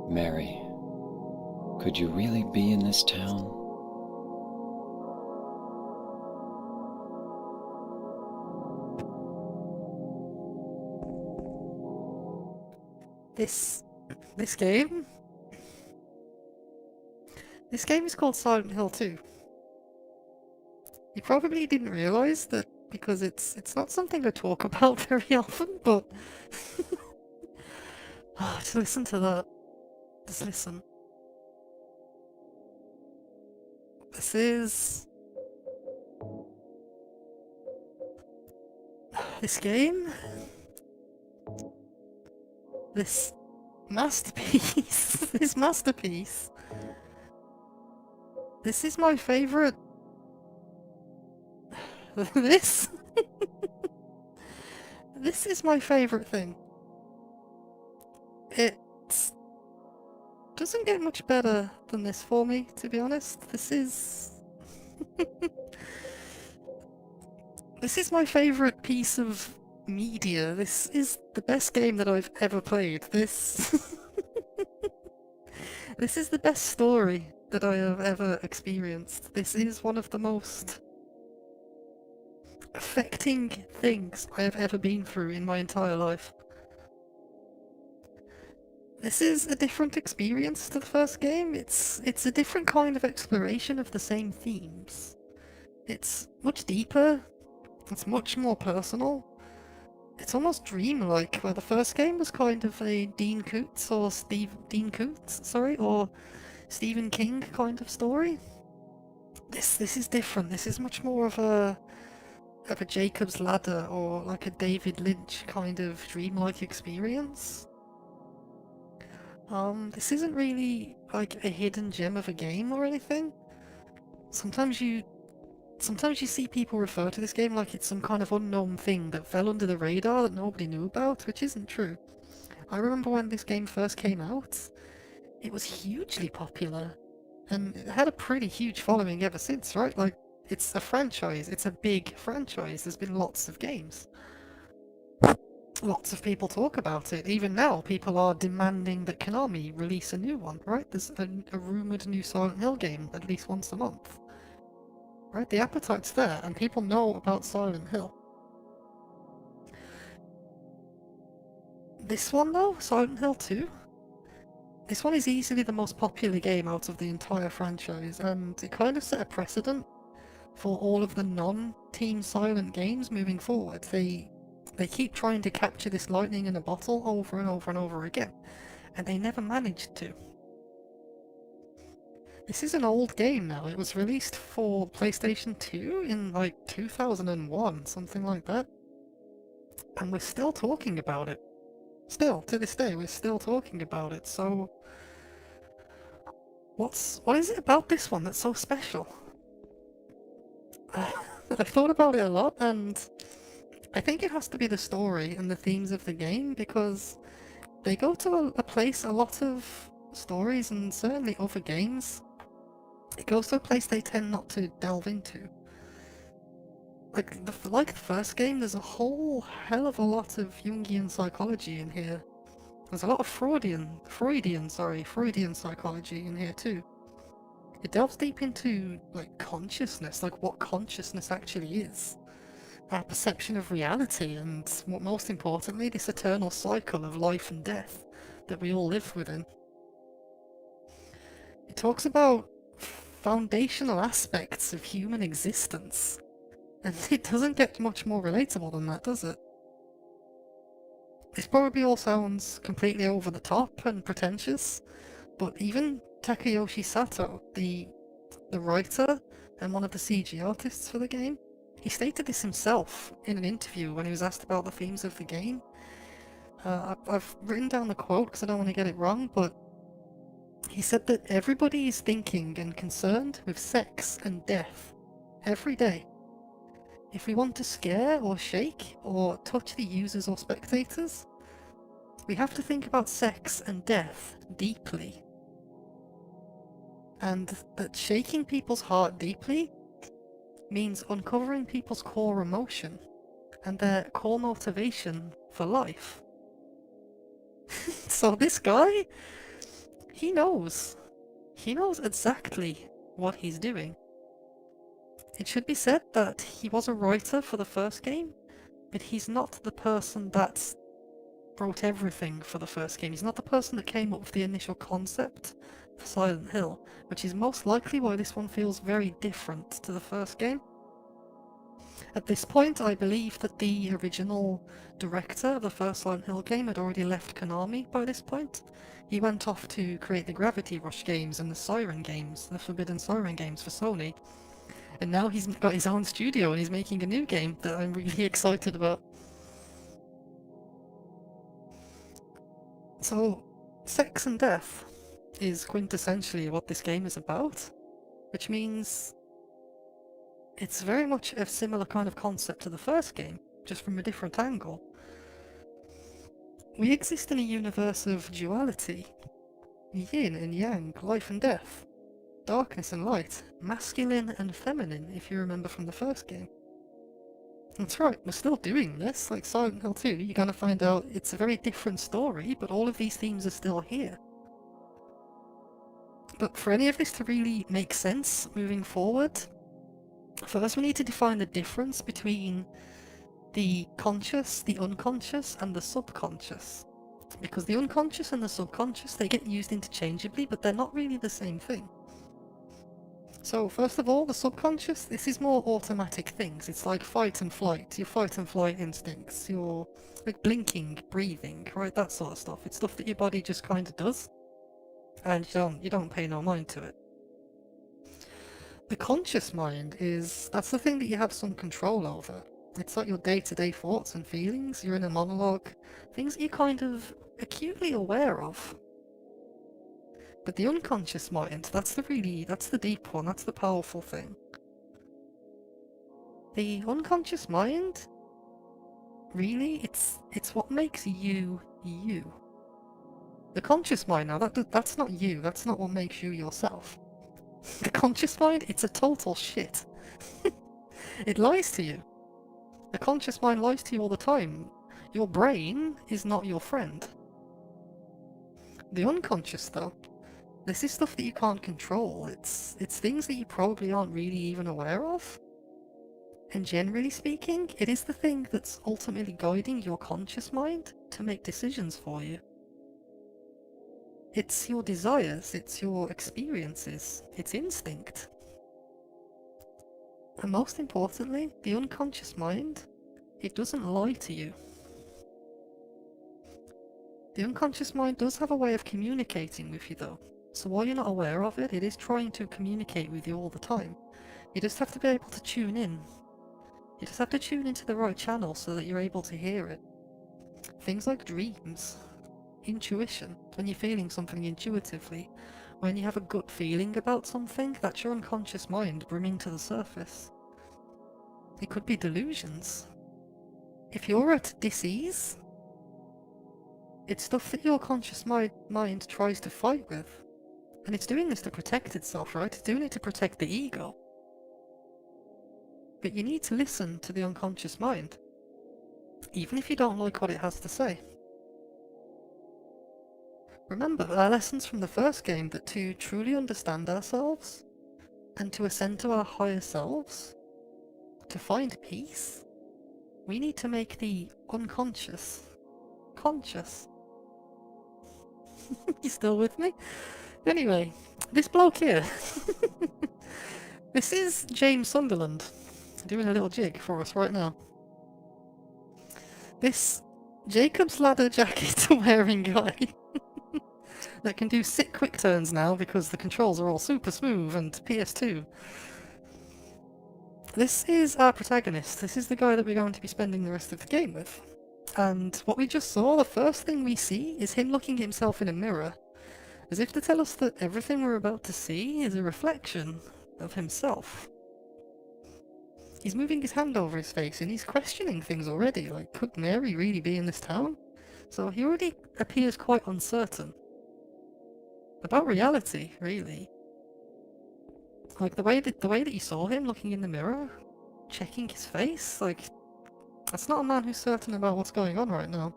Mary, could you really be in this town? This game? This game is called Silent Hill 2. You probably didn't realise that because it's not something I talk about very often, but just listen to that. Just listen. This is this game. This masterpiece. This masterpiece. This is my favourite. This. This is my favourite thing. It doesn't get much better than this for me, to be honest. This is... This is my favourite piece of media. This is the best game that I've ever played. This... This is the best story that I have ever experienced. This is one of the most affecting things I have ever been through in my entire life. This is a different experience to the first game. It's a different kind of exploration of the same themes. It's much deeper. It's much more personal. It's almost dreamlike, where the first game was kind of a Dean Koontz or Stephen King kind of story. This is different. This is much more of a Jacob's Ladder or like a David Lynch kind of dreamlike experience. This isn't really like a hidden gem of a game or anything. Sometimes you see people refer to this game like it's some kind of unknown thing that fell under the radar that nobody knew about, which isn't true. I remember when this game first came out, it was hugely popular, and it had a pretty huge following ever since, right? Like, it's a franchise, it's a big franchise, there's been lots of games. Lots of people talk about it. Even now, people are demanding that Konami release a new one, right? There's a rumoured new Silent Hill game at least once a month. Right? The appetite's there, and people know about Silent Hill. This one, though, Silent Hill 2, this one is easily the most popular game out of the entire franchise, and it kind of set a precedent for all of the non-Team Silent games moving forward. They keep trying to capture this lightning in a bottle over and over and over again, and they never managed to. This is an old game now. It was released for PlayStation 2 in like 2001, something like that. And we're still talking about it. Still, to this day, we're still talking about it, so... What is it about this one that's so special? I've thought about it a lot, and I think it has to be the story and the themes of the game, because they go to a place a lot of stories, and certainly other games, it goes to a place they tend not to delve into. Like the first game, there's a whole hell of a lot of Jungian psychology in here. There's a lot of Freudian psychology in here too. It delves deep into like consciousness, like what consciousness actually is. Our perception of reality, and what most importantly, this eternal cycle of life and death that we all live within. It talks about foundational aspects of human existence, and it doesn't get much more relatable than that, does it? This probably all sounds completely over the top and pretentious, but even Takayoshi Sato, the writer and one of the CG artists for the game, he stated this himself in an interview when he was asked about the themes of the game. I've written down the quote because I don't want to get it wrong, but he said that everybody is thinking and concerned with sex and death every day. If we want to scare or shake or touch the users or spectators, we have to think about sex and death deeply. And that shaking people's heart deeply means uncovering people's core emotion and their core motivation for life. So this guy, He knows. He knows exactly what he's doing. It should be said that he was a writer for the first game, but he's not the person that wrote everything for the first game. He's not the person that came up with the initial concept for Silent Hill, which is most likely why this one feels very different to the first game. At this point, I believe that the original director of the first Silent Hill game had already left Konami by this point. He went off to create the Gravity Rush games and the Siren games, the Forbidden Siren games for Sony. And now he's got his own studio and he's making a new game that I'm really excited about. So, sex and death is quintessentially what this game is about, which means it's very much a similar kind of concept to the first game, just from a different angle. We exist in a universe of duality, yin and yang, life and death, darkness and light, masculine and feminine, if you remember from the first game. That's right, we're still doing this, like Silent Hill 2, you're gonna find out it's a very different story, but all of these themes are still here. But for any of this to really make sense moving forward, first we need to define the difference between the conscious, the unconscious, and the subconscious. Because the unconscious and the subconscious, they get used interchangeably, but they're not really the same thing. So first of all, the subconscious, this is more automatic things. It's like fight and flight, your fight and flight instincts, your like blinking, breathing, right, that sort of stuff. It's stuff that your body just kind of does, and you don't pay no mind to it. The conscious mind that's the thing that you have some control over. It's like your day-to-day thoughts and feelings, you're in a monologue, things that you're kind of acutely aware of. But the unconscious mind, that's the deep one, that's the powerful thing. The unconscious mind, really, it's what makes you, you. The conscious mind now, that's not you, that's not what makes you yourself. The conscious mind, it's a total shit. It lies to you. The conscious mind lies to you all the time. Your brain is not your friend. The unconscious, though, this is stuff that you can't control. It's things that you probably aren't really even aware of. And generally speaking, it is the thing that's ultimately guiding your conscious mind to make decisions for you. It's your desires, it's your experiences, it's instinct. And most importantly, the unconscious mind, it doesn't lie to you. The unconscious mind does have a way of communicating with you though. So while you're not aware of it, it is trying to communicate with you all the time. You just have to be able to tune in. You just have to tune into the right channel so that you're able to hear it. Things like dreams, intuition, when you're feeling something intuitively, when you have a gut feeling about something, that's your unconscious mind bringing to the surface. It could be delusions. If you're at dis-ease, it's stuff that your conscious mind tries to fight with. And it's doing this to protect itself, right? It's doing it to protect the ego. But you need to listen to the unconscious mind, even if you don't like what it has to say. Remember our lessons from the first game that to truly understand ourselves, and to ascend to our higher selves, to find peace, we need to make the unconscious conscious. You still with me? Anyway, this bloke here, this is James Sunderland, doing a little jig for us right now. This Jacob's Ladder jacket wearing guy that can do sit quick turns now because the controls are all super smooth and PS2. This is our protagonist, this is the guy that we're going to be spending the rest of the game with. And what we just saw, the first thing we see is him looking at himself in a mirror, as if to tell us that everything we're about to see is a reflection of himself. He's moving his hand over his face and he's questioning things already, like, could Mary really be in this town? So he already appears quite uncertain about reality, really. Like, the way that you saw him looking in the mirror, checking his face, like, that's not a man who's certain about what's going on right now.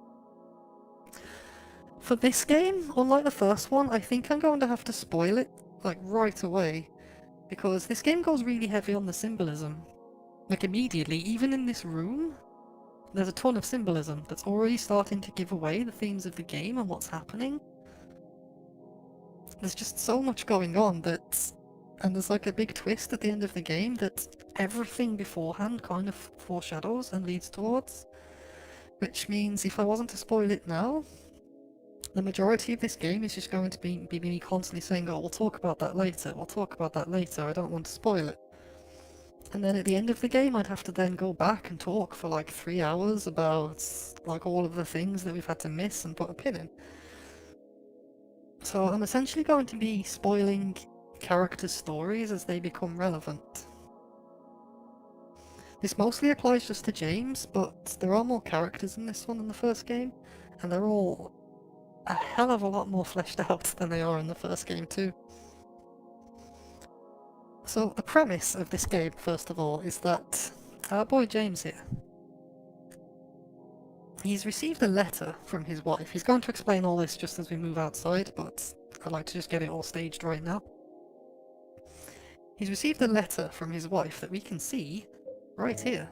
For this game, unlike the first one, I think I'm going to have to spoil it, like, right away. Because this game goes really heavy on the symbolism. Like, immediately, even in this room, there's a ton of symbolism that's already starting to give away the themes of the game and what's happening. There's just so much going on that... And there's like a big twist at the end of the game that everything beforehand kind of foreshadows and leads towards. Which means if I wasn't to spoil it now, the majority of this game is just going to be me constantly saying, oh, we'll talk about that later, we'll talk about that later, I don't want to spoil it. And then at the end of the game, I'd have to then go back and talk for like 3 hours about like all of the things that we've had to miss and put a pin in. So I'm essentially going to be spoiling characters' stories as they become relevant. This mostly applies just to James, but there are more characters in this one than the first game, and they're all a hell of a lot more fleshed out than they are in the first game too. So the premise of this game, first of all, is that our boy James here, he's received a letter from his wife. He's going to explain all this just as we move outside, but I'd like to just get it all staged right now. He's received a letter from his wife that we can see right here.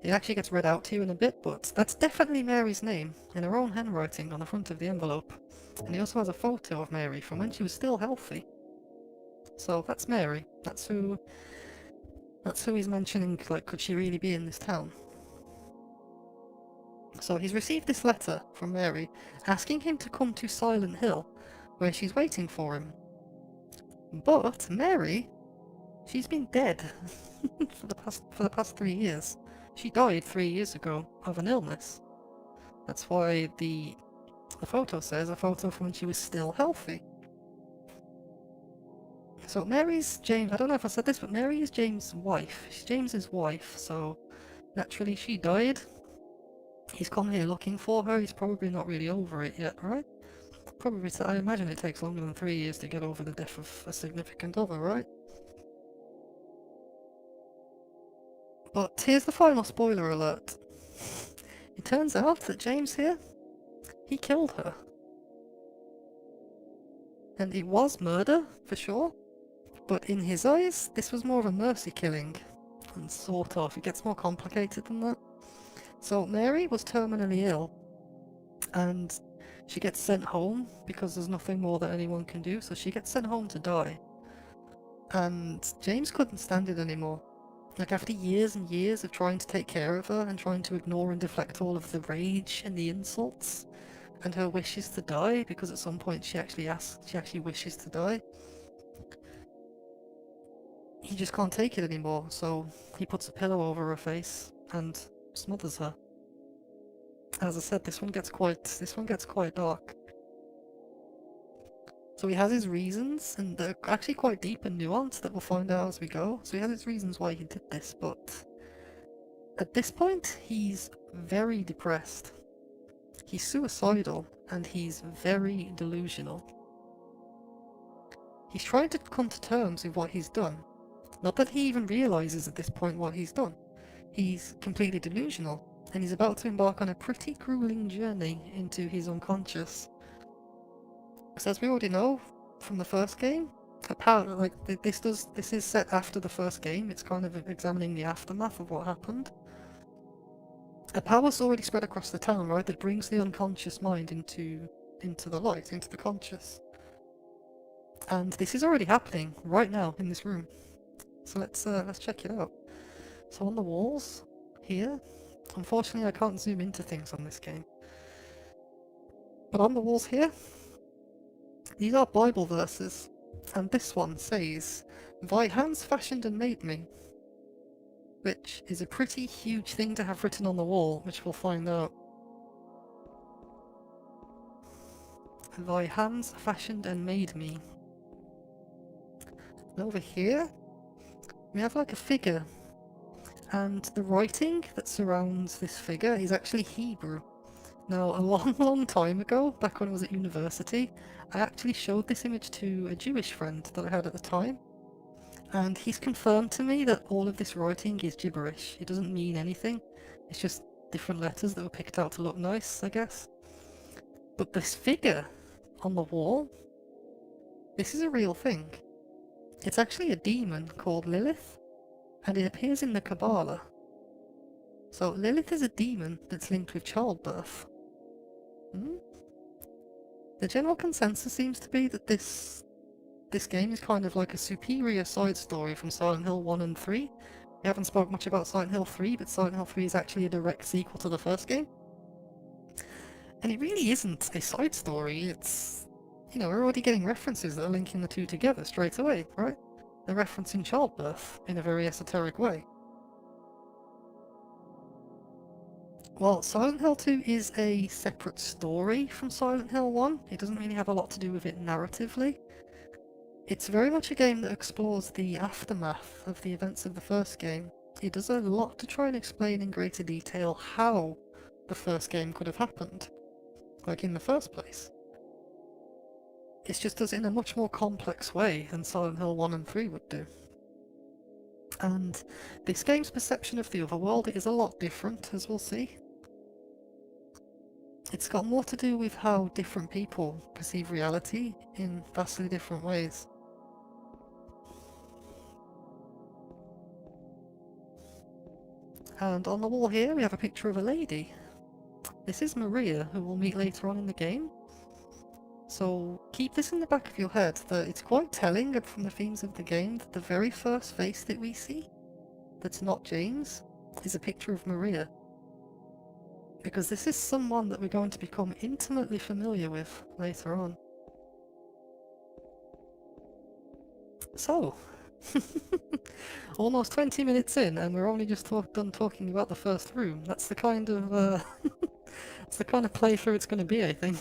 It actually gets read out to you in a bit, but that's definitely Mary's name, in her own handwriting on the front of the envelope. And he also has a photo of Mary from when she was still healthy. So that's Mary. That's who he's mentioning, like, could she really be in this town? So he's received this letter from Mary, asking him to come to Silent Hill, where she's waiting for him. But Mary, she's been dead for the past 3 years. She died 3 years ago of an illness. That's why the photo says a photo from when she was still healthy. So Mary's James, I don't know if I said this, but Mary is James' wife. She's James's wife, so naturally she died. He's come here looking for her, he's probably not really over it yet, right? Probably, I imagine it takes longer than 3 years to get over the death of a significant other, right? But here's the final spoiler alert. It turns out that James here, he killed her. And it was murder, for sure, but in his eyes, this was more of a mercy killing. And sort of, it gets more complicated than that. So Mary was terminally ill, and she gets sent home because there's nothing more that anyone can do, so she gets sent home to die. And James couldn't stand it anymore. Like, after years and years of trying to take care of her and trying to ignore and deflect all of the rage and the insults and her wishes to die, because at some point she actually wishes to die, he just can't take it anymore, so he puts a pillow over her face and smothers her. As I said, this one gets quite dark. So he has his reasons, and they're actually quite deep and nuanced that we'll find out as we go. So he has his reasons why he did this, but at this point, he's very depressed. He's suicidal, and he's very delusional. He's trying to come to terms with what he's done. Not that he even realizes at this point what he's done. He's completely delusional, and he's about to embark on a pretty grueling journey into his unconscious. Because as we already know from the first game, this is set after the first game. It's kind of examining the aftermath of what happened. A power's already spread across the town, right, that brings the unconscious mind into the light, into the conscious. And this is already happening right now in this room. So let's check it out. So on the walls here, unfortunately I can't zoom into things on this game, but on the walls here, these are Bible verses, and this one says, "Thy hands fashioned and made me," which is a pretty huge thing to have written on the wall, which we'll find out. Thy hands fashioned and made me. And over here, we have like a figure, and the writing that surrounds this figure is actually Hebrew. Now, a long time ago, back when I was at university, I actually showed this image to a Jewish friend that I had at the time, and he's confirmed to me that all of this writing is gibberish. It doesn't mean anything. It's just different letters that were picked out to look nice, I guess. But this figure on the wall, this is a real thing. It's actually a demon called Lilith, and it appears in the Kabbalah. So Lilith is a demon that's linked with childbirth. The general consensus seems to be that this game is kind of like a superior side story from Silent Hill 1 and 3. We haven't spoken much about Silent Hill 3, but Silent Hill 3 is actually a direct sequel to the first game. And it really isn't a side story, it's... You know, we're already getting references that are linking the two together straight away, right? They're referencing childbirth in a very esoteric way. Well, Silent Hill 2 is a separate story from Silent Hill 1. It doesn't really have a lot to do with it narratively. It's very much a game that explores the aftermath of the events of the first game. It does a lot to try and explain in greater detail how the first game could have happened, like in the first place. It just does it in a much more complex way than Silent Hill 1 and 3 would do. And this game's perception of the otherworld is a lot different, as we'll see. It's got more to do with how different people perceive reality in vastly different ways. And on the wall here we have a picture of a lady. This is Maria, who we'll meet later on in the game. So keep this in the back of your head, that it's quite telling, and from the themes of the game, that the very first face that we see, that's not James, is a picture of Maria. Because this is someone that we're going to become intimately familiar with later on. So, almost 20 minutes in, and we're only just done talking about the first room. That's the kind of, that's the kind of playthrough it's going to be, I think.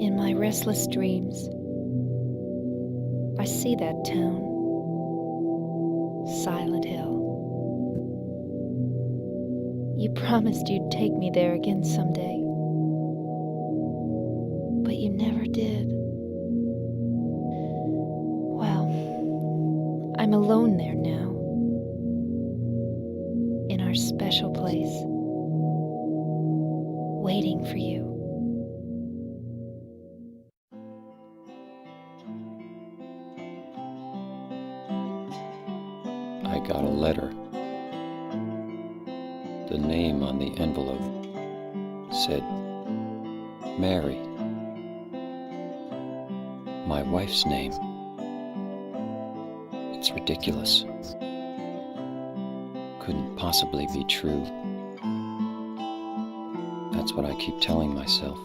In my restless dreams, I see that town, Silent Hill. You promised you'd take me there again someday, but you never did. Well, I'm alone there now, in our special place, waiting for you. I got a letter. The name on the envelope said, Mary. My wife's name. It's ridiculous. Couldn't possibly be true. That's what I keep telling myself.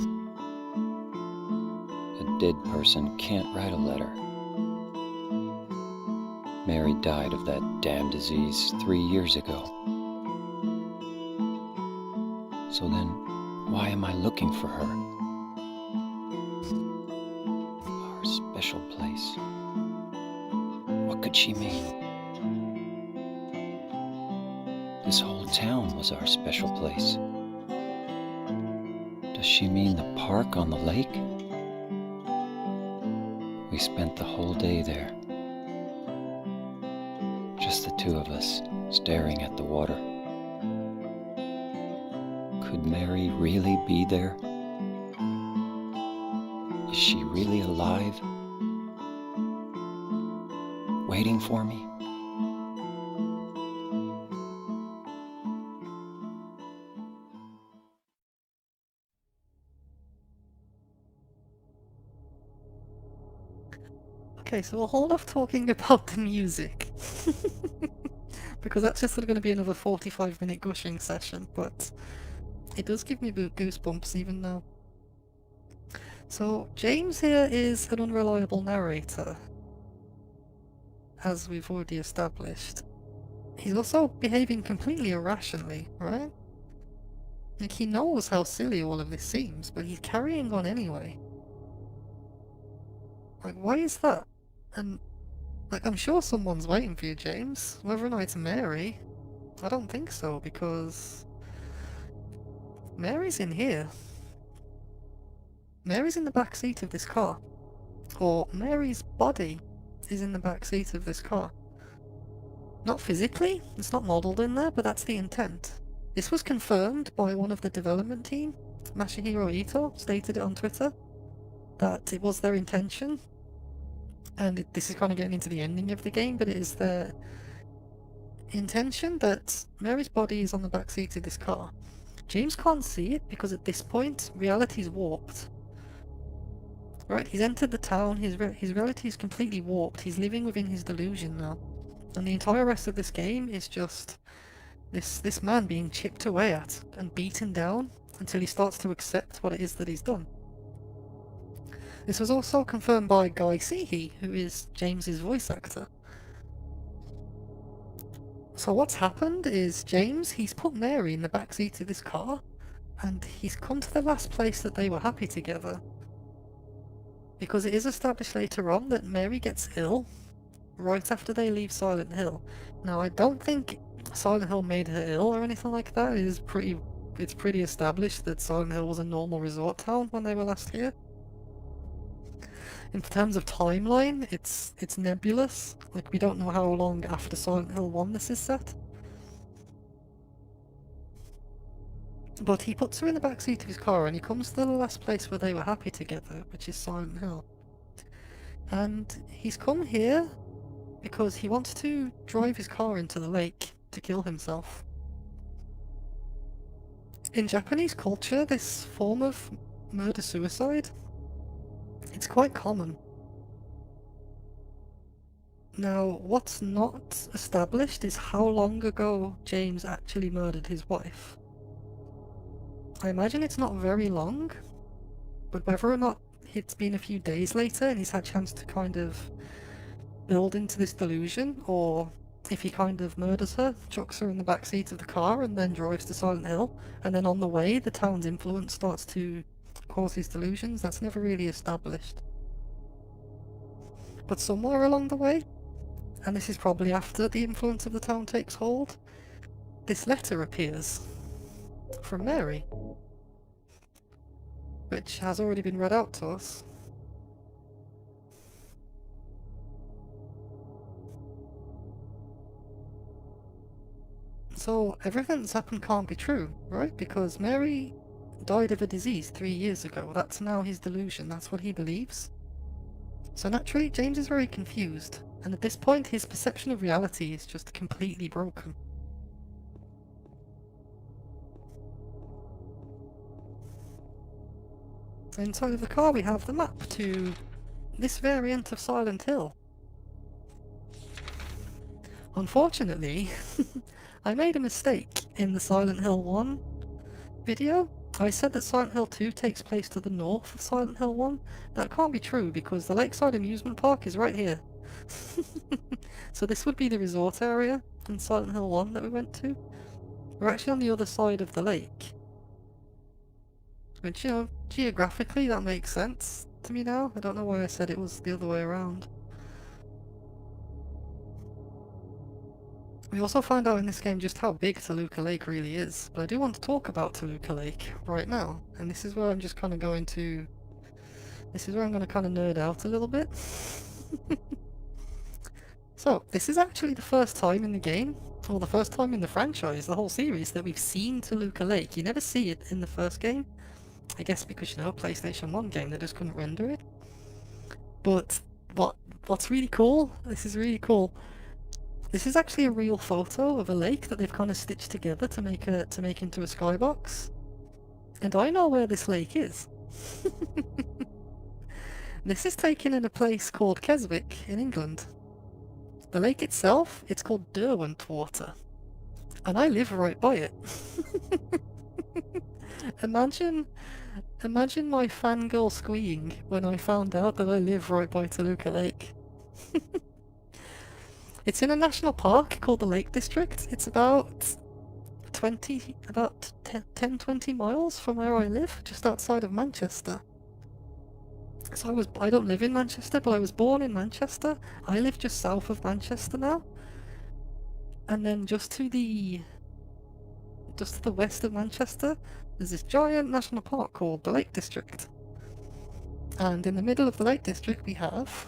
A dead person can't write a letter. Mary died of that damn disease 3 years ago. So then, why am I looking for her? Our special place. What could she mean? This whole town was our special place. Does she mean the park on the lake? We spent the whole day there. Just the two of us, staring at the water. Could Mary really be there? Is she really alive? Waiting for me? Okay, so we'll hold off talking about the music. Because that's just going to be another 45-minute gushing session, but it does give me goosebumps even now. So, James here is an unreliable narrator, as we've already established. He's also behaving completely irrationally, right? Like, he knows how silly all of this seems, but he's carrying on anyway. Like, why is that? And Like, I'm sure someone's waiting for you, James. Whether or not it's Mary, I don't think so, because Mary's in here. Mary's in the back seat of this car. Or Mary's body is in the back seat of this car. Not physically, it's not modelled in there, but that's the intent. This was confirmed by one of the development team. Masahiro Ito stated it on Twitter that it was their intention, and this is kind of getting into the ending of the game, but it is their intention that Mary's body is on the back seat of this car. James can't see it because at this point reality's warped. Right, he's entered the town, his reality is completely warped, he's living within his delusion now. And the entire rest of this game is just this man being chipped away at and beaten down until he starts to accept what it is that he's done. This was also confirmed by Guy Seehee, who is James's voice actor. So what's happened is he's put Mary in the backseat of this car, and he's come to the last place that they were happy together. Because it is established later on that Mary gets ill right after they leave Silent Hill. Now, I don't think Silent Hill made her ill or anything like that. It's pretty established that Silent Hill was a normal resort town when they were last here. In terms of timeline, it's nebulous. Like, we don't know how long after Silent Hill 1 this is set. But he puts her in the backseat of his car and he comes to the last place where they were happy together, which is Silent Hill. And he's come here because he wants to drive his car into the lake to kill himself. In Japanese culture, this form of murder-suicide, it's quite common. Now, what's not established is how long ago James actually murdered his wife. I imagine it's not very long, but whether or not it's been a few days later and he's had a chance to kind of build into this delusion, or if he kind of murders her, chucks her in the backseat of the car and then drives to Silent Hill, and then on the way the town's influence starts to cause his delusions, that's never really established. But somewhere along the way, and this is probably after the influence of the town takes hold, this letter appears from Mary, which has already been read out to us. So everything that's happened can't be true, right? Because Mary died of a disease 3 years ago. That's now his delusion, that's what he believes. So naturally, James is very confused, and at this point his perception of reality is just completely broken. Inside of the car we have the map to this variant of Silent Hill. Unfortunately, I made a mistake in the Silent Hill 1 video. I said that Silent Hill 2 takes place to the north of Silent Hill 1. That can't be true because the Lakeside Amusement Park is right here. So this would be the resort area in Silent Hill 1 that we went to. We're actually on the other side of the lake. Which, you know, geographically that makes sense to me now. I don't know why I said it was the other way around. We also find out in this game just how big Toluca Lake really is, but I do want to talk about Toluca Lake right now, and this is where I'm just kind of going to... This is where I'm going to kind of nerd out a little bit. So, this is actually the first time in the game, or the first time in the franchise, the whole series, that we've seen Toluca Lake. You never see it in the first game. I guess because, you know, PlayStation 1 game, they just couldn't render it. But what's really cool, this is really cool, this is actually a real photo of a lake that they've kind of stitched together to make into a skybox. And I know where this lake is. This is taken in a place called Keswick in England. The lake itself, it's called Derwentwater. And I live right by it. Imagine my fangirl squeeing when I found out that I live right by Toluca Lake. It's in a national park called the Lake District. It's about 10-20 miles from where I live, just outside of Manchester. Because I don't live in Manchester, but I was born in Manchester. I live just south of Manchester now. And then just to the west of Manchester, there's this giant national park called the Lake District. And in the middle of the Lake District we have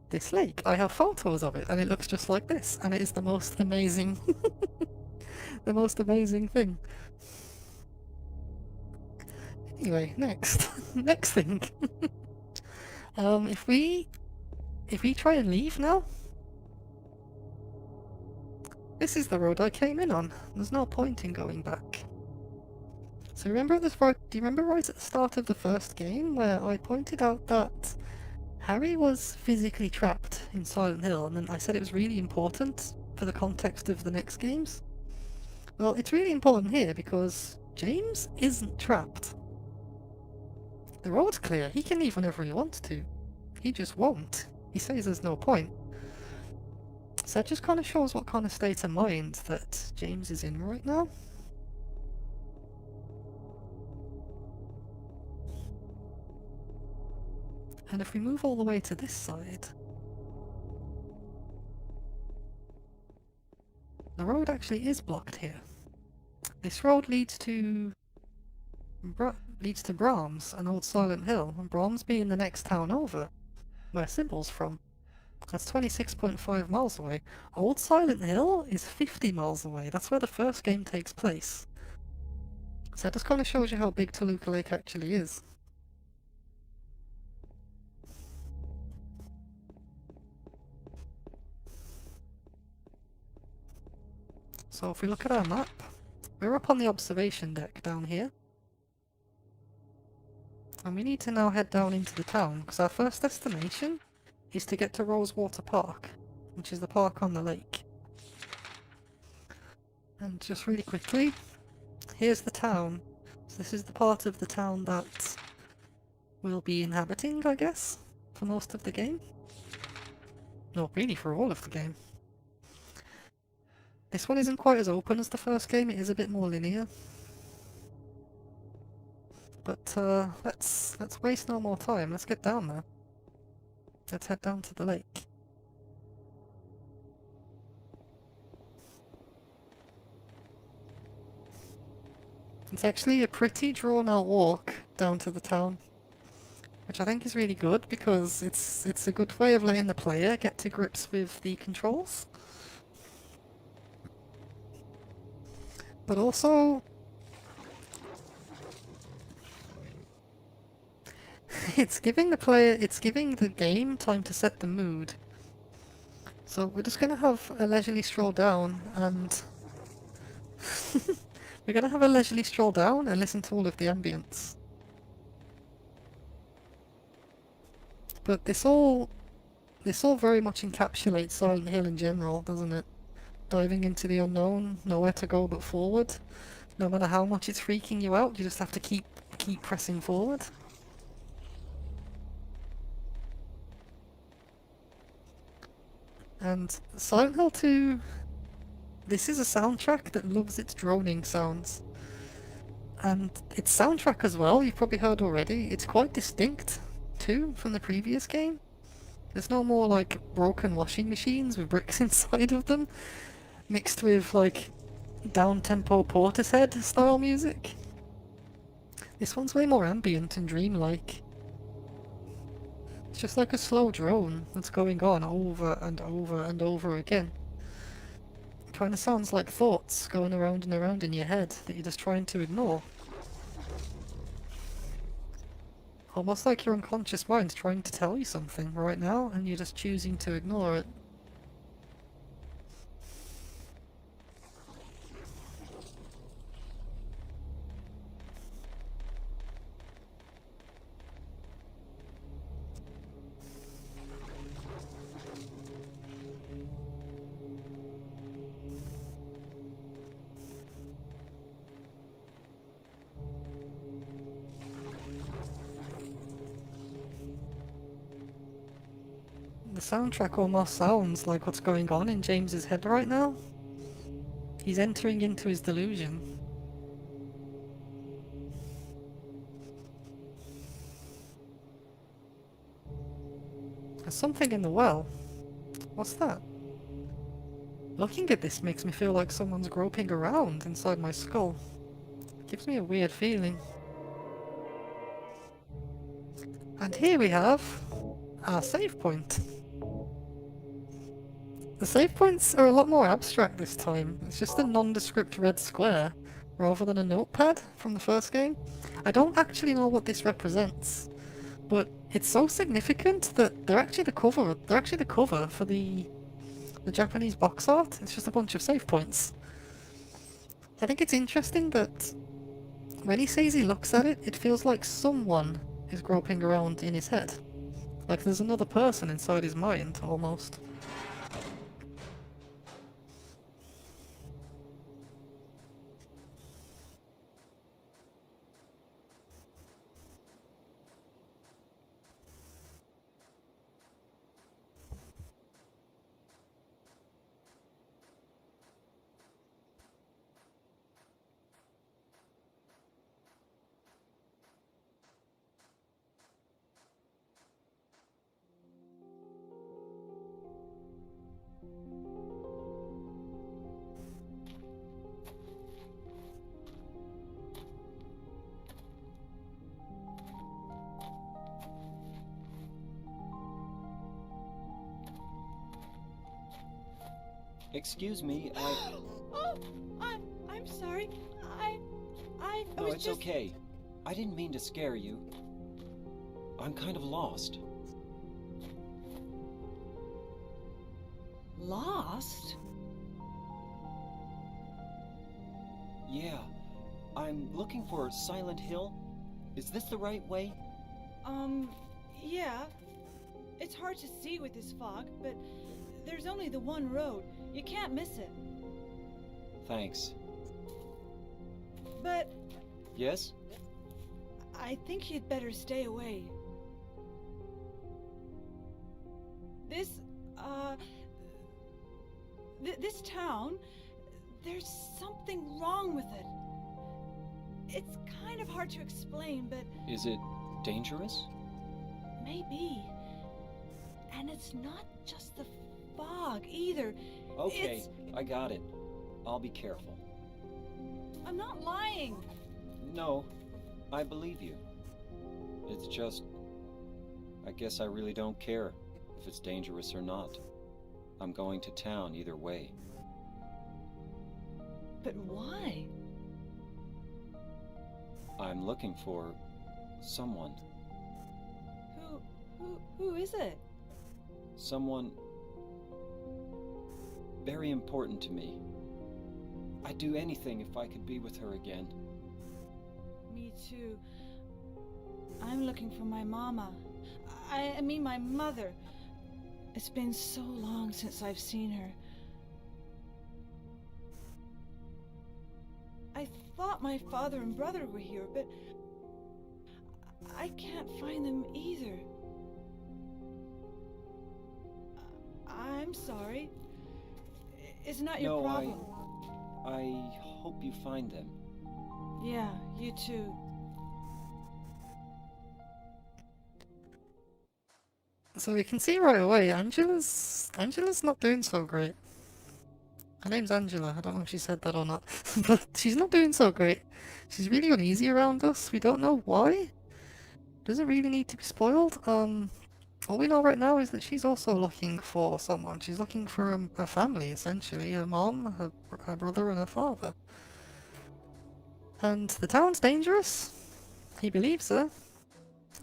this lake. I have photos of it, and it looks just like this, and it is the most amazing the most amazing thing. Anyway, next next thing. If we try and leave now, this is the road I came in on. There's no point in going back. So remember do you remember right at the start of the first game where I pointed out that Harry was physically trapped in Silent Hill, and then I said it was really important for the context of the next games? Well, it's really important here because James isn't trapped. The road's clear, he can leave whenever he wants to. He just won't. He says there's no point. So that just kind of shows what kind of state of mind that James is in right now. And if we move all the way to this side, the road actually is blocked here. This road leads to Brahms, an old Silent Hill, and Brahms being the next town over, where Sybil's from. That's 26.5 miles away. Old Silent Hill is 50 miles away. That's where the first game takes place. So that just kind of shows you how big Toluca Lake actually is. So if we look at our map, we're up on the observation deck down here. And we need to now head down into the town, because our first destination is to get to Rosewater Park, which is the park on the lake. And just really quickly, here's the town. So this is the part of the town that we'll be inhabiting, I guess, for most of the game. No, really for all of the game. This one isn't quite as open as the first game, it is a bit more linear. But let's waste no more time, let's get down there. Let's head down to the lake. It's actually a pretty drawn out walk down to the town, which I think is really good because it's a good way of letting the player get to grips with the controls. But also, it's giving the game time to set the mood. So we're just gonna have a leisurely stroll down and listen to all of the ambience. But this all very much encapsulates Silent Hill in general, doesn't it? Diving into the unknown, nowhere to go but forward. No matter how much it's freaking you out, you just have to keep pressing forward. And Silent Hill 2, this is a soundtrack that loves its droning sounds. And its soundtrack as well, you've probably heard already, it's quite distinct too from the previous game. There's no more like broken washing machines with bricks inside of them, mixed with like down-tempo Portishead style music. This one's way more ambient and dreamlike. It's just like a slow drone that's going on over and over and over again. It kind of sounds like thoughts going around and around in your head that you're just trying to ignore. Almost like your unconscious mind's trying to tell you something right now and you're just choosing to ignore it. The soundtrack almost sounds like what's going on in James's head right now. He's entering into his delusion. There's something in the well. What's that? Looking at this makes me feel like someone's groping around inside my skull. It gives me a weird feeling. And here we have our save point. The save points are a lot more abstract this time. It's just a nondescript red square, rather than a notepad from the first game. I don't actually know what this represents, but it's so significant that they're actually the cover. They're actually the cover for the Japanese box art. It's just a bunch of save points. I think it's interesting that when he says he looks at it, it feels like someone is groping around in his head. Like there's another person inside his mind, almost. Excuse me, Oh, I'm sorry. I No, was it's just... okay. I didn't mean to scare you. I'm kind of lost. Lost? Yeah. I'm looking for Silent Hill. Is this the right way? Yeah. It's hard to see with this fog, but there's only the one road. You can't miss it. Thanks. But Yes? I think you'd better stay away. This town, there's something wrong with it. It's kind of hard to explain, but Is it dangerous? maybe. And it's not just the fog either. Okay, I got it. I'll be careful. I'm not lying. No, I believe you. It's just... I guess I really don't care if it's dangerous or not. I'm going to town either way. But why? I'm looking for... someone. Who is it? Someone... very important to me. I'd do anything if I could be with her again. Me too. I'm looking for my mama. I mean my mother. It's been so long since I've seen her. I thought my father and brother were here, but I can't find them either. I'm sorry. It's not your problem. I hope you find them. Yeah, you too. So we can see right away, Angela's not doing so great. Her name's Angela, I don't know if she said that or not, but she's not doing so great. She's really uneasy around us, we don't know why. Doesn't really need to be spoiled. All we know right now is that she's also looking for someone. She's looking for a family, essentially. Her mom, her brother, and her father. And the town's dangerous. He believes her.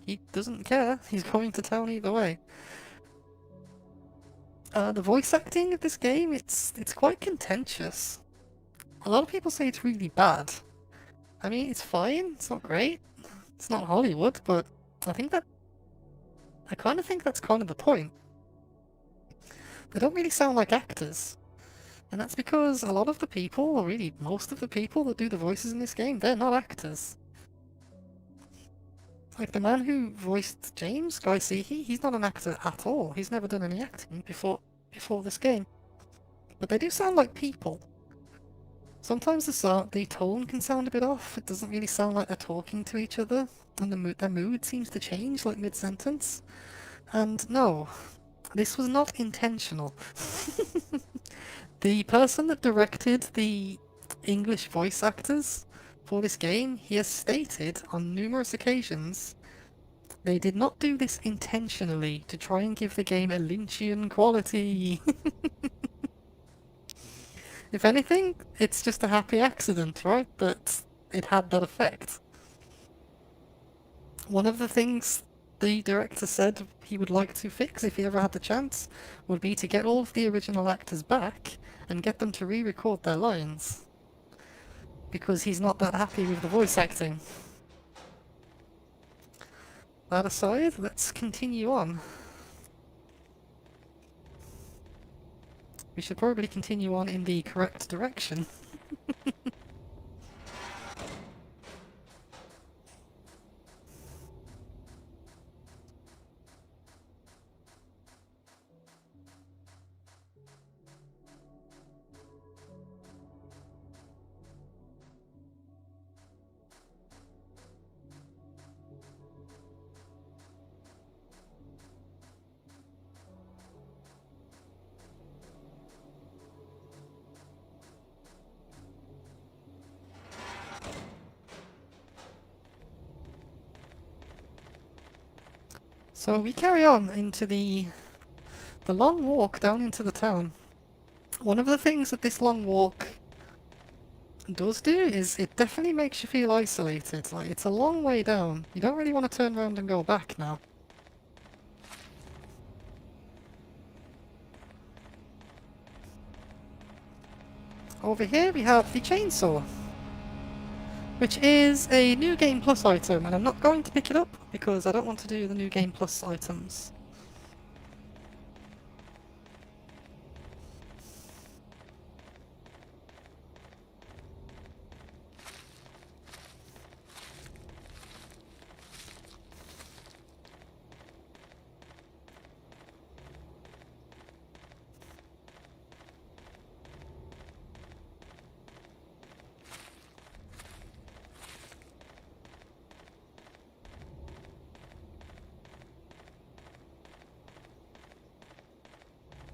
He doesn't care. He's going to town either way. The voice acting of this game, it's quite contentious. A lot of people say it's really bad. I mean, it's fine. It's not great. It's not Hollywood, but I kind of think that's kind of the point. They don't really sound like actors. And that's because a lot of the people, or really most of the people that do the voices in this game, they're not actors. Like the man who voiced James, Guy Seehey, he's not an actor at all. He's never done any acting before this game. But they do sound like people. Sometimes the tone can sound a bit off. It doesn't really sound like they're talking to each other. And their mood seems to change like mid-sentence. And no, This was not intentional. The person that directed the English voice actors for this game, he has stated on numerous occasions they did not do this intentionally to try and give the game a Lynchian quality. If anything, it's just a happy accident, right? That it had that effect. One of the things the director said he would like to fix if he ever had the chance would be to get all of the original actors back and get them to re-record their lines. Because he's not that happy with the voice acting. That aside, let's continue on. We should probably continue on in the correct direction. So we carry on into the long walk down into the town. One of the things that this long walk does do is it definitely makes you feel isolated. Like, it's a long way down. You don't really want to turn around and go back now. Over here we have the chainsaw, which is a New Game Plus item, and I'm not going to pick it up because I don't want to do the New Game Plus items.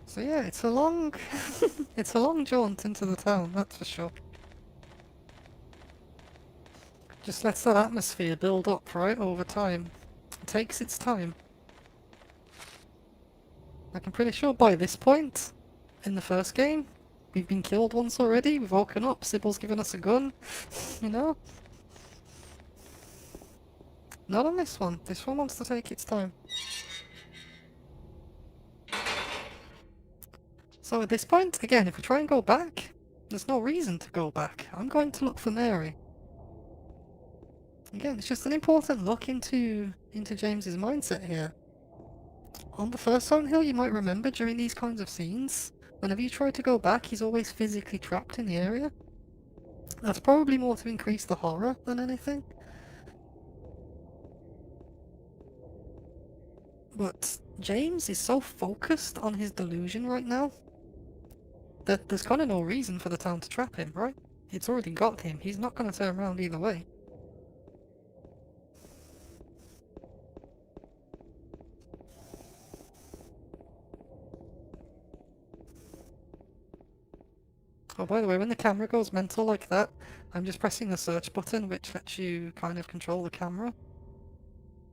So yeah, it's a long it's a long jaunt into the town, that's for sure. Just lets that atmosphere build up, right, over time. It takes its time. Like, I'm pretty sure by this point, in the first game, we've been killed once already, we've woken up, Sybil's given us a gun, you know? Not on this one. This one wants to take its time. So at this point, again, if we try and go back, there's no reason to go back. I'm going to look for Mary. Again, it's just an important look into James's mindset here. On the first Silent Hill, you might remember during these kinds of scenes, whenever you try to go back, he's always physically trapped in the area. That's probably more to increase the horror than anything. But James is so focused on his delusion right now that there's kind of no reason for the town to trap him, right? It's already got him. He's not going to turn around either way. Oh, by the way, when the camera goes mental like that, I'm just pressing the search button, which lets you kind of control the camera.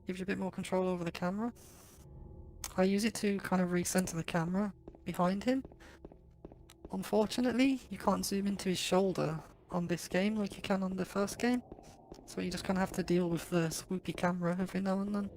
Gives you a bit more control over the camera. I use it to kind of recenter the camera behind him. Unfortunately, you can't zoom into his shoulder on this game like you can on the first game. So you just kind of have to deal with the swoopy camera every now and then.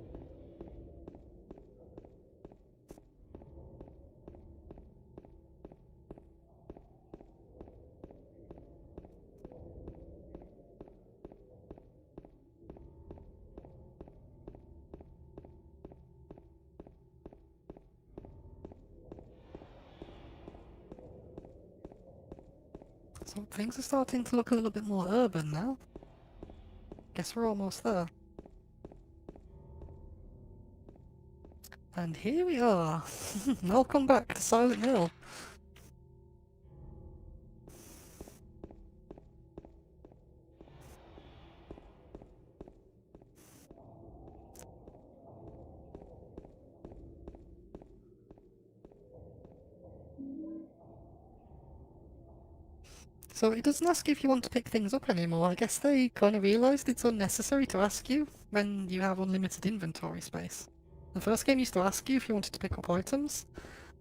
So things are starting to look a little bit more urban now. Guess we're almost there. And here we are. Welcome back to Silent Hill. So it doesn't ask you if you want to pick things up anymore. I guess they kind of realised it's unnecessary to ask you when you have unlimited inventory space. The first game used to ask you if you wanted to pick up items,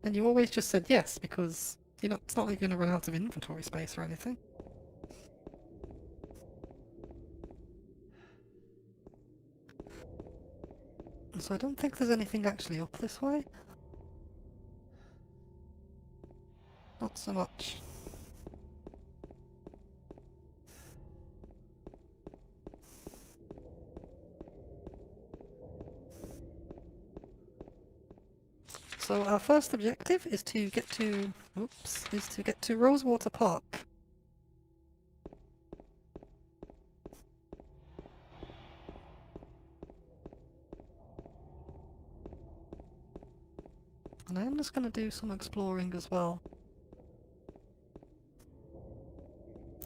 and you always just said yes, because, you know, it's not like you're going to run out of inventory space or anything. So I don't think there's anything actually up this way. Not so much. So our first objective is to get to, Rosewater Park. And I am just going to do some exploring as well.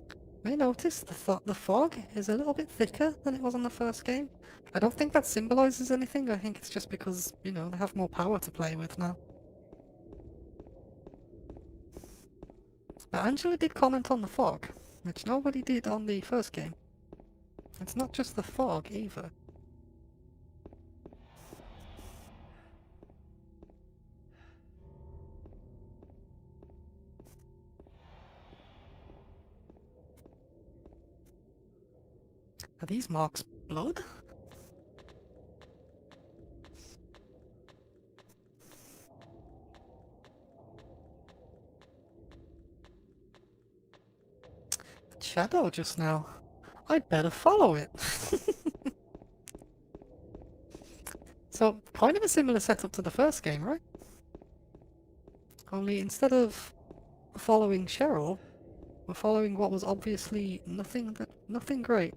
You may notice the fog is a little bit thicker than it was on the first game. I don't think that symbolises anything, I think it's just because, you know, they have more power to play with now. But Angela did comment on the fog, which nobody did on the first game. It's not just the fog either. Are these marks blood? Shadow just now. I'd better follow it. So, kind of a similar setup to the first game, right? Only instead of following Cheryl, we're following what was obviously nothing great.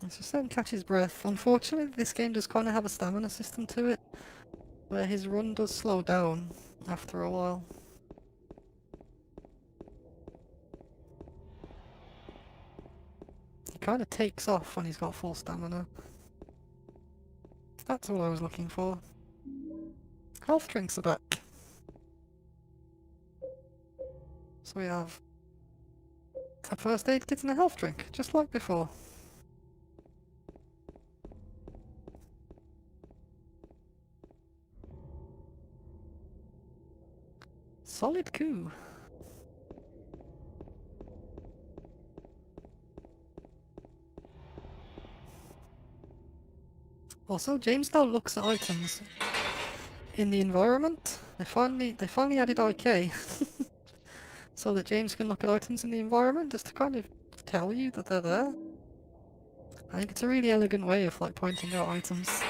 Let's just let him catch his breath. Unfortunately, this game does kind of have a stamina system to it, where his run does slow down after a while. He kind of takes off when he's got full stamina. That's all I was looking for. Health drinks are back. So we have a first aid kit and a health drink, just like before. Solid coup. Also, James now looks at items in the environment. They finally added IK, so that James can look at items in the environment just to kind of tell you that they're there. I think it's a really elegant way of like pointing out items.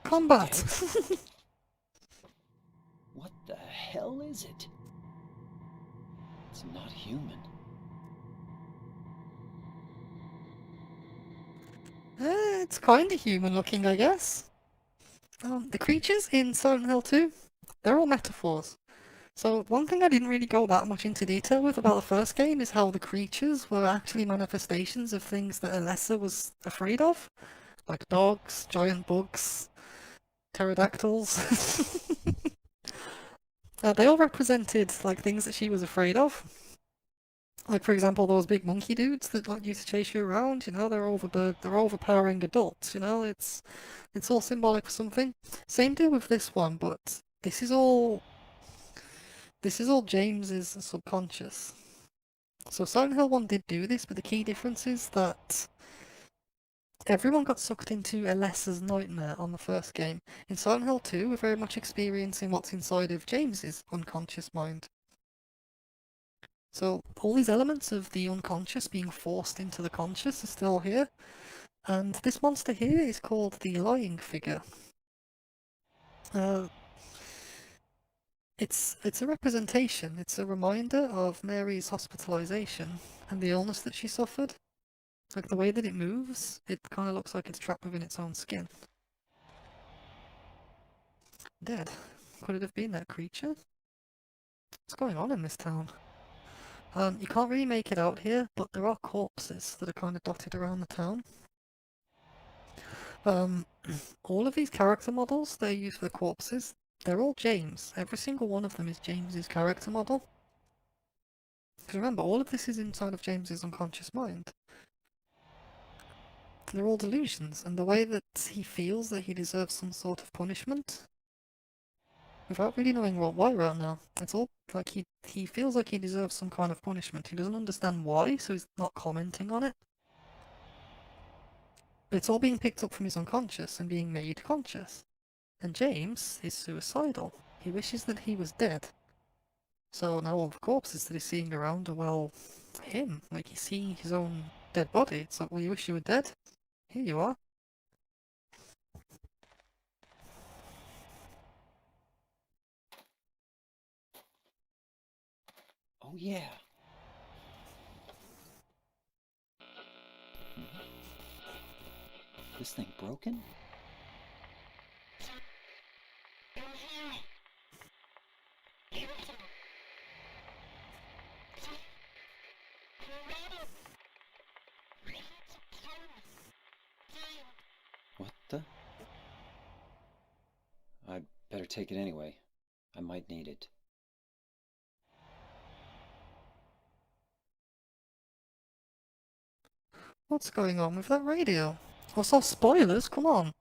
Combat! What the hell is it? It's not human. It's kinda human looking, I guess. The creatures in Silent Hill 2, they're all metaphors. So one thing I didn't really go that much into detail with about the first game is how the creatures were actually manifestations of things that Alessa was afraid of. Like dogs, giant bugs, pterodactyls. They all represented like things that she was afraid of. Like for example, those big monkey dudes that like used to chase you around. You know, they're overpowering adults. You know, it's all symbolic for something. Same deal with this one, but this is all James's subconscious. So Silent Hill 1 did do this, but the key difference is that everyone got sucked into Alessa's nightmare on the first game. In Silent Hill 2, we're very much experiencing what's inside of James's unconscious mind. So all these elements of the unconscious being forced into the conscious are still here. And this monster here is called the Lying Figure. It's a representation, it's a reminder of Mary's hospitalization and the illness that she suffered. Like the way that it moves, it kind of looks like it's trapped within its own skin. Dead. Could it have been that creature? What's going on in this town? You can't really make it out here, but there are corpses that are kind of dotted around the town. All of these character models they use for the corpses, they're all James. Every single one of them is James's character model. Because remember, all of this is inside of James's unconscious mind. They're all delusions, and the way that he feels that he deserves some sort of punishment, without really knowing why right now, it's all like he feels like he deserves some kind of punishment. He doesn't understand why, so he's not commenting on it. But it's all being picked up from his unconscious and being made conscious. And James is suicidal. He wishes that he was dead. So now all the corpses that he's seeing around are, well, him. Like, he's seeing his own dead body. It's like, well, you wish you were dead? Here you are. Oh yeah. This thing broken? What the? I'd better take it anyway. I might need it. What's going on with that radio? Also, spoilers, come on.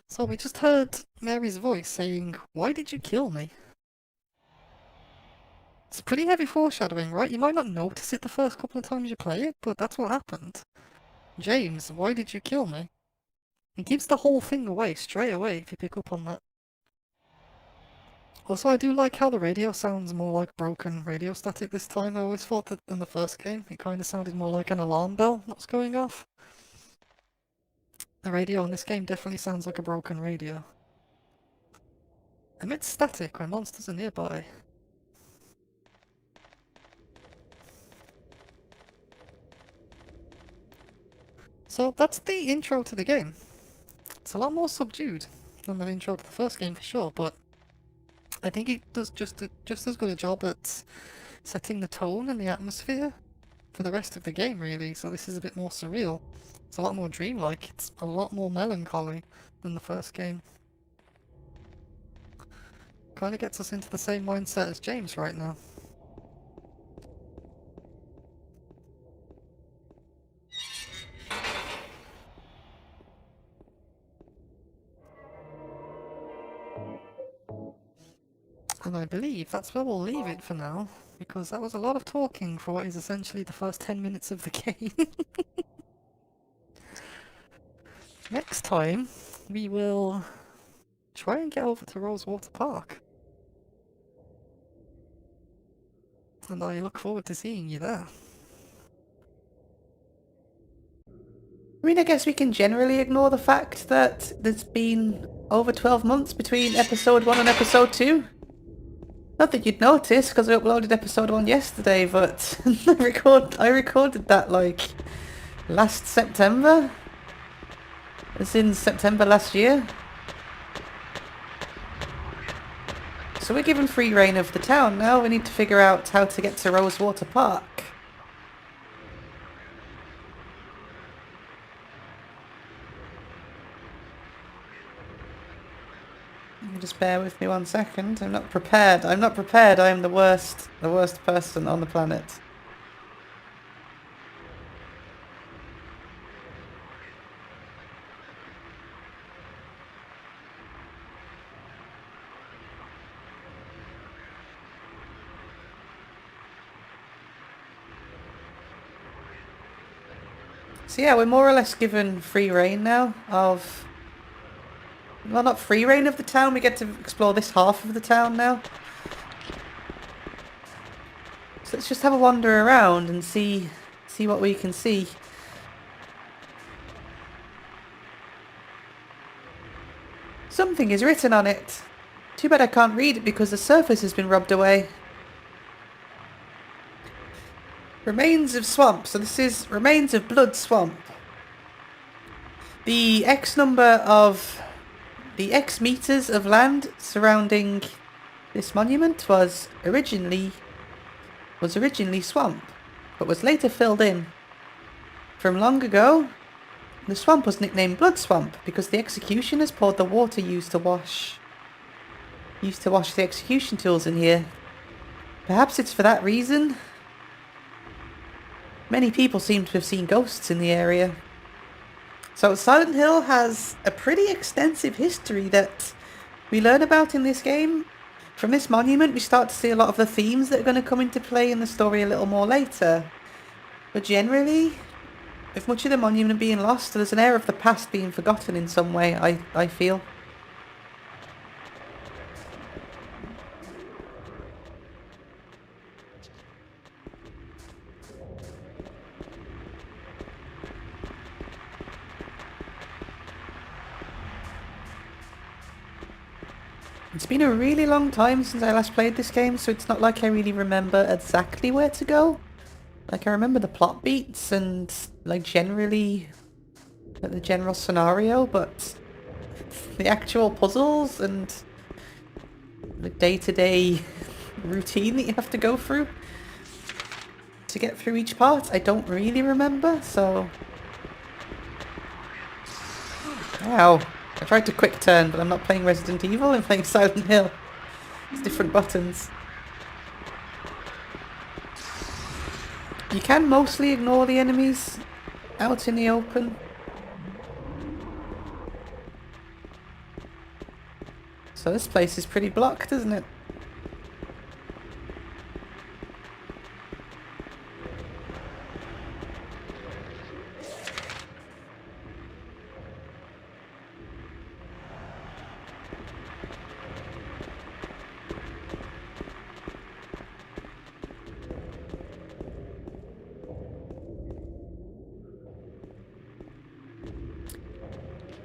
So we just heard Mary's voice saying, "Why did you kill me?" It's pretty heavy foreshadowing, right? You might not notice it the first couple of times you play it, but that's what happened. James, why did you kill me? It gives the whole thing away straight away if you pick up on that. Also, I do like how the radio sounds more like broken radio static this time. I always thought that in the first game it kind of sounded more like an alarm bell that's going off. The radio in this game definitely sounds like a broken radio. Emits static when monsters are nearby. So that's the intro to the game. It's a lot more subdued than the intro to the first game for sure, but I think it does just as good a job at setting the tone and the atmosphere for the rest of the game, really. So this is a bit more surreal. It's a lot more dreamlike. It's a lot more melancholy than the first game. Kind of gets us into the same mindset as James right now. And I believe that's where we'll leave it for now, because that was a lot of talking for what is essentially the first 10 minutes of the game. Next time, we will try and get over to Rosewater Park. And I look forward to seeing you there. I mean, I guess we can generally ignore the fact that there's been over 12 months between episode 1 and episode 2. Not that you'd notice, because I uploaded episode 1 yesterday, but I recorded that like last September. As in September last year. So we're given free reign of the town now. We need to figure out how to get to Rosewater Park. Just bear with me 1 second. I'm not prepared. I'm not prepared. I am the worst person on the planet. So yeah, we're more or less given free reign now of... Well, not free reign of the town, we get to explore this half of the town now. So let's just have a wander around and see what we can see. Something is written on it. Too bad I can't read it because the surface has been rubbed away. Remains of swamp. So this is remains of blood swamp. The X meters of land surrounding this monument was originally swamp, but was later filled in. From long ago, the swamp was nicknamed Blood Swamp because the executioners poured the water used to wash the execution tools in here. Perhaps it's for that reason. Many people seem to have seen ghosts in the area. So Silent Hill has a pretty extensive history that we learn about in this game. From this monument we start to see a lot of the themes that are going to come into play in the story a little more later. But generally, with much of the monument being lost, there's an air of the past being forgotten in some way, I feel. It's been a really long time since I last played this game, so it's not like I really remember exactly where to go. Like, I remember the plot beats and, like, generally the general scenario, but the actual puzzles and the day-to-day routine that you have to go through to get through each part, I don't really remember, so... Ow. I tried to quick turn, but I'm not playing Resident Evil, I'm playing Silent Hill. It's different buttons. You can mostly ignore the enemies out in the open. So this place is pretty blocked, isn't it?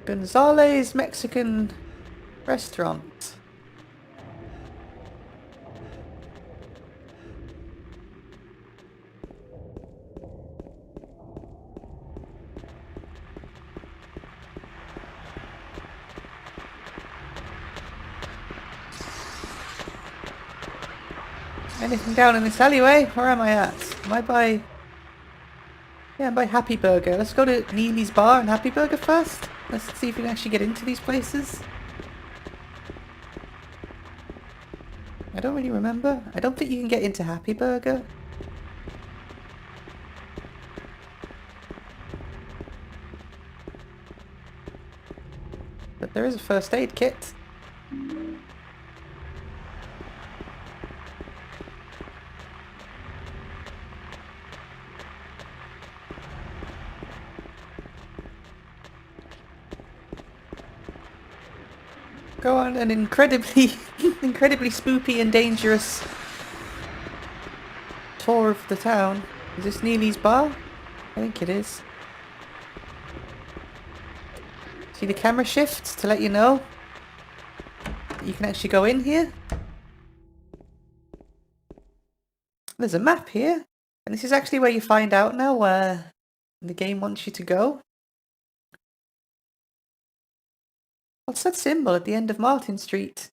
Gonzalez Mexican restaurant. Anything down in this alleyway? Where am I at? Am I by... Yeah, I'm by Happy Burger. Let's go to Neely's Bar and Happy Burger first. Let's see if we can actually get into these places. I don't really remember. I don't think you can get into Happy Burger. But there is a first aid kit. Go on an incredibly spoopy and dangerous tour of the town. Is this Neely's Bar? I think it is. See the camera shifts to let you know that you can actually go in here. There's a map here. And this is actually where you find out now where the game wants you to go. What's that symbol at the end of Martin Street?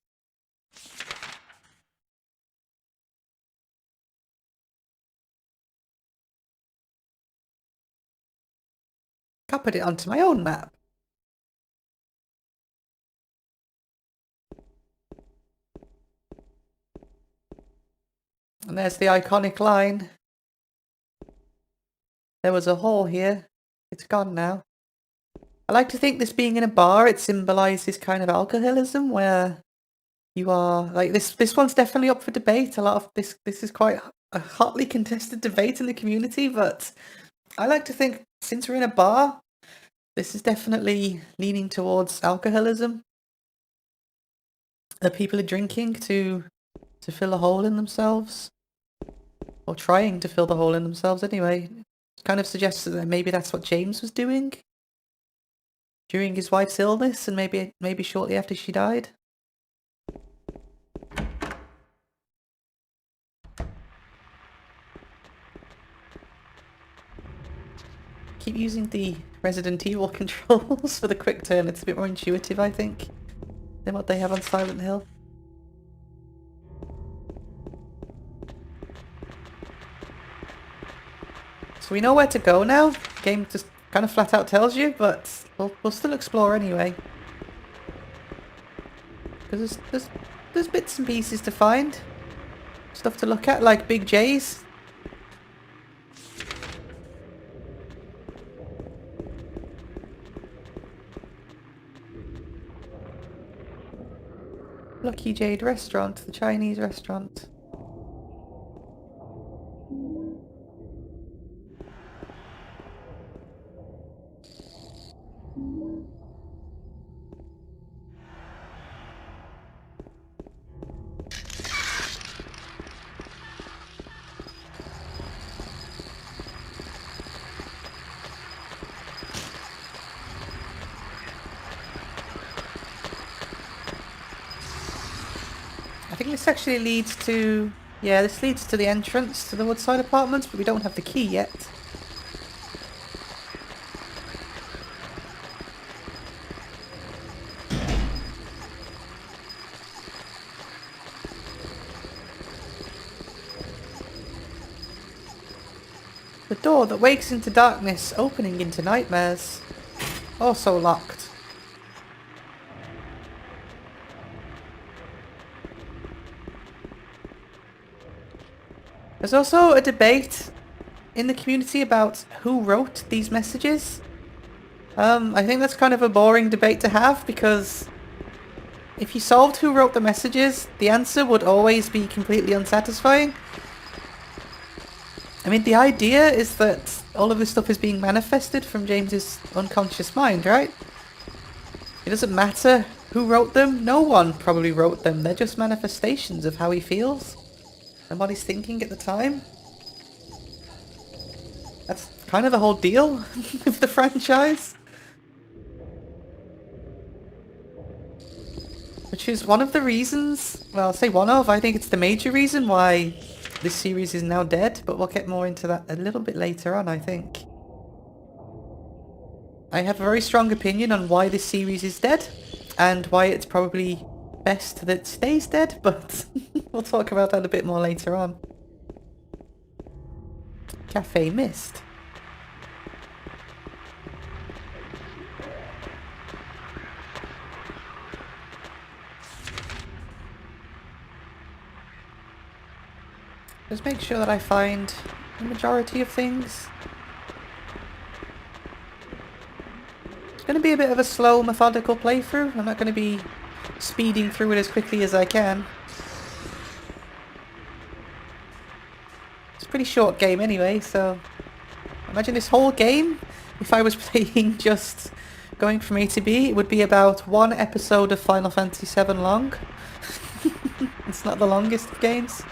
Can't put it onto my own map. And there's the iconic line. There was a hole here. It's gone now. I like to think this being in a bar, it symbolises kind of alcoholism, where you are like this one's definitely up for debate. A lot of this is quite a hotly contested debate in the community, but I like to think since we're in a bar, this is definitely leaning towards alcoholism. That people are drinking to fill a hole in themselves. Or trying to fill the hole in themselves anyway. It kind of suggests that maybe that's what James was doing during his wife's illness, and maybe shortly after she died. Keep using the Resident Evil controls for the quick turn. It's a bit more intuitive, I think, than what they have on Silent Hill. So we know where to go now. The game just kind of flat out tells you, but we'll still explore anyway. Because there's bits and pieces to find. Stuff to look at, like big J's. Lucky Jade restaurant, the Chinese restaurant. I think this actually leads to... yeah, this leads to the entrance to the Woodside Apartments, but we don't have the key yet. The door that wakes into darkness, opening into nightmares. Also locked. There's also a debate in the community about who wrote these messages. I think that's kind of a boring debate to have, because if you solved who wrote the messages, the answer would always be completely unsatisfying. I mean, the idea is that all of this stuff is being manifested from James's unconscious mind, right? It doesn't matter who wrote them. No one probably wrote them. They're just manifestations of how he feels and what he's thinking at the time. That's kind of the whole deal with the franchise. Which is one of the reasons, well, I'll say one of, I think it's the major reason why this series is now dead, but we'll get more into that a little bit later on, I think. I have a very strong opinion on why this series is dead, and why it's probably best that it stays dead, but we'll talk about that a bit more later on. Cafe Mist. Just make sure that I find the majority of things. It's going to be a bit of a slow, methodical playthrough. I'm not going to be speeding through it as quickly as I can. It's a pretty short game anyway, so imagine this whole game, if I was playing just going from A to B, it would be about one episode of Final Fantasy VII long. It's not the longest of games.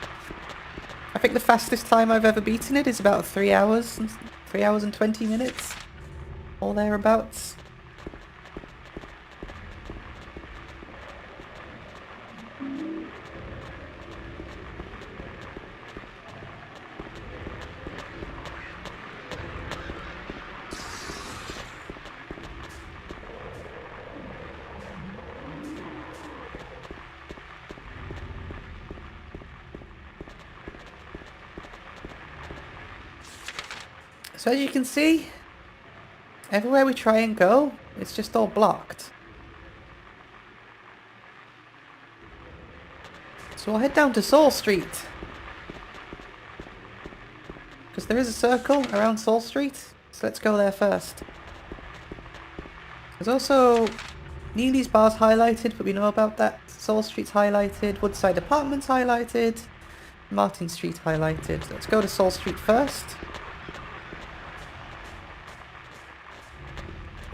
I think the fastest time I've ever beaten it is about 3 hours, 3 hours and 20 minutes, or thereabouts. So as you can see, everywhere we try and go, it's just all blocked. So we'll head down to Saul Street. Because there is a circle around Saul Street, so let's go there first. There's also Neely's Bar's highlighted, but we know about that. Saul Street's highlighted, Woodside Apartments highlighted, Martin Street highlighted. Let's go to Saul Street first.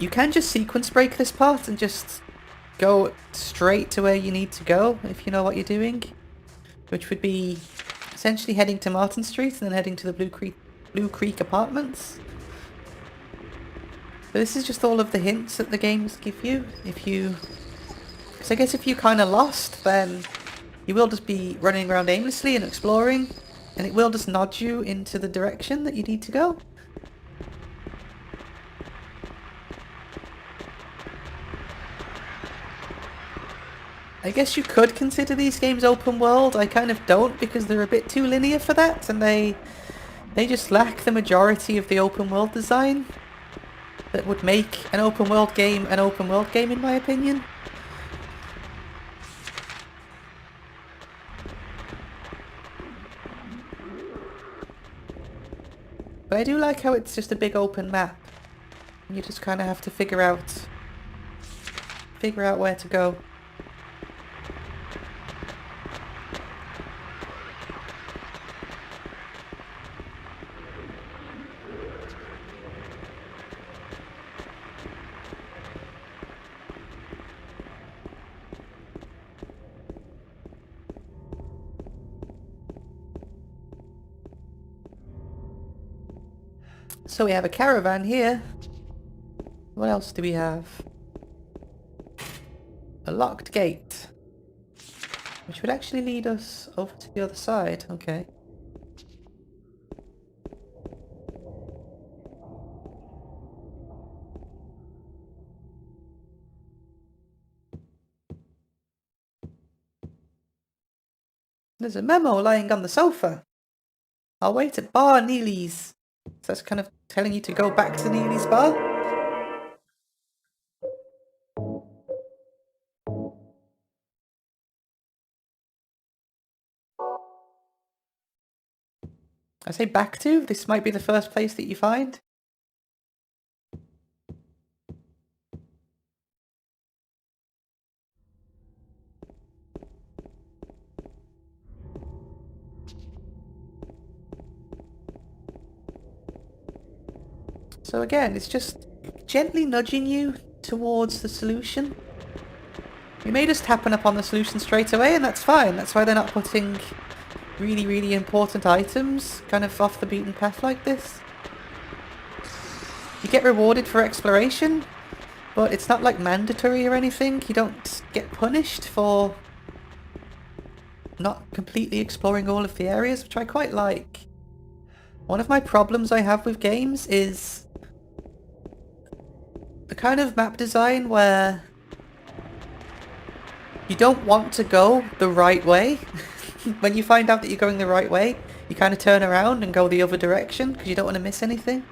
You can just sequence break this part and just go straight to where you need to go if you know what you're doing. Which would be essentially heading to Martin Street and then heading to the Blue Creek Apartments. So this is just all of the hints that the games give you. Because I guess if you're kind of lost, then you will just be running around aimlessly and exploring, and it will just nod you into the direction that you need to go. I guess you could consider these games open world. I kind of don't, because they're a bit too linear for that, and they just lack the majority of the open world design that would make an open world game in my opinion. But I do like how it's just a big open map. And you just kind of have to figure out where to go. So we have a caravan here. What else do we have? A locked gate. Which would actually lead us over to the other side. Okay. There's a memo lying on the sofa. I'll wait at bar Neely's. So that's kind of telling you to go back to Neely's bar. I say back to, this might be the first place that you find. So again, it's just gently nudging you towards the solution. You may just happen upon the solution straight away, and that's fine. That's why they're not putting really, really important items kind of off the beaten path like this. You get rewarded for exploration, but it's not like mandatory or anything. You don't get punished for not completely exploring all of the areas, which I quite like. One of my problems I have with games is the kind of map design where you don't want to go the right way. When you find out that you're going the right way, you kind of turn around and go the other direction because you don't want to miss anything.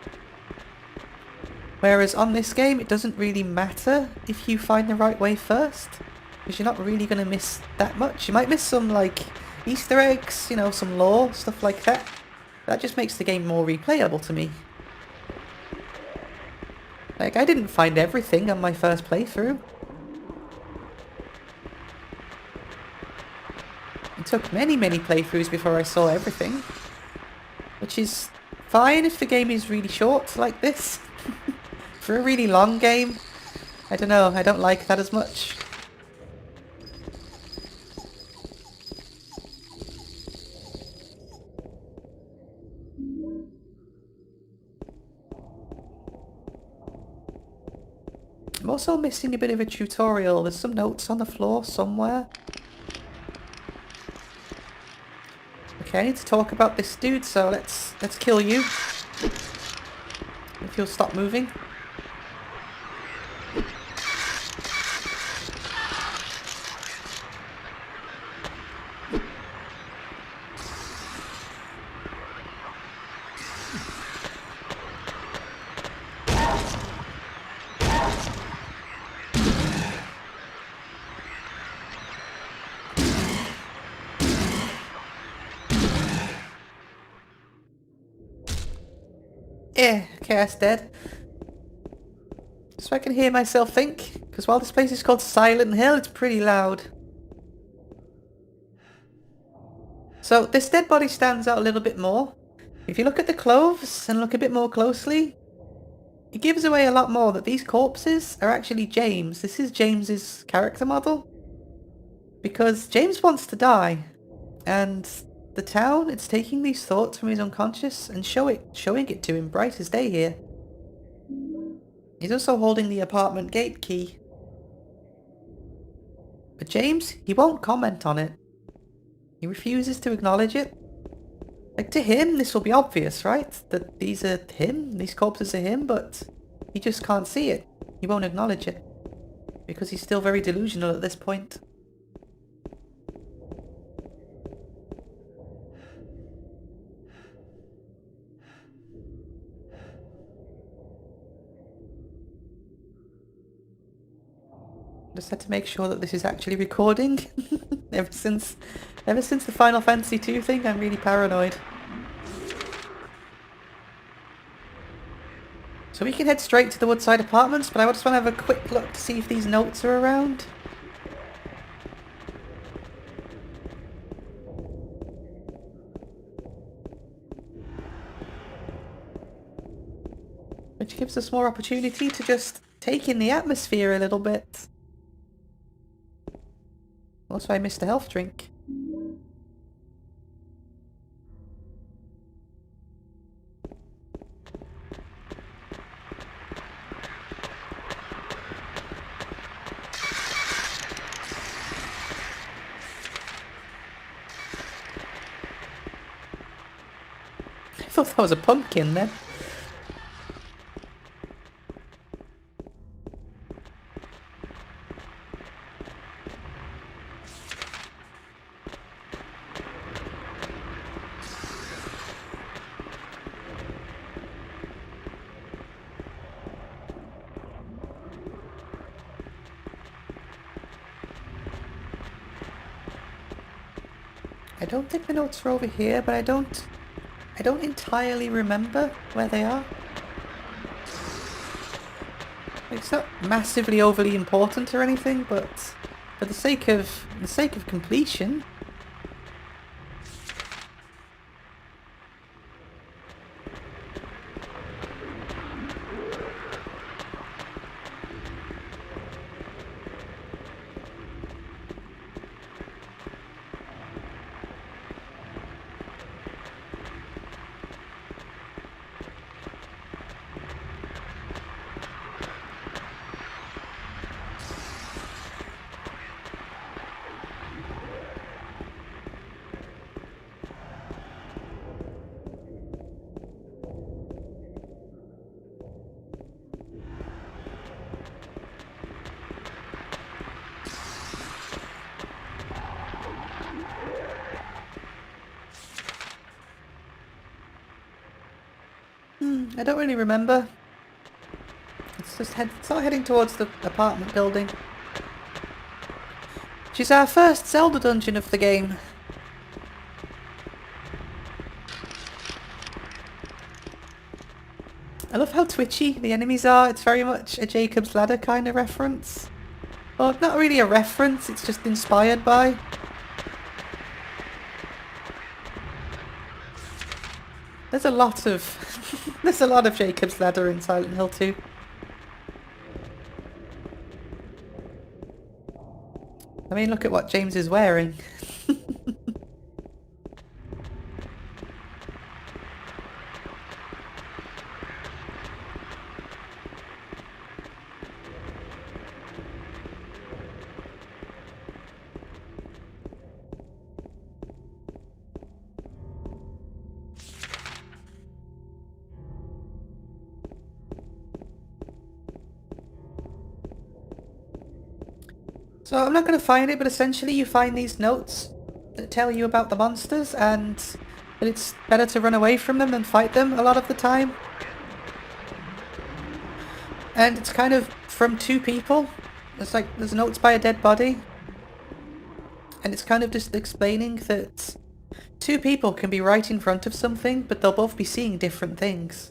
Whereas on this game, it doesn't really matter if you find the right way first, because you're not really going to miss that much. You might miss some, like, Easter eggs, you know, some lore, stuff like that. That just makes the game more replayable to me. Like, I didn't find everything on my first playthrough. It took many, many playthroughs before I saw everything. Which is fine if the game is really short like this. For a really long game, I don't know, I don't like that as much. I'm also missing a bit of a tutorial. There's some notes on the floor somewhere. Okay, I need to talk about this dude, so let's kill you. If you'll stop moving. Okay, that's dead. So I can hear myself think, because while this place is called Silent Hill, it's pretty loud. So this dead body stands out a little bit more. If you look at the clothes and look a bit more closely, it gives away a lot more that these corpses are actually James. This is James's character model. Because James wants to die, and the town, it's taking these thoughts from his unconscious and showing it to him bright as day here. He's also holding the apartment gate key. But James, he won't comment on it. He refuses to acknowledge it. Like, to him, this will be obvious, right? That these are him, these corpses are him, but he just can't see it. He won't acknowledge it. Because he's still very delusional at this point. Just had to make sure that this is actually recording. Ever since the Final Fantasy II thing, I'm really paranoid. So we can head straight to the Woodside Apartments, but I just want to have a quick look to see if these notes are around. Which gives us more opportunity to just take in the atmosphere a little bit. Also, I missed a health drink. I thought that was a pumpkin then. I don't think the notes are over here, but I don't entirely remember where they are. It's not massively overly important or anything, but for the sake of completion. I don't really remember. Let's just start heading towards the apartment building. Which is our first Zelda dungeon of the game. I love how twitchy the enemies are. It's very much a Jacob's Ladder kind of reference. Well, not really a reference, it's just inspired by. There's a lot of Jacob's Ladder in Silent Hill 2. I mean, look at what James is wearing. So I'm not going to find it, but essentially you find these notes that tell you about the monsters and that it's better to run away from them than fight them a lot of the time. And it's kind of from two people. There's notes by a dead body. And it's kind of just explaining that two people can be right in front of something, but they'll both be seeing different things.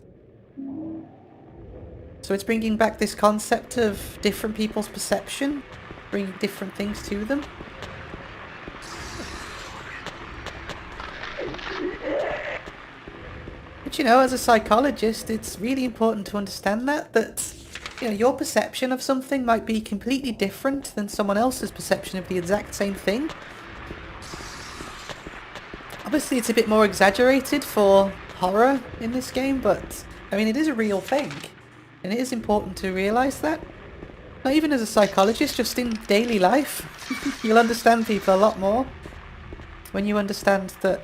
So it's bringing back this concept of different people's perception, bringing different things to them. But you know, as a psychologist, it's really important to understand that you know, your perception of something might be completely different than someone else's perception of the exact same thing. Obviously, it's a bit more exaggerated for horror in this game, but I mean, it is a real thing. And it is important to realise that. Not even as a psychologist, just in daily life. You'll understand people a lot more when you understand that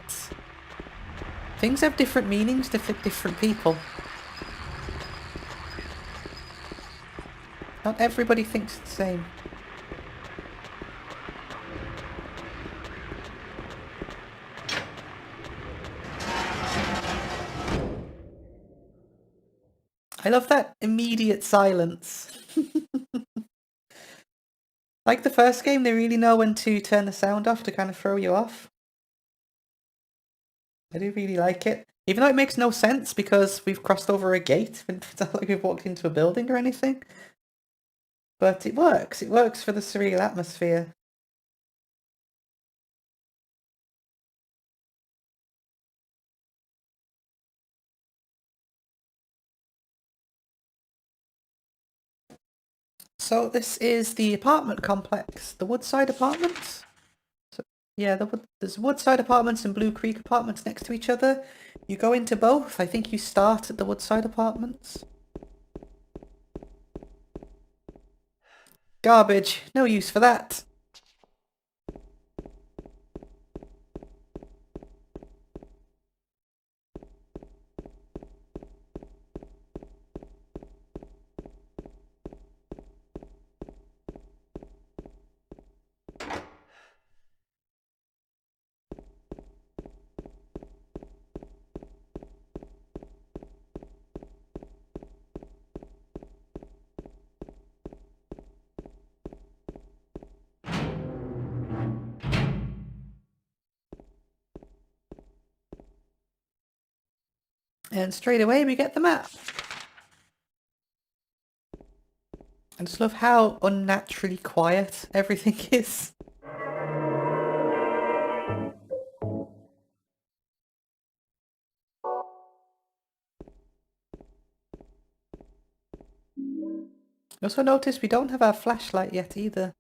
things have different meanings to fit different people. Not everybody thinks the same. I love that immediate silence. Like the first game, they really know when to turn the sound off to kind of throw you off. I do really like it. Even though it makes no sense because we've crossed over a gate. It's not like we've walked into a building or anything. But it works. It works for the surreal atmosphere. So this is the apartment complex, the Woodside Apartments. So, yeah, there's Woodside Apartments and Blue Creek Apartments next to each other. You go into both. I think you start at the Woodside Apartments. Garbage. No use for that. And straight away we get the map. I just love how unnaturally quiet everything is. I also noticed we don't have our flashlight yet either.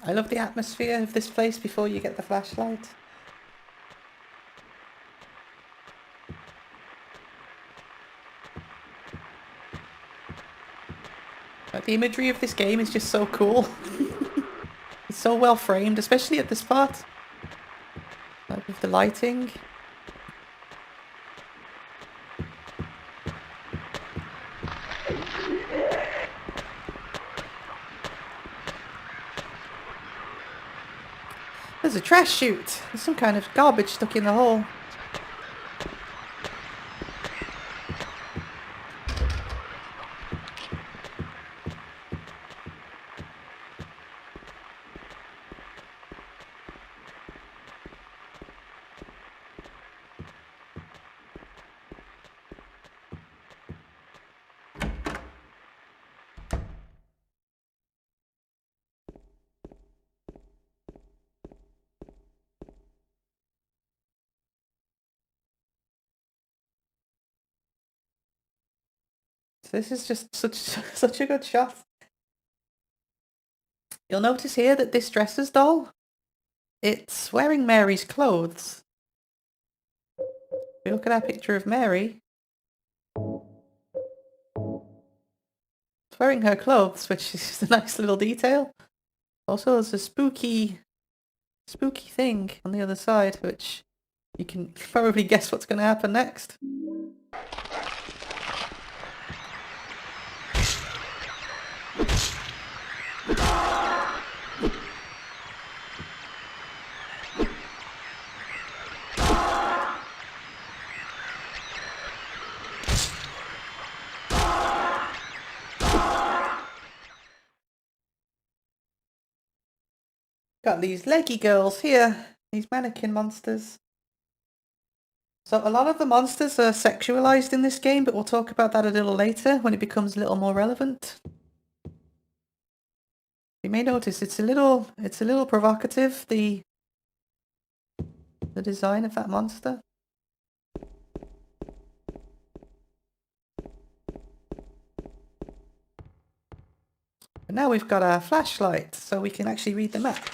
I love the atmosphere of this place before you get the flashlight. Like, the imagery of this game is just so cool. It's so well framed, especially at this part. Like with the lighting. There's a trash chute. There's some kind of garbage stuck in the hole. This is just such a good shot. You'll notice here that this dresser's doll, it's wearing Mary's clothes. we look at our picture of Mary, it's wearing her clothes, which is just a nice little detail. Also, there's a spooky thing on the other side, which you can probably guess what's going to happen next. Got these leggy girls here, these mannequin monsters. So a lot of the monsters are sexualized in this game, but we'll talk about that a little later when it becomes a little more relevant. You may notice it's a little provocative, the design of that monster. And now we've got our flashlight, so we can actually read the map.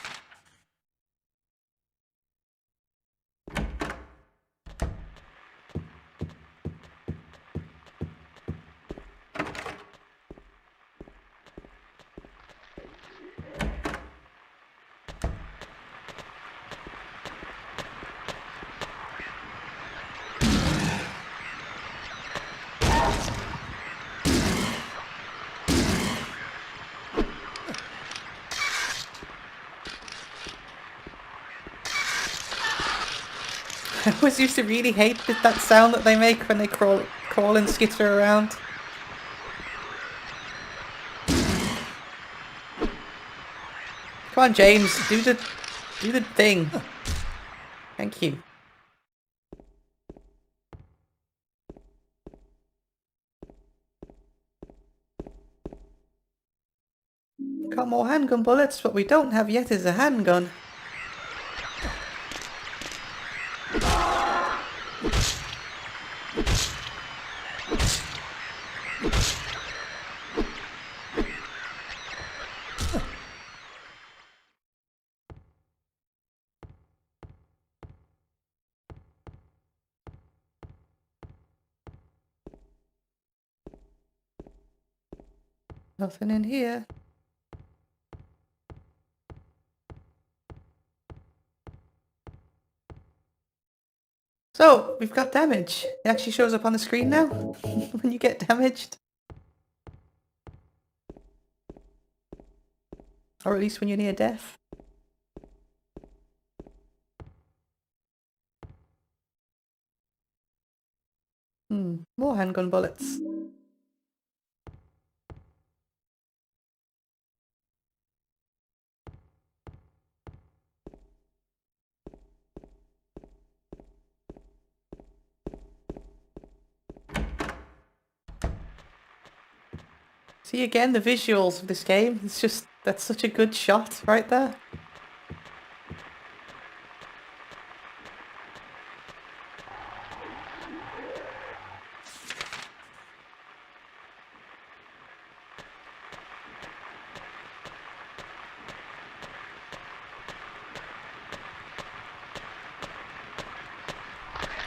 I always used to really hate that sound that they make when they crawl and skitter around. Come on, James, do the thing. Thank you. Got more handgun bullets, what we don't have yet is a handgun. Nothing in here. So, we've got damage. It actually shows up on the screen now when you get damaged. Or at least when you're near death. More handgun bullets. See again the visuals of this game. It's just, that's such a good shot right there.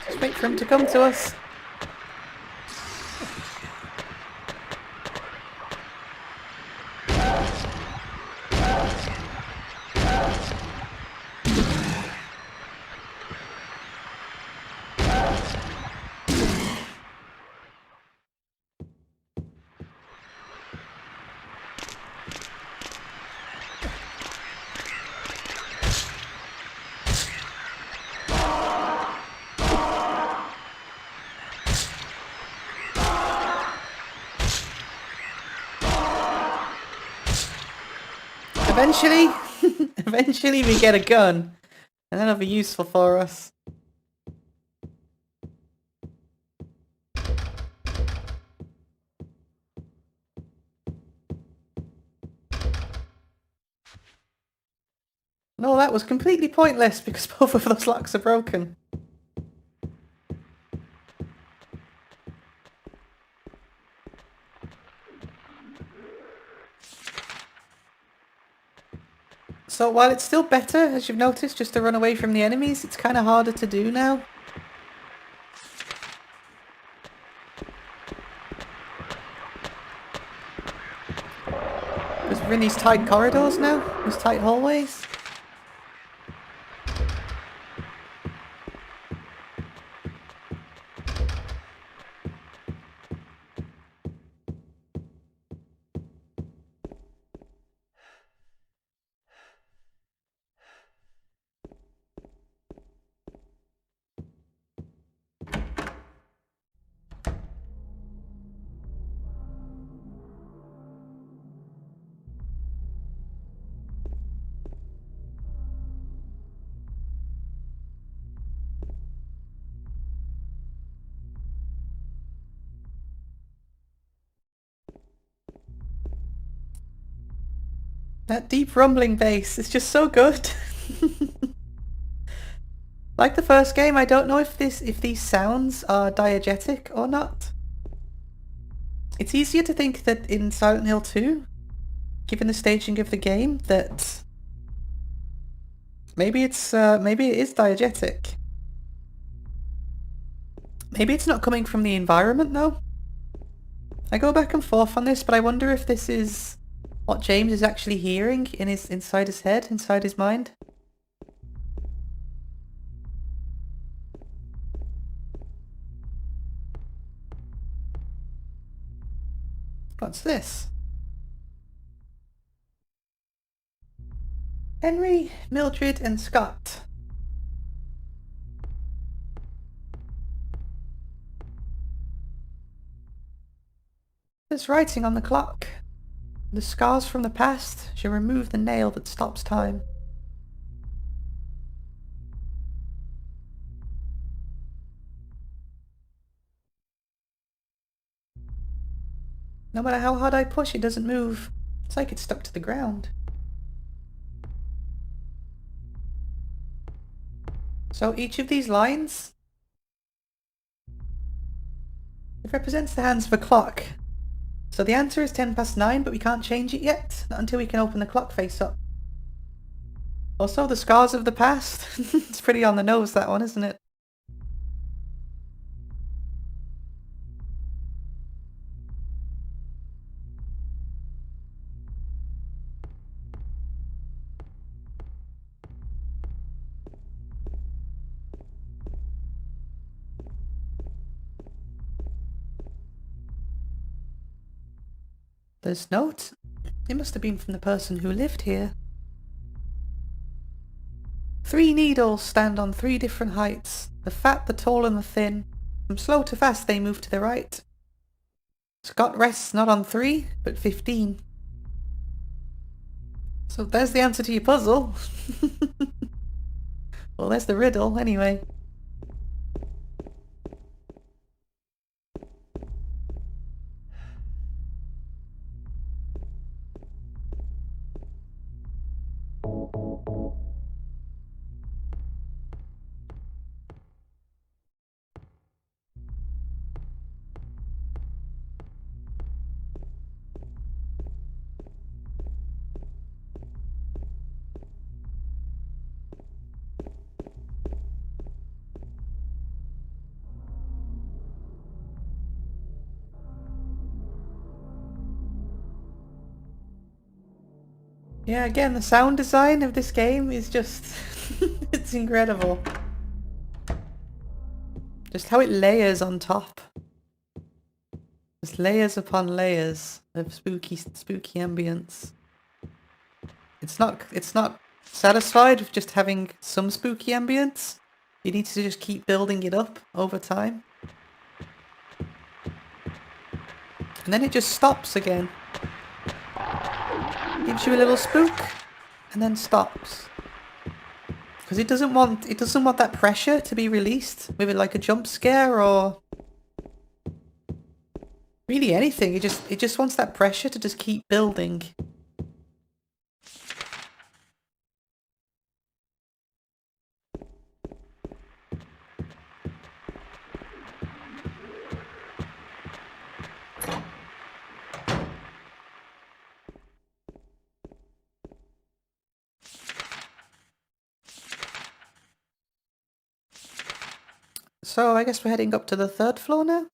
Just wait for him to come to us. Eventually we get a gun, and that'll be useful for us. No, that was completely pointless because both of those locks are broken. So while it's still better, as you've noticed, just to run away from the enemies, it's kind of harder to do now. We're in these tight corridors now, these tight hallways. That deep rumbling bass is just so good. Like the first game, I don't know if these sounds are diegetic or not. It's easier to think that in Silent Hill 2, given the staging of the game, that maybe it is diegetic. Maybe it's not coming from the environment though. I go back and forth on this, but I wonder if this is what James is actually hearing inside his head, inside his mind. What's this? Henry, Mildred, and Scott. There's writing on the clock. The scars from the past shall remove the nail that stops time. No matter how hard I push, it doesn't move. It's like it's stuck to the ground. So each of these lines, it represents the hands of a clock. So the answer is 9:10, but we can't change it yet, not until we can open the clock face up. Also, the scars of the past. It's pretty on the nose, that one, isn't it? This note? It must have been from the person who lived here. 3 needles stand on 3 different heights. The fat, the tall, and the thin. From slow to fast they move to the right. Scott rests not on 3, but 15. So there's the answer to your puzzle. Well, there's the riddle, anyway. Yeah, again, the sound design of this game is just... it's incredible. Just how it layers on top. Just layers upon layers of spooky ambience. It's not satisfied with just having some spooky ambience. You need to just keep building it up over time. And then it just stops again. Gives you a little spook and then stops. Because it doesn't want that pressure to be released with it, like a jump scare or really anything. It just wants that pressure to just keep building. So I guess we're heading up to the 3rd floor now?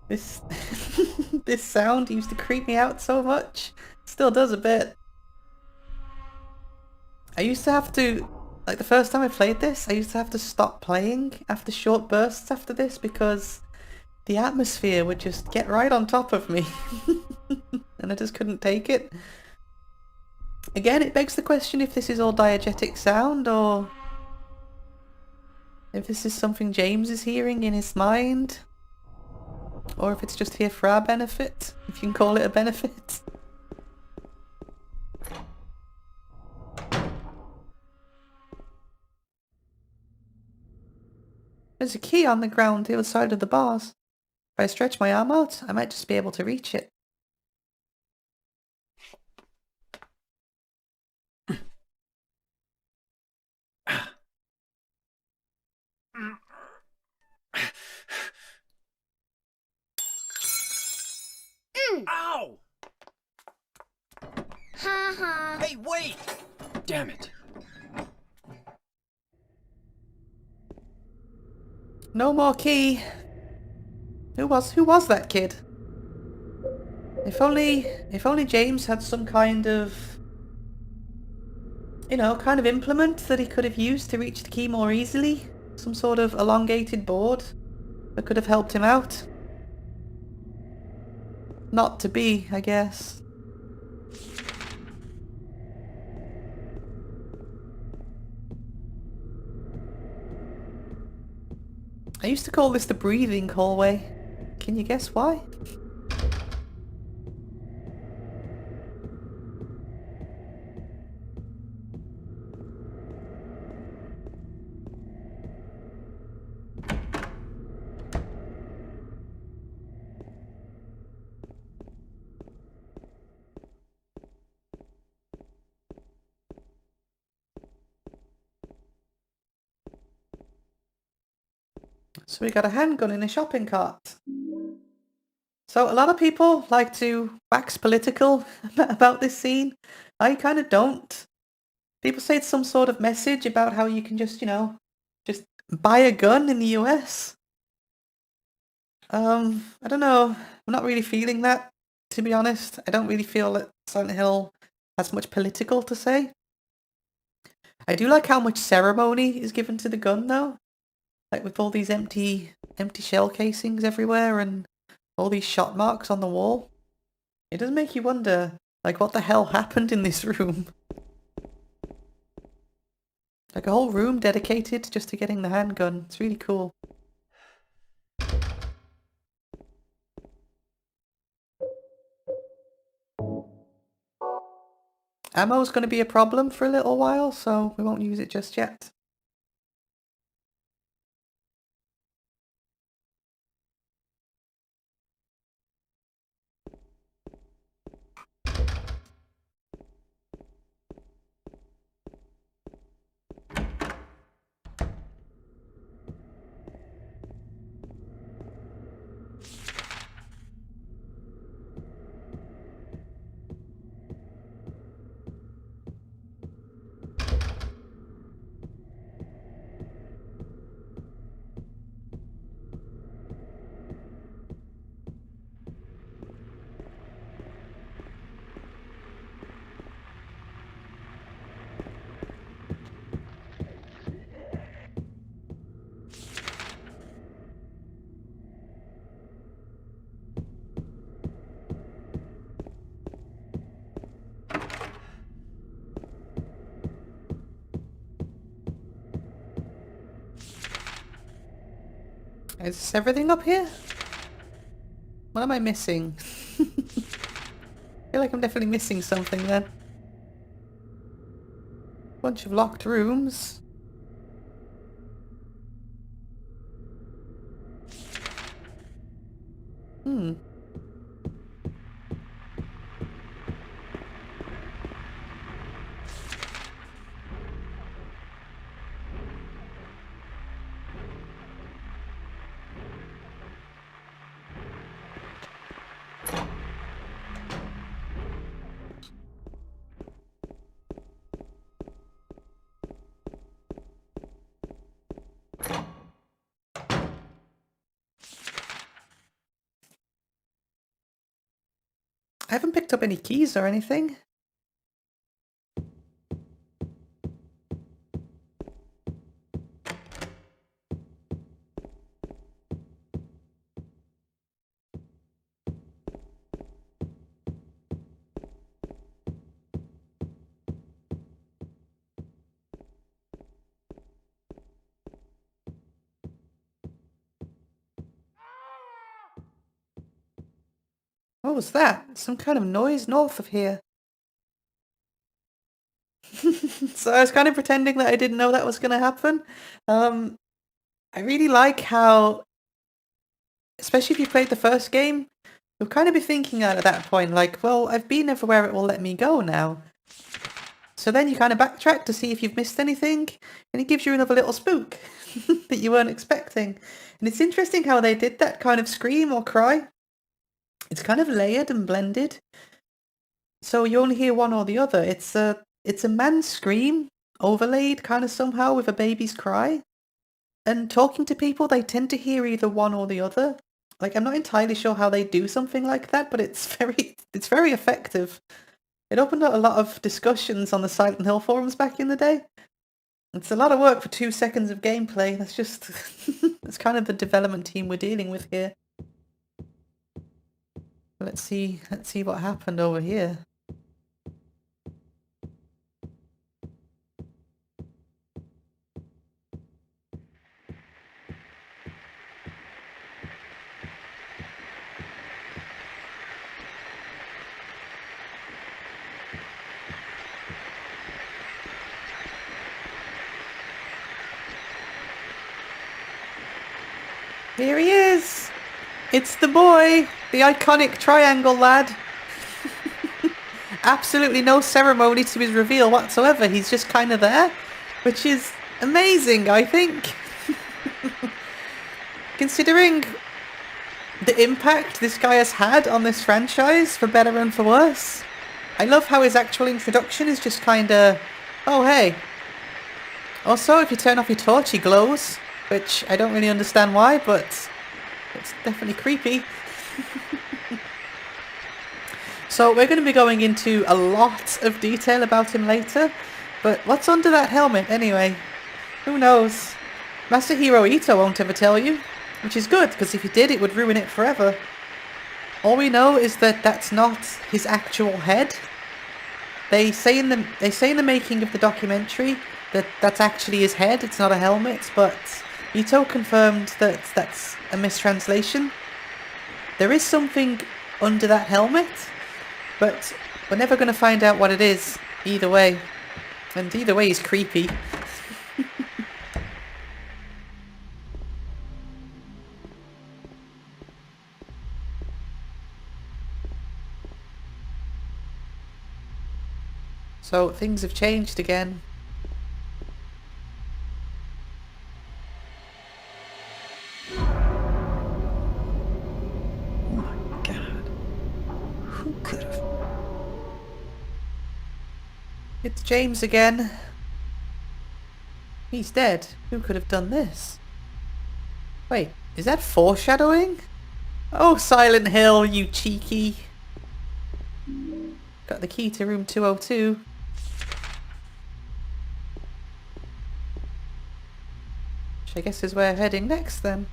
This this sound used to creep me out so much. Still does a bit. I used to have to, like the first time I played this, I used to have to stop playing after short bursts after this because the atmosphere would just get right on top of me. And I just couldn't take it. Again, it begs the question if this is all diegetic sound or if this is something James is hearing in his mind. Or if it's just here for our benefit, if you can call it a benefit. There's a key on the ground the other side of the bars. If I stretch my arm out, I might just be able to reach it. Ow! Hey, wait! Damn it. No more key. Who was that kid? If only James had some kind of, kind of implement that he could have used to reach the key more easily. Some sort of elongated board that could have helped him out. Not to be, I guess. I used to call this the breathing hallway. Can you guess why? So we got a handgun in a shopping cart. So a lot of people like to wax political about this scene. I kind of don't. People say it's some sort of message about how you can just, just buy a gun in the US. I don't know. I'm not really feeling that, to be honest. I don't really feel that Silent Hill has much political to say. I do like how much ceremony is given to the gun, though. Like with all these empty shell casings everywhere and all these shot marks on the wall. It does make you wonder, like, what the hell happened in this room? Like a whole room dedicated just to getting the handgun. It's really cool. Ammo's going to be a problem for a little while, so we won't use it just yet. Is this everything up here? What am I missing? I feel like I'm definitely missing something then. Bunch of locked rooms. Hmm. haven't picked up any keys or anything. What was that? Some kind of noise north of here. So I was kind of pretending that I didn't know that was going to happen. I really like how, especially if you played the first game, you'll kind of be thinking at that point, like, well, I've been everywhere it will let me go now. So then you kind of backtrack to see if you've missed anything, and it gives you another little spook that you weren't expecting. And it's interesting how they did that kind of scream or cry. It's kind of layered and blended. So you only hear one or the other. It's a man's scream overlaid kind of somehow with a baby's cry. And talking to people, they tend to hear either one or the other. Like, I'm not entirely sure how they do something like that, but it's very effective. It opened up a lot of discussions on the Silent Hill forums back in the day. It's a lot of work for 2 seconds of gameplay. That's just that's kind of the development team we're dealing with here. Let's see what happened over here. Here he is! It's the boy! The iconic triangle lad! Absolutely no ceremony to his reveal whatsoever. He's just kind of there, which is amazing, I think. Considering the impact this guy has had on this franchise, for better and for worse. I love how his actual introduction is just kind of, oh hey. Also, if you turn off your torch, he glows, which I don't really understand why, but it's definitely creepy. So we're going to be going into a lot of detail about him later, but what's under that helmet anyway? Who knows? Masahiro Ito won't ever tell you, which is good, because if he did, it would ruin it forever. All we know is that that's not his actual head. They say in the making of the documentary that that's actually his head, it's not a helmet, but Ito confirmed that that's a mistranslation. There is something under that helmet, but we're never going to find out what it is, either way. And either way, he's creepy. So, things have changed again. It's James again. He's dead. Who could have done this? Wait, is that foreshadowing? Oh, Silent Hill, you cheeky. Got the key to room 202. Which I guess is where we're heading next then.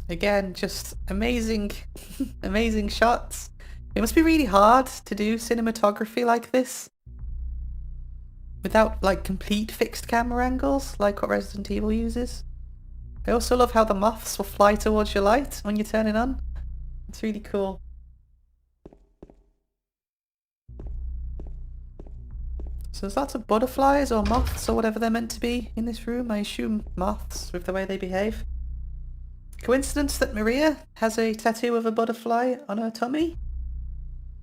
Again, just amazing, amazing shots. It must be really hard to do cinematography like this without like complete fixed camera angles like what Resident Evil uses. I also love how the moths will fly towards your light when you turn it on. It's really cool. So there's lots of butterflies or moths or whatever they're meant to be in this room. I assume moths with the way they behave. Coincidence that Maria has a tattoo of a butterfly on her tummy?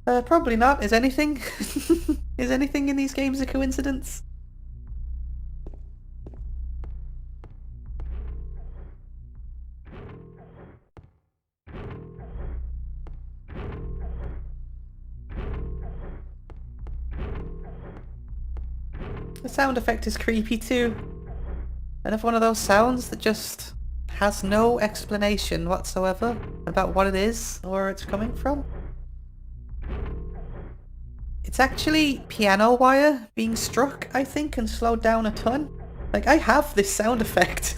Probably not. Is anything? Is anything in these games a coincidence? The sound effect is creepy too. And of one of those sounds that just has no explanation whatsoever about what it is or where it's coming from. It's actually piano wire being struck, I think, and slowed down a ton. Like, I have this sound effect.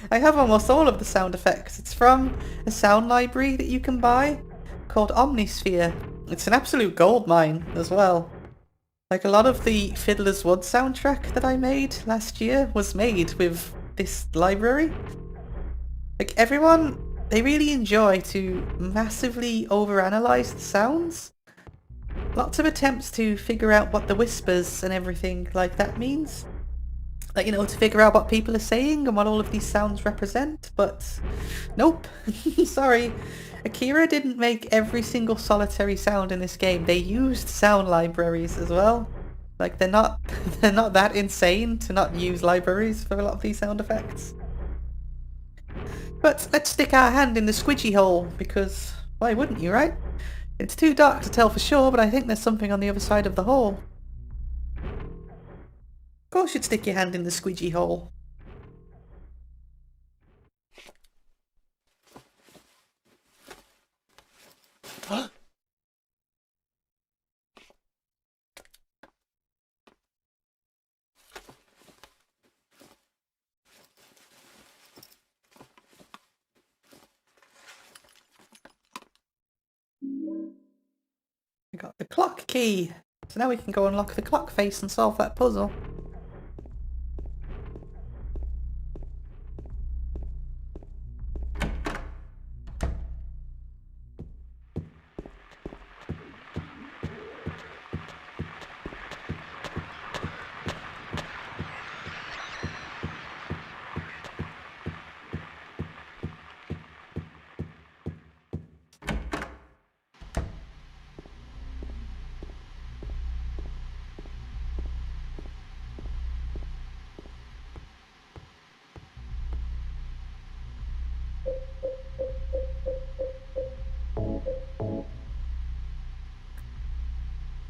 I have almost all of the sound effects. It's from a sound library that you can buy called Omnisphere. It's an absolute goldmine as well. Like, a lot of the Fiddler's Wood soundtrack that I made last year was made with this library. Like, everyone, they really enjoy to massively overanalyze the sounds. Lots of attempts to figure out what the whispers and everything like that means. Like, you know, to figure out what people are saying and what all of these sounds represent, but nope. Sorry. Akira didn't make every single solitary sound in this game. They used sound libraries as well. Like, they're not that insane to not use libraries for a lot of these sound effects. But let's stick our hand in the squidgy hole, because why wouldn't you, right? It's too dark to tell for sure, but I think there's something on the other side of the hole. Of course you'd stick your hand in the squidgy hole. We got the clock key. So now we can go unlock the clock face and solve that puzzle.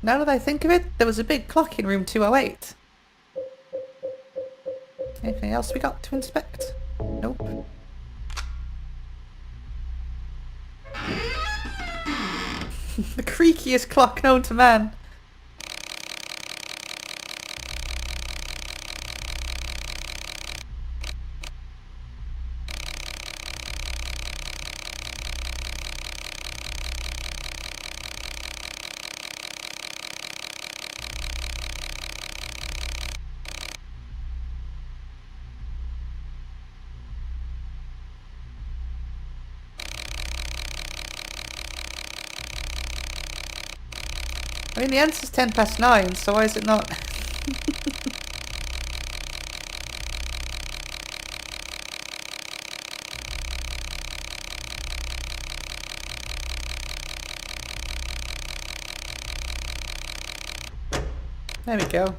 Now that I think of it, there was a big clock in room 208. Anything else we got to inspect? Nope. The creakiest clock known to man. I mean, the answer's 9:10, so why is it not? There we go.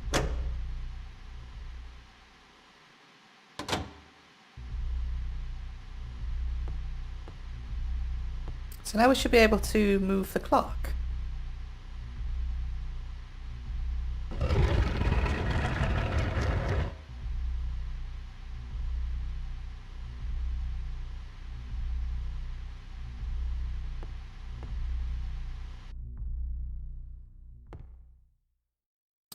So now we should be able to move the clock.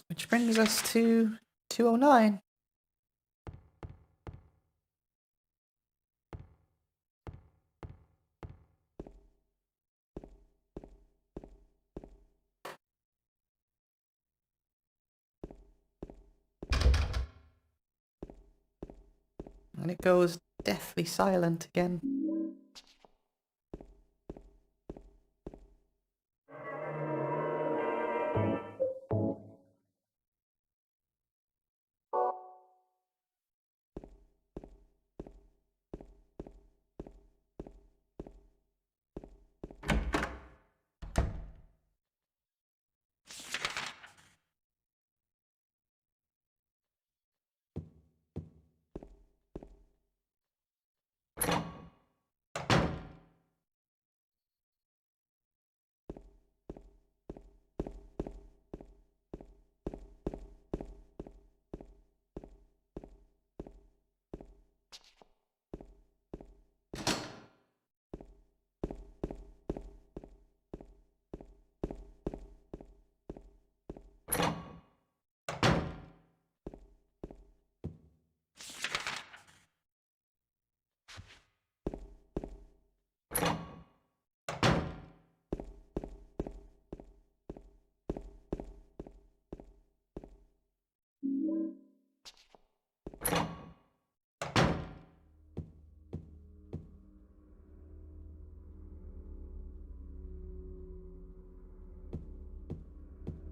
Which brings us to 209. And it goes deathly silent again.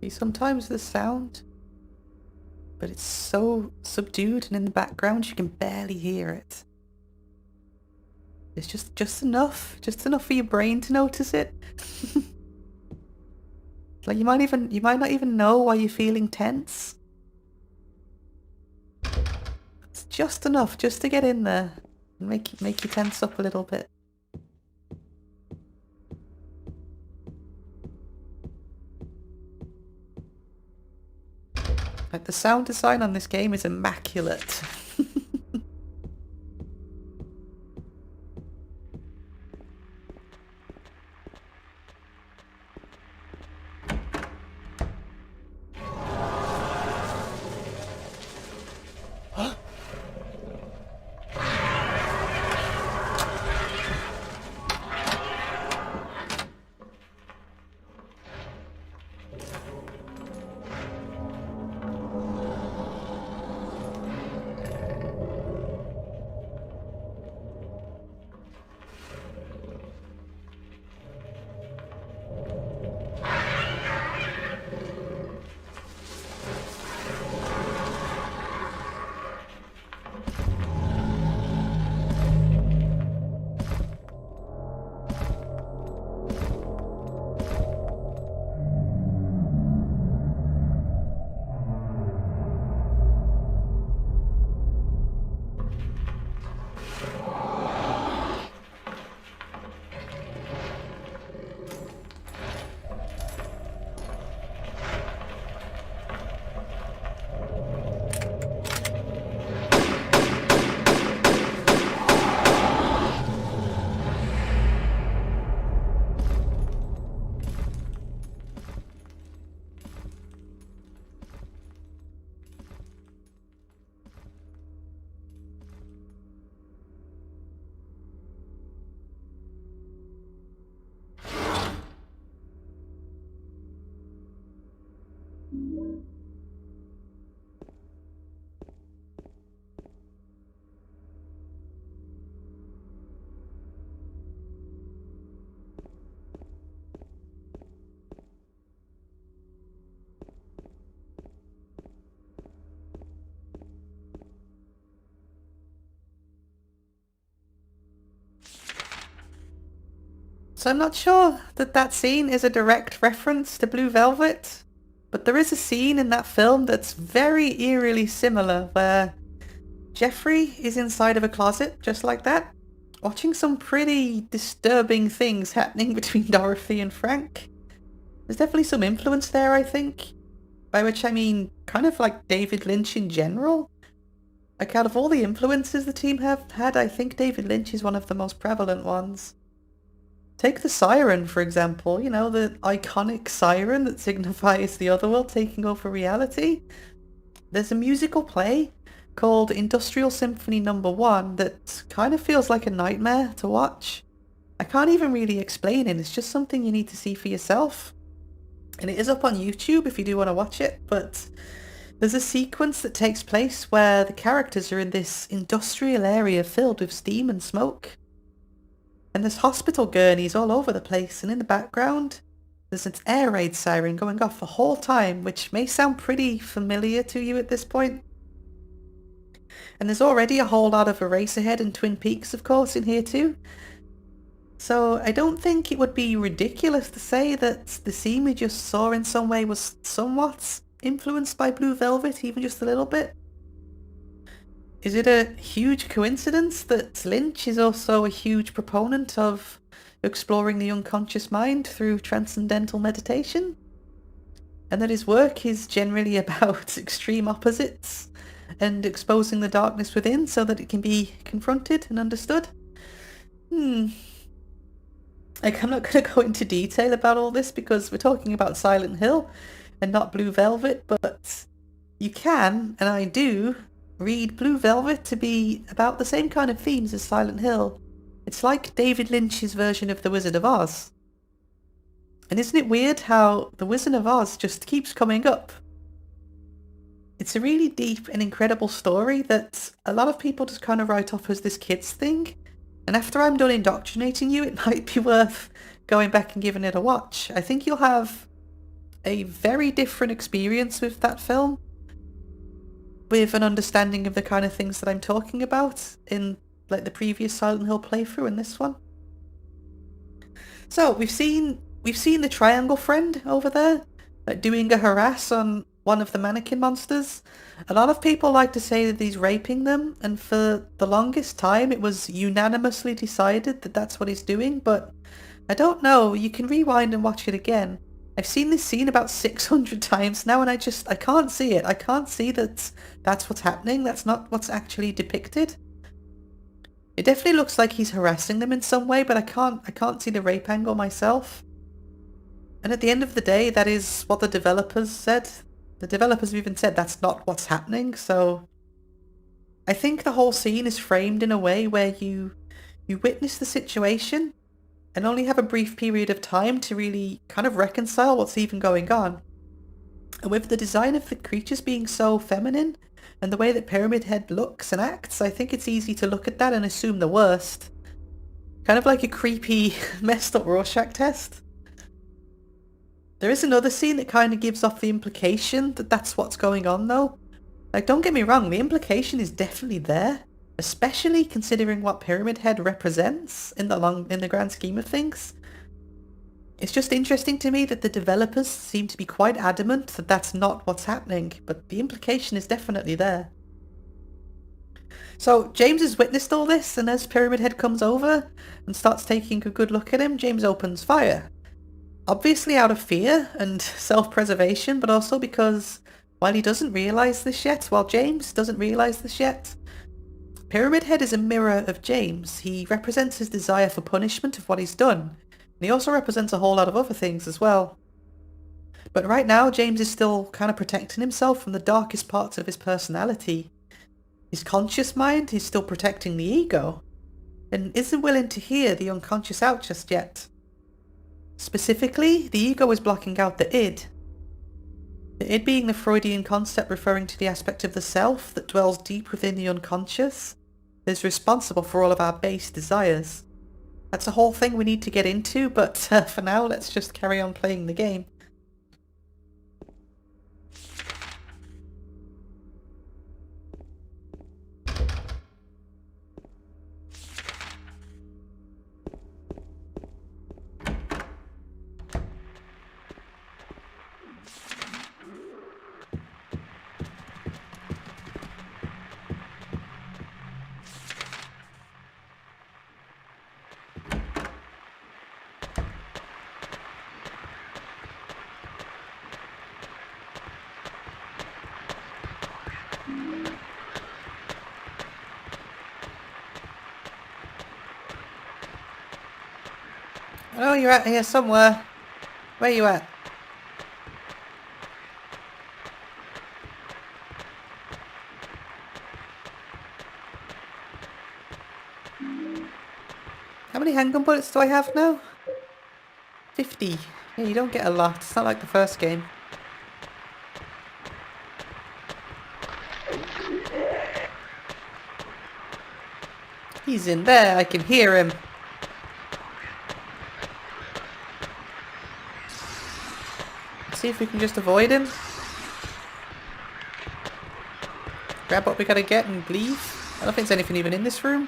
Sometimes the sound, but it's so subdued and in the background you can barely hear it. It's just enough for your brain to notice it. Like you might not even know why you're feeling tense. It's just enough just to get in there and make you tense up a little bit. Like the sound design on this game is immaculate. So I'm not sure that scene is a direct reference to Blue Velvet, but there is a scene in that film that's very eerily similar where Jeffrey is inside of a closet, just like that, watching some pretty disturbing things happening between Dorothy and Frank. There's definitely some influence there, I think, by which I mean kind of like David Lynch in general. Like out of all the influences the team have had, I think David Lynch is one of the most prevalent ones. Take the siren, for example, you know, the iconic siren that signifies the other world taking over reality. There's a musical play called Industrial Symphony No. 1 that kind of feels like a nightmare to watch. I can't even really explain it, it's just something you need to see for yourself. And it is up on YouTube if you do want to watch it, but there's a sequence that takes place where the characters are in this industrial area filled with steam and smoke. And there's hospital gurneys all over the place, and in the background, there's an air raid siren going off the whole time, which may sound pretty familiar to you at this point. And there's already a whole lot of Eraserhead and Twin Peaks, of course, in here too. So I don't think it would be ridiculous to say that the scene we just saw in some way was somewhat influenced by Blue Velvet, even just a little bit. Is it a huge coincidence that Lynch is also a huge proponent of exploring the unconscious mind through transcendental meditation? And that his work is generally about extreme opposites and exposing the darkness within so that it can be confronted and understood? Like, I'm not going to go into detail about all this because we're talking about Silent Hill and not Blue Velvet, but you can, and I do, read Blue Velvet to be about the same kind of themes as Silent Hill. It's like David Lynch's version of The Wizard of Oz. And isn't it weird how The Wizard of Oz just keeps coming up? It's a really deep and incredible story that a lot of people just kind of write off as this kid's thing. And after I'm done indoctrinating you, it might be worth going back and giving it a watch. I think you'll have a very different experience with that film, with an understanding of the kind of things that I'm talking about in like the previous Silent Hill playthrough and this one. So we've seen the triangle friend over there, like doing a harass on one of the mannequin monsters. A lot of people like to say that he's raping them, and for the longest time it was unanimously decided that that's what he's doing, but I don't know, you can rewind and watch it again. I've seen this scene about 600 times now and I can't see it. I can't see that that's what's happening. That's not what's actually depicted. It definitely looks like he's harassing them in some way, but I can't see the rape angle myself. And at the end of the day, that is what the developers said. The developers have even said that's not what's happening, so I think the whole scene is framed in a way where you witness the situation and only have a brief period of time to really kind of reconcile what's even going on. And with the design of the creatures being so feminine, and the way that Pyramid Head looks and acts, I think it's easy to look at that and assume the worst. Kind of like a creepy, messed up Rorschach test. There is another scene that kind of gives off the implication that that's what's going on though. Like, don't get me wrong, the implication is definitely there. Especially considering what Pyramid Head represents in the grand scheme of things. It's just interesting to me that the developers seem to be quite adamant that that's not what's happening, but the implication is definitely there. So James has witnessed all this, and as Pyramid Head comes over and starts taking a good look at him, James opens fire. Obviously out of fear and self-preservation, but also because while James doesn't realise this yet, Pyramid Head is a mirror of James. He represents his desire for punishment of what he's done, and he also represents a whole lot of other things as well. But right now, James is still kind of protecting himself from the darkest parts of his personality. His conscious mind is still protecting the ego, and isn't willing to hear the unconscious out just yet. Specifically, the ego is blocking out the id. The id being the Freudian concept referring to the aspect of the self that dwells deep within the unconscious, that is responsible for all of our base desires. That's a whole thing we need to get into, but for now, let's just carry on playing the game. Oh, you're out here somewhere. Where you at? How many handgun bullets do I have now? 50. Yeah, you don't get a lot. It's not like the first game. He's in there. I can hear him. See if we can just avoid him. Grab what we gotta get and leave. I don't think there's anything even in this room.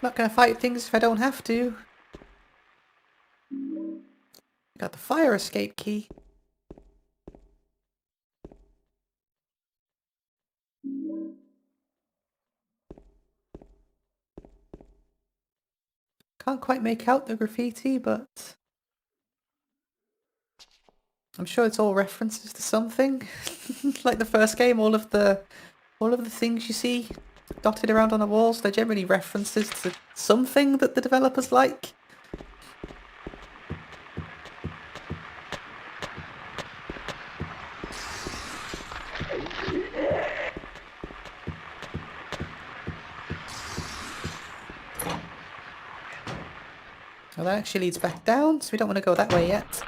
Not gonna fight things if I don't have to. Got the fire escape key. Can't quite make out the graffiti, but I'm sure it's all references to something. Like the first game, all of the things you see dotted around on the walls, they're generally references to something that the developers like. Well, that actually leads back down, so we don't want to go that way yet.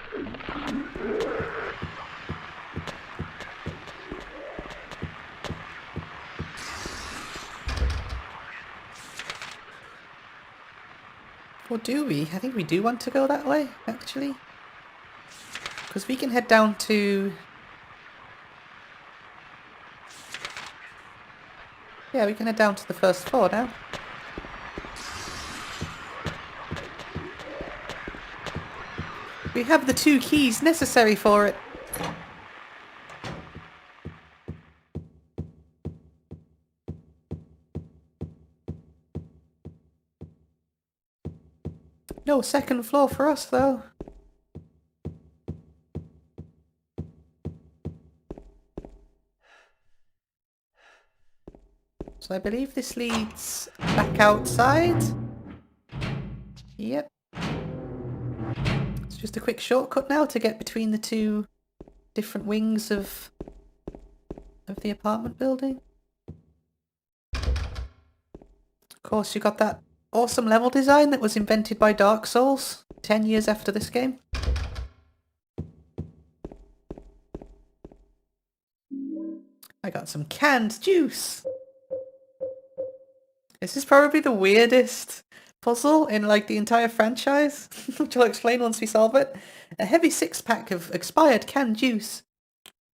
Or do we? I think we do want to go that way, actually. Because we can head down to... Yeah, we can head down to the first floor now. We have the 2 keys necessary for it. No second floor for us, though. So I believe this leads back outside. Yep. It's just a quick shortcut now to get between the 2 different wings of the apartment building. Of course, you got that awesome level design that was invented by Dark Souls 10 years after this game. I got some canned juice. This is probably the weirdest puzzle in like the entire franchise, which I'll explain once we solve it. A heavy 6-pack of expired canned juice.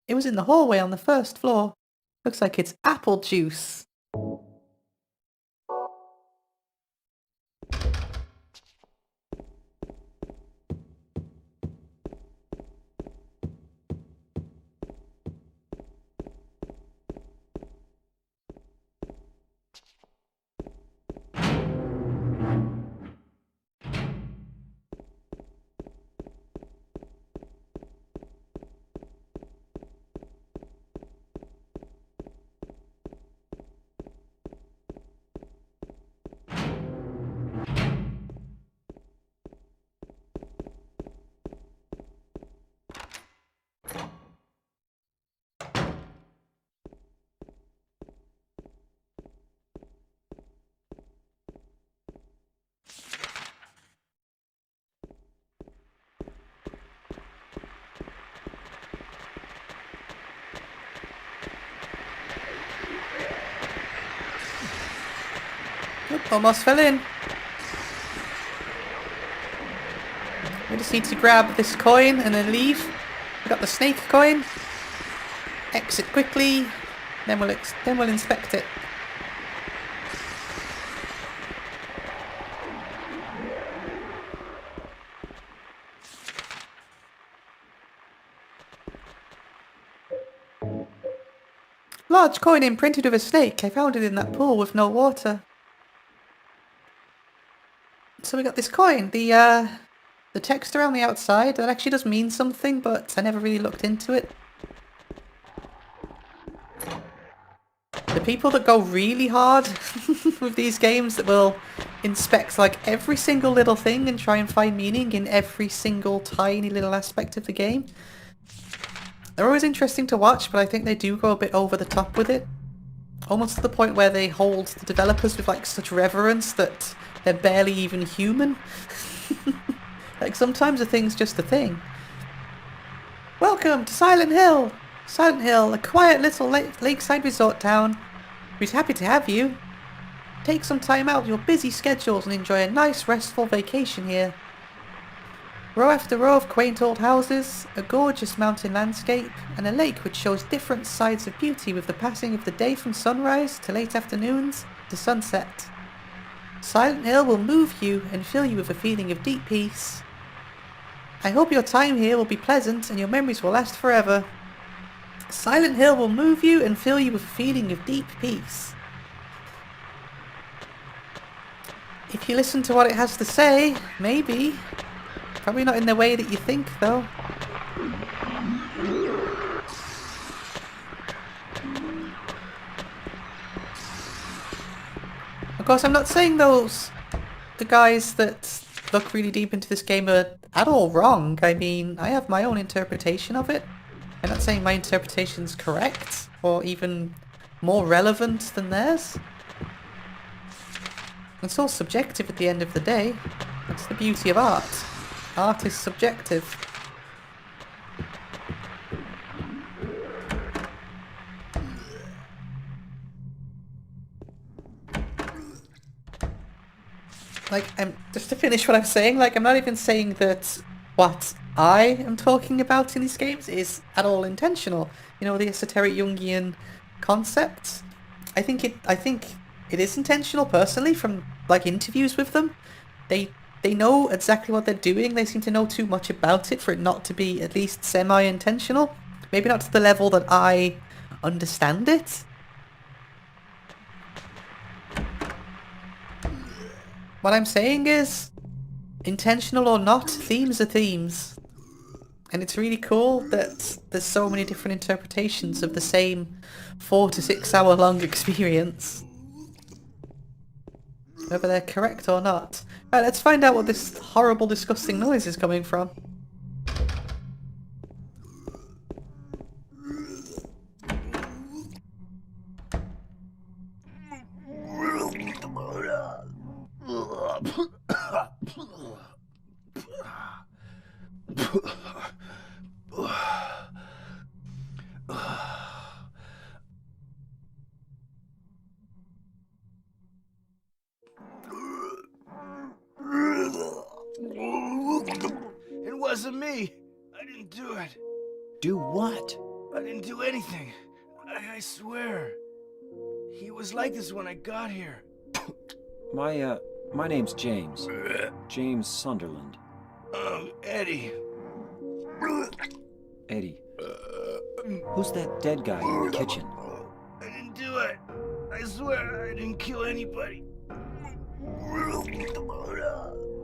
It was in the hallway on the first floor. Looks like it's apple juice. Oop, almost fell in. We just need to grab this coin and then leave. We got the snake coin. Exit quickly. Then we'll inspect it. Large coin imprinted with a snake. I found it in that pool with no water. So we got this coin. The text around the outside, that actually does mean something, but I never really looked into it. The people that go really hard with these games, that will inspect like every single little thing and try and find meaning in every single tiny little aspect of the game, they're always interesting to watch, but I think they do go a bit over the top with it. Almost to the point where they hold the developers with like such reverence that they're barely even human. Like sometimes a thing's just a thing. Welcome to Silent Hill! Silent Hill, a quiet little lakeside resort town. We're happy to have you. Take some time out of your busy schedules and enjoy a nice restful vacation here. Row after row of quaint old houses, a gorgeous mountain landscape, and a lake which shows different sides of beauty with the passing of the day from sunrise to late afternoons to sunset. Silent Hill will move you and fill you with a feeling of deep peace. I hope your time here will be pleasant and your memories will last forever. Silent Hill will move you and fill you with a feeling of deep peace. If you listen to what it has to say, maybe. Probably not in the way that you think, though. Of course, I'm not saying the guys that look really deep into this game are at all wrong. I mean, I have my own interpretation of it. I'm not saying my interpretation's correct, or even more relevant than theirs. It's all subjective at the end of the day. That's the beauty of art. Art is subjective. like, just to finish what I'm saying, like, I'm not even saying that what I am talking about in these games is at all intentional. You know, the esoteric Jungian concepts. I think it is intentional personally from like interviews with them. They know exactly what they're doing. They seem to know too much about it for it not to be at least semi-intentional. Maybe not to the level that I understand it. What I'm saying is, intentional or not, themes are themes. And it's really cool that there's so many different interpretations of the same 4 to 6 hour long experience. Whether they're correct or not. Right, let's find out what this horrible, disgusting noise is coming from. It wasn't me. I didn't do it. Do what? I didn't do anything. I swear. He was like this when I got here. My name's James. James Sunderland. Eddie. Eddie. Who's that dead guy in the kitchen? I didn't do it. I swear I didn't kill anybody.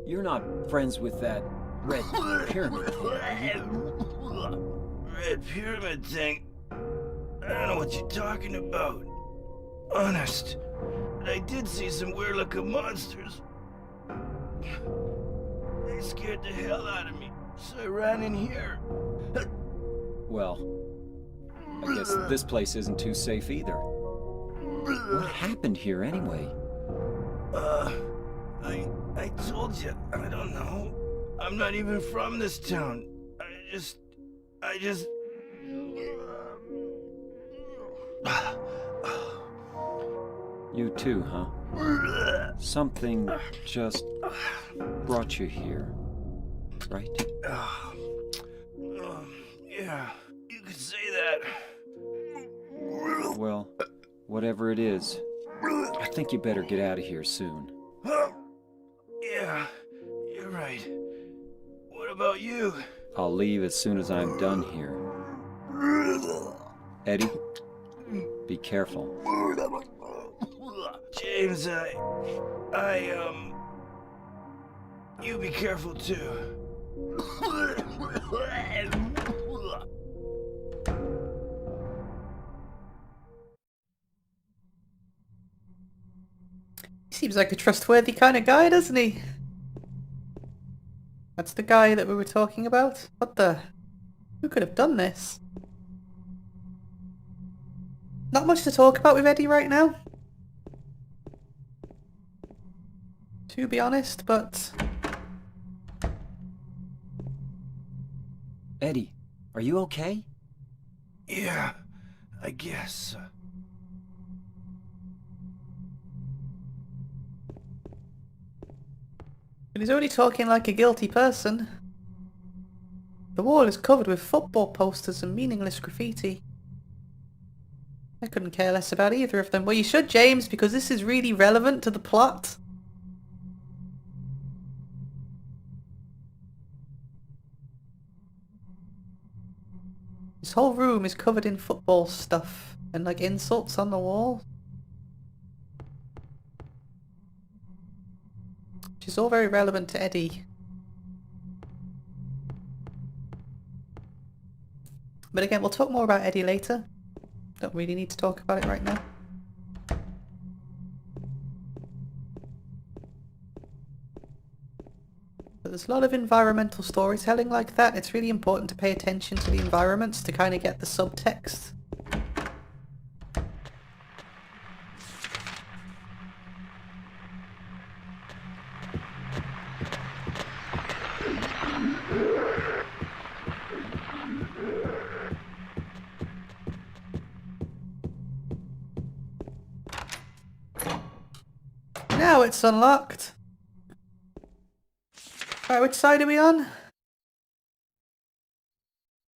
You're not friends with that red pyramid thing, are you? Red pyramid thing? I don't know what you're talking about. Honest. But I did see some weird looking monsters. They scared the hell out of me, so I ran in here. Well, I guess this place isn't too safe either. What happened here anyway? I told you, I don't know. I'm not even from this town. I just... You too, huh? Something just brought you here, right? Yeah, you could say that. Well, whatever it is, I think you better get out of here soon. Yeah, you're right. What about you? I'll leave as soon as I'm done here. Eddie, be careful. James, you be careful too. Seems like a trustworthy kind of guy, doesn't he? That's the guy that we were talking about? What the... Who could have done this? Not much to talk about with Eddie right now. To be honest, but... Eddie, are you okay? Yeah, I guess. But he's only talking like a guilty person. The wall is covered with football posters and meaningless graffiti. I couldn't care less about either of them. Well, you should, James, because this is really relevant to the plot. This whole room is covered in football stuff and like insults on the wall. Which is all very relevant to Eddie. But again, we'll talk more about Eddie later. Don't really need to talk about it right now. But there's a lot of environmental storytelling like that. It's really important to pay attention to the environments to kind of get the subtext. Now it's unlocked. Right, which side are we on?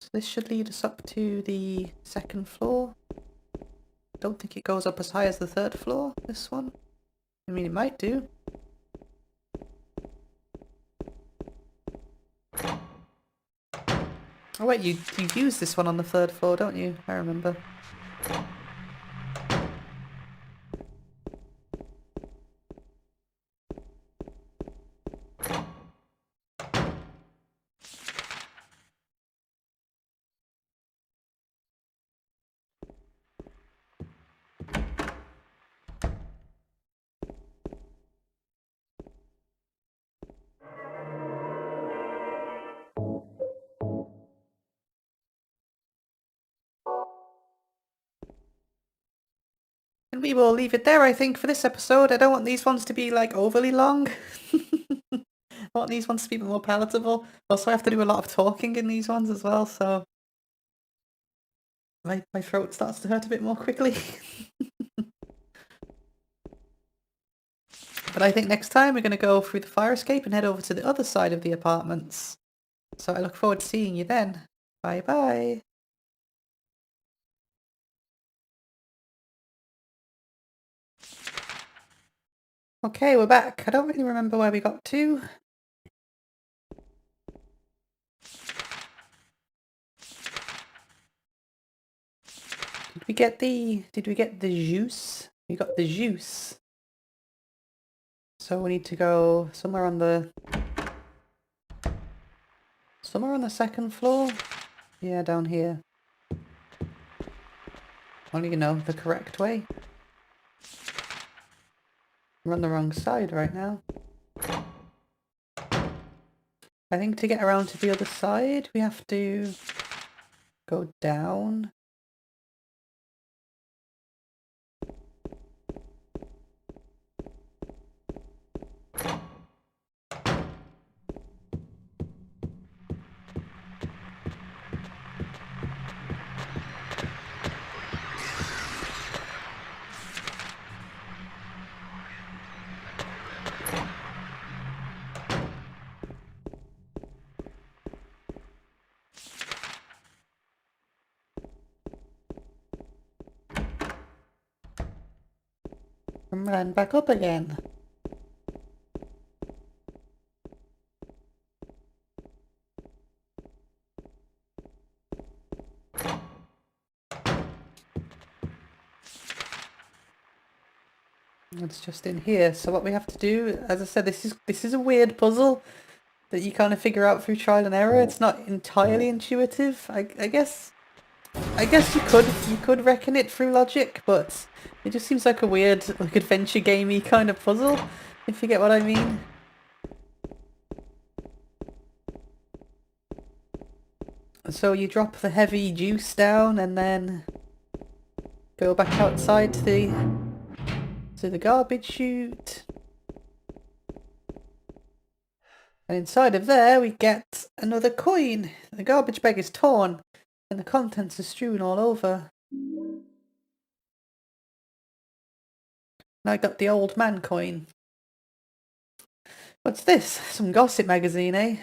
So this should lead us up to the 2nd floor. Don't think it goes up as high as the 3rd floor, this one. I mean, it might do. Oh wait, you use this one on the 3rd floor, don't you? I remember. And we will leave it there, I think, for this episode. I don't want these ones to be, like, overly long. I want these ones to be a bit more palatable. Also, I have to do a lot of talking in these ones as well, so... My throat starts to hurt a bit more quickly. But I think next time we're going to go through the fire escape and head over to the other side of the apartments. So I look forward to seeing you then. Bye bye. Okay, we're back. I don't really remember where we got to. Did we get the juice? We got the juice. So we need to go somewhere on the 2nd floor? Yeah, down here. Only you know the correct way. We're on the wrong side right now. I think to get around to the other side, we have to go down. And run back up again. It's just in here. So what we have to do, as I said, this is a weird puzzle that you kind of figure out through trial and error. It's not entirely intuitive. I guess you could reckon it through logic, but it just seems like a weird, like, adventure gamey kind of puzzle, if you get what I mean. So you drop the heavy juice down and then go back outside to the garbage chute. And inside of there we get another coin. The garbage bag is torn and the contents are strewn all over. And I got the old man coin. What's this? Some gossip magazine, eh?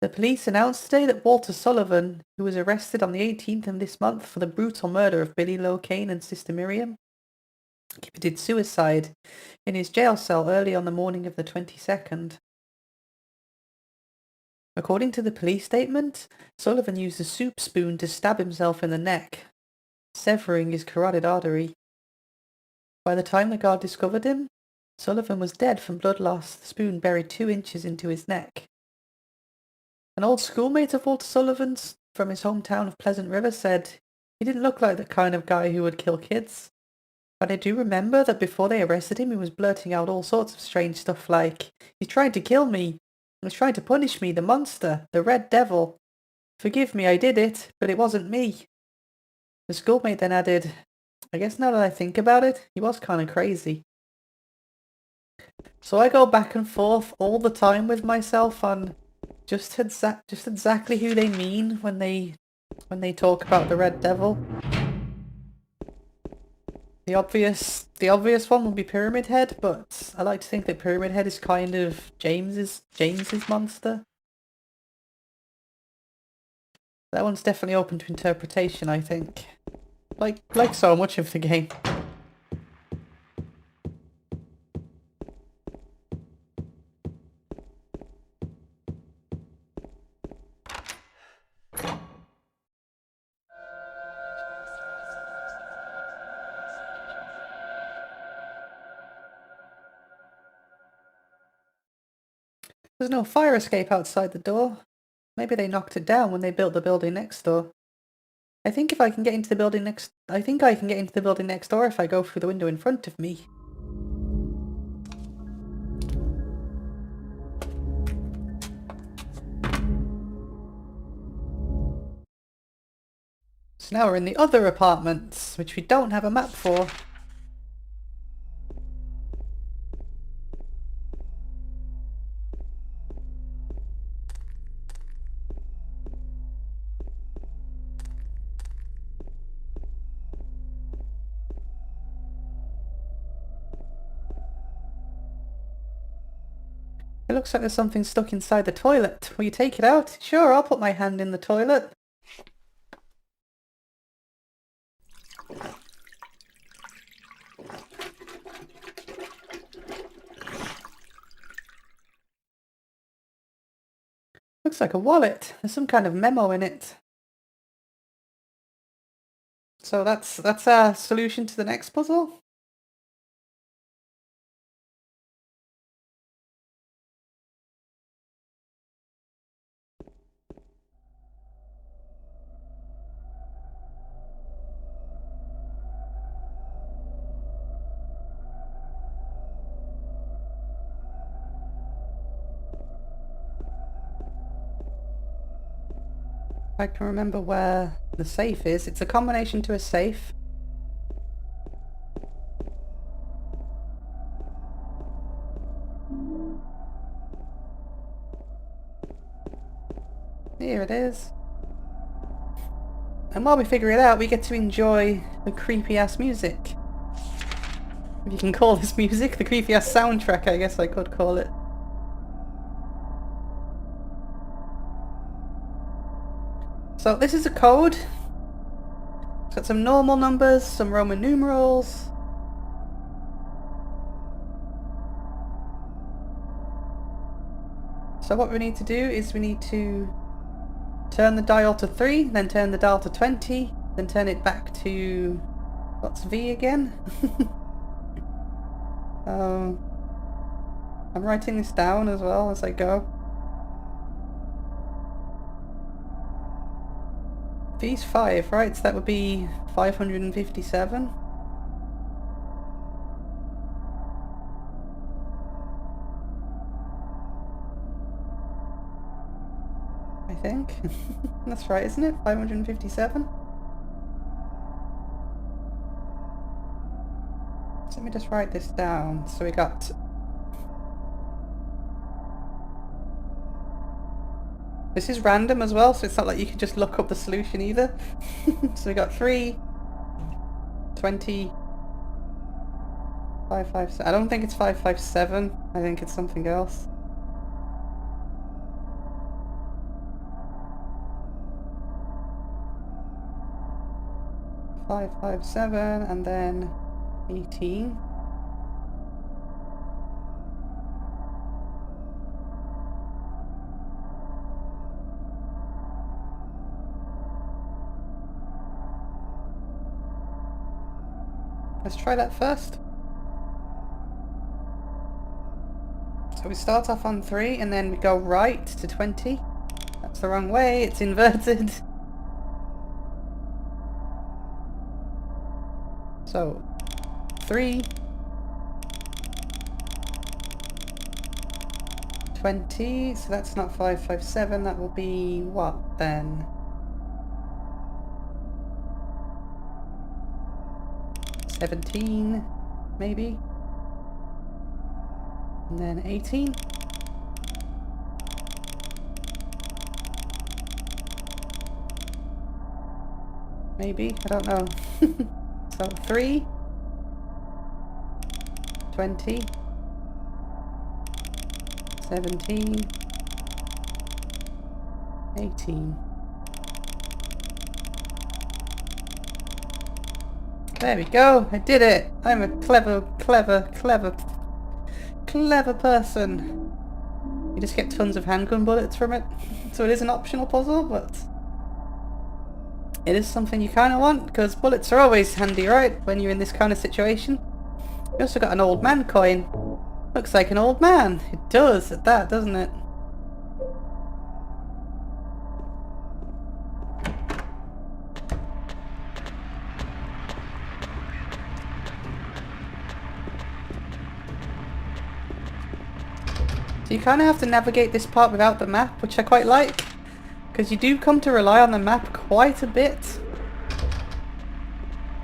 The police announced today that Walter Sullivan, who was arrested on the 18th of this month for the brutal murder of Billy Locane and Sister Miriam, committed suicide in his jail cell early on the morning of the 22nd. According to the police statement, Sullivan used a soup spoon to stab himself in the neck, severing his carotid artery. By the time the guard discovered him, Sullivan was dead from blood loss, the spoon buried 2 inches into his neck. An old schoolmate of Walter Sullivan's from his hometown of Pleasant River said he didn't look like the kind of guy who would kill kids. But I do remember that before they arrested him, he was blurting out all sorts of strange stuff like, "He's trying to kill me. He was trying to punish me, the monster, the red devil. Forgive me, I did it, but it wasn't me." The schoolmate then added, "I guess now that I think about it, he was kind of crazy." So I go back and forth all the time with myself on just exactly who they mean when they talk about the red devil. The obvious one would be Pyramid Head, but I like to think that Pyramid Head is kind of James's monster. That one's definitely open to interpretation, I think. Like so much of the game. There's no fire escape outside the door. Maybe they knocked it down when they built the building next door. I think I can get into the building next door if I go through the window in front of me. So now we're in the other apartments, which we don't have a map for. It looks like there's something stuck inside the toilet. Will you take it out? Sure, I'll put my hand in the toilet. Looks like a wallet. There's some kind of memo in it. So that's our solution to the next puzzle. I can remember where the safe is. It's a combination to a safe. Here it is. And while we figure it out, we get to enjoy the creepy-ass music. If you can call this music, the creepy-ass soundtrack, I guess I could call it. So this is a code. It's got some normal numbers, some Roman numerals. So what we need to do is we need to turn the dial to 3, then turn the dial to 20, then turn it back to... what's V again? I'm writing this down as well as I go. V's 5, right? So that would be 557. I think. That's right, isn't it? 557? So let me just write this down. So we got... This is random as well, so it's not like you can just look up the solution either. So we got 3, 20, 557. I don't think it's 557. I think it's something else. Five, 7, and then 18. Let's try that first. So we start off on 3 and then we go right to 20. That's the wrong way, it's inverted. So 3, 20, so that's not 557, that will be what then? 17, maybe. And then 18. Maybe, I don't know. So 3, 20. 17. 18. There we go. I did it. I'm a clever person. You just get tons of handgun bullets from it. So it is an optional puzzle, but it is something you kind of want, because bullets are always handy, right? When you're in this kind of situation. You also got an old man coin. Looks like an old man. It does at that, doesn't it? So you kind of have to navigate this part without the map, which I quite like, because you do come to rely on the map quite a bit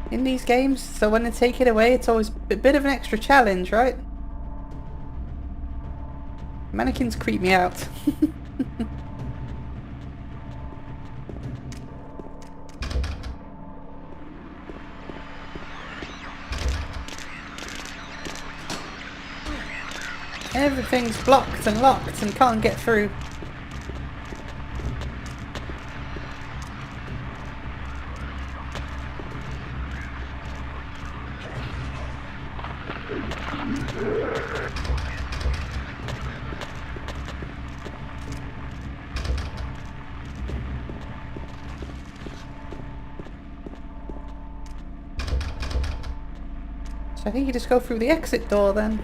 in these games, so when they take it away it's always a bit of an extra challenge, right? Mannequins creep me out. Everything's blocked and locked and can't get through. So I think you just go through the exit door then.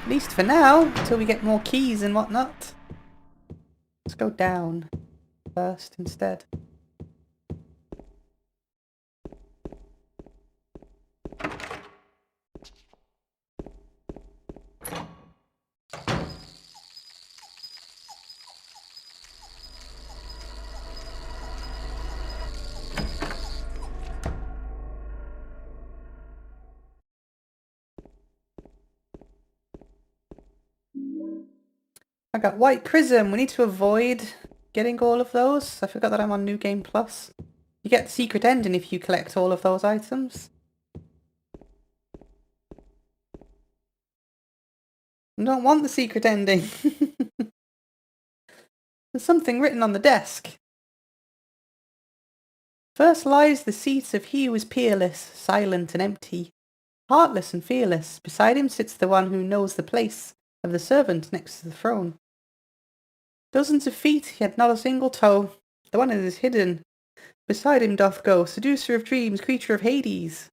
At least for now, until we get more keys and whatnot. Let's go down first instead. I got White Chrism. We need to avoid getting all of those. I forgot that I'm on New Game Plus. You get the secret ending if you collect all of those items. I don't want the secret ending. There's something written on the desk. First lies the seat of he who is peerless, silent and empty, heartless and fearless. Beside him sits the one who knows the place of the servant next to the throne. Dozens of feet, yet not a single toe. The one that is hidden beside him doth go, seducer of dreams, creature of Hades,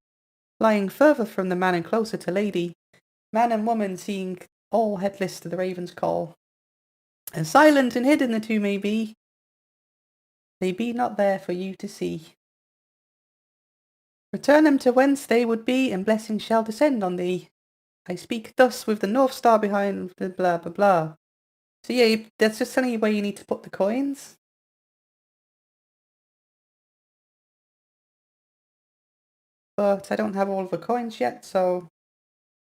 lying further from the man and closer to lady, man and woman seeing all headless to the raven's call. And silent and hidden the two may be, they be not there for you to see. Return them to whence they would be, and blessings shall descend on thee. I speak thus with the North Star behind the blah blah blah. So yeah, that's just telling you where you need to put the coins. But I don't have all of the coins yet, so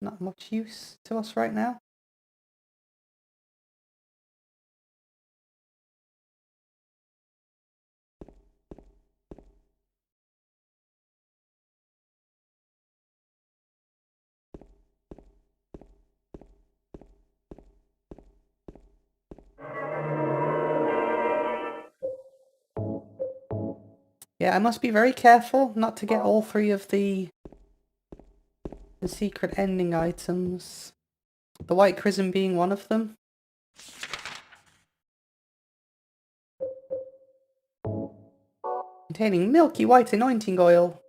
not much use to us right now. Yeah, I must be very careful not to get all three of the secret ending items. The White Chrism being one of them. Containing milky white anointing oil.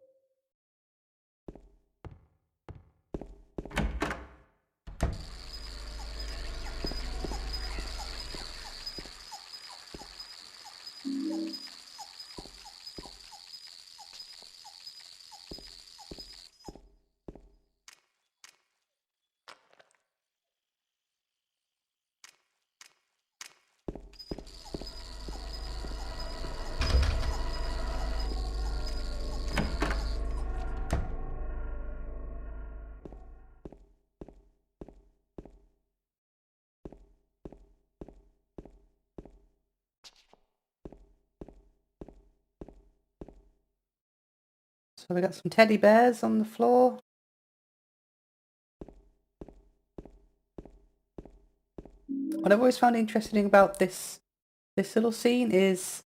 So we got some teddy bears on the floor. What I've always found interesting about this little scene is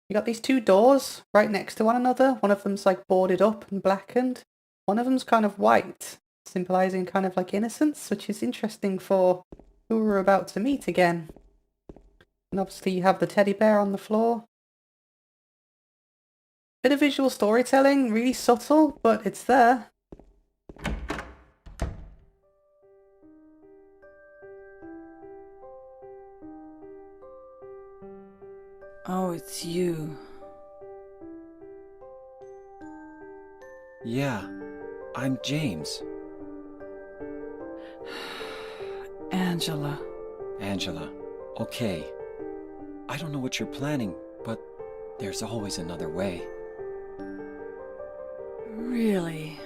you got these two doors right next to one another. One of them's like boarded up and blackened. One of them's kind of white, symbolizing kind of like innocence, which is interesting for who we're about to meet again. And obviously you have the teddy bear on the floor. Bit of visual storytelling, really subtle, but it's there. Oh, it's you. Yeah, I'm James. Angela. Angela. Okay. I don't know what you're planning, but there's always another way. Really?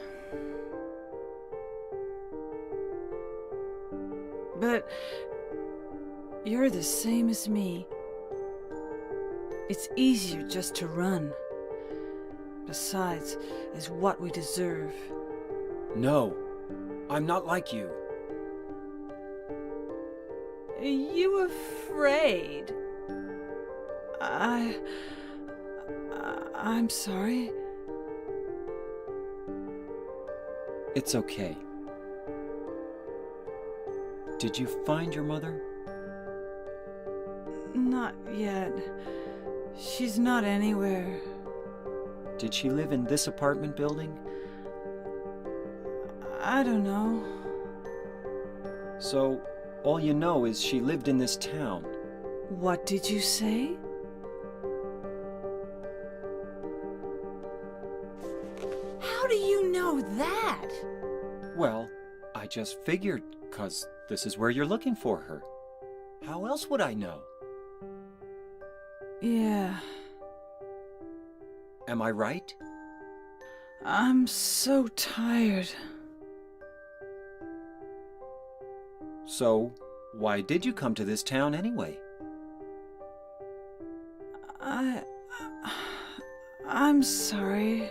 But you're the same as me. It's easier just to run. Besides, is what we deserve. No, I'm not like you. Are you afraid? I'm sorry. It's okay. Did you find your mother? Not yet. She's not anywhere. Did she live in this apartment building? I don't know. So, all you know is she lived in this town. What did you say? How do you know that? Well, I just figured, 'cause this is where you're looking for her. How else would I know? Yeah. Am I right? I'm so tired. So, why did you come to this town anyway? I'm sorry.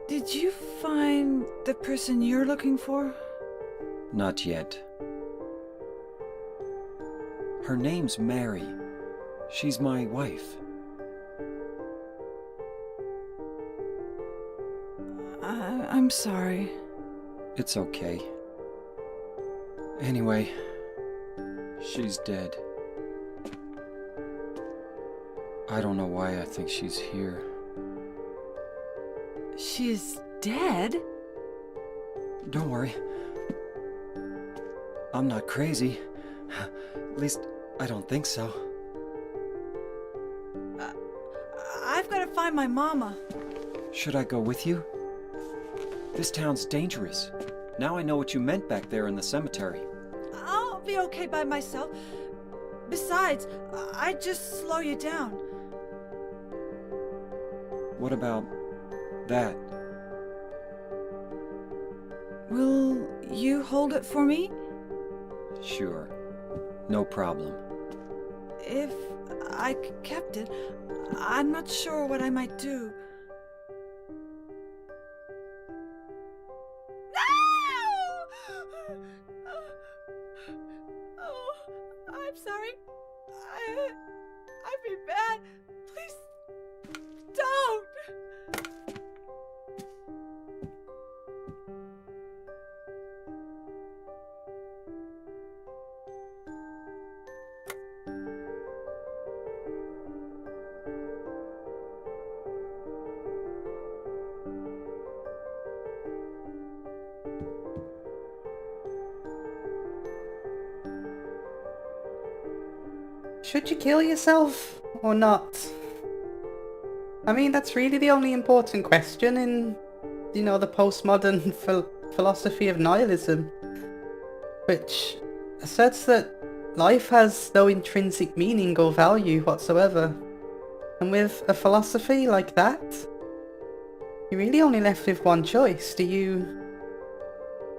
Did you find the person you're looking for? Not yet. Her name's Mary. She's my wife. I'm sorry. It's okay. Anyway, she's dead. I don't know why I think she's here. She's dead? Don't worry. I'm not crazy. At least, I don't think so. I've got to find my mama. Should I go with you? This town's dangerous. Now I know what you meant back there in the cemetery. I'll be okay by myself. Besides, I'd just slow you down. What about that? Will you hold it for me? Sure. No problem. If I kept it, I'm not sure what I might do. No! Oh, I'm sorry. I've been bad. Please don't. Should you kill yourself or not? I mean, that's really the only important question in, you know, the postmodern philosophy of nihilism, which asserts that life has no intrinsic meaning or value whatsoever. And with a philosophy like that, you're really only left with one choice. Do you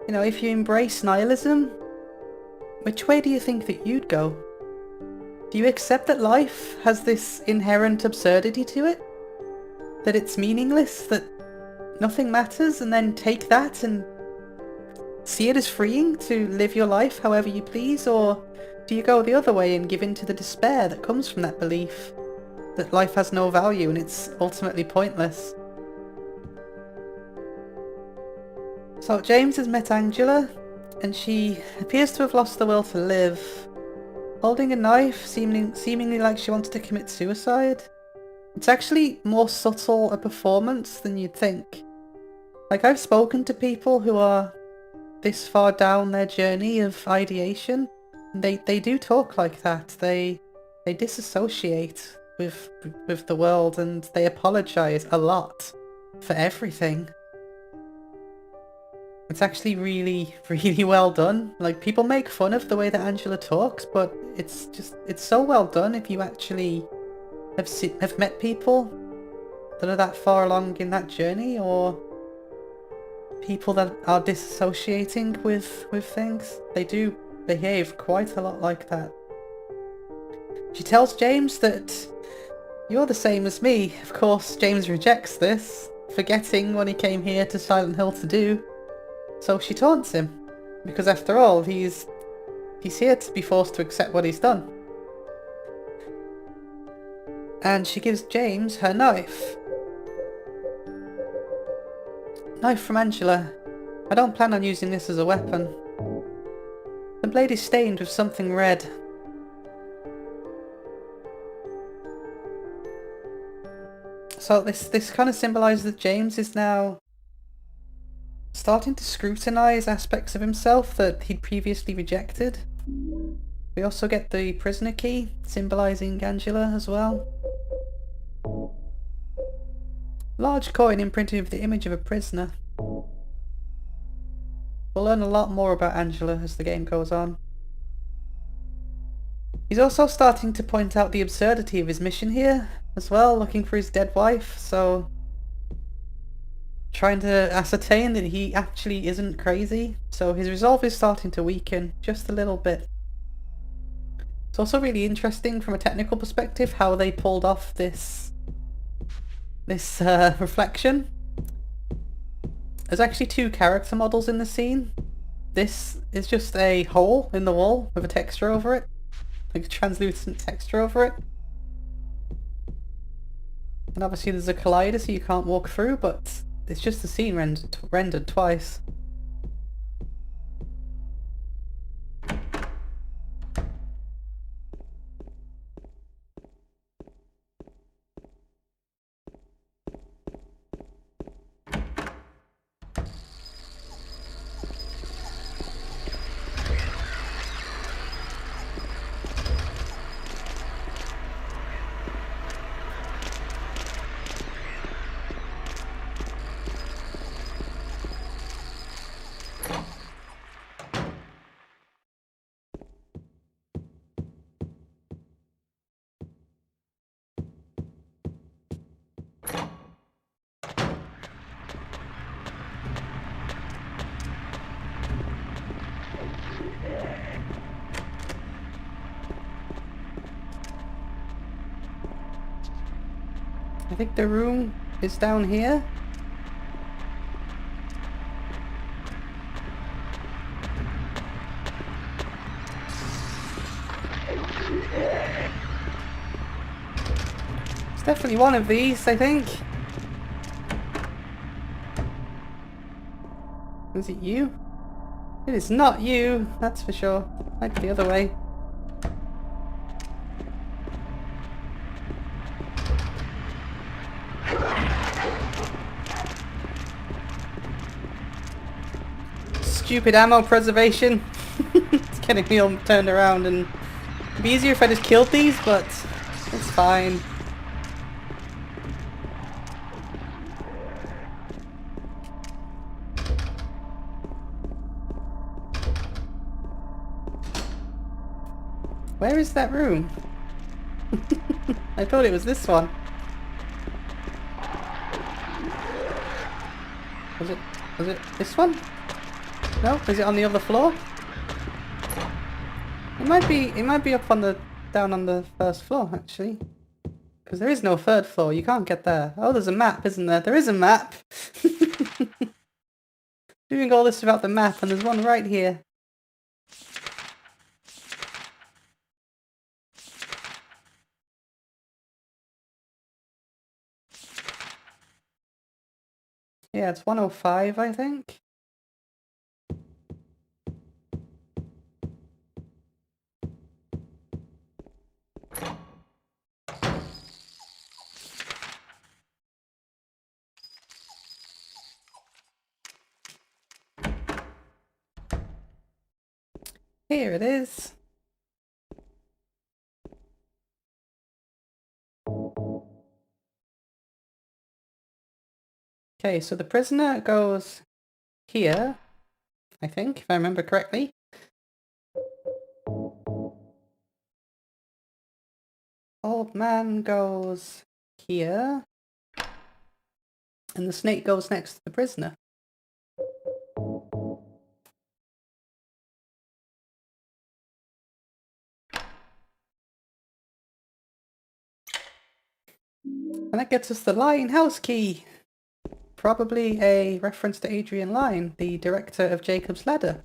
know, if you embrace nihilism, which way do you think that you'd go? Do you accept that life has this inherent absurdity to it? that it's meaningless, that nothing matters, and then take that and see it as freeing to live your life however you please? Or do you go the other way and give in to the despair that comes from that belief that life has no value and it's ultimately pointless? So James has met Angela, and she appears to have lost the will to live, holding a knife, seemingly like she wants to commit suicide. It's actually more subtle a performance than you'd think. Like, I've spoken to people who are this far down their journey of ideation, and they do talk like that. They disassociate with the world, and they apologise a lot for everything. It's actually really, really well done. Like, people make fun of the way that Angela talks, but it's so well done if you actually have met people that are that far along in that journey, or people that are disassociating with things. They do behave quite a lot like that. She tells James that you're the same as me. Of course, James rejects this, forgetting what he came here to Silent Hill to do. So she taunts him, because after all, he's here to be forced to accept what he's done. And she gives James her knife. Knife from Angela. I don't plan on using this as a weapon. The blade is stained with something red. So this kind of symbolises that James is now starting to scrutinise aspects of himself that he'd previously rejected. We also get the prisoner key, symbolising Angela as well. Large coin imprinted with the image of a prisoner. We'll learn a lot more about Angela as the game goes on. He's also starting to point out the absurdity of his mission here as well, looking for his dead wife, so trying to ascertain that he actually isn't crazy. So his resolve is starting to weaken just a little bit. It's also really interesting from a technical perspective how they pulled off this reflection. There's actually two character models in the scene. This is just a hole in the wall with a texture over it, like a translucent texture over it. And obviously there's a collider so you can't walk through, but it's just the scene rendered twice. I think the room is down here. It's definitely one of these, I think. Is it you? It is not you, that's for sure. Might be the other way. Stupid ammo preservation. It's getting me all turned around, and it'd be easier if I just killed these, but it's fine. Where is that room? I thought it was this one. Was it this one? No? Is it on the other floor? It might be up on the down on the first floor actually. Because there is no third floor, you can't get there. Oh, there's a map, isn't there? There is a map! Doing all this without the map, and there's one right here. Yeah, it's 105, I think. Here it is. Okay, so the prisoner goes here, I think, if I remember correctly. Old man goes here. And the snake goes next to the prisoner. And that gets us the Lying House key. Probably a reference to Adrian Lyne, the director of Jacob's Ladder.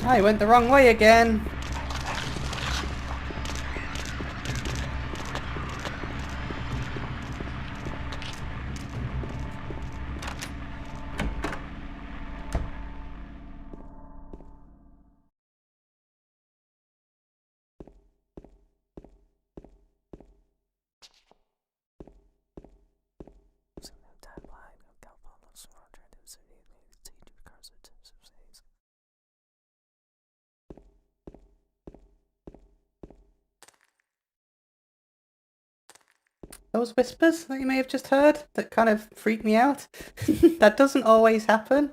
I went the wrong way again. Those whispers that you may have just heard that kind of freaked me out, that doesn't always happen.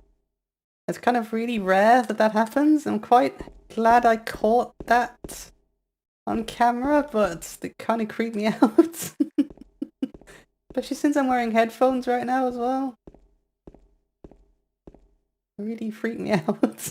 It's kind of really rare that that happens. I'm quite glad I caught that on camera, but it kind of creeped me out. Especially since I'm wearing headphones right now as well. It really freaked me out.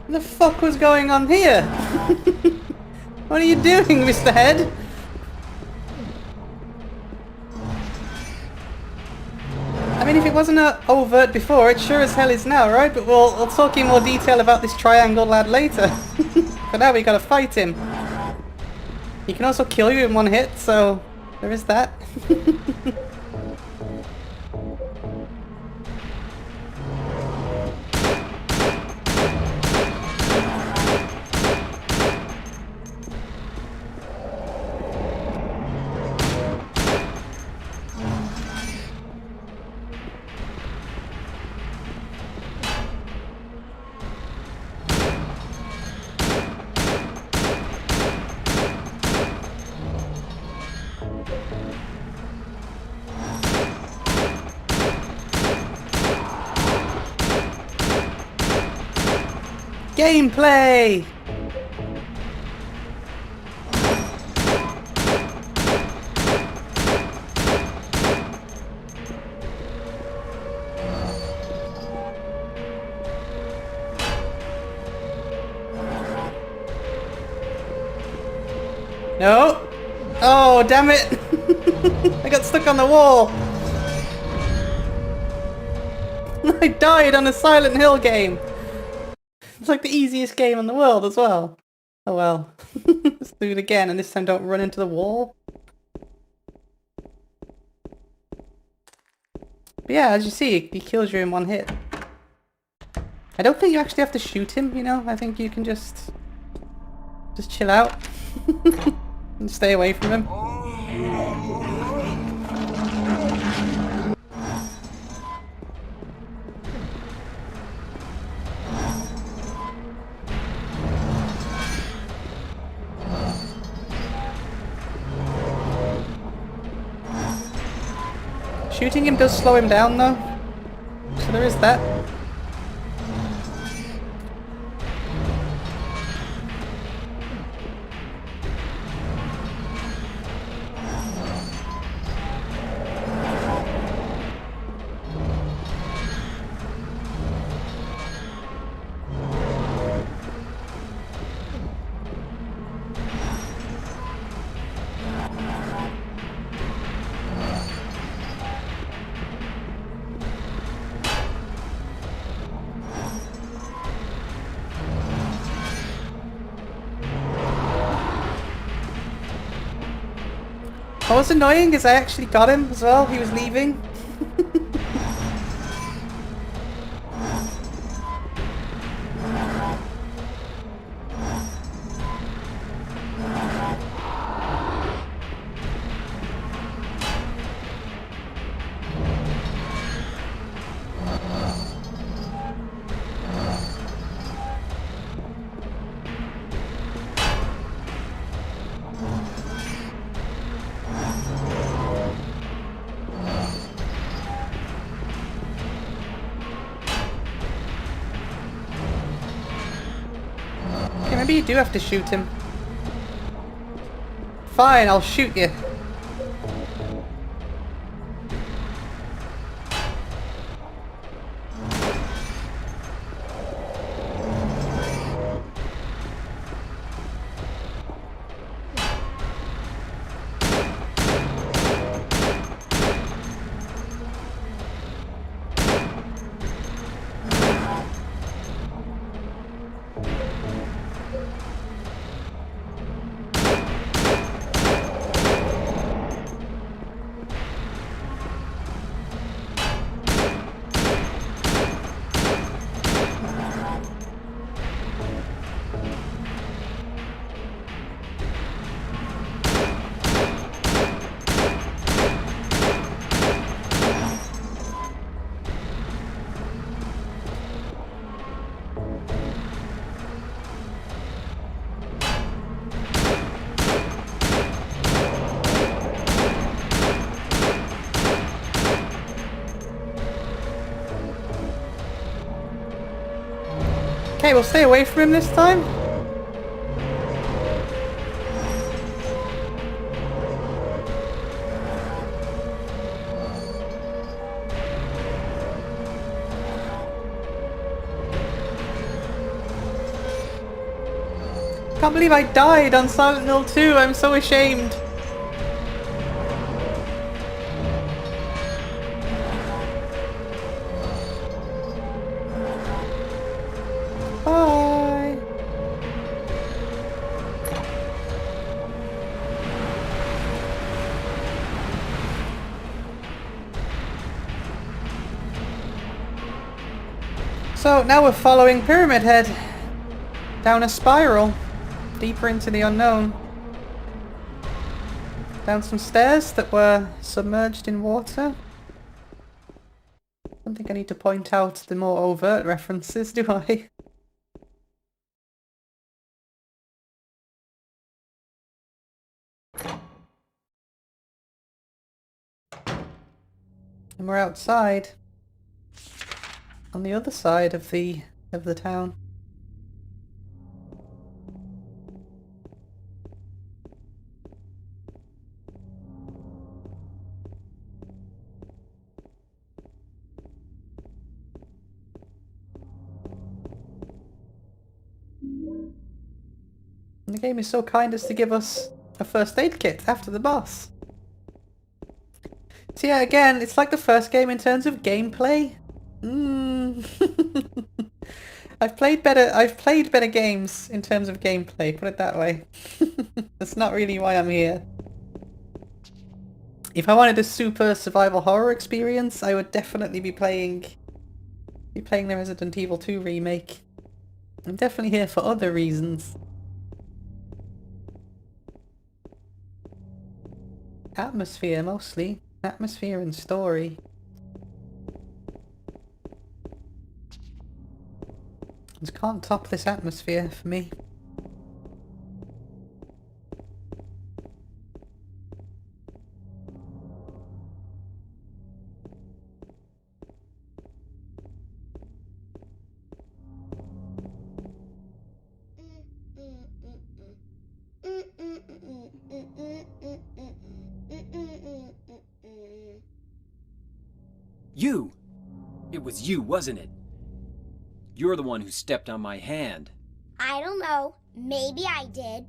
What the fuck was going on here? What are you doing, Mr. Head? I mean, if it wasn't overt before, it sure as hell is now, right? But we'll talk in more detail about this triangle lad later. For now, we gotta fight him. He can also kill you in one hit, so there is that. Gameplay! No! Oh, damn it! I got stuck on the wall! I died on a Silent Hill game! It's like the easiest game in the world as well. Oh well. Let's do it again, and this time don't run into the wall. But yeah, as you see, he kills you in one hit. I don't think you actually have to shoot him, you know? I think you can just chill out. And stay away from him. Shooting him does slow him down though, so there is that. What was annoying is I actually got him as well, he was leaving. Okay, maybe you do have to shoot him. Fine, I'll shoot you. Okay, we'll stay away from him this time. Can't believe I died on Silent Hill 2, I'm so ashamed. Bye. So now we're following Pyramid Head down a spiral, deeper into the unknown. Down some stairs that were submerged in water. I don't think I need to point out the more overt references, do I? And we're outside, on the other side of the town. the game is so kind as to give us a first aid kit after the boss. So yeah, again, it's like the first game in terms of gameplay. I've played better games in terms of gameplay, put it that way. That's not really why I'm here. If I wanted a super survival horror experience, I would definitely be playing the Resident Evil 2 remake. I'm definitely here for other reasons. Atmosphere, mostly. Atmosphere and story. Just can't top this atmosphere for me. You! It was you, wasn't it? You're the one who stepped on my hand. I don't know. Maybe I did.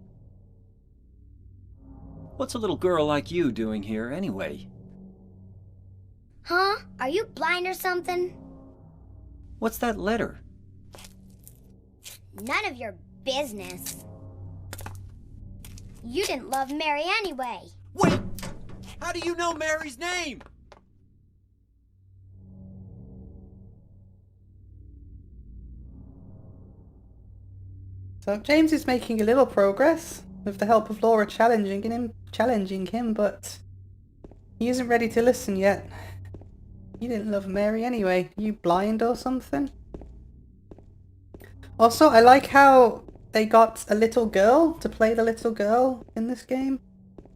What's a little girl like you doing here, anyway? Huh? Are you blind or something? What's that letter? None of your business. You didn't love Mary anyway. Wait! How do you know Mary's name? So James is making a little progress with the help of Laura challenging him, but he isn't ready to listen yet. You didn't love Mary anyway. You blind or something? Also, I like how they got a little girl to play the little girl in this game.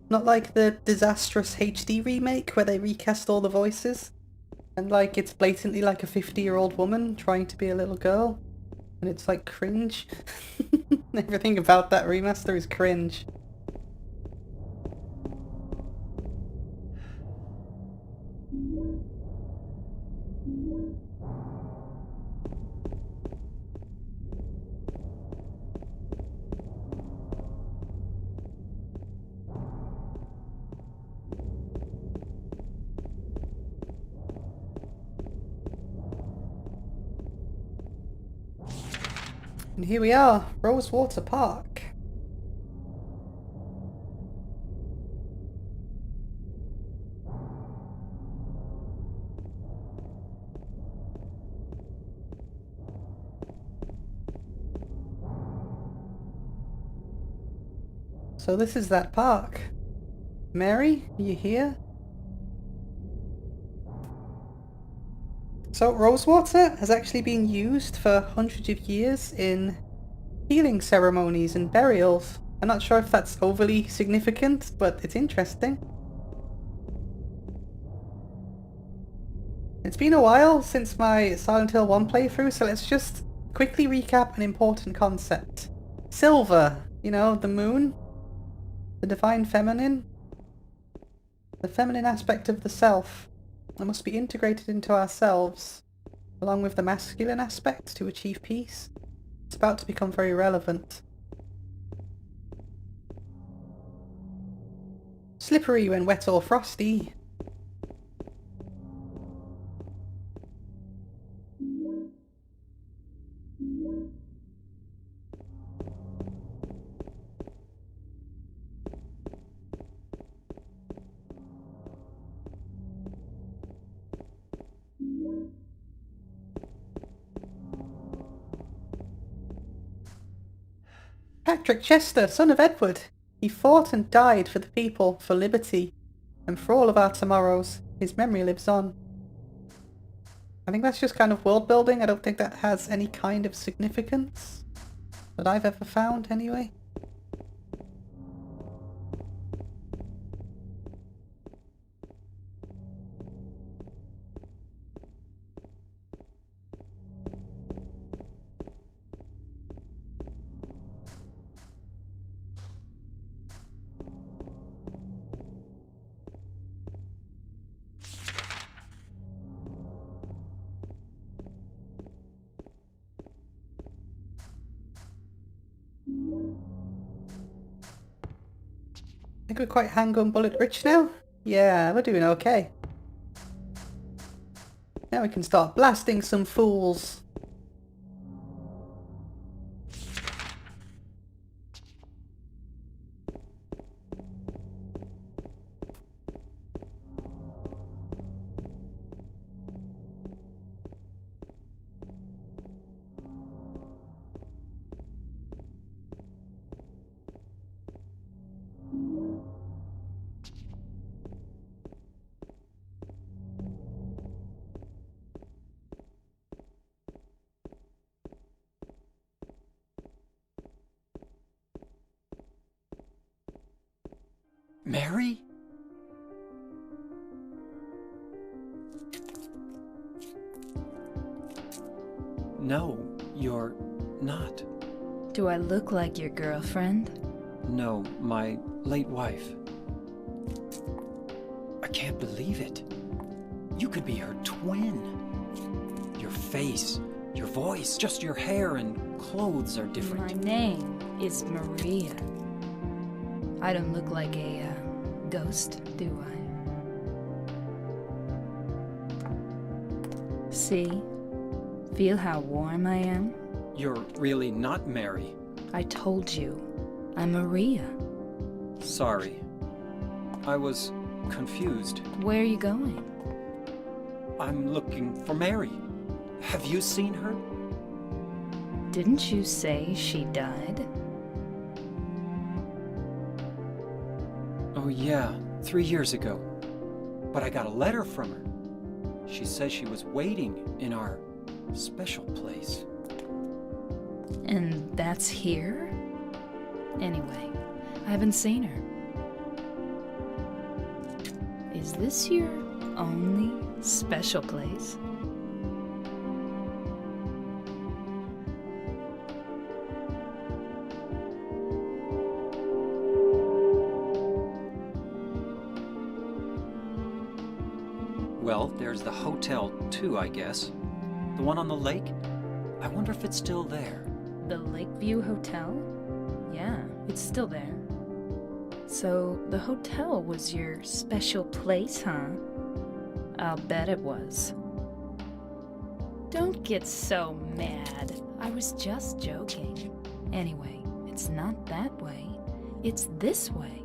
Not like the disastrous HD remake where they recast all the voices. And like it's blatantly like a 50-year-old woman trying to be a little girl. And it's like cringe. Everything about that remaster is cringe. And here we are, Rosewater Park. So this is that park. Mary, are you here? So rosewater has actually been used for hundreds of years in healing ceremonies and burials. I'm not sure if that's overly significant, but it's interesting. It's been a while since my Silent Hill 1 playthrough, so let's just quickly recap an important concept. Silver, you know, the moon, the divine feminine, the feminine aspect of the self. That must be integrated into ourselves, along with the masculine aspect to achieve peace. It's about to become very relevant. Slippery when wet or frosty. Patrick Chester, son of Edward. He fought and died for the people, for liberty, and for all of our tomorrows. His memory lives on. I think that's just kind of world building. I don't think that has any kind of significance that I've ever found, anyway. think we're quite handgun bullet rich now. Yeah, we're doing okay. Now we can start blasting some fools. Mary? No, you're not. Do I look like your girlfriend? No, my late wife. I can't believe it. You could be her twin. Your face, your voice, just your hair and clothes are different. My name is Maria. I don't look like a ghost, do I? See? Feel how warm I am? You're really not Mary. I told you, I'm Maria. Sorry. I was confused. Where are you going? I'm looking for Mary. Have you seen her? Didn't you say she died? Oh yeah, 3 years ago. But I got a letter from her. She says she was waiting in our special place. And that's here? Anyway, I haven't seen her. Is this your only special place? Well, there's the hotel too, I guess. The one on the lake? I wonder if it's still there. The Lakeview Hotel? Yeah, it's still there. So, the hotel was your special place, huh? I'll bet it was. Don't get so mad. I was just joking. Anyway, it's not that way. It's this way.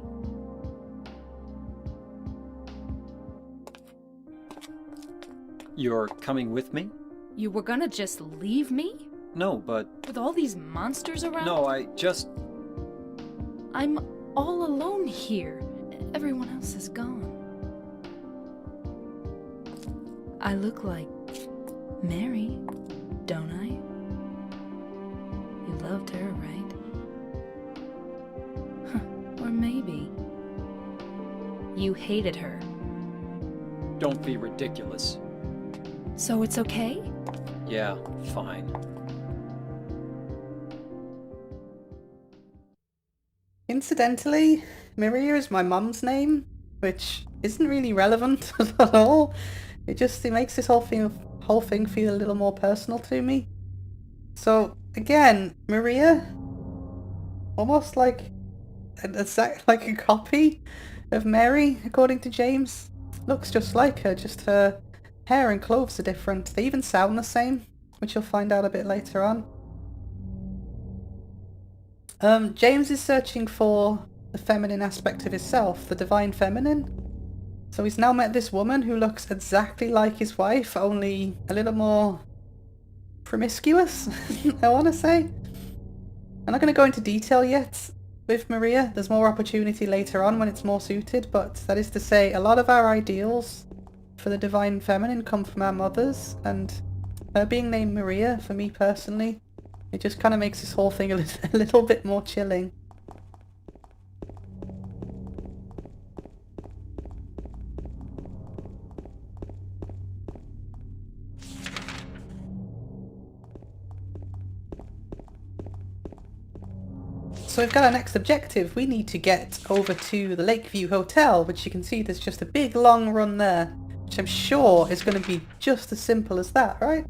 You're coming with me? You were gonna just leave me? No, but... With all these monsters around? No, I just... I'm all alone here. Everyone else is gone. I look like Mary, don't I? You loved her, right? Huh, or maybe you hated her. Don't be ridiculous. So it's okay? Yeah, fine. Incidentally, Maria is my mum's name, which isn't really relevant at all. It makes this whole thing feel a little more personal to me. So again, Maria, almost like a copy of Mary, according to James. Looks just like her, just her hair and clothes are different. They even sound the same, which you'll find out a bit later on. James is searching for the feminine aspect of himself, the divine feminine. So he's now met this woman who looks exactly like his wife, only a little more promiscuous, I want to say. I'm not going to go into detail yet with Maria. There's more opportunity later on when it's more suited, but that is to say, a lot of our ideals for the divine feminine come from our mothers, and her being named Maria, for me personally, it just kind of makes this whole thing a little bit more chilling. So we've got our next objective. We need to get over to the Lakeview Hotel, which you can see there's just a big long run there, which I'm sure is going to be just as simple as that, right?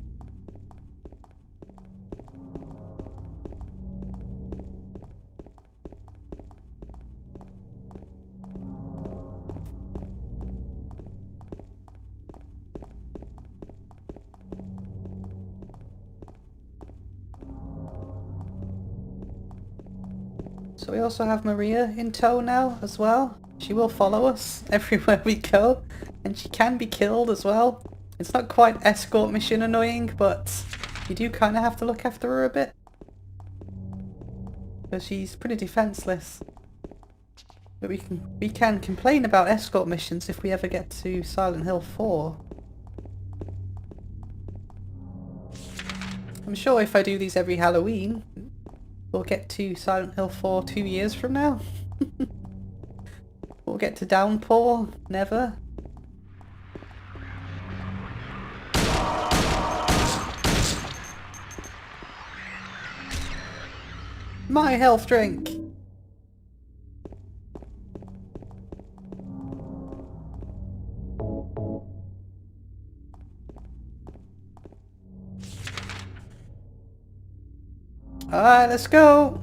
So we also have Maria in tow now as well. She will follow us everywhere we go, and she can be killed as well. It's not quite escort mission annoying, but you do kind of have to look after her a bit. Because she's pretty defenseless. But we can complain about escort missions if we ever get to Silent Hill 4. I'm sure if I do these every Halloween, we'll get to Silent Hill 4 2 years from now. We'll get to Downpour. Never. My health drink! Alright, let's go!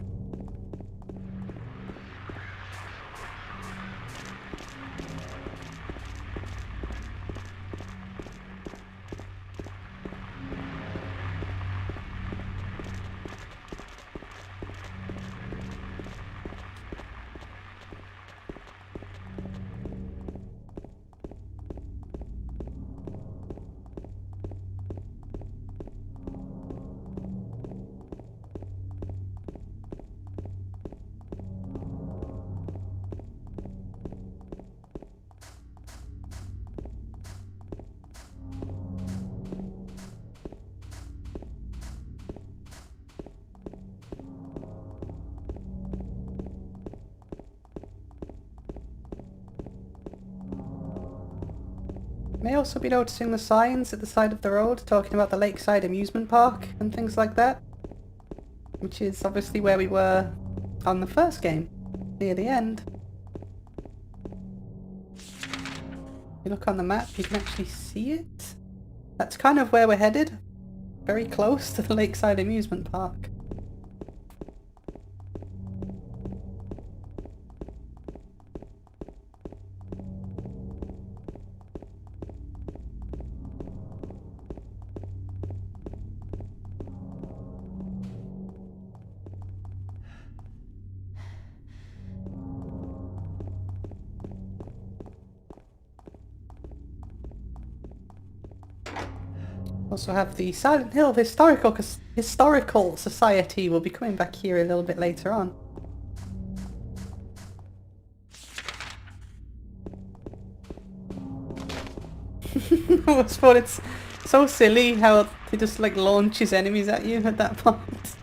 May also be noticing the signs at the side of the road talking about the Lakeside Amusement Park and things like that. Which is obviously where we were on the first game, near the end. If you look on the map, you can actually see it. That's kind of where we're headed. Very close to the Lakeside Amusement Park. Also have the Silent Hill Historical Society. Will be coming back here a little bit later on. I thought it's so silly how he just like launches enemies at you at that point.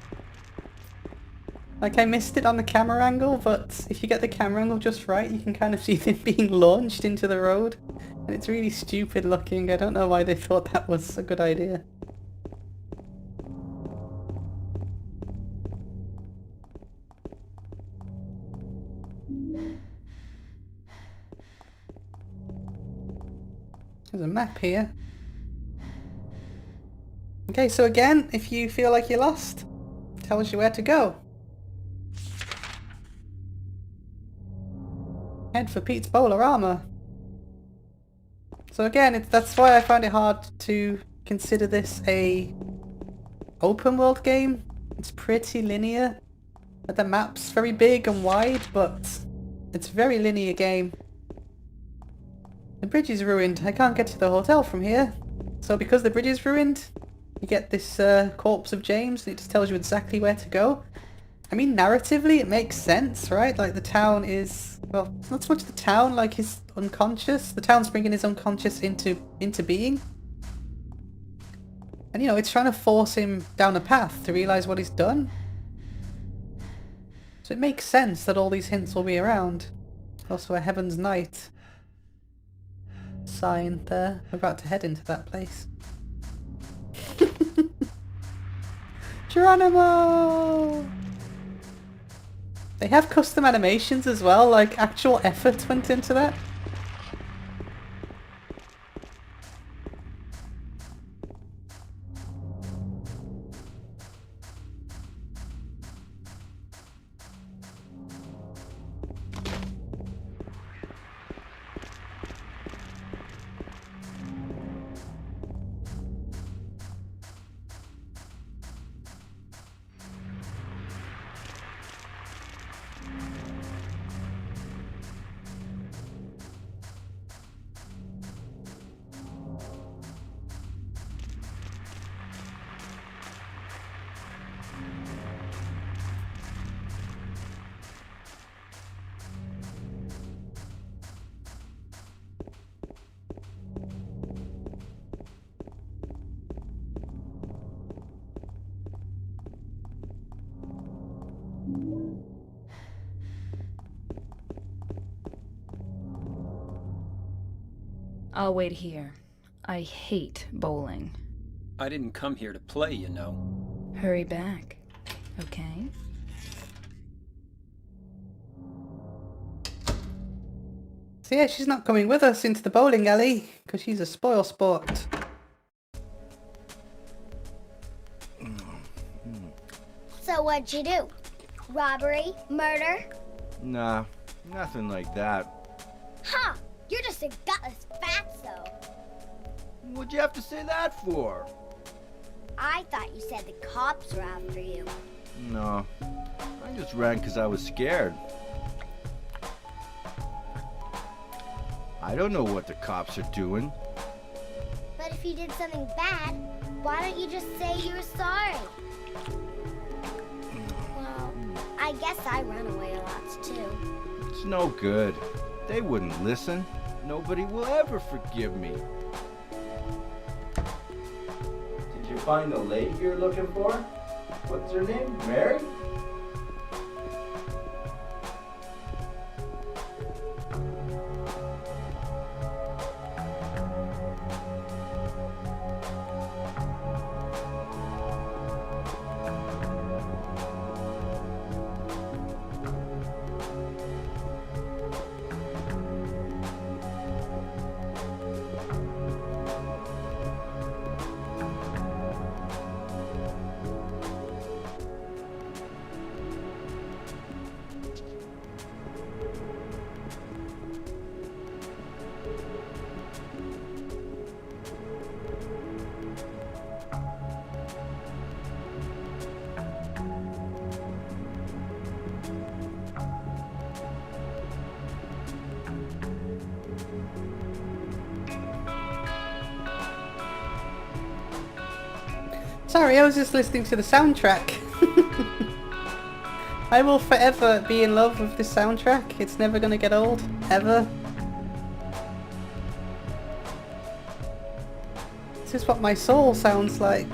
Like I missed it on the camera angle, but if you get the camera angle just right, you can kind of see them being launched into the road. And it's really stupid looking. I don't know why they thought that was a good idea. There's a map here. Okay, so again, if you feel like you're lost, it tells you where to go. Head for Pete's Bowler Armor. So again, that's why I found it hard to consider this a open world game. It's pretty linear. The map's very big and wide, but it's a very linear game. The bridge is ruined. I can't get to the hotel from here. So because the bridge is ruined, you get this corpse of James, and it just tells you exactly where to go. I mean, narratively, it makes sense, right? Like, the town is... Well, it's not so much the town, like, he's unconscious. The town's bringing his unconscious into being. And, you know, it's trying to force him down a path to realise what he's done. So it makes sense that all these hints will be around. Also a Heaven's Night sign there. We're about to head into that place. Geronimo! They have custom animations as well, like actual effort went into that. I'll wait here. I hate bowling. I didn't come here to play, you know. Hurry back, okay? So yeah, she's not coming with us into the bowling alley because she's a spoil sport. So what'd you do? Robbery? Murder? Nah, nothing like that. Huh! You're just a gutless fatso. What'd you have to say that for? I thought you said the cops were after you. No, I just ran because I was scared. I don't know what the cops are doing. But if you did something bad, why don't you just say you were sorry? Well, I guess I run away a lot too. It's no good. They wouldn't listen. Nobody will ever forgive me. Did you find the lady you're looking for? What's her name? Mary? Sorry, I was just listening to the soundtrack. I will forever be in love with this soundtrack. It's never gonna get old, ever. This is what my soul sounds like.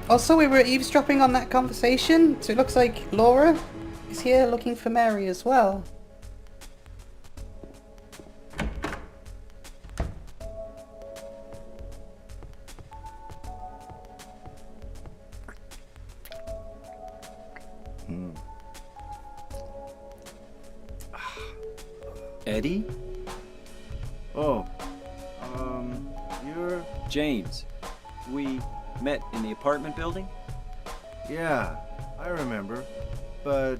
Also, we were eavesdropping on that conversation, so it looks like Laura is here looking for Mary as well. Eddie? Oh, you're... James. We met in the apartment building? Yeah, I remember. But,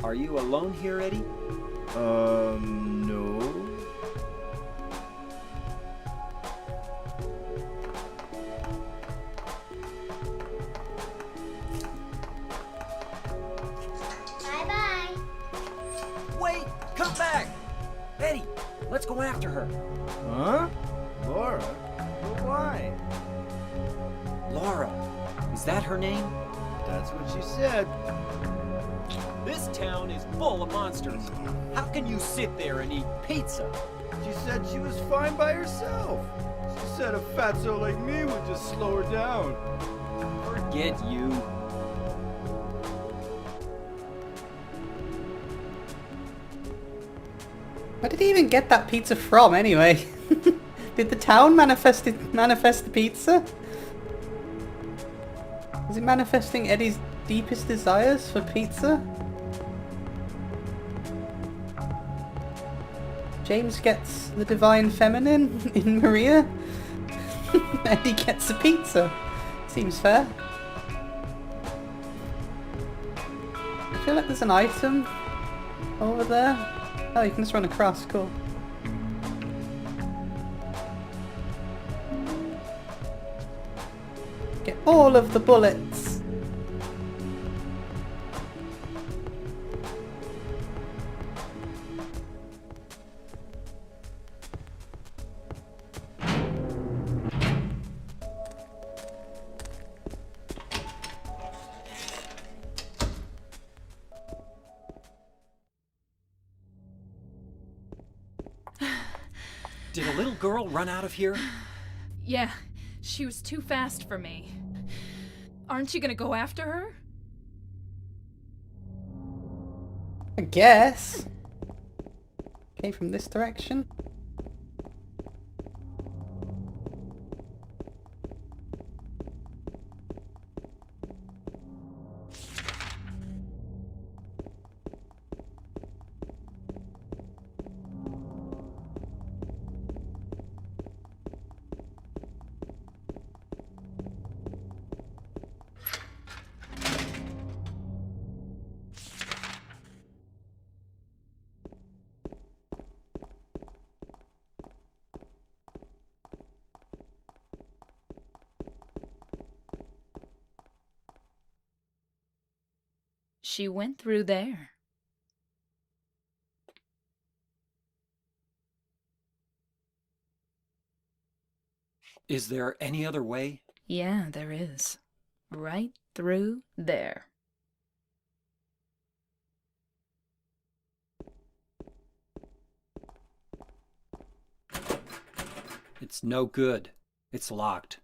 Are you alone here, Eddie? no. Bye-bye. Wait! Come back! Eddie, let's go after her. Huh? Laura? But why? Laura. Is that her name? That's what she said. This town is full of monsters. How can you sit there and eat pizza? She said she was fine by herself. She said a fatso like me would just slow her down. Forget you. Where did he even get that pizza from, anyway? Did the town manifest the pizza? Is it manifesting Eddie's deepest desires for pizza? James gets the divine feminine in Maria. Eddie gets a pizza. Seems fair. I feel like there's an item over there. Oh, you can just run across. Cool. Get all of the bullets. Did a little girl run out of here? Yeah, she was too fast for me. Aren't you gonna go after her? I guess. Came from this direction. She went through there. Is there any other way? Yeah, there is. Right through there. It's no good. It's locked.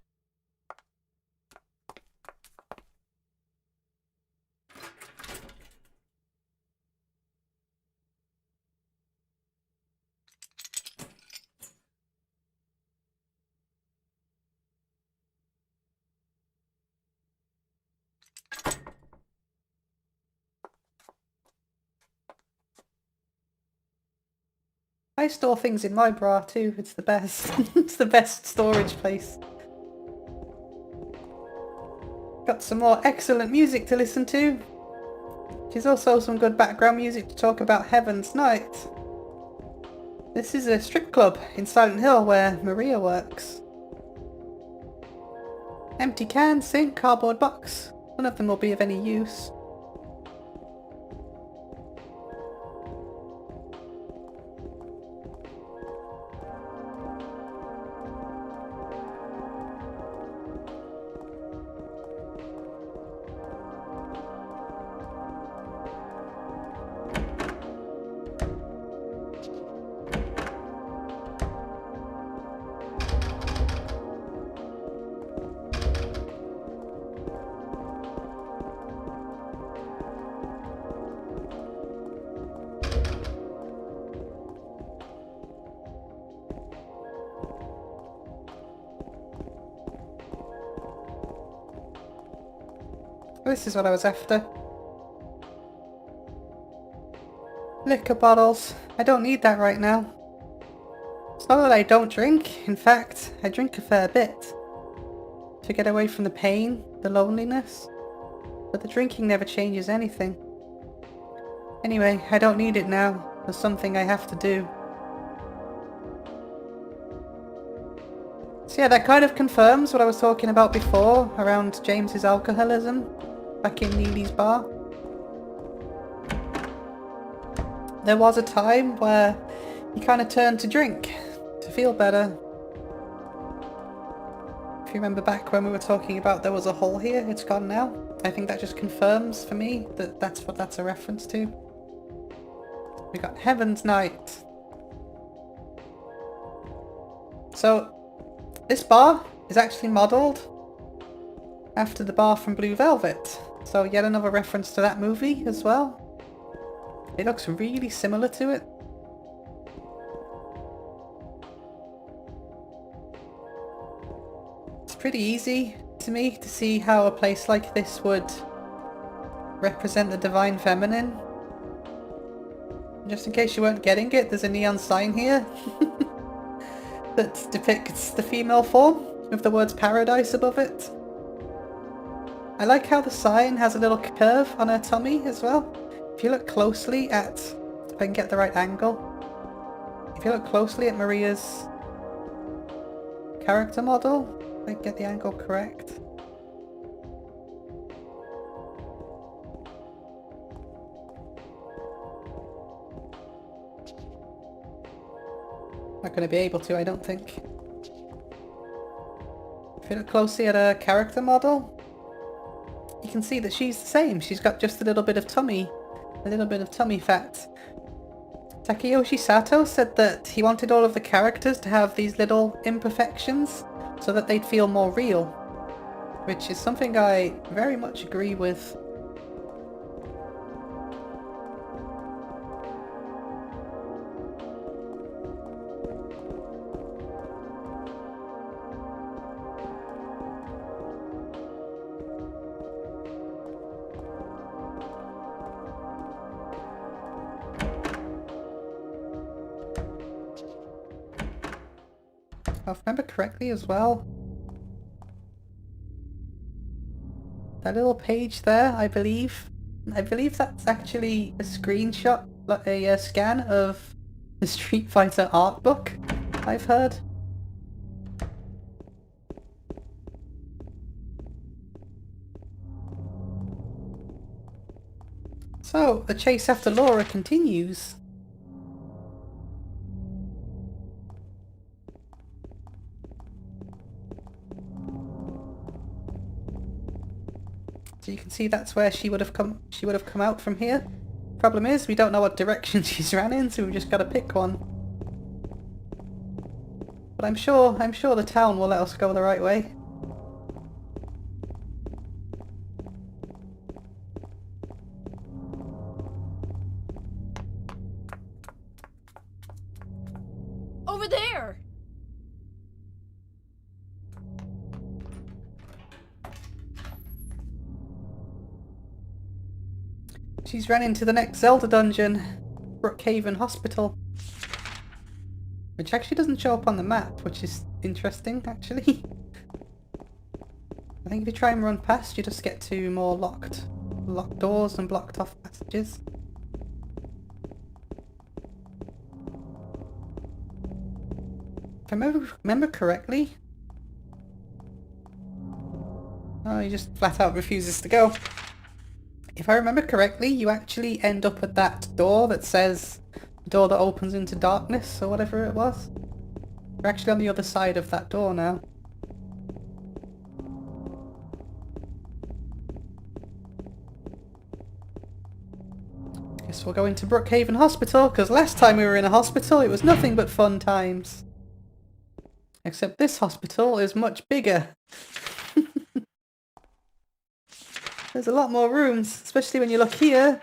I store things in my bra too. It's the best. It's the best storage place. Got some more excellent music to listen to. There's also some good background music to talk about Heaven's Night. This is a strip club in Silent Hill where Maria works. Empty can, sink, cardboard box. None of them will be of any use. This is what I was after. Liquor bottles. I don't need that right now. It's not that I don't drink. In fact, I drink a fair bit. To get away from the pain, the loneliness. But the drinking never changes anything. Anyway, I don't need it now. There's something I have to do. So yeah, that kind of confirms what I was talking about before around James's alcoholism back in Neely's bar. There was a time where he kind of turned to drink to feel better. If you remember back when we were talking about there was a hole here, it's gone now. I think that just confirms for me that that's what that's a reference to. We got Heaven's Night. So this bar is actually modelled after the bar from Blue Velvet. So yet another reference to that movie as well. It looks really similar to it. It's pretty easy to me to see how a place like this would represent the divine feminine. Just in case you weren't getting it, there's a neon sign here that depicts the female form with the words paradise above it. I like how the sign has a little curve on her tummy as well. If you look closely at, if I can get the right angle, if you look closely at Maria's character model, if I can get the angle correct. Not going to be able to, I don't think. If you look closely at her character model, you can see that she's the same. She's got just a little bit of tummy fat. Takeyoshi Sato said that he wanted all of the characters to have these little imperfections so that they'd feel more real, which is something I very much agree with. I remember correctly as well. That little page there, I believe that's actually a screenshot, like a scan of the Street Fighter art book, I've heard. So, the chase after Laura continues. So you can see that's where she would have come out from here. Problem is, we don't know what direction she's ran in, so we've just got to pick one. But I'm sure the town will let us go the right way. Over there! She's ran into the next Zelda dungeon, Brookhaven Hospital. Which actually doesn't show up on the map, which is interesting, actually. I think if you try and run past, you just get to more locked doors and blocked off passages. If I remember correctly... Oh, he just flat out refuses to go. If I remember correctly, you actually end up at that door that says door that opens into darkness, or whatever it was. We're actually on the other side of that door now. Guess we'll go into Brookhaven Hospital, because last time we were in a hospital it was nothing but fun times. Except this hospital is much bigger. There's a lot more rooms, especially when you look here.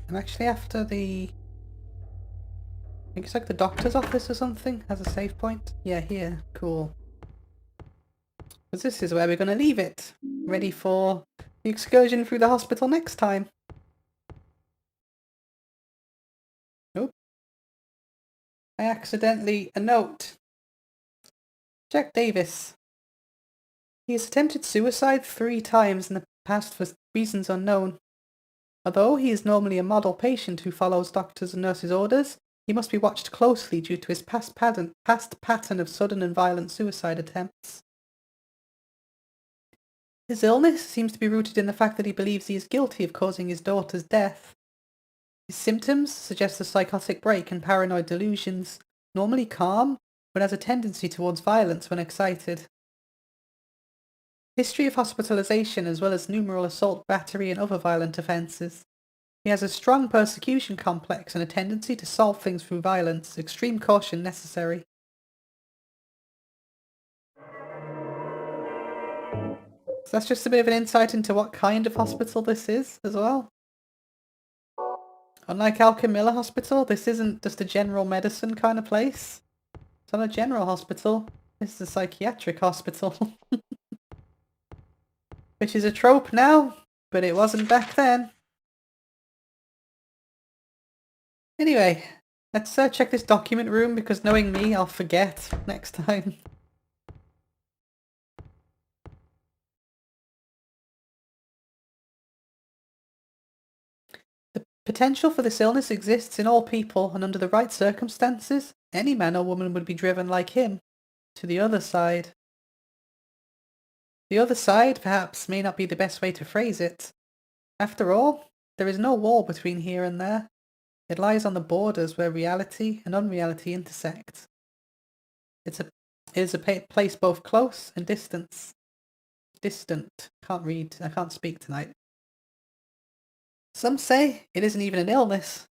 I'm actually after the... I think it's like the doctor's office or something, has a save point. Yeah, here. Cool. Because this is where we're going to leave it. Ready for the excursion through the hospital next time. Nope. I accidentally... A note. Jack Davis. He has attempted suicide 3 times in the past for reasons unknown. Although he is normally a model patient who follows doctors' and nurses' orders, he must be watched closely due to his past pattern of sudden and violent suicide attempts. His illness seems to be rooted in the fact that he believes he is guilty of causing his daughter's death. His symptoms suggest a psychotic break and paranoid delusions, normally calm, but has a tendency towards violence when excited. History of hospitalization as well as numerous assault, battery and other violent offences. He has a strong persecution complex and a tendency to solve things through violence. Extreme caution necessary. So that's just a bit of an insight into what kind of hospital this is as well. Unlike Alchemilla Hospital, this isn't just a general medicine kind of place. It's not a general hospital. This is a psychiatric hospital. Which is a trope now, but it wasn't back then. Anyway, let's check this document room, because knowing me, I'll forget next time. The potential for this illness exists in all people, and under the right circumstances, any man or woman would be driven like him to the other side. The other side, perhaps, may not be the best way to phrase it. After all, there is no wall between here and there. It lies on the borders where reality and unreality intersect. It is a place both close and distant. I can't speak tonight. Some say it isn't even an illness.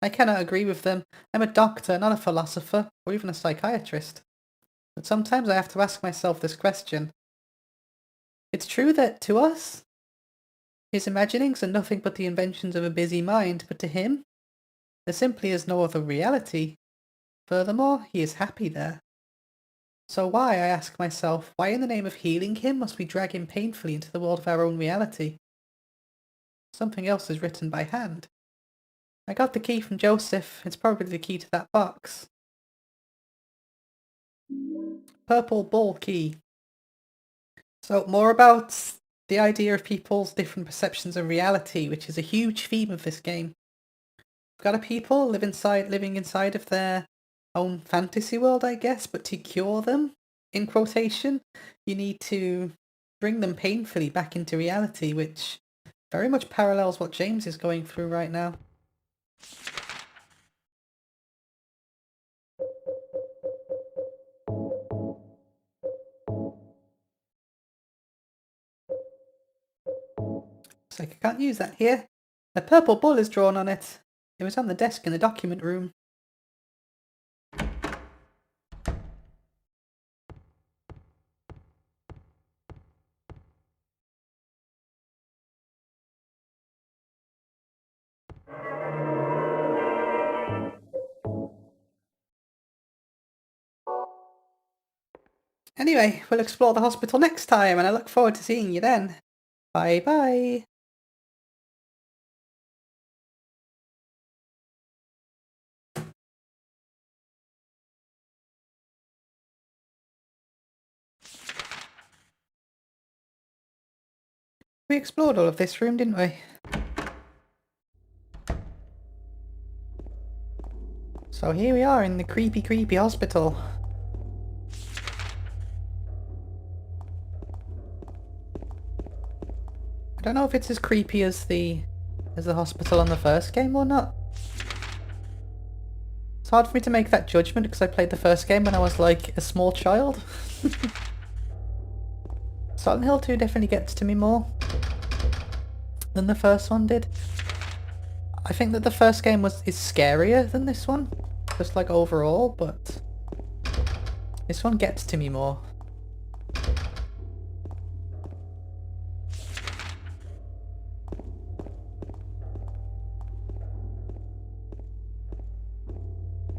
I cannot agree with them. I'm a doctor, not a philosopher, or even a psychiatrist. But sometimes I have to ask myself this question. It's true that to us, his imaginings are nothing but the inventions of a busy mind, but to him, there simply is no other reality. Furthermore, he is happy there. So why, I ask myself, why in the name of healing him must we drag him painfully into the world of our own reality? Something else is written by hand. I got the key from Joseph. It's probably the key to that box. Purple ball key. So more about the idea of people's different perceptions of reality, which is a huge theme of this game. We've got a people living inside of their own fantasy world, I guess, but to cure them, in quotation, you need to bring them painfully back into reality, which very much parallels what James is going through right now. Looks like I can't use that here. A purple bull is drawn on it. It was on the desk in the document room. Anyway, we'll explore the hospital next time, and I look forward to seeing you then. Bye bye. We explored all of this room, didn't we? So here we are in the creepy hospital. I don't know if it's as creepy as the hospital on the first game or not. It's hard for me to make that judgment because I played the first game when I was like a small child. Silent Hill 2 definitely gets to me more than the first one did. I think that the first game is scarier than this one, just like overall, but this one gets to me more.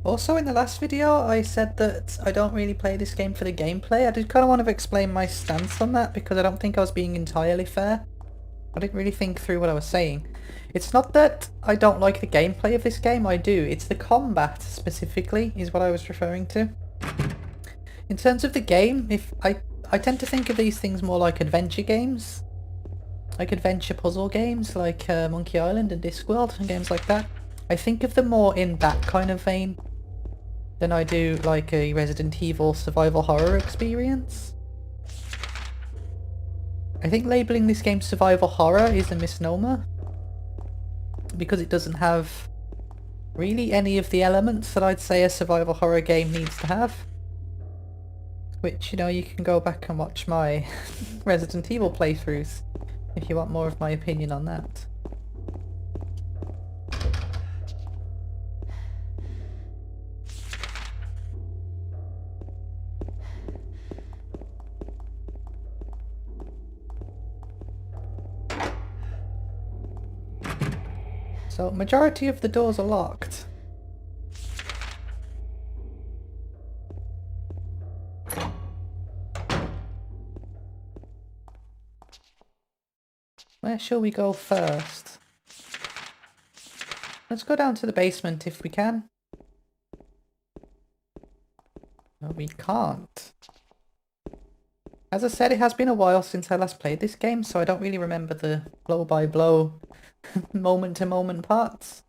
Also, in the last video, I said that I don't really play this game for the gameplay. I did kind of want to explain my stance on that because I don't think I was being entirely fair. I didn't really think through what I was saying. It's not that I don't like the gameplay of this game, I do. It's the combat, specifically, is what I was referring to. In terms of the game, I tend to think of these things more like adventure games. Like adventure puzzle games, like Monkey Island and Discworld, and games like that. I think of them more in that kind of vein than I do like a Resident Evil survival horror experience. I think labelling this game survival horror is a misnomer, because it doesn't have really any of the elements that I'd say a survival horror game needs to have. Which, you know, you can go back and watch my Resident Evil playthroughs if you want more of my opinion on that. So, majority of the doors are locked. Where shall we go first? Let's go down to the basement if we can. No, we can't. As I said, it has been a while since I last played this game, so I don't really remember the blow-by-blow, moment-to-moment parts.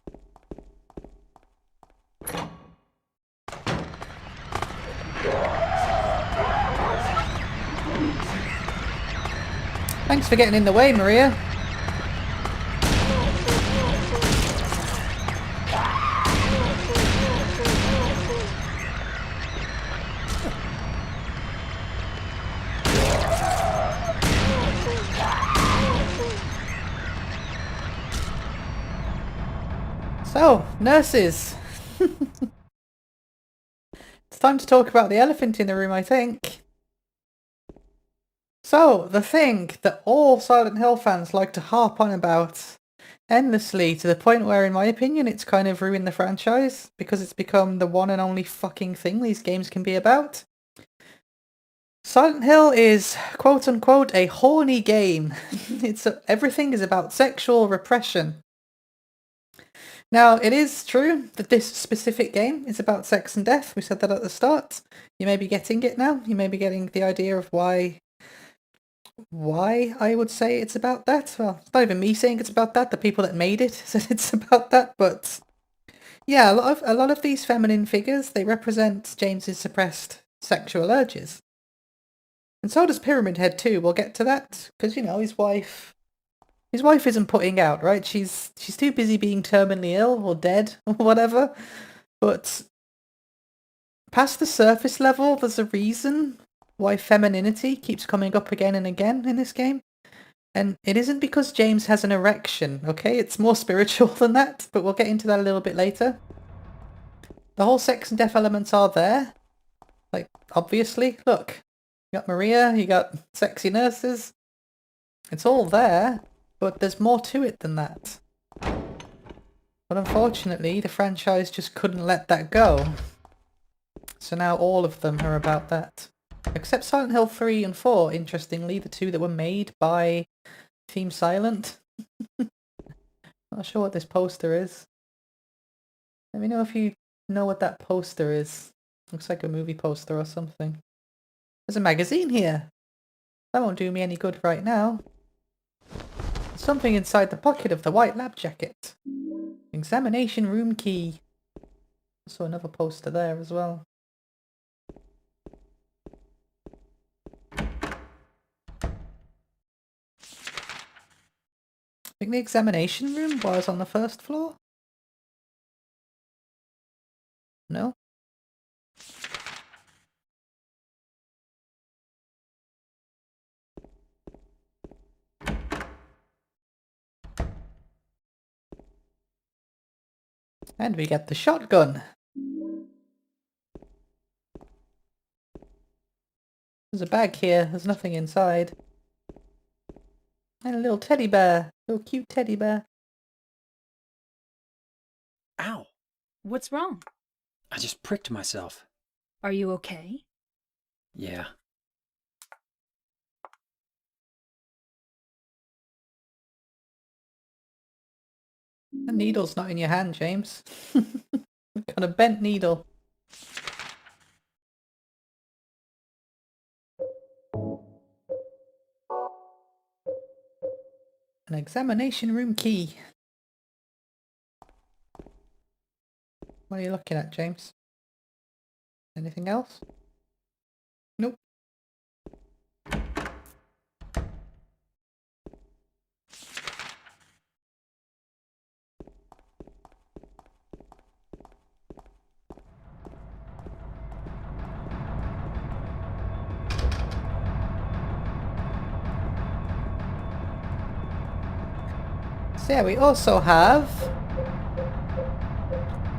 Thanks for getting in the way, Maria. So, nurses. It's time to talk about the elephant in the room, I think. So, the thing that all Silent Hill fans like to harp on about endlessly, to the point where, in my opinion, it's kind of ruined the franchise, because it's become the one and only fucking thing these games can be about. Silent Hill is, quote-unquote, a horny game. Everything is about sexual repression. Now, it is true that this specific game is about sex and death. We said that at the start. You may be getting it now. You may be getting the idea of why I would say it's about that. Well, it's not even me saying it's about that. The people that made it said it's about that. But yeah, a lot of these feminine figures, they represent James's suppressed sexual urges. And so does Pyramid Head too. We'll get to that, because, you know, his wife isn't putting out, right? She's too busy being terminally ill or dead or whatever. But past the surface level, there's a reason why femininity keeps coming up again and again in this game. And it isn't because James has an erection, okay? It's more spiritual than that, but we'll get into that a little bit later. The whole sex and death elements are there. Like, obviously, look. You got Maria, you got sexy nurses. It's all there, but there's more to it than that. But unfortunately, the franchise just couldn't let that go. So now all of them are about that. Except Silent Hill 3 and 4, interestingly, the two that were made by Team Silent. Not sure what this poster is. Let me know if you know what that poster is. Looks like a movie poster or something. There's a magazine here. That won't do me any good right now. There's something inside the pocket of the white lab jacket. Examination room key. Also another poster there as well. I think the examination room was on the first floor? No? And we get the shotgun. There's a bag here, there's nothing inside. And a little teddy bear. Little cute teddy bear. Ow! What's wrong? I just pricked myself. Are you okay? Yeah. The needle's not in your hand, James. Got a bent needle. An examination room key. What are you looking at, James? Anything else? Nope. So yeah, we also have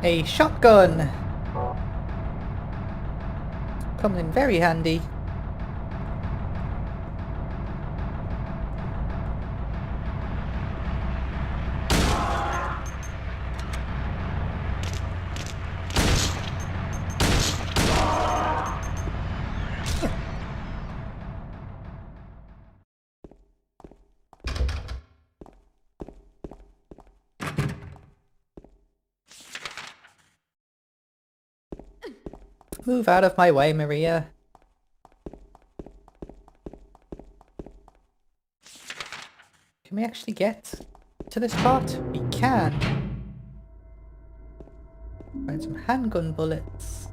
a shotgun. Comes in very handy. Move out of my way, Maria. Can we actually get to this part? We can. Find some handgun bullets.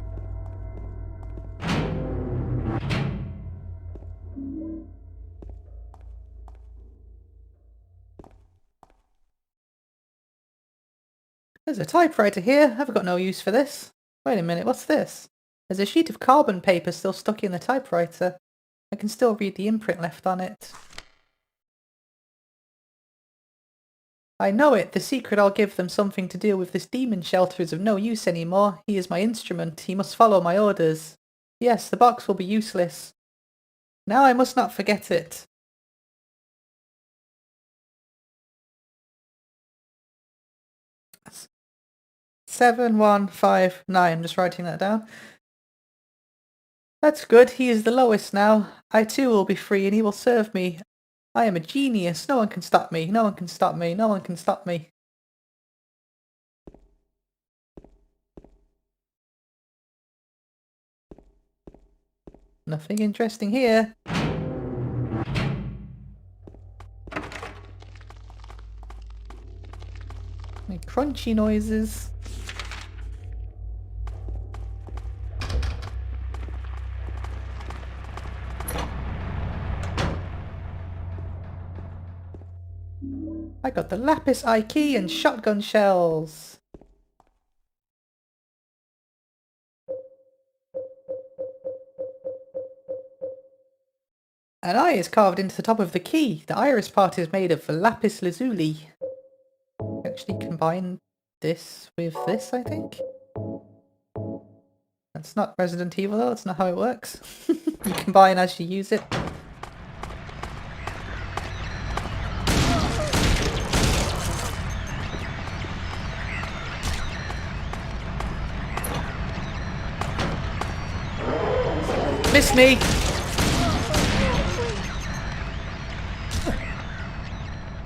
There's a typewriter here. I've got no use for this. Wait a minute, what's this? There's a sheet of carbon paper still stuck in the typewriter. I can still read the imprint left on it. I know it. The secret I'll give them something to deal with this demon shelter is of no use anymore. He is my instrument. He must follow my orders. Yes, the box will be useless. Now I must not forget it. That's 7159. I'm just writing that down. That's good. He is the lowest now. I too will be free and he will serve me. I am a genius. No one can stop me. No one can stop me. No one can stop me. Nothing interesting here. Make crunchy noises. I got the lapis eye key and shotgun shells. An eye is carved into the top of the key. The iris part is made of lapis lazuli. Actually combine this with this, I think. That's not Resident Evil though, that's not how it works. You combine as you use it. Miss me!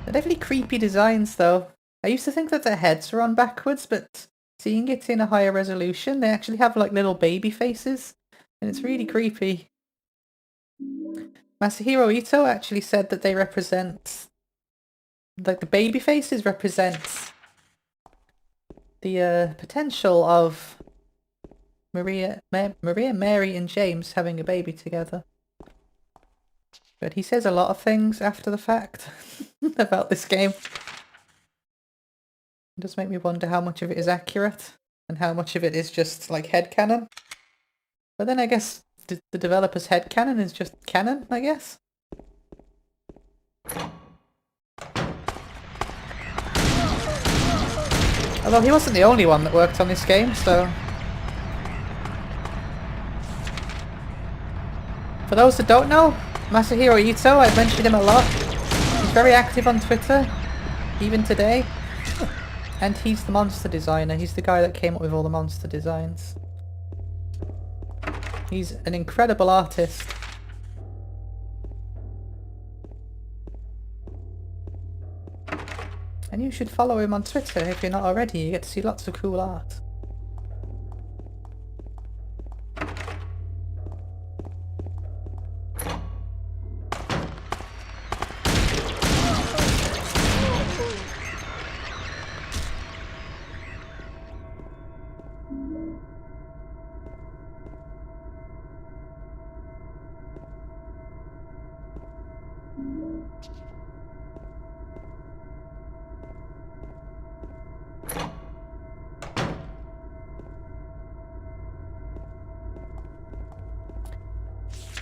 They're definitely creepy designs though. I used to think that their heads were on backwards, but seeing it in a higher resolution, they actually have like little baby faces. And it's really creepy. Masahiro Ito actually said that they represent... like the baby faces represent the potential of Maria, Mary and James having a baby together. But he says a lot of things after the fact about this game. It does make me wonder how much of it is accurate and how much of it is just like headcanon. But then I guess the developer's headcanon is just canon, I guess. Although he wasn't the only one that worked on this game, so... For those that don't know, Masahiro Ito, I've mentioned him a lot. He's very active on Twitter, even today. And he's the monster designer. He's the guy that came up with all the monster designs. He's an incredible artist. And you should follow him on Twitter if you're not already. You get to see lots of cool art.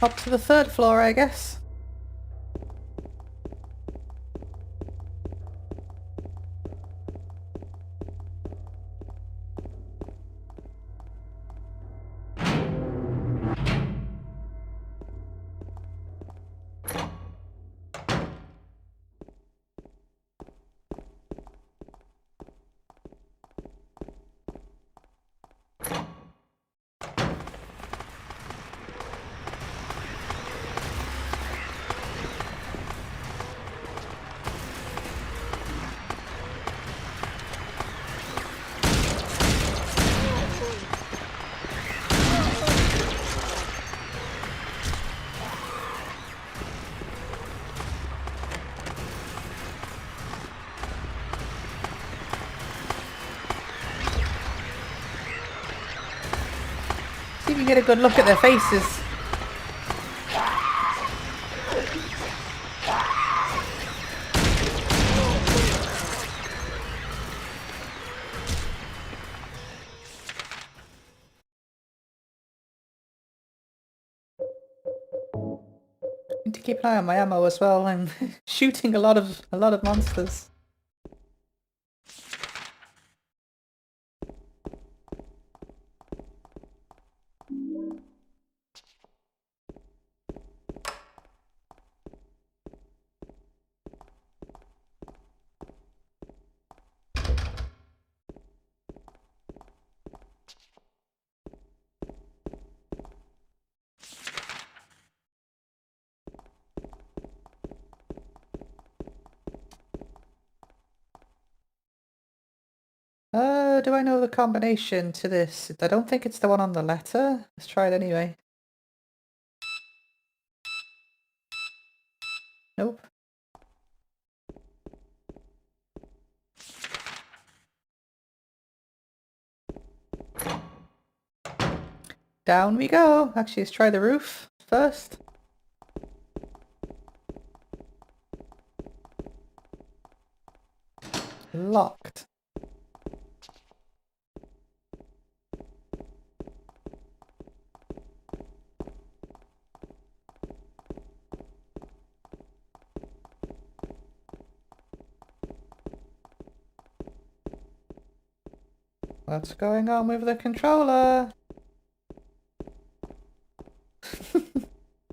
Up to the third floor, I guess. See if you get a good look at their faces. Need to keep an eye on my ammo as well. I'm shooting a lot of monsters. do I know the combination to this? I don't think it's the one on the letter. Let's try it anyway. Nope. Down we go. Actually, let's try the roof first. Locked. What's going on with the controller?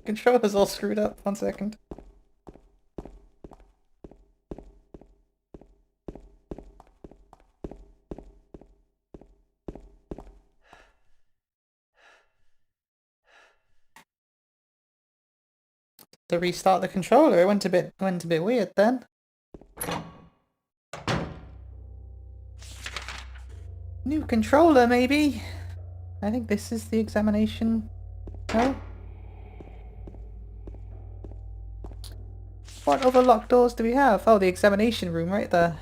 Controller's all screwed up. 1 second. To restart the controller, it went a bit weird then. New controller, maybe? I think this is the examination. No? What other locked doors do we have? Oh, the examination room right there.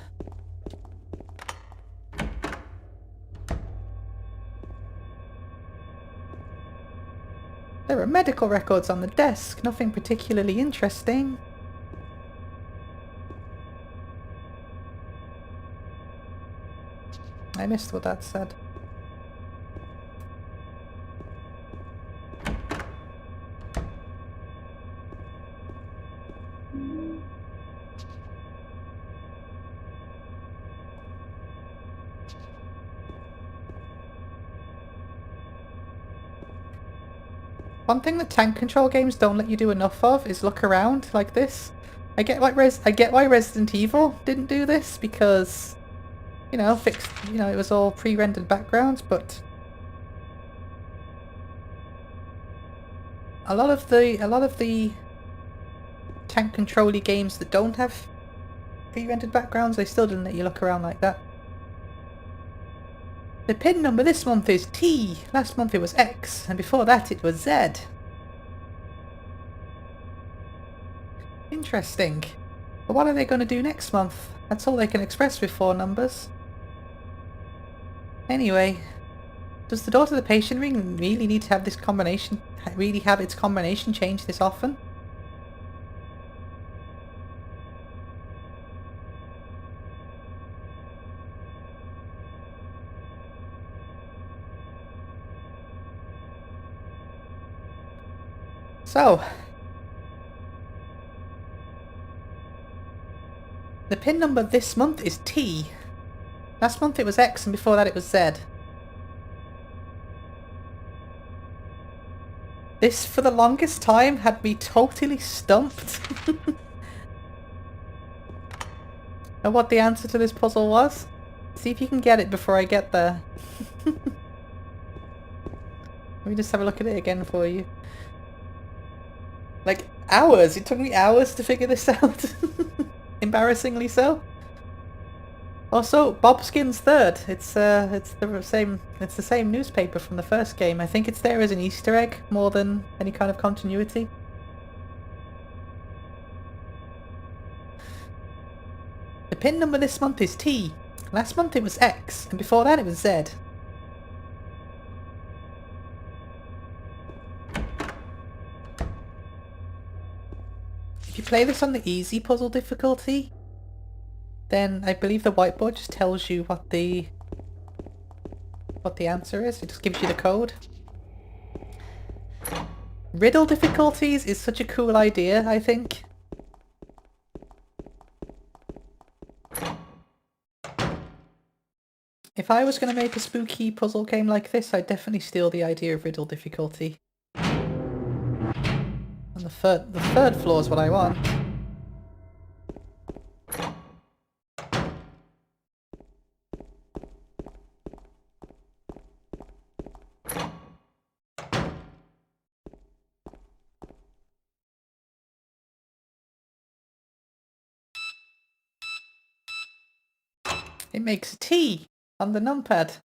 There are medical records on the desk, nothing particularly interesting. I missed what that said. One thing that tank control games don't let you do enough of is look around like this. I get why Resident Evil didn't do this because, you know, it was all pre-rendered backgrounds, but a lot of the tank control-y games that don't have pre-rendered backgrounds, they still didn't let you look around like that. The pin number this month is T, last month it was X, and before that it was Z. Interesting. But what are they going to do next month? That's all they can express with 4 numbers. Anyway, does the door to the patient room really need to have this combination, have its combination changed this often? So, the pin number this month is T. Last month it was X and before that it was Z. This, for the longest time, had me totally stumped. And what the answer to this puzzle was? See if you can get it before I get there. Let me just have a look at it again for you. Like, hours! It took me hours to figure this out. Embarrassingly so. Also, Bobskin's third. It's the same newspaper from the first game. I think it's there as an Easter egg more than any kind of continuity. The pin number this month is T. Last month it was X, and before that it was Z. If you play this on the easy puzzle difficulty, then I believe the whiteboard just tells you what the answer is. It just gives you the code. Riddle difficulties is such a cool idea, I think. If I was going to make a spooky puzzle game like this, I'd definitely steal the idea of riddle difficulty. And the third floor is what I want. It makes a T. on the numpad.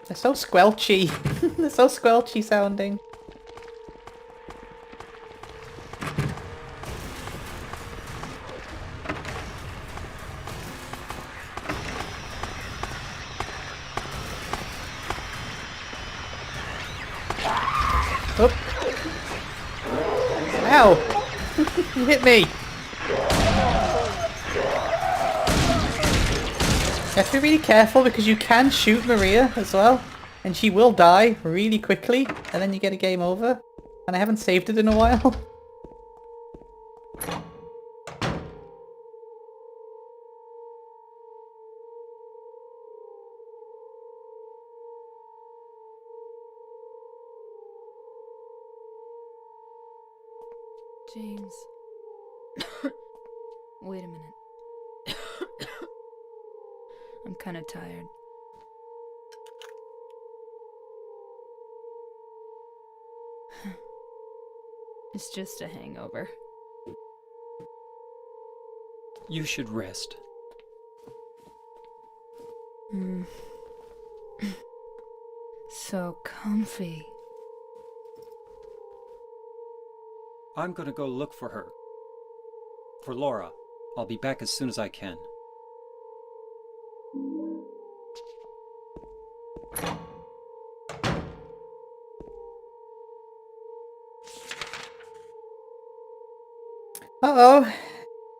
They're so squelchy. They're so squelchy sounding. Oh. Ow! You hit me! You have to be really careful because you can shoot Maria as well. And she will die really quickly. And then you get a game over. And I haven't saved it in a while. James. Wait a minute. I'm kinda tired. It's just a hangover. You should rest. So comfy. I'm gonna go look for her. For Laura. I'll be back as soon as I can. Uh-oh.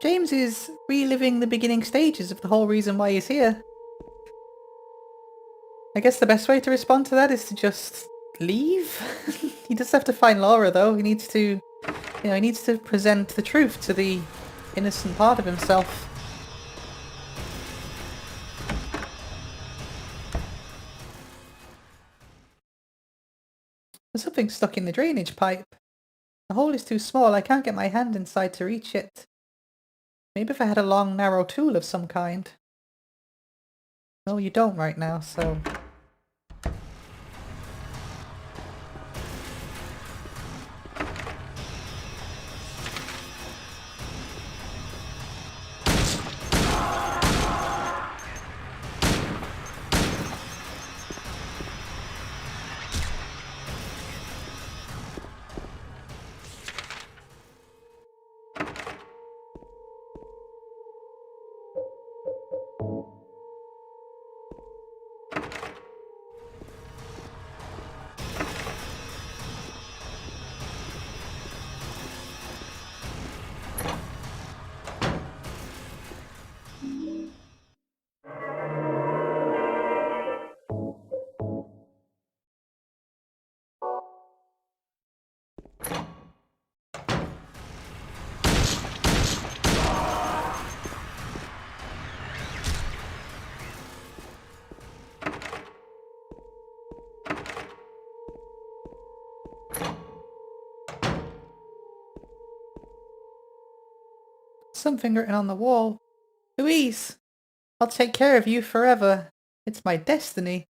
James is reliving the beginning stages of the whole reason why he's here. I guess the best way to respond to that is to just leave. He does have to find Laura though. He needs to, he needs to present the truth to the innocent part of himself. There's something stuck in the drainage pipe. The hole is too small. I can't get my hand inside to reach it. Maybe if I had a long, narrow tool of some kind. No, you don't right now, so... Something written on the wall. Louise! I'll take care of you forever. It's my destiny.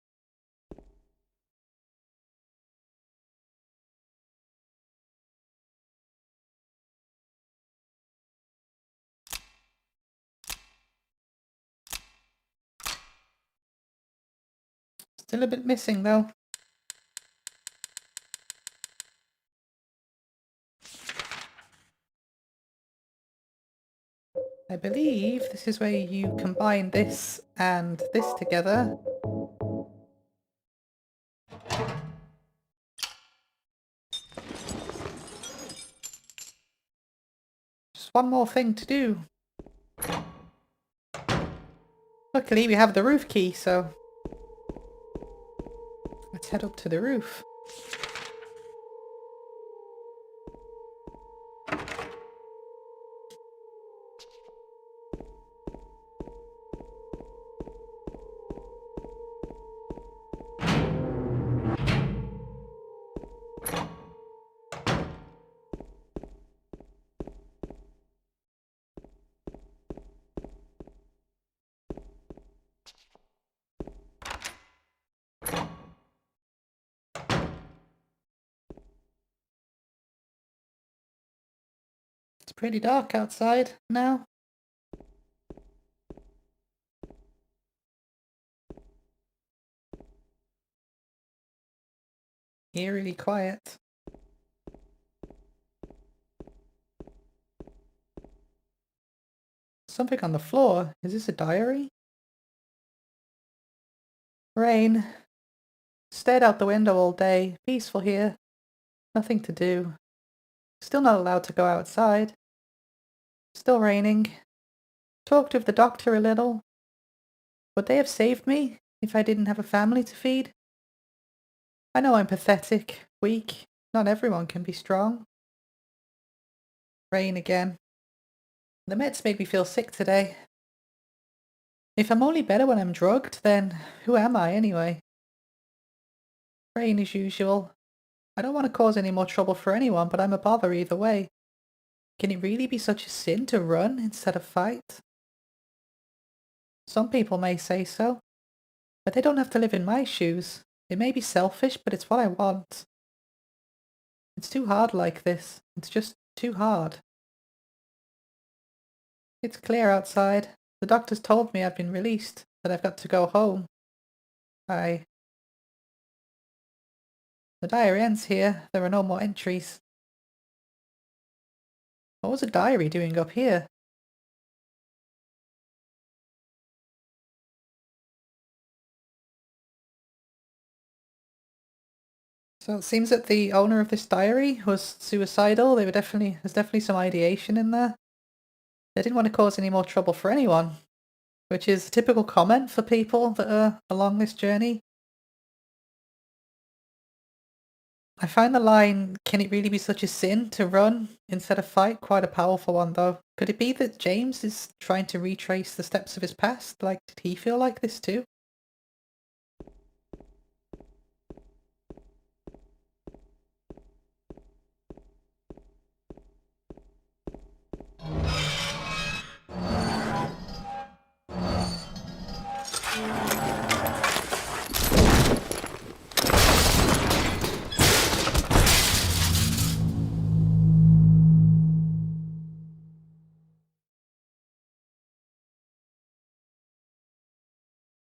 Still a bit missing though. I believe this is where you combine this and this together. Just one more thing to do. Luckily we have the roof key, so let's head up to the roof. It's pretty dark outside now. Eerily quiet. Something on the floor. Is this a diary? Rain. Stared out the window all day. Peaceful here. Nothing to do. Still not allowed to go outside. Still raining. Talked with the doctor a little. Would they have saved me if I didn't have a family to feed? I know I'm pathetic, weak. Not everyone can be strong. Rain again. The meds made me feel sick today. If I'm only better when I'm drugged, then who am I anyway? Rain as usual. I don't want to cause any more trouble for anyone, but I'm a bother either way. Can it really be such a sin to run instead of fight? Some people may say so, but they don't have to live in my shoes. It may be selfish, but it's what I want. It's too hard like this. It's just too hard. It's clear outside. The doctor's told me I've been released, that I've got to go home. The diary ends here. There are no more entries. What was a diary doing up here? So it seems that the owner of this diary was suicidal. There's definitely some ideation in there. They didn't want to cause any more trouble for anyone, which is a typical comment for people that are along this journey. I find the line, "Can it really be such a sin to run instead of fight?" quite a powerful one, though. Could it be that James is trying to retrace the steps of his past? Like, did he feel like this too?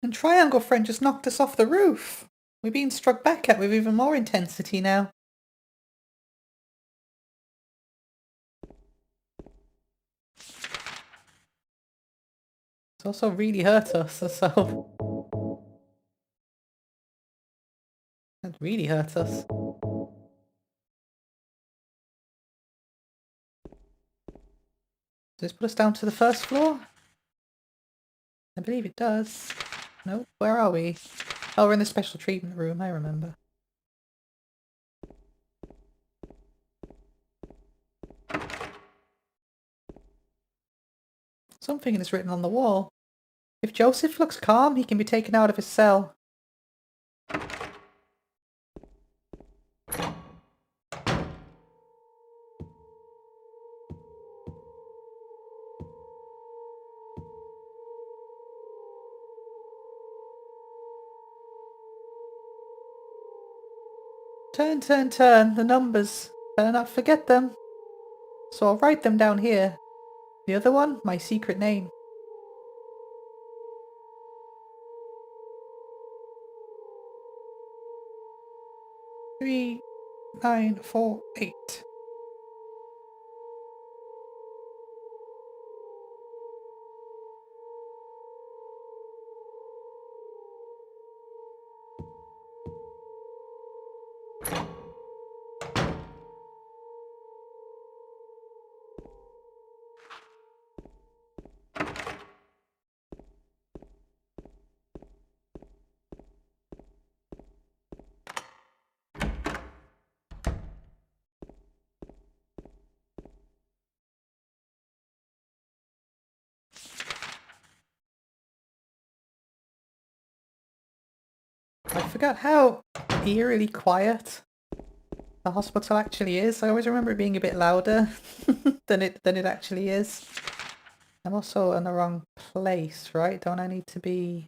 And Triangle Friend just knocked us off the roof. We're being struck back at with even more intensity now. It's also really hurt us, so... That really hurt us. Does this put us down to the first floor? I believe it does. No, where are we? Oh, we're in the special treatment room, I remember. Something is written on the wall. If Joseph looks calm, he can be taken out of his cell. Turn, turn, turn, the numbers. Better not forget them. So I'll write them down here. The other one, my secret name. 3948. I forgot how eerily quiet the hospital actually is. I always remember it being a bit louder than it actually is. I'm also in the wrong place, right? Don't I need to be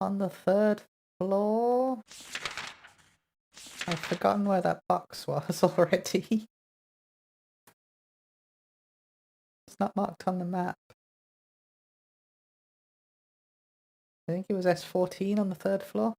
on the 3rd floor? I've forgotten where that box was already. not marked on the map. I think it was S14 on the 3rd floor.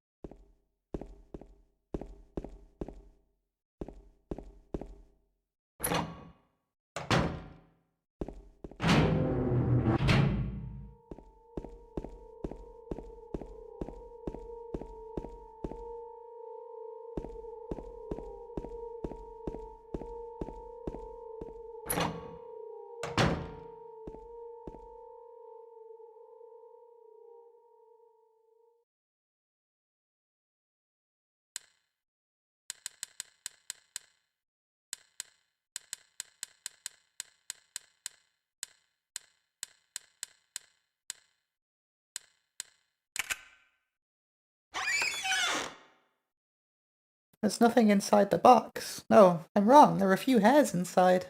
There's nothing inside the box. No, I'm wrong. There are a few hairs inside.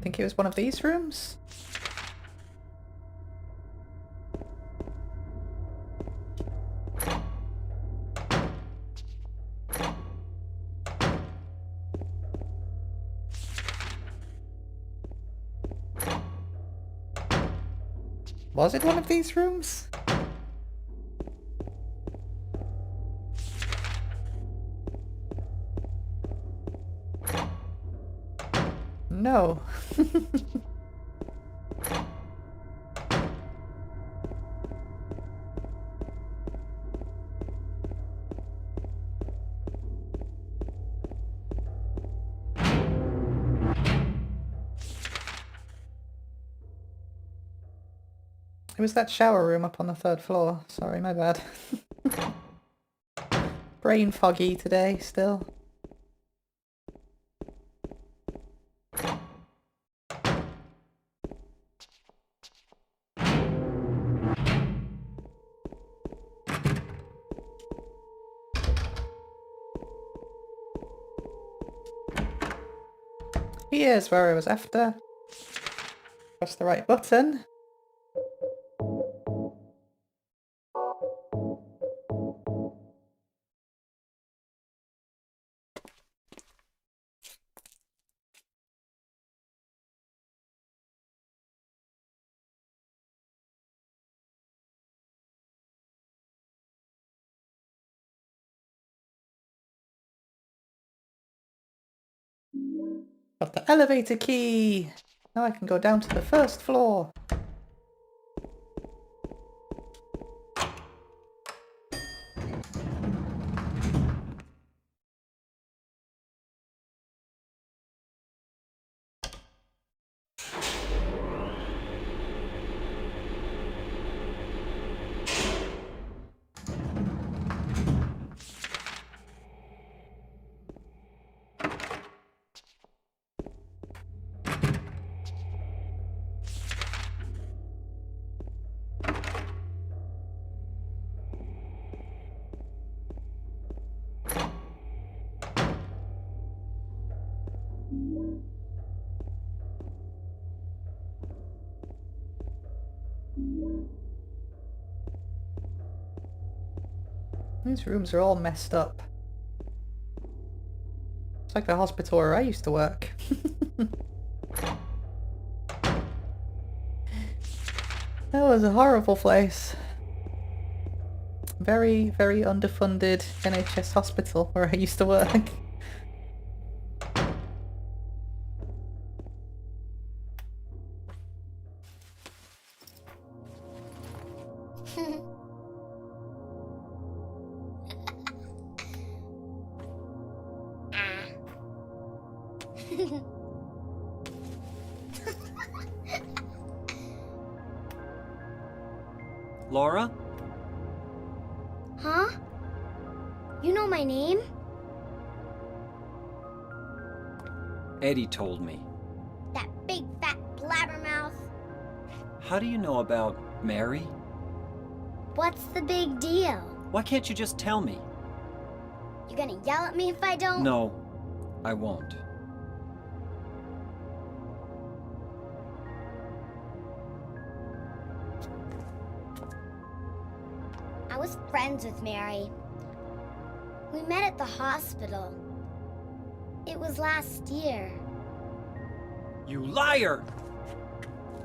Think it was one of these rooms? Was it one of these rooms? No. It was that shower room up on the 3rd floor. Sorry, my bad. Brain foggy today, still. Here's where I was after. Press the right button. Got the elevator key! Now I can go down to the 1st floor. These rooms are all messed up. It's like the hospital where I used to work. That was a horrible place. Very, very underfunded NHS hospital where I used to work. Laura? Huh? You know my name? Eddie told me. That big fat blabbermouth. How do you know about Mary? What's the big deal? Why can't you just tell me? You gonna yell at me if I don't? No, I won't. I was friends with Mary. We met at the hospital. It was last year. You liar!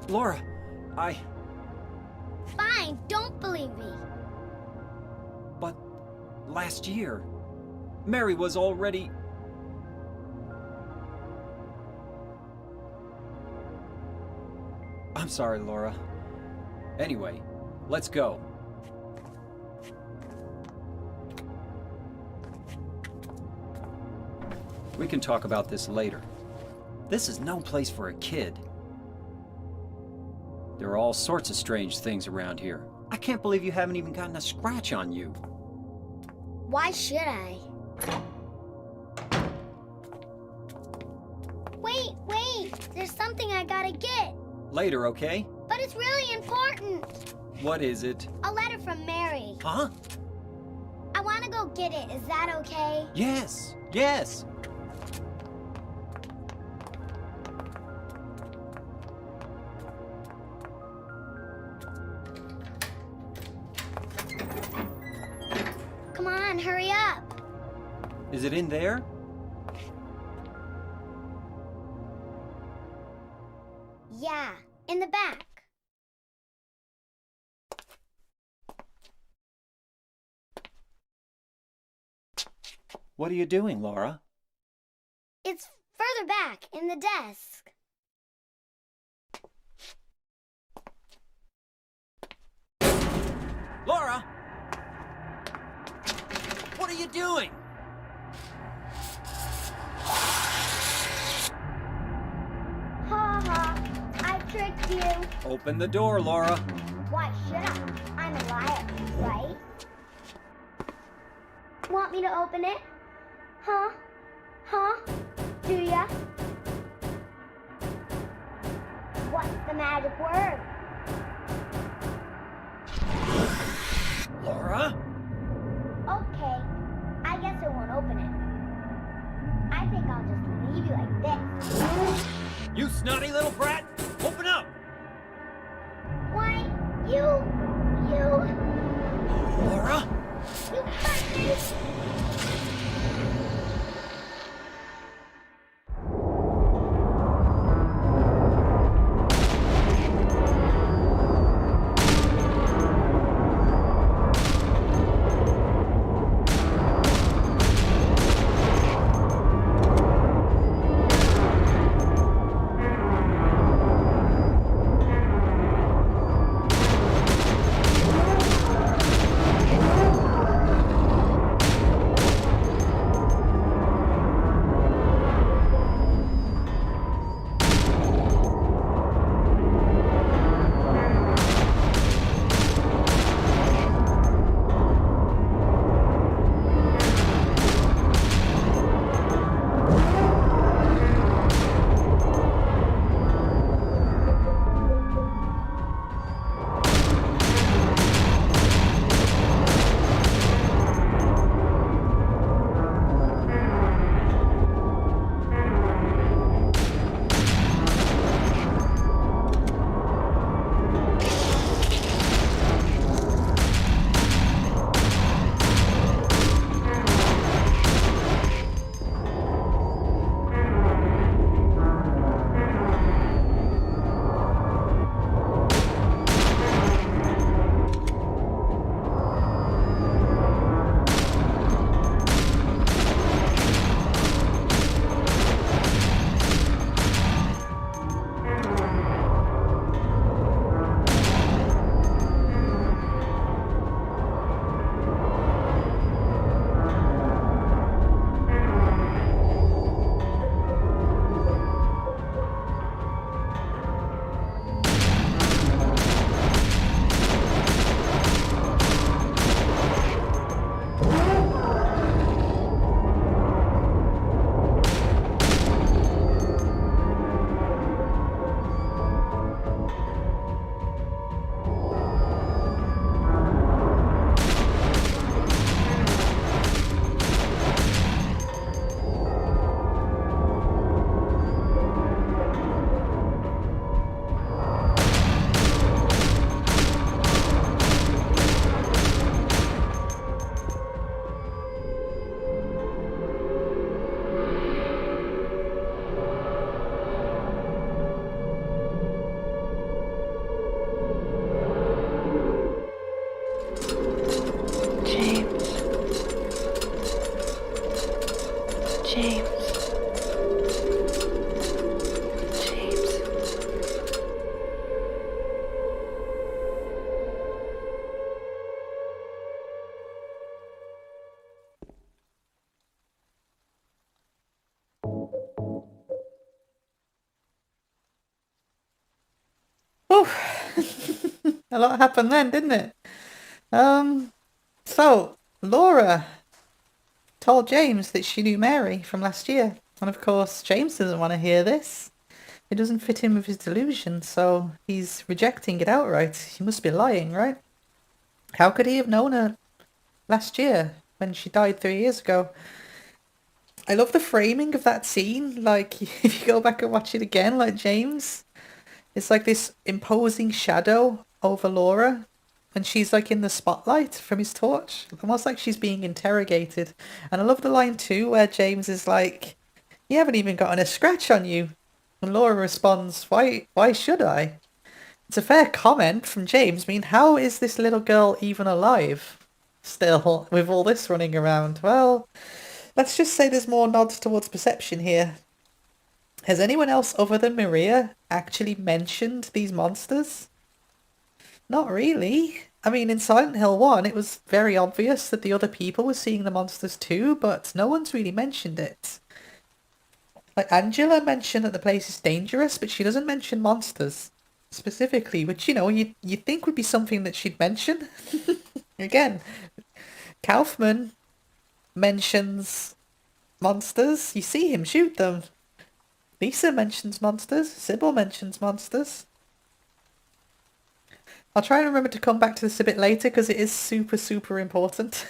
Laura, Fine, don't believe me. But last year, Mary was already... I'm sorry, Laura. Anyway, let's go. We can talk about this later. This is no place for a kid. There are all sorts of strange things around here. I can't believe you haven't even gotten a scratch on you. Why should I? Wait! There's something I gotta get. Later, okay? But it's really important. What is it? A letter from Mary. Huh? I wanna go get it. Is that okay? Yes, yes. Come on, hurry up. Is it in there? Yeah, in the back. What are you doing, Laura? It's further back, in the desk. Laura! What are you doing? Ha ha, I tricked you. Open the door, Laura. Why should I? I'm a liar, right? Want me to open it? Huh? Huh? Do ya? What's the magic word? Laura? Okay, I guess I won't open it. I think I'll just leave you like this. You snotty little brat! Open up! Why, you... Laura? You hurt me! A lot happened then, didn't it? So, Laura told James that she knew Mary from last year. And of course, James doesn't want to hear this. It doesn't fit in with his delusion, so he's rejecting it outright. He must be lying, right? How could he have known her last year when she died 3 years ago? I love the framing of that scene. Like, if you go back and watch it again, like James, it's like this imposing shadow over Laura. And she's like in the spotlight from his torch. Almost like she's being interrogated. And I love the line too where James is like, you haven't even gotten a scratch on you. And Laura responds, why should I? It's a fair comment from James. I mean, how is this little girl even alive still with all this running around? Well, let's just say there's more nods towards perception here. Has anyone else other than Maria actually mentioned these monsters? Not really. I mean, in Silent Hill 1, it was very obvious that the other people were seeing the monsters too, but no one's really mentioned it. Like, Angela mentioned that the place is dangerous, but she doesn't mention monsters specifically, which, you know, you'd think would be something that she'd mention. Again, Kaufman mentions monsters. You see him shoot them. Lisa mentions monsters. Sybil mentions monsters. I'll try and remember to come back to this a bit later because it is super, super important.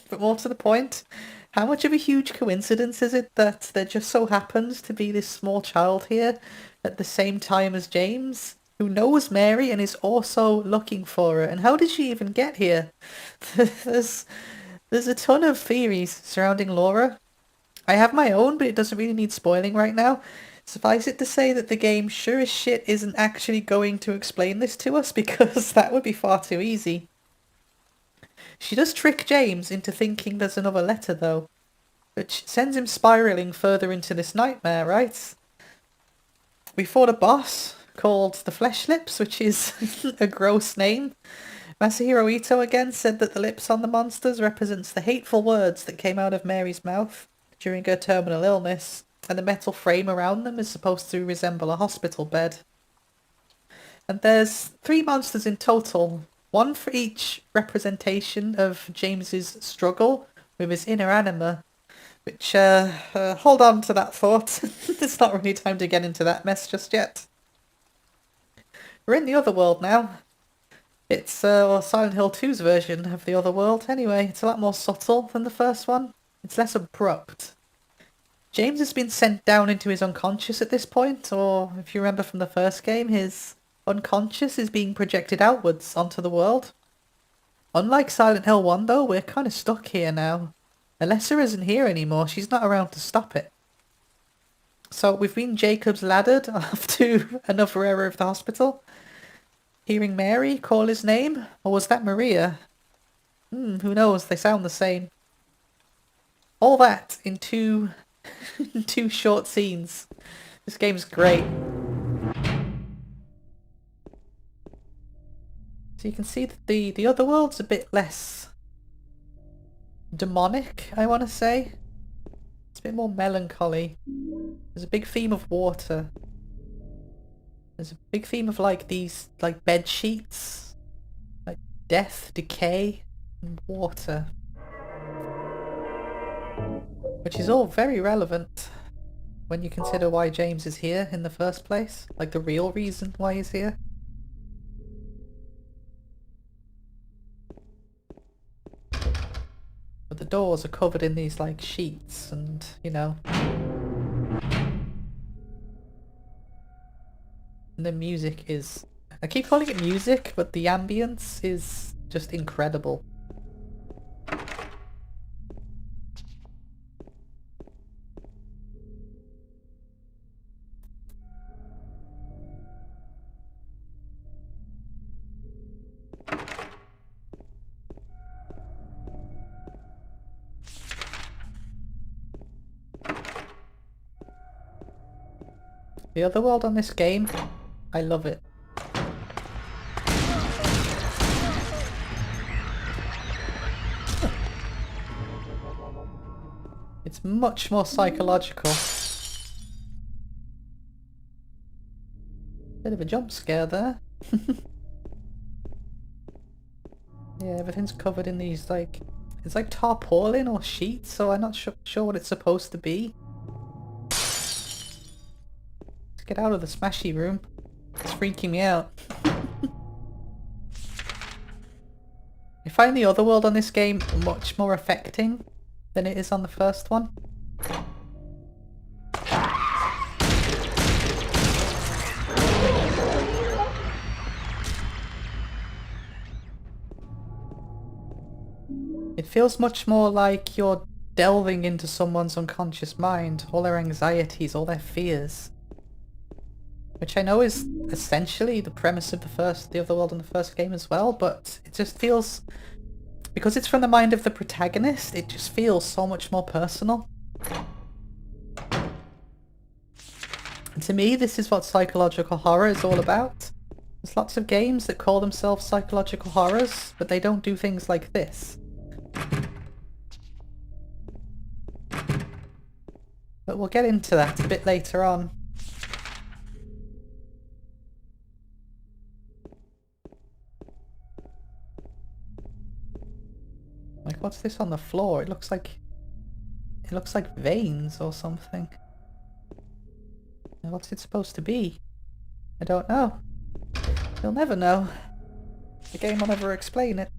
But more to the point, how much of a huge coincidence is it that there just so happens to be this small child here at the same time as James, who knows Mary and is also looking for her? And how did she even get here? There's a ton of theories surrounding Laura. I have my own, but it doesn't really need spoiling right now. Suffice it to say that the game sure as shit isn't actually going to explain this to us because that would be far too easy. She does trick James into thinking there's another letter though, which sends him spiralling further into this nightmare, right? We fought a boss called the Flesh Lips, which is a gross name. Masahiro Ito again said that the lips on the monsters represents the hateful words that came out of Mary's mouth during her terminal illness, and the metal frame around them is supposed to resemble a hospital bed. And there's 3 monsters in total, one for each representation of James's struggle with his inner anima, which, hold on to that thought. It's not really time to get into that mess just yet. We're in the other world now. It's Silent Hill 2's version of the other world. Anyway, it's a lot more subtle than the first one. It's less abrupt. James has been sent down into his unconscious at this point, or if you remember from the first game, his unconscious is being projected outwards onto the world. Unlike Silent Hill 1 though, we're kind of stuck here now. Alessa isn't here anymore, she's not around to stop it. So we've been Jacob's laddered off to another area of the hospital. Hearing Mary call his name, or was that Maria? Who knows, they sound the same. All that in two short scenes. This game's great. So you can see that the other world's a bit less demonic, I want to say. It's a bit more melancholy. There's a big theme of water. There's a big theme of like these like bed sheets, like death, decay, and water. Which is all very relevant when you consider why James is here in the first place. Like the real reason why he's here. But the doors are covered in these like sheets and, you know. And the music is... I keep calling it music, but the ambience is just incredible. The other world on this game, I love it. It's much more psychological. Bit of a jump scare there. Yeah, everything's covered in these, like... It's like tarpaulin or sheets, so I'm not sure what it's supposed to be. Let's get out of the smashy room. It's freaking me out. I find the other world on this game much more affecting than it is on the first one. It feels much more like you're delving into someone's unconscious mind, all their anxieties, all their fears. Which I know is essentially the premise of the other world in the first game as well, but it just feels... Because it's from the mind of the protagonist, it just feels so much more personal. And to me, this is what psychological horror is all about. There's lots of games that call themselves psychological horrors, but they don't do things like this. But we'll get into that a bit later on. Like, what's this on the floor? It looks like veins or something. And what's it supposed to be? I don't know. You'll never know. The game will never explain it.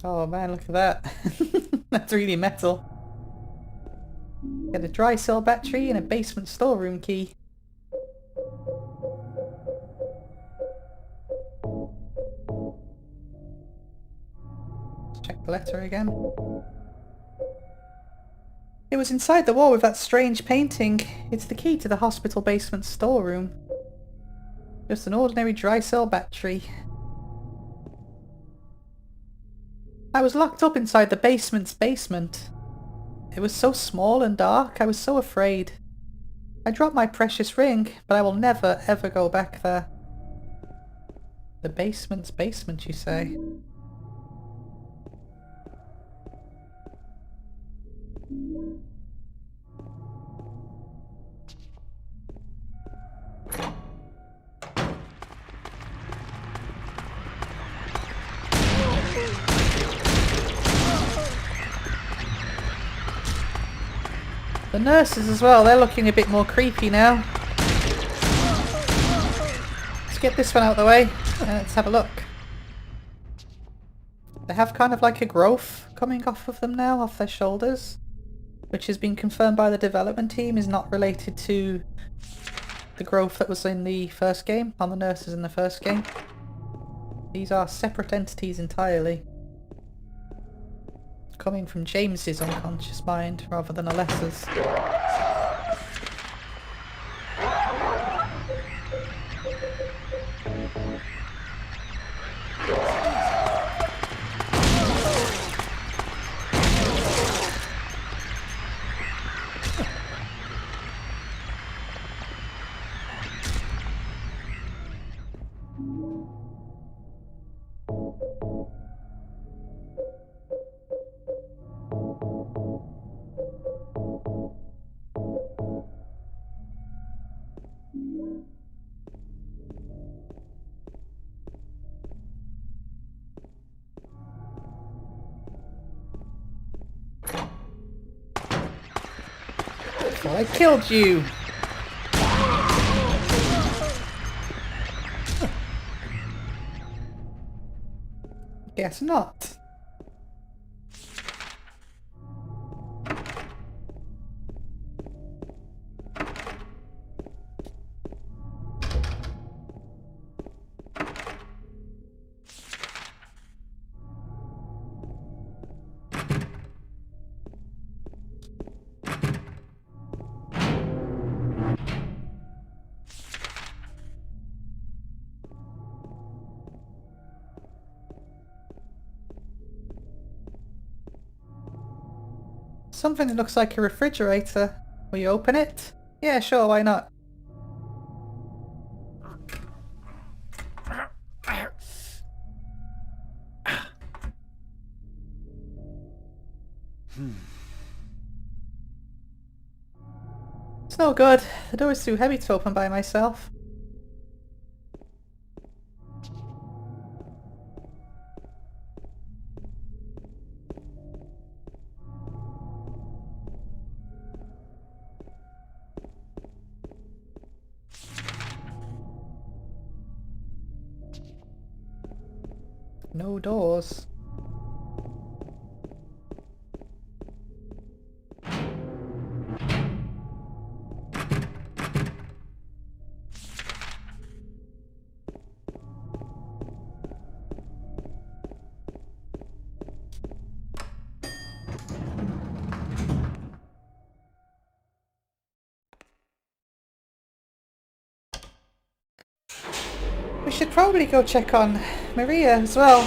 Oh man, look at that. That's really metal. Get a dry cell battery and a basement storeroom key. Check the letter again. It was inside the wall with that strange painting. It's the key to the hospital basement storeroom. Just an ordinary dry cell battery. I was locked up inside the basement's basement. It was so small and dark, I was so afraid. I dropped my precious ring, but I will never ever go back there. The basement's basement, you say? The nurses as well, they're looking a bit more creepy now. Let's get this one out of the way and let's have a look. They have kind of like a growth coming off of them now, off their shoulders, which has been confirmed by the development team is not related to the growth that was in the first game, on the nurses in the first game. These are separate entities entirely. Coming from James's unconscious mind rather than Alessa's. I killed you! Guess not. something that looks like a refrigerator. Will you open it? Yeah, sure, why not? It's no good. The door is too heavy to open by myself. No doors. We should probably go check on Maria as well.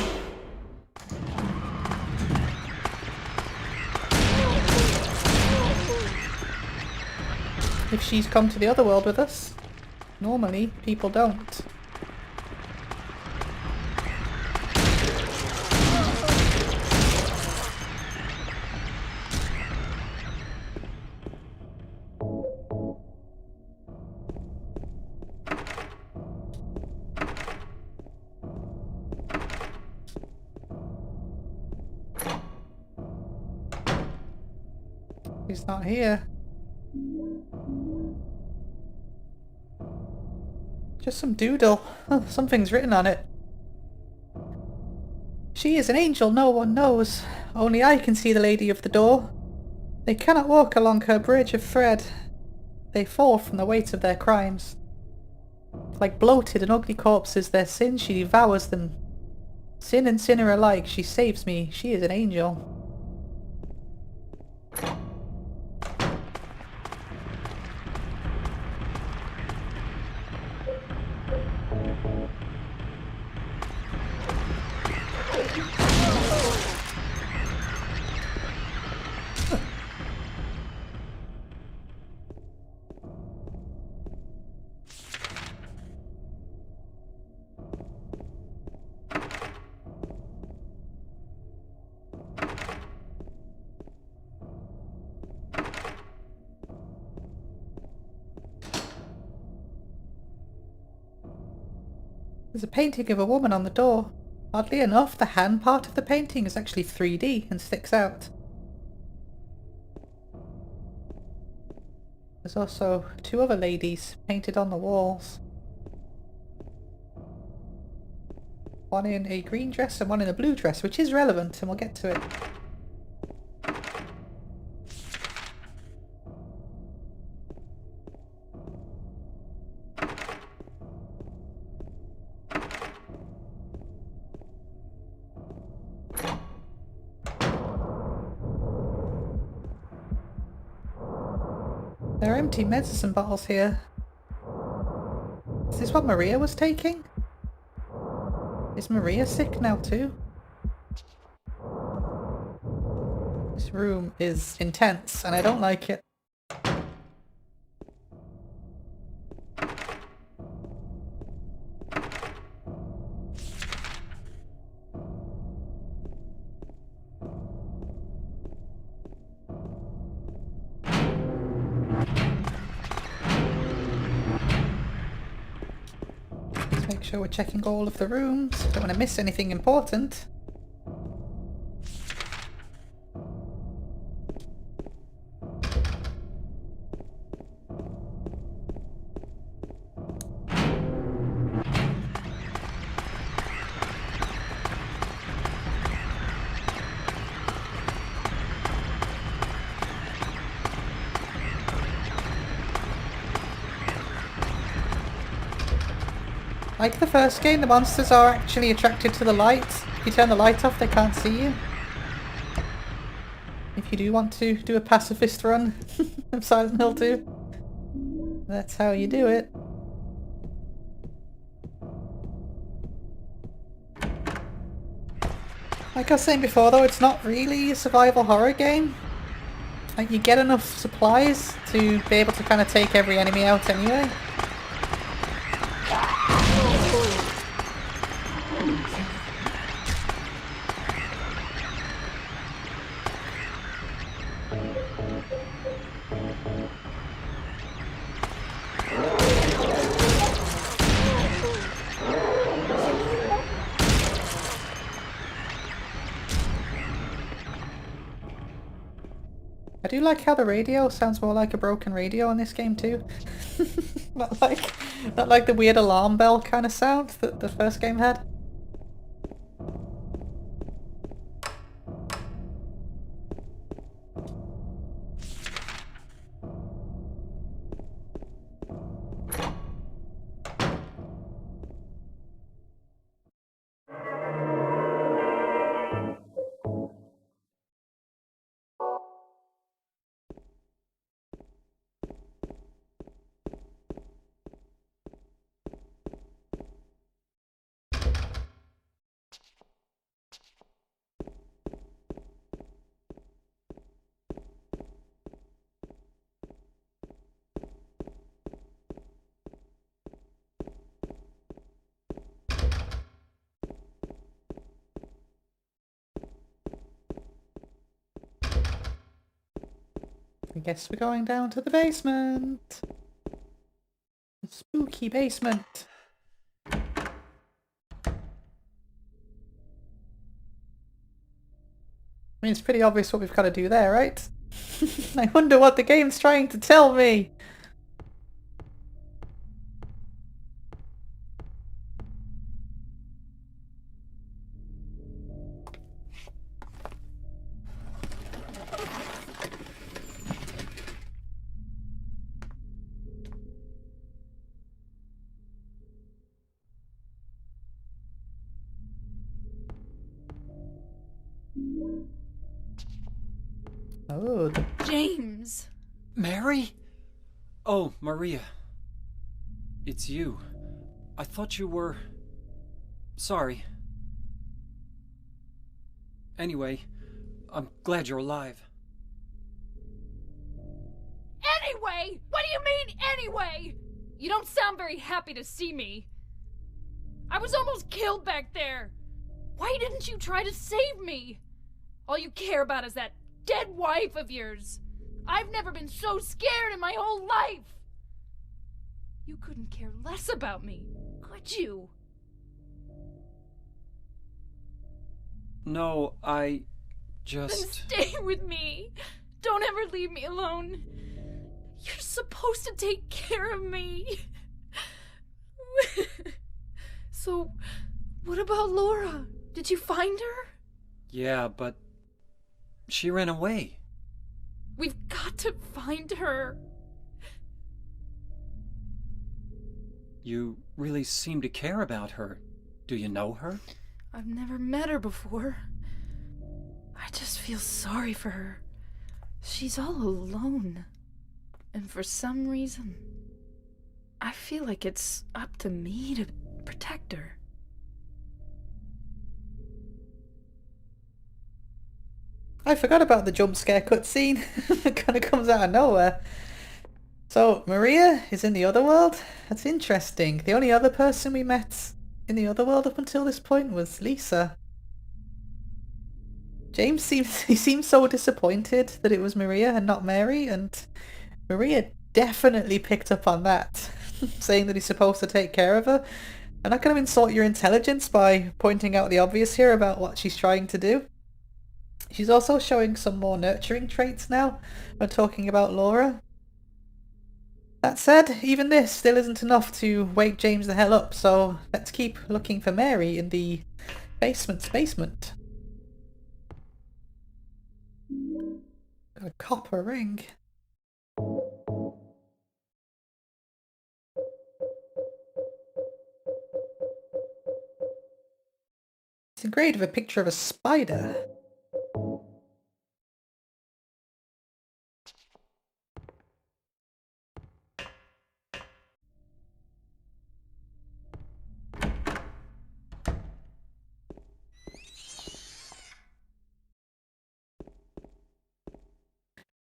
If she's come to the other world with us. Normally, people don't. He's not here. Just some doodle. Oh, something's written on it. She is an angel no one knows. Only I can see the lady of the door. They cannot walk along her bridge of thread. They fall from the weight of their crimes. Like bloated and ugly corpses, their sin she devours them. Sin and sinner alike, she saves me. She is an angel. There's a painting of a woman on the door. Oddly enough, the hand part of the painting is actually 3D and sticks out. There's also two other ladies painted on the walls. One in a green dress and one in a blue dress, which is relevant, and we'll get to it. There are empty medicine bottles here. Is this what Maria was taking? Is Maria sick now too? This room is intense and I don't like it. Make sure we're checking all of the rooms. Don't want to miss anything important. Like the first game, the monsters are actually attracted to the light. If you turn the light off, they can't see you. If you do want to do a pacifist run of Silent Hill 2, that's how you do it. Like I was saying before though, it's not really a survival horror game. Like, you get enough supplies to be able to kind of take every enemy out anyway. I do like how the radio sounds more like a broken radio in this game too. not like the weird alarm bell kind of sound that the first game had. I guess we're going down to the basement. The spooky basement. I mean, it's pretty obvious what we've got to do there, right? I wonder what the game's trying to tell me. Oh, James! Mary? Oh, Maria. It's you. I thought you were... Sorry. Anyway, I'm glad you're alive. Anyway! What do you mean, anyway? You don't sound very happy to see me. I was almost killed back there. Why didn't you try to save me? All you care about is that dead wife of yours. I've never been so scared in my whole life. You couldn't care less about me, could you? No, I just... Then stay with me. Don't ever leave me alone. You're supposed to take care of me. So, what about Laura? Did you find her? Yeah, but... she ran away. We've got to find her. You really seem to care about her. Do you know her? I've never met her before. I just feel sorry for her. She's all alone. And for some reason, I feel like it's up to me to protect her. I forgot about the jump scare cutscene. It kind of comes out of nowhere. So, Maria is in the other world? That's interesting. The only other person we met in the other world up until this point was Lisa. James seems so disappointed that it was Maria and not Mary, and Maria definitely picked up on that, saying that he's supposed to take care of her. I'm not going to insult your intelligence by pointing out the obvious here about what she's trying to do. She's also showing some more nurturing traits now when talking about Laura. That said, even this still isn't enough to wake James the hell up, so let's keep looking for Mary in the basement's basement. Got a copper ring. It's engraved with a picture of a spider.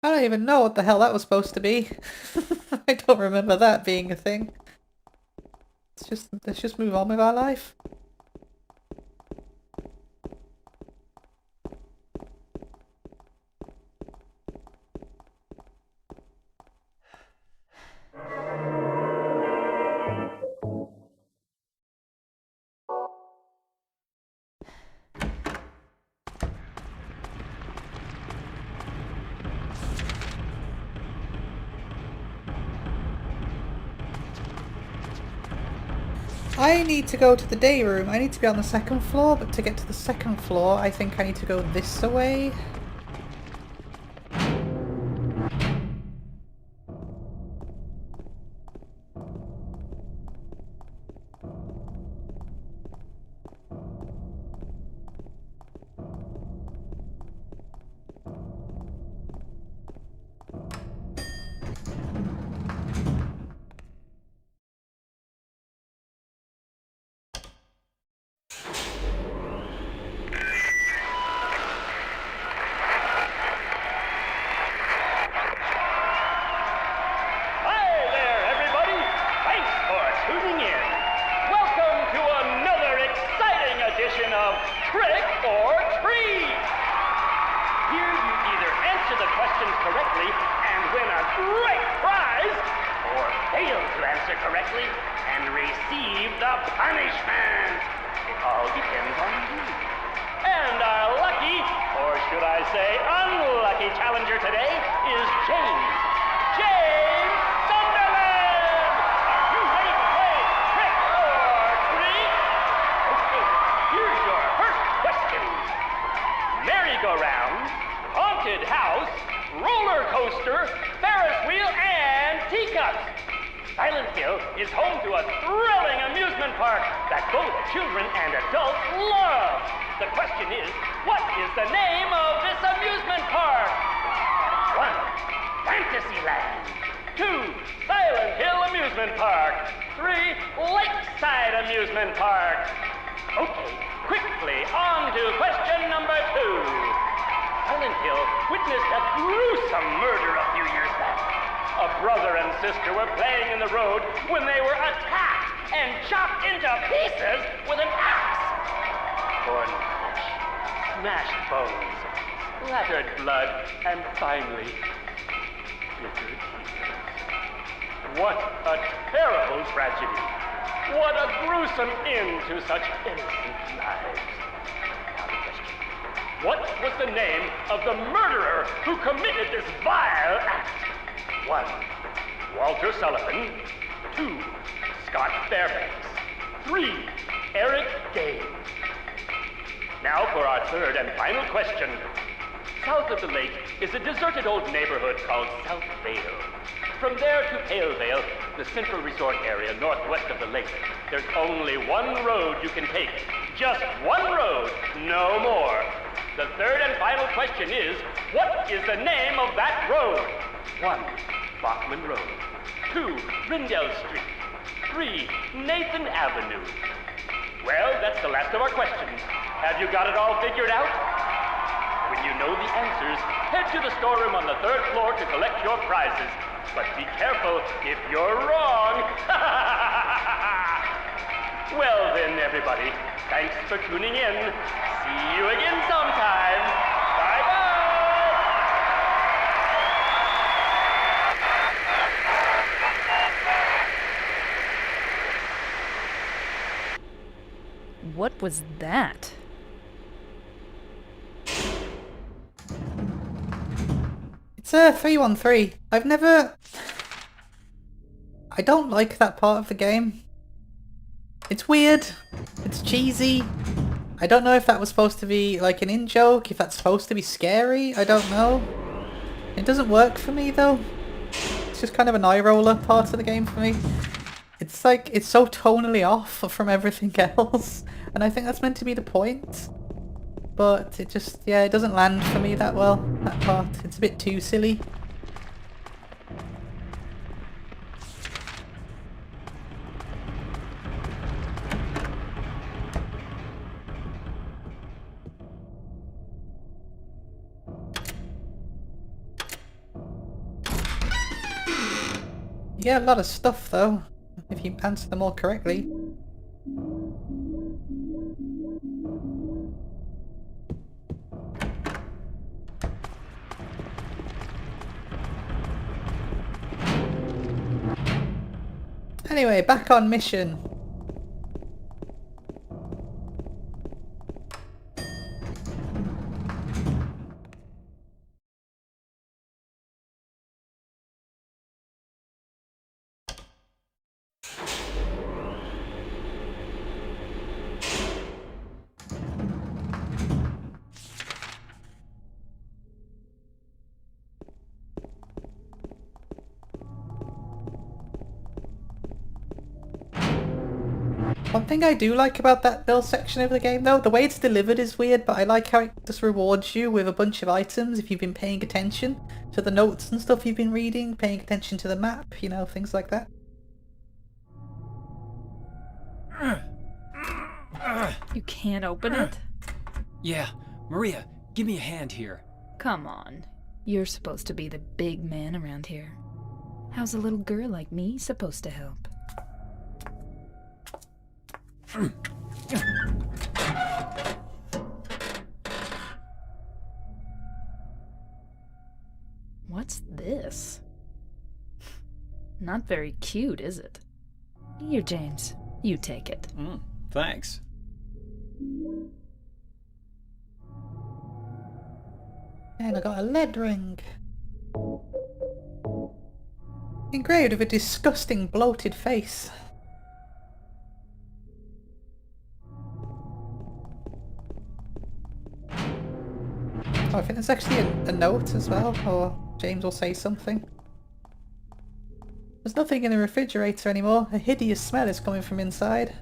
I don't even know what the hell that was supposed to be. I don't remember that being a thing. Let's just move on with our life. I need to go to the day room. I need to be on the second floor, but to get to the second floor, I think I need to go this way. South of the lake is a deserted old neighborhood called South Vale. From there to Pale Vale, the central resort area northwest of the lake, there's only one road you can take. Just one road, no more. The third and final question is, what is the name of that road? 1. Bachman Road. 2. Rindell Street. 3. Nathan Avenue. Well, that's the last of our questions. Have you got it all figured out? When you know the answers, head to the storeroom on the 3rd floor to collect your prizes. But be careful if you're wrong. Well then, everybody, thanks for tuning in. See you again sometime. Bye-bye. What was that? It's a 3-1-3. I don't like that part of the game. It's weird. It's cheesy. I don't know if that was supposed to be like an in-joke, if that's supposed to be scary. I don't know. It doesn't work for me though. It's just kind of an eye-roller part of the game for me. It's like, it's so tonally off from everything else. And I think that's meant to be the point. But it just, yeah, it doesn't land for me that well, that part. It's a bit too silly. get a lot of stuff though, if you answer them all correctly. Anyway, back on mission. One thing I do like about that build section of the game though, the way it's delivered is weird, but I like how it just rewards you with a bunch of items if you've been paying attention to the notes and stuff you've been reading, paying attention to the map, you know, things like that. You can't open it? Yeah, Maria, give me a hand here. Come on. You're supposed to be the big man around here. How's a little girl like me supposed to help? What's this? Not very cute, is it? Here, James. You take it. Thanks. And I got a lead ring. Engraved with a disgusting bloated face. Oh, I think there's actually a note as well, or James will say something. There's nothing in the refrigerator anymore. A hideous smell is coming from inside.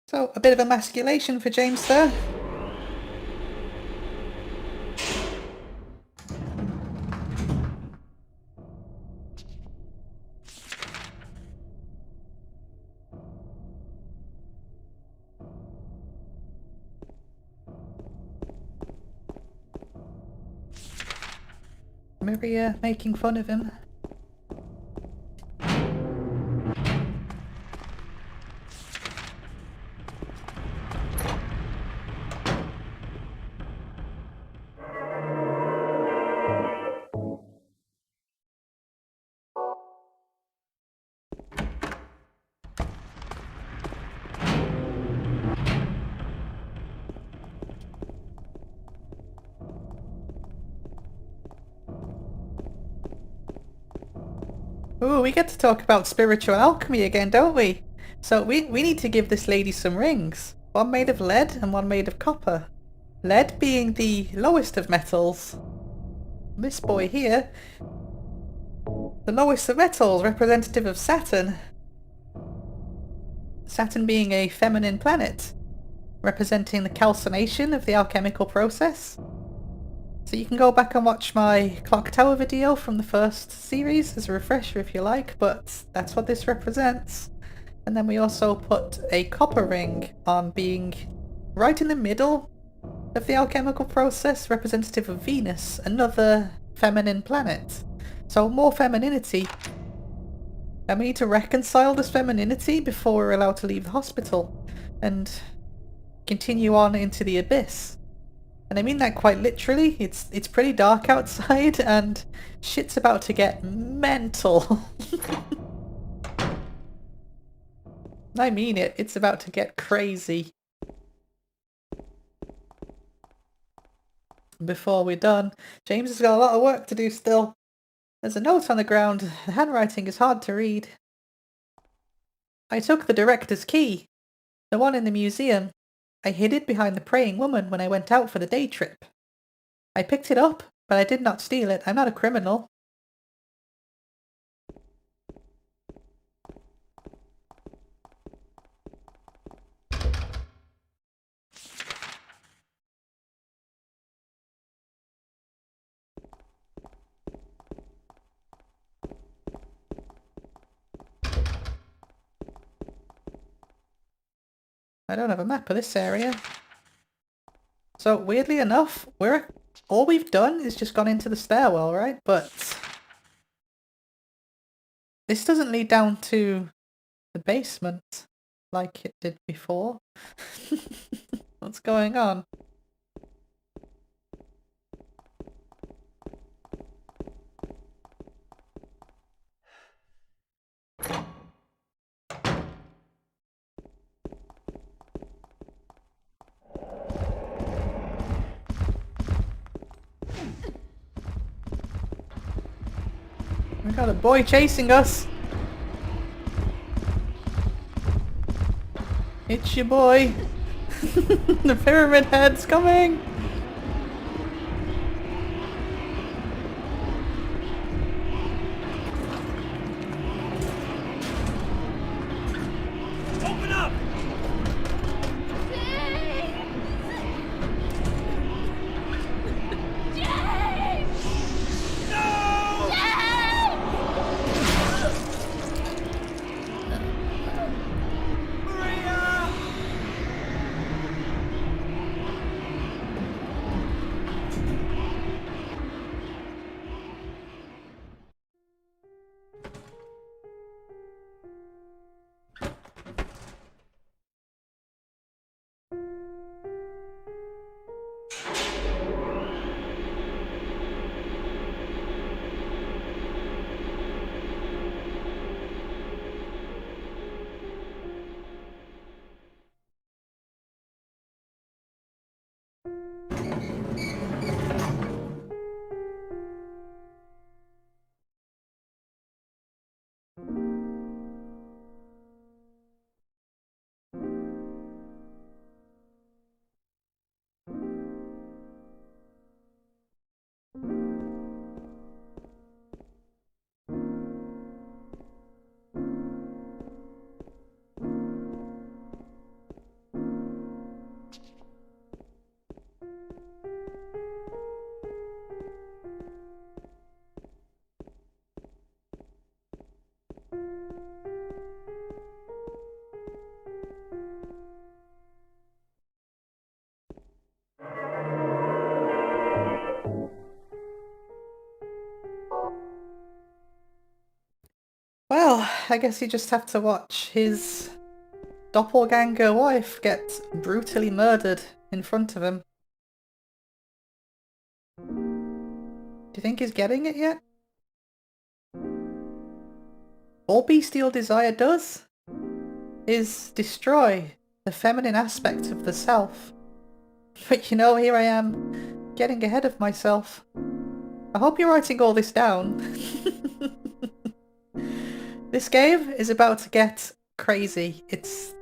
So, a bit of emasculation for James there. Maria making fun of him. Ooh, we get to talk about spiritual alchemy again, don't we? So we need to give this lady some rings. One made of lead and one made of copper. Lead being the lowest of metals. This boy here, the lowest of metals, representative of Saturn. Saturn being a feminine planet, representing the calcination of the alchemical process. So you can go back and watch my clock tower video from the first series as a refresher if you like, but that's what this represents. And then we also put a copper ring on being right in the middle of the alchemical process, representative of Venus, another feminine planet. So more femininity. And we need to reconcile this femininity before we're allowed to leave the hospital and continue on into the abyss. And I mean that quite literally. It's pretty dark outside and shit's about to get mental. I mean it, it's about to get crazy. Before we're done, James has got a lot of work to do still. There's a note on the ground. The handwriting is hard to read. I took the director's key, the one in the museum. I hid it behind the praying woman when I went out for the day trip. I picked it up, but I did not steal it. I'm not a criminal. I don't have a map of this area. So weirdly enough, all we've done is just gone into the stairwell, right? But this doesn't lead down to the basement like it did before. What's going on? We got a boy chasing us. It's your boy. The pyramid head's coming. Open up! Well, I guess you just have to watch his doppelganger wife get brutally murdered in front of him. Do you think he's getting it yet? All bestial desire does is destroy the feminine aspect of the self. But you know, here I am, getting ahead of myself. I hope you're writing all this down. This game is about to get crazy. It's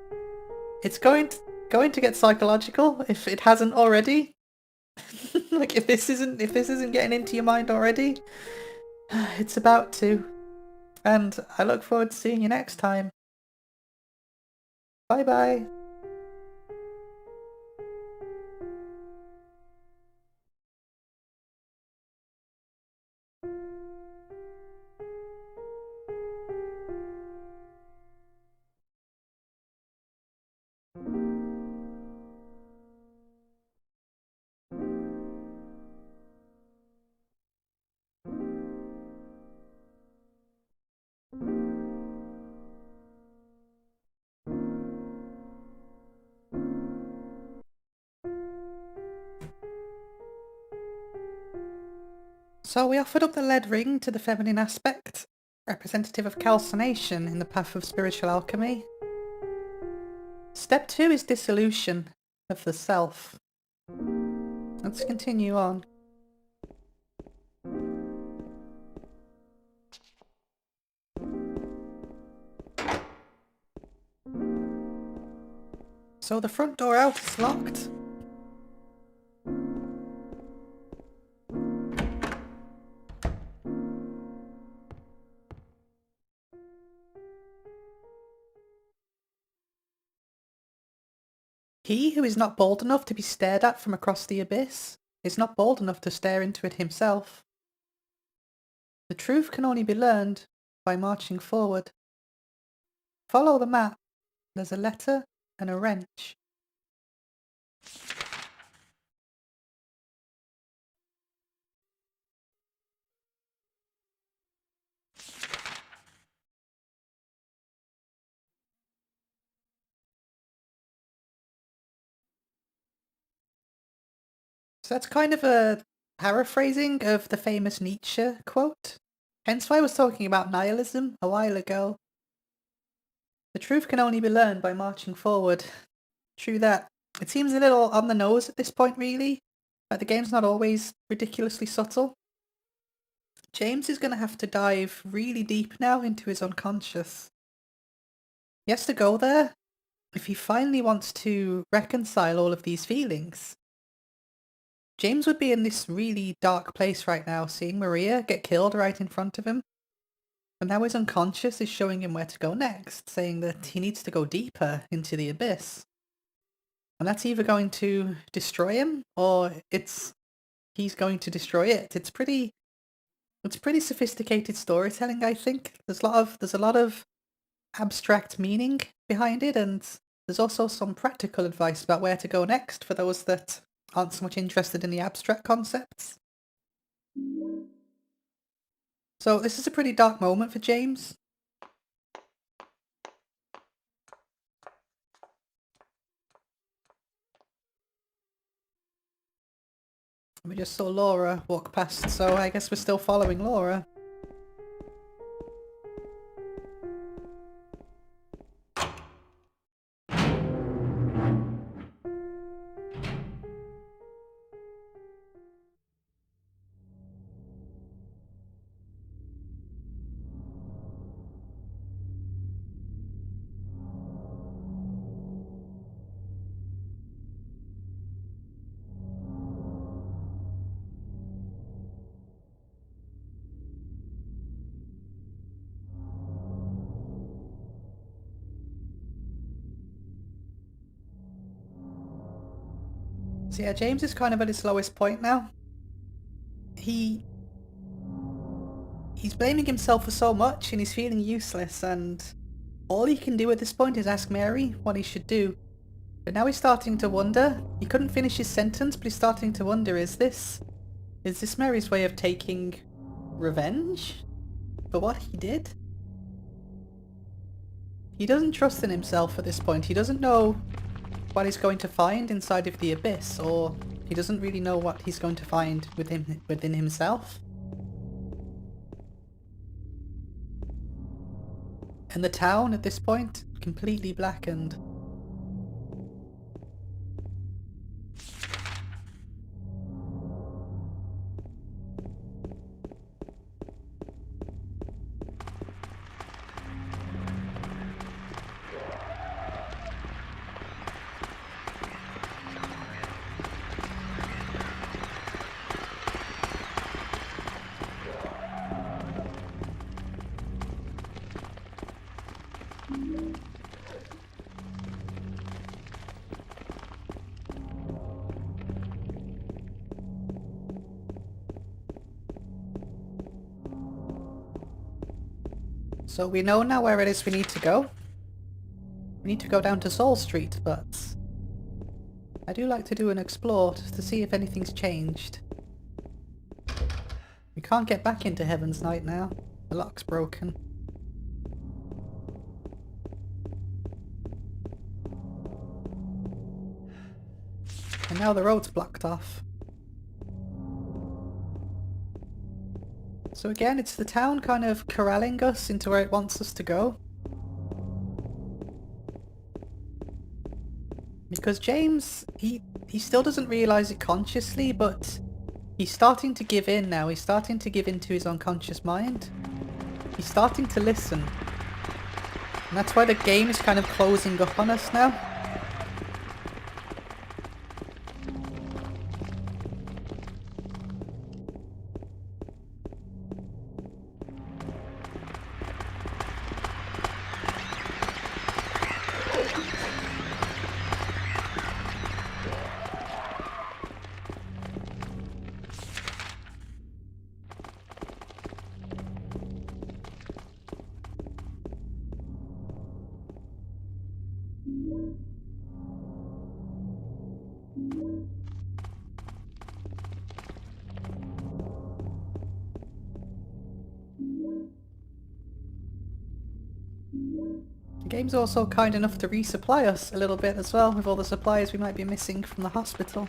going to get psychological if it hasn't already. Like if this isn't getting into your mind already, it's about to. And I look forward to seeing you next time. Bye bye. So we offered up the lead ring to the feminine aspect, representative of calcination in the path of spiritual alchemy. Step 2 is dissolution of the self. Let's continue on. So the front door out is locked. He who is not bold enough to be stared at from across the abyss is not bold enough to stare into it himself. The truth can only be learned by marching forward. Follow the map. There's a letter and a wrench. So that's kind of a paraphrasing of the famous Nietzsche quote. Hence why I was talking about nihilism a while ago. The truth can only be learned by marching forward. True that. It seems a little on the nose at this point, really. Like, the game's not always ridiculously subtle. James is going to have to dive really deep now into his unconscious. He has to go there if he finally wants to reconcile all of these feelings. James would be in this really dark place right now, seeing Maria get killed right in front of him. And now his unconscious is showing him where to go next, saying that he needs to go deeper into the abyss. And that's either going to destroy him, or he's going to destroy it. It's pretty sophisticated storytelling, I think. There's a lot of abstract meaning behind it, and there's also some practical advice about where to go next for those that aren't so much interested in the abstract concepts. So this is a pretty dark moment for James. We just saw Laura walk past, so I guess we're still following Laura. So yeah, James is kind of at his lowest point now. He's blaming himself for so much and he's feeling useless, and all he can do at this point is ask Mary what he should do. But now he's starting to wonder. He couldn't finish his sentence, but he's starting to wonder, is this Mary's way of taking revenge for what he did? He doesn't trust in himself at this point. He doesn't know what he's going to find inside of the abyss, or he doesn't really know what he's going to find within himself. And the town at this point, completely blackened. So we know now where it is we need to go. We need to go down to Soul Street, but I do like to do an explore to see if anything's changed. We can't get back into Heaven's Night now. The lock's broken. And now the road's blocked off. So again, it's the town kind of corralling us into where it wants us to go. Because James, he still doesn't realise it consciously, but he's starting to give in now. He's starting to give in to his unconscious mind. He's starting to listen. And that's why the game is kind of closing up on us now. The game's also kind enough to resupply us a little bit as well, with all the supplies we might be missing from the hospital.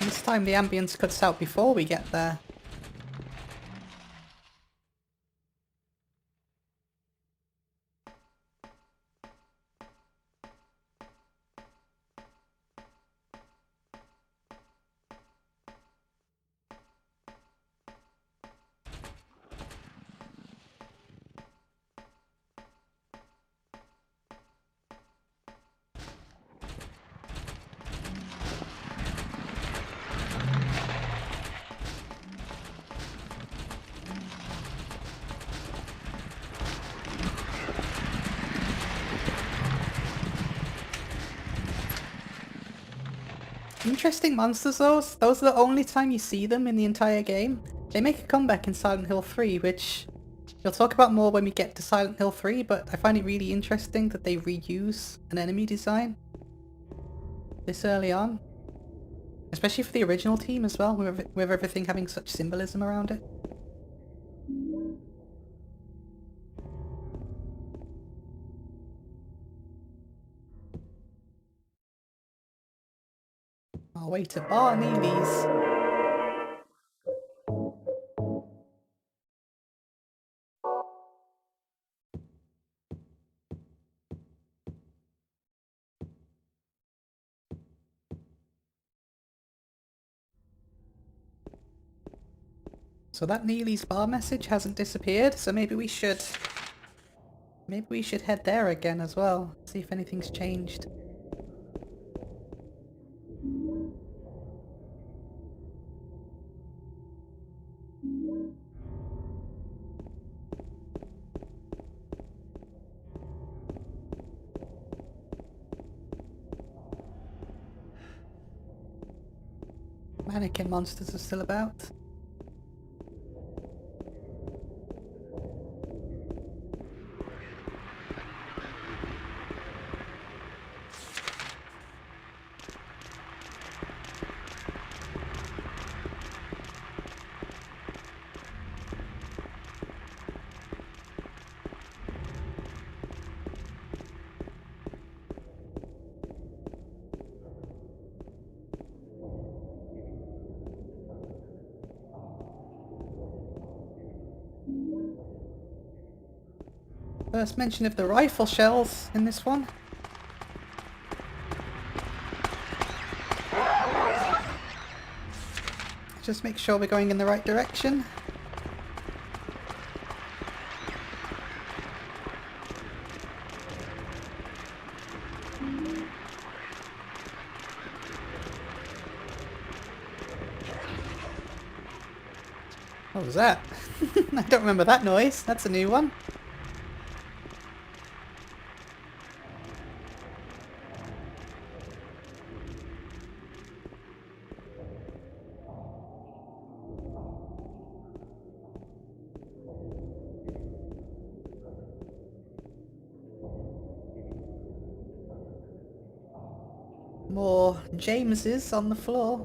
This time the ambience cuts out before we get there. Interesting monsters, those. Those are the only time you see them in the entire game. They make a comeback in Silent Hill 3, which we'll talk about more when we get to Silent Hill 3, but I find it really interesting that they reuse an enemy design this early on. Especially for the original team as well, with everything having such symbolism around it. Our way to Bar Neely's. So that Neely's bar message hasn't disappeared, so maybe we should head there again as well, see if anything's changed. Mannequin monsters are still about. First mention of the rifle shells in this one. Just make sure we're going in the right direction. What was that? I don't remember that noise. That's a new one. More Jameses on the floor.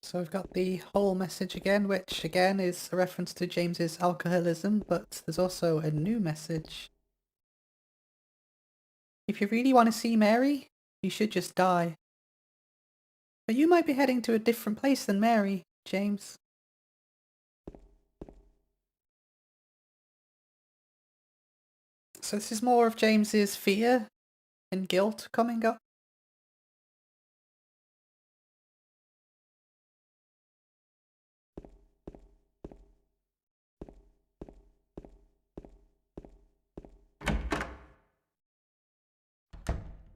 So we've got the whole message again, which again is a reference to James's alcoholism, but there's also a new message. If you really want to see Mary, you should just die. But you might be heading to a different place than Mary, James. So this is more of James's fear and guilt coming up.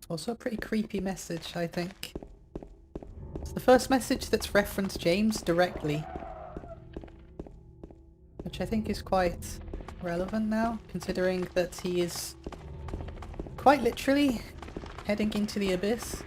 Also a pretty creepy message, I think. It's the first message that's referenced James directly, which I think is quite relevant now, considering that he is quite literally heading into the abyss.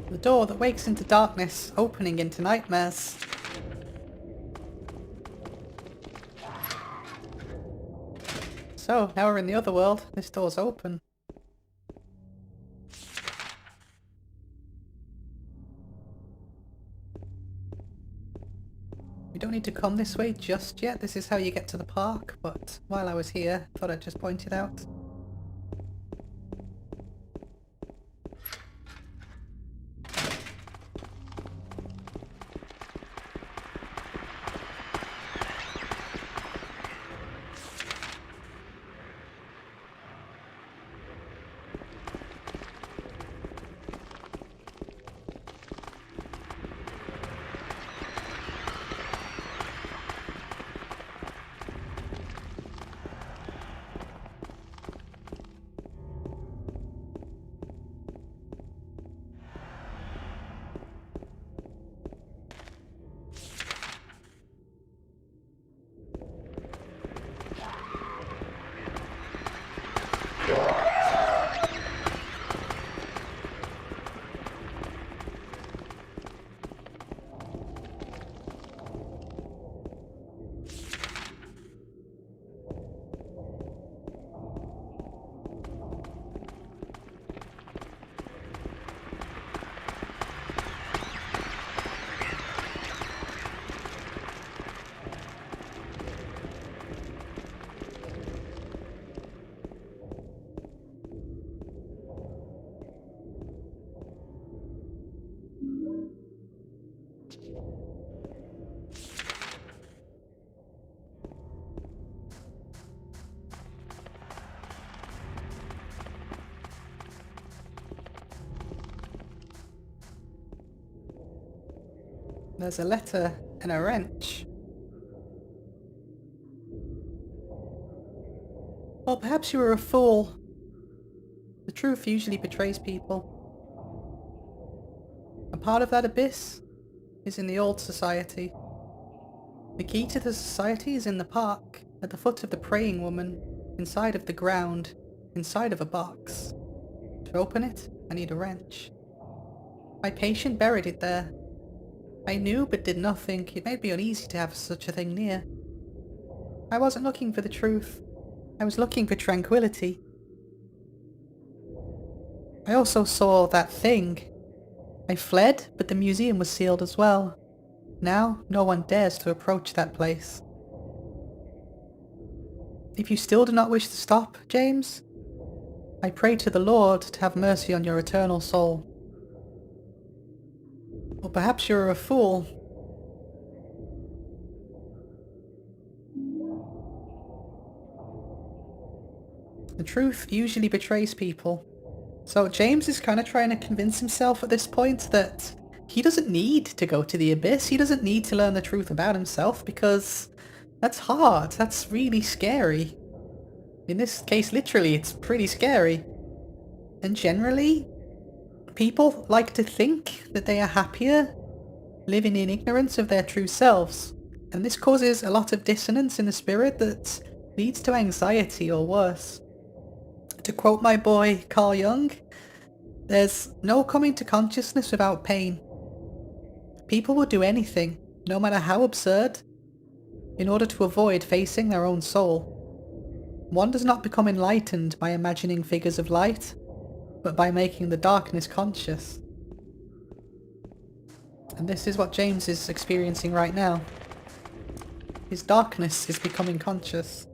The door that wakes into darkness, opening into nightmares. So, now we're in the other world. This door's open. You don't need to come this way just yet. This is how you get to the park, but while I was here, thought I'd just point it out. There's a letter and a wrench. Well, perhaps you were a fool. The truth usually betrays people. A part of that abyss is in the old society. The key to the society is in the park, at the foot of the praying woman, inside of the ground, inside of a box. To open it, I need a wrench. My patient buried it there. I knew but did nothing. It made me uneasy to have such a thing near. I wasn't looking for the truth. I was looking for tranquility. I also saw that thing. I fled, but the museum was sealed as well. Now, no one dares to approach that place. If you still do not wish to stop, James, I pray to the Lord to have mercy on your eternal soul. Or perhaps you're a fool. The truth usually betrays people. So James is kind of trying to convince himself at this point that he doesn't need to go to the abyss. He doesn't need to learn the truth about himself because that's hard. That's really scary. In this case, literally, it's pretty scary. And generally, people like to think that they are happier living in ignorance of their true selves. And this causes a lot of dissonance in the spirit that leads to anxiety or worse. To quote my boy Carl Jung, there's no coming to consciousness without pain. People will do anything, no matter how absurd, in order to avoid facing their own soul. One does not become enlightened by imagining figures of light, but by making the darkness conscious. And this is what James is experiencing right now. His darkness is becoming conscious.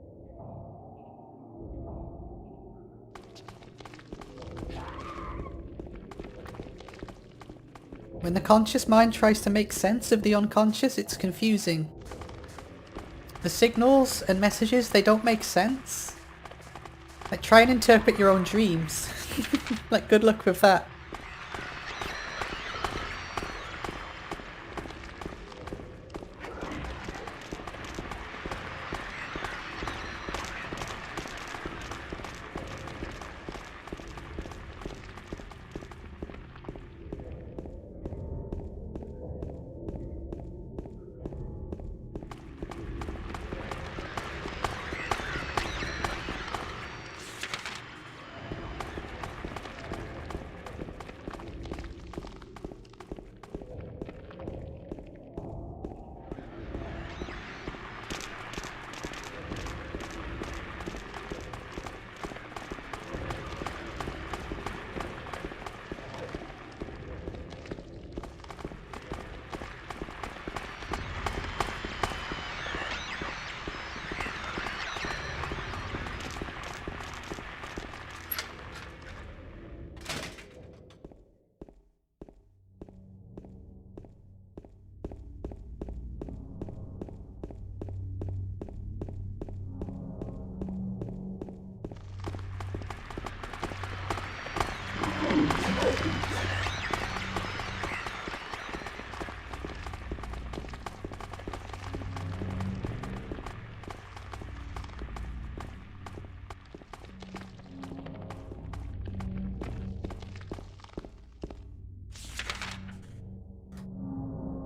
When the conscious mind tries to make sense of the unconscious, it's confusing. The signals and messages, they don't make sense. Like, try and interpret your own dreams. Like, good luck with that.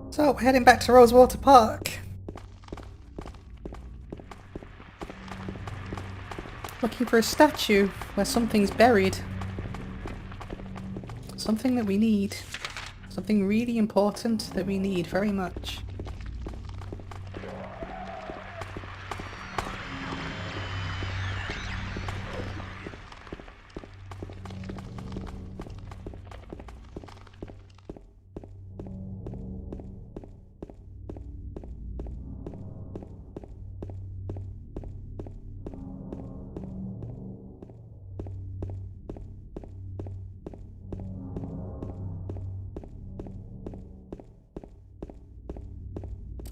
So, we're heading back to Rosewater Park. Looking for a statue where something's buried. Something that we need. Something really important that we need very much.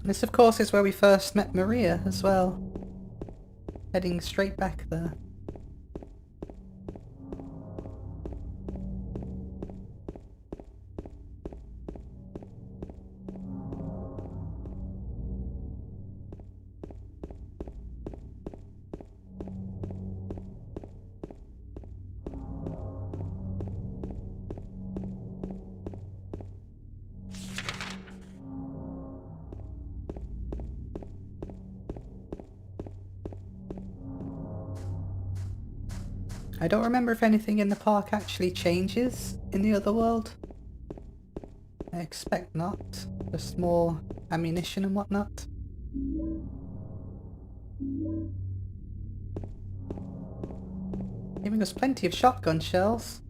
This, of course, is where we first met Maria as well. Heading straight back there. I don't remember if anything in the park actually changes in the other world. I expect not. Just more ammunition and whatnot. Giving us plenty of shotgun shells.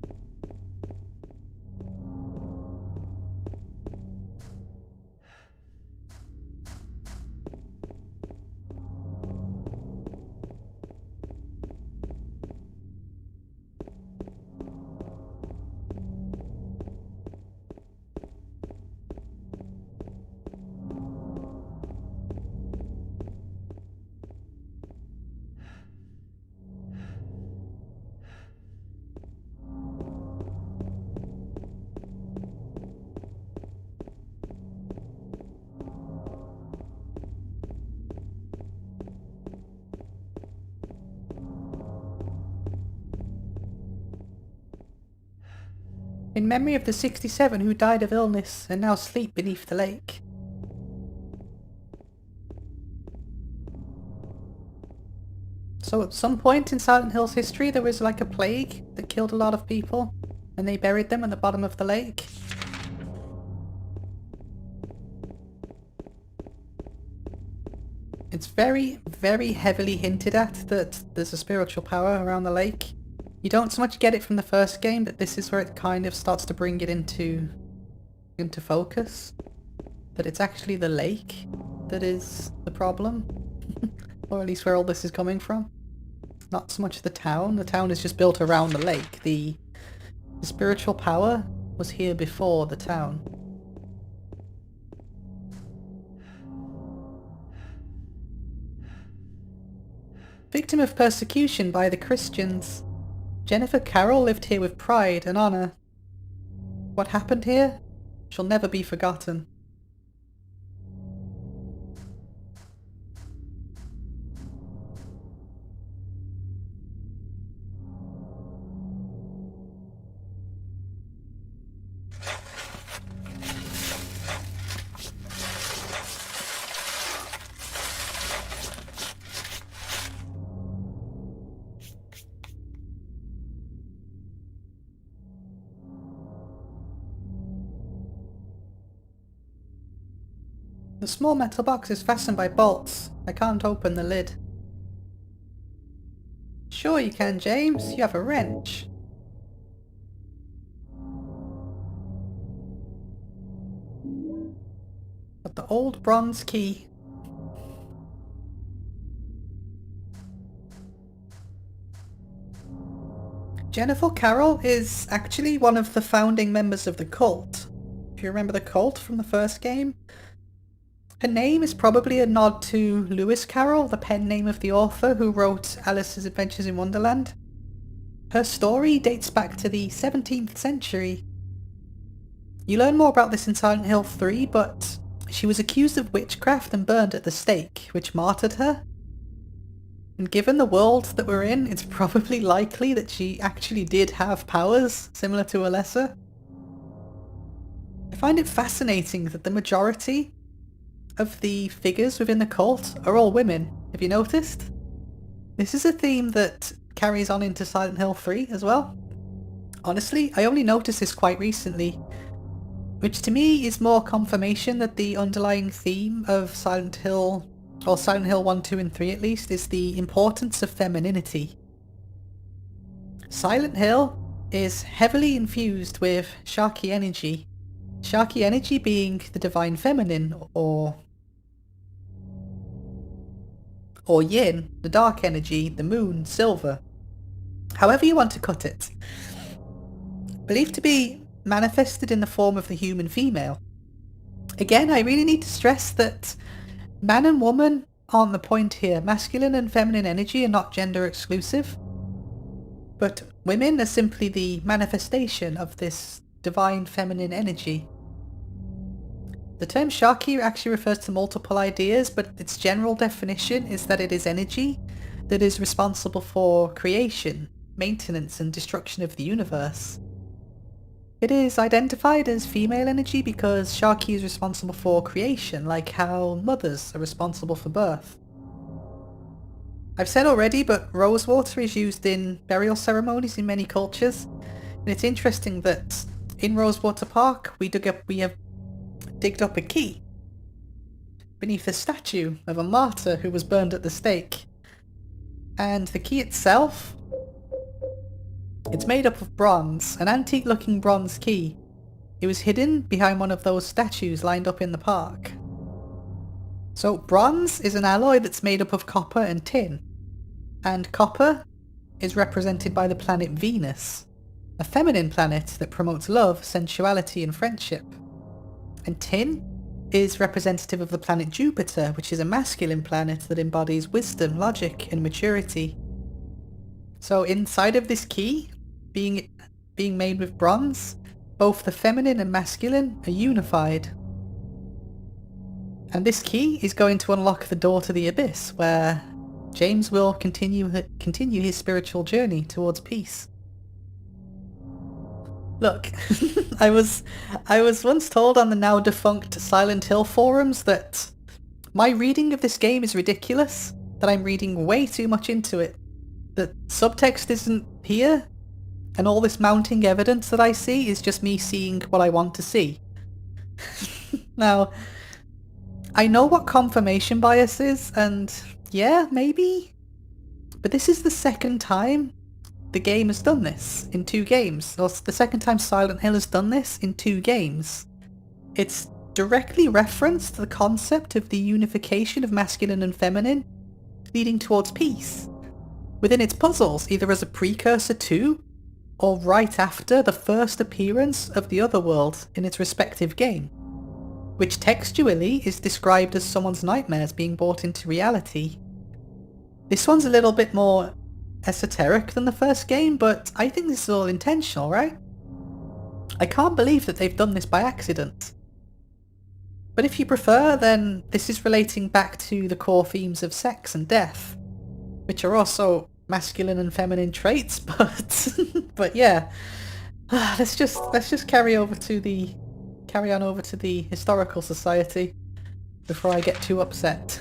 In memory of the 67 who died of illness and now sleep beneath the lake. So at some point in Silent Hill's history there was like a plague that killed a lot of people and they buried them at the bottom of the lake. It's very, very heavily hinted at that there's a spiritual power around the lake. You don't so much get it from the first game, but this is where it kind of starts to bring it into focus. That it's actually the lake that is the problem. Or at least where all this is coming from. Not so much the town. The town is just built around the lake. The spiritual power was here before the town. Victim of persecution by the Christians. Jennifer Carroll lived here with pride and honour. What happened here shall never be forgotten. The small metal box is fastened by bolts. I can't open the lid. Sure you can, James. You have a wrench. But the old bronze key. Jennifer Carroll is actually one of the founding members of the cult. If you remember the cult from the first game. Her name is probably a nod to Lewis Carroll, the pen name of the author who wrote Alice's Adventures in Wonderland. Her story dates back to the 17th century. You learn more about this in Silent Hill 3, but she was accused of witchcraft and burned at the stake, which martyred her. And given the world that we're in, it's probably likely that she actually did have powers similar to Alessa. I find it fascinating that the majority of the figures within the cult are all women. Have you noticed? This is a theme that carries on into Silent Hill 3 as well. Honestly, I only noticed this quite recently, which to me is more confirmation that the underlying theme of Silent Hill, or Silent Hill 1, 2 and 3 at least, is the importance of femininity. Silent Hill is heavily infused with Sharky energy. Sharky energy being the divine feminine, or yin, the dark energy, the moon, silver. However you want to cut it. Believed to be manifested in the form of the human female. Again, I really need to stress that man and woman aren't the point here. Masculine and feminine energy are not gender exclusive. But women are simply the manifestation of this divine feminine energy. The term Sharky actually refers to multiple ideas, but its general definition is that it is energy that is responsible for creation, maintenance and destruction of the universe. It is identified as female energy because Sharky is responsible for creation, like how mothers are responsible for birth. I've said already, but rosewater is used in burial ceremonies in many cultures, and it's interesting that in Rosewater Park we have digged up a key beneath a statue of a martyr who was burned at the stake. And the key itself, it's made up of bronze, an antique looking bronze key. It was hidden behind one of those statues lined up in the park. So bronze is an alloy that's made up of copper and tin, and copper is represented by the planet Venus, a feminine planet that promotes love, sensuality and friendship. And tin is representative of the planet Jupiter, which is a masculine planet that embodies wisdom, logic and maturity. So inside of this key, being made with bronze, both the feminine and masculine are unified. And this key is going to unlock the door to the abyss, where James will continue his spiritual journey towards peace. Look, I was once told on the now defunct Silent Hill forums that my reading of this game is ridiculous, that I'm reading way too much into it, that subtext isn't here, and all this mounting evidence that I see is just me seeing what I want to see. Now, I know what confirmation bias is, and yeah, maybe, but this is the second time the game has done this in 2 games, or the second time Silent Hill has done this in 2 games. It's directly referenced the concept of the unification of masculine and feminine, leading towards peace, within its puzzles, either as a precursor to, or right after the first appearance of the Otherworld in its respective game, which textually is described as someone's nightmares being brought into reality. This one's a little bit more esoteric than the first game, but I think this is all intentional, right? I can't believe that they've done this by accident. But if you prefer, then this is relating back to the core themes of sex and death, which are also masculine and feminine traits, but yeah. Let's just carry on over to the Historical Society before I get too upset.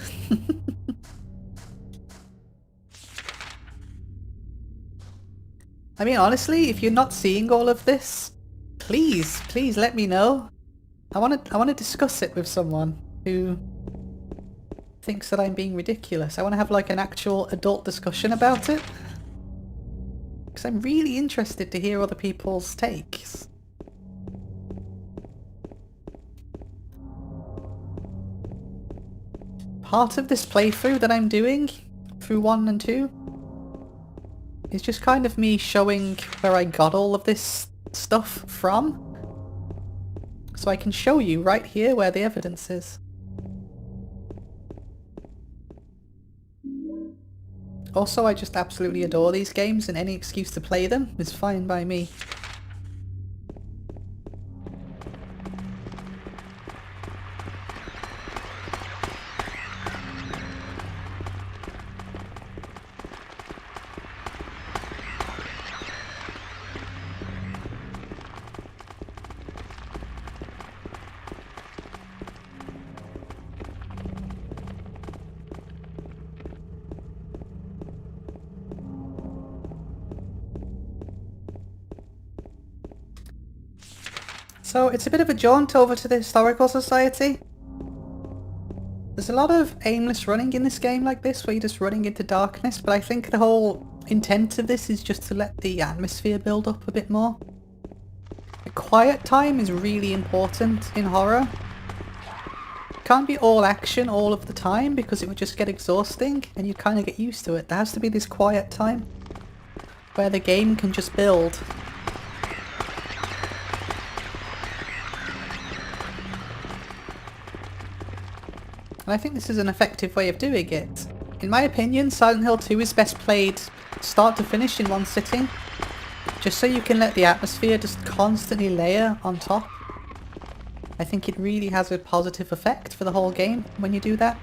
I mean, honestly, if you're not seeing all of this, please let me know. I want to discuss it with someone who thinks that I'm being ridiculous. I want to have like an actual adult discussion about it, because I'm really interested to hear other people's takes. Part of this playthrough that I'm doing, through 1 and 2, is just kind of me showing where I got all of this stuff from. So I can show you right here where the evidence is. Also, I just absolutely adore these games, and any excuse to play them is fine by me. So it's a bit of a jaunt over to the Historical Society. There's a lot of aimless running in this game like this, where you're just running into darkness, but I think the whole intent of this is just to let the atmosphere build up a bit more. A quiet time is really important in horror. It can't be all action all of the time, because it would just get exhausting, and you'd kind of get used to it. There has to be this quiet time, where the game can just build. And I think this is an effective way of doing it. In my opinion, Silent Hill 2 is best played start to finish in one sitting, just so you can let the atmosphere just constantly layer on top. I think it really has a positive effect for the whole game when you do that.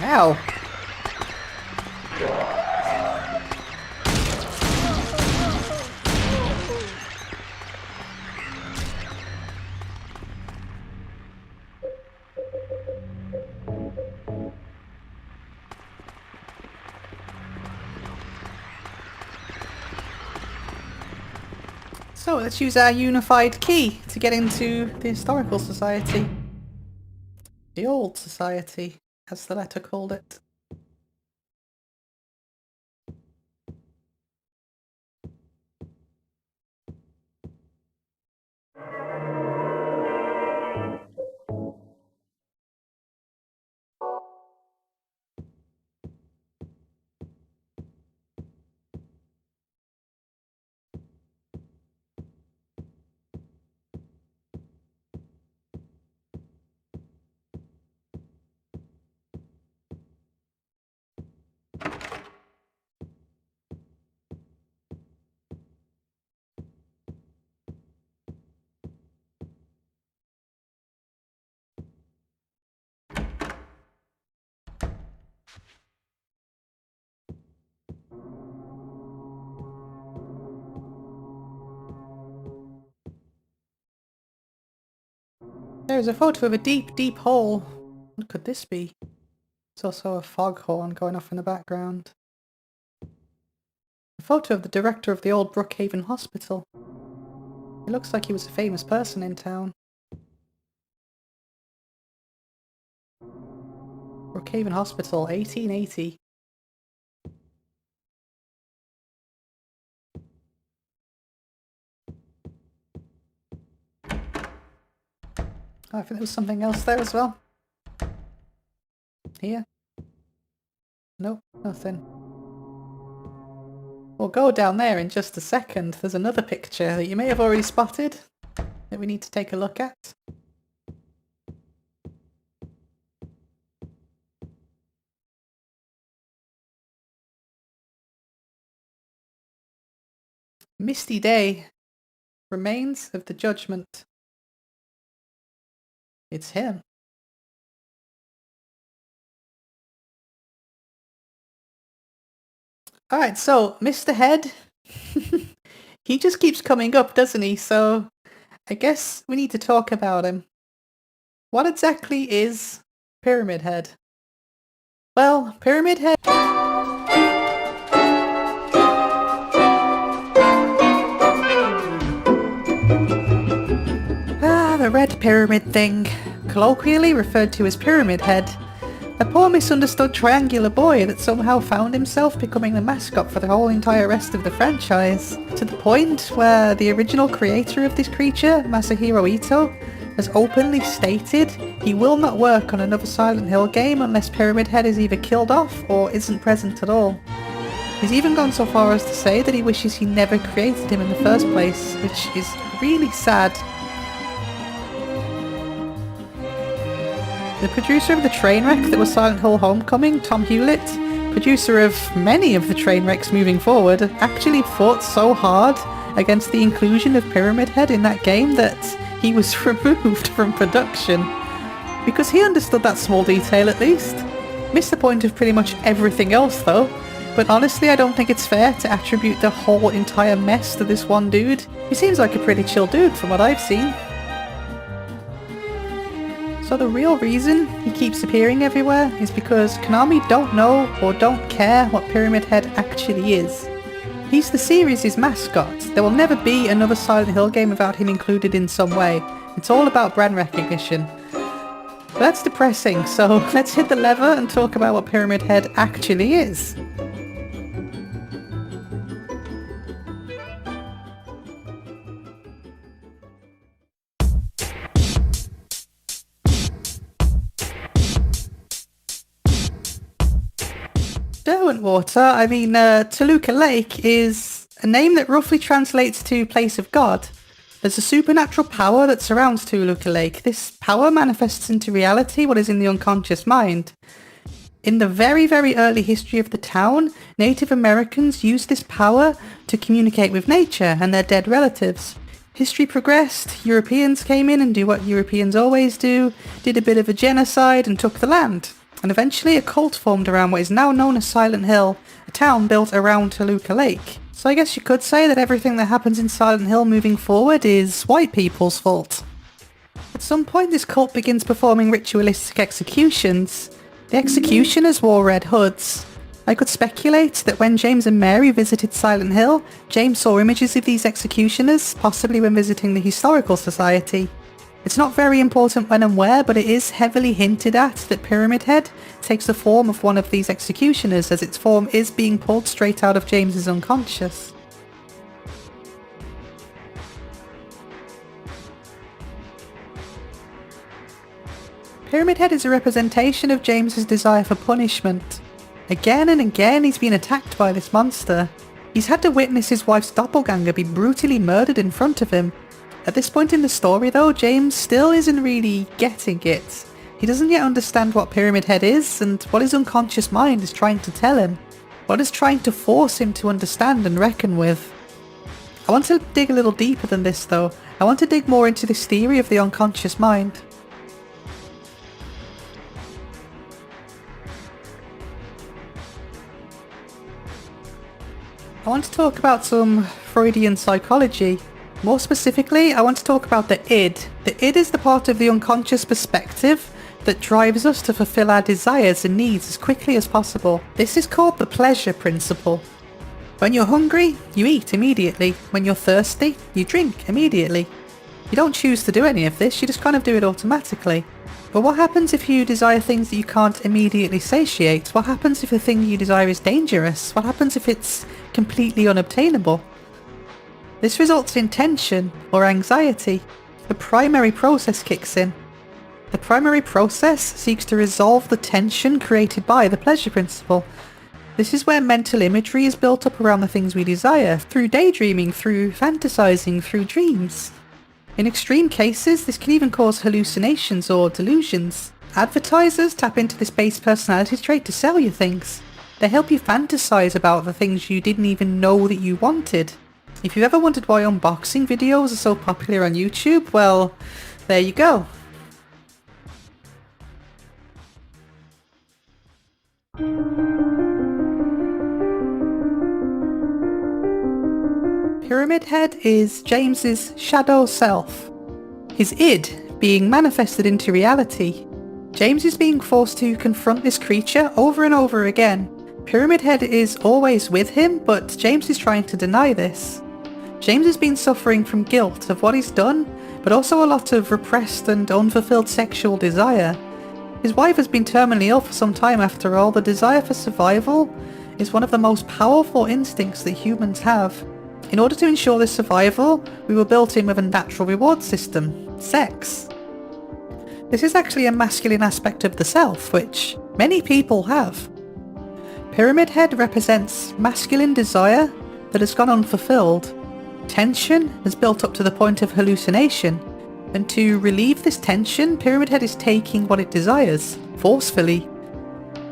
Ow! So let's use our unified key to get into the Historical Society. The Old Society, as the letter called it. There's a photo of a deep, deep hole. What could this be? There's also a foghorn going off in the background. A photo of the director of the old Brookhaven Hospital. It looks like he was a famous person in town. Brookhaven Hospital, 1880. Oh, I think there was something else there as well. Here? Nope, nothing. We'll go down there in just a second. There's another picture that you may have already spotted that we need to take a look at. Misty day. Remains of the judgment. It's him. Alright, so Mr. Head, he just keeps coming up, doesn't he? So I guess we need to talk about him. What exactly is Pyramid Head? Well, Pyramid Head... the red pyramid thing, colloquially referred to as Pyramid Head. A poor misunderstood triangular boy that somehow found himself becoming the mascot for the whole entire rest of the franchise, to the point where the original creator of this creature, Masahiro Ito, has openly stated he will not work on another Silent Hill game unless Pyramid Head is either killed off or isn't present at all. He's even gone so far as to say that he wishes he never created him in the first place, which is really sad. The producer of the train wreck that was Silent Hill Homecoming, Tom Hewlett, producer of many of the train wrecks moving forward, actually fought so hard against the inclusion of Pyramid Head in that game that he was removed from production. Because he understood that small detail at least. Missed the point of pretty much everything else though. But honestly, I don't think it's fair to attribute the whole entire mess to this one dude. He seems like a pretty chill dude from what I've seen. So the real reason he keeps appearing everywhere is because Konami don't know or don't care what Pyramid Head actually is. He's the series' mascot. There will never be another Silent Hill game without him included in some way. It's all about brand recognition. But that's depressing, so let's hit the lever and talk about what Pyramid Head actually is. Derwentwater, Toluca Lake, is a name that roughly translates to place of God. There's a supernatural power that surrounds Toluca Lake. This power manifests into reality what is in the unconscious mind. In the very, very early history of the town, Native Americans used this power to communicate with nature and their dead relatives. History progressed, Europeans came in and do what Europeans always do, did a bit of a genocide and took the land. And eventually a cult formed around what is now known as Silent Hill, a town built around Toluca Lake. So I guess you could say that everything that happens in Silent Hill moving forward is white people's fault. At some point this cult begins performing ritualistic executions. The executioners wore red hoods. I could speculate that when James and Mary visited Silent Hill, James saw images of these executioners, possibly when visiting the Historical Society. It's not very important when and where, but it is heavily hinted at that Pyramid Head takes the form of one of these executioners, as its form is being pulled straight out of James's unconscious. Pyramid Head is a representation of James's desire for punishment. Again and again he's been attacked by this monster. He's had to witness his wife's doppelganger be brutally murdered in front of him. At this point in the story though, James still isn't really getting it. He doesn't yet understand what Pyramid Head is and what his unconscious mind is trying to tell him. What it's trying to force him to understand and reckon with. I want to dig a little deeper than this though. I want to dig more into this theory of the unconscious mind. I want to talk about some Freudian psychology. More specifically, I want to talk about the id. The id is the part of the unconscious perspective that drives us to fulfill our desires and needs as quickly as possible. This is called the pleasure principle. When you're hungry, you eat immediately. When you're thirsty, you drink immediately. You don't choose to do any of this, you just kind of do it automatically. But what happens if you desire things that you can't immediately satiate? What happens if the thing you desire is dangerous? What happens if it's completely unobtainable? This results in tension or anxiety. The primary process kicks in. The primary process seeks to resolve the tension created by the pleasure principle. This is where mental imagery is built up around the things we desire, through daydreaming, through fantasizing, through dreams. In extreme cases, this can even cause hallucinations or delusions. Advertisers tap into this base personality trait to sell you things. They help you fantasize about the things you didn't even know that you wanted. If you've ever wondered why unboxing videos are so popular on YouTube, well, there you go. Pyramid Head is James's shadow self. His id being manifested into reality. James is being forced to confront this creature over and over again. Pyramid Head is always with him, but James is trying to deny this. James has been suffering from guilt of what he's done, but also a lot of repressed and unfulfilled sexual desire. His wife has been terminally ill for some time after all. The desire for survival is one of the most powerful instincts that humans have. In order to ensure this survival, we were built in with a natural reward system, sex. This is actually a masculine aspect of the self, which many people have. Pyramid Head represents masculine desire that has gone unfulfilled. Tension has built up to the point of hallucination, and to relieve this tension, Pyramid Head is taking what it desires, forcefully.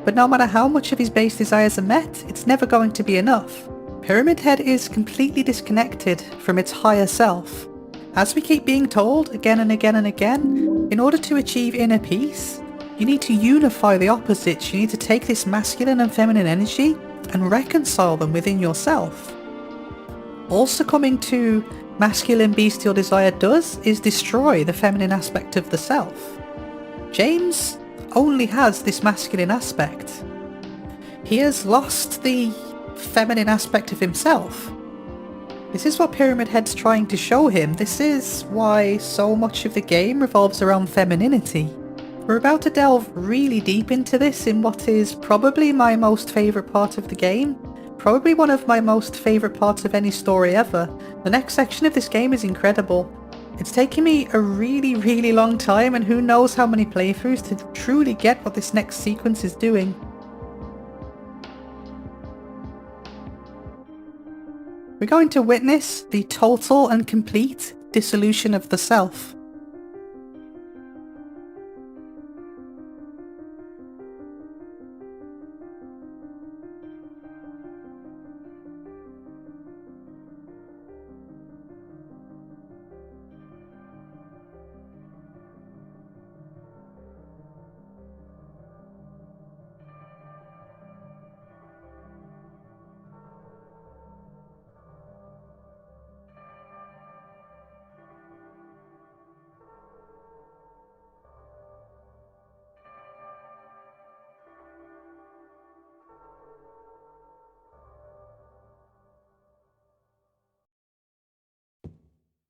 But no matter how much of his base desires are met, it's never going to be enough. Pyramid Head is completely disconnected from its higher self. As we keep being told again and again and again, in order to achieve inner peace, you need to unify the opposites. You need to take this masculine and feminine energy and reconcile them within yourself. All succumbing to masculine bestial desire does is destroy the feminine aspect of the self. James only has this masculine aspect. He has lost the feminine aspect of himself. This is what Pyramid Head's trying to show him. This is why so much of the game revolves around femininity. We're about to delve really deep into this in what is probably my most favourite part of the game. Probably one of my most favourite parts of any story ever. The next section of this game is incredible. It's taken me a really long time, and who knows how many playthroughs to truly get what this next sequence is doing. We're going to witness the total and complete dissolution of the self.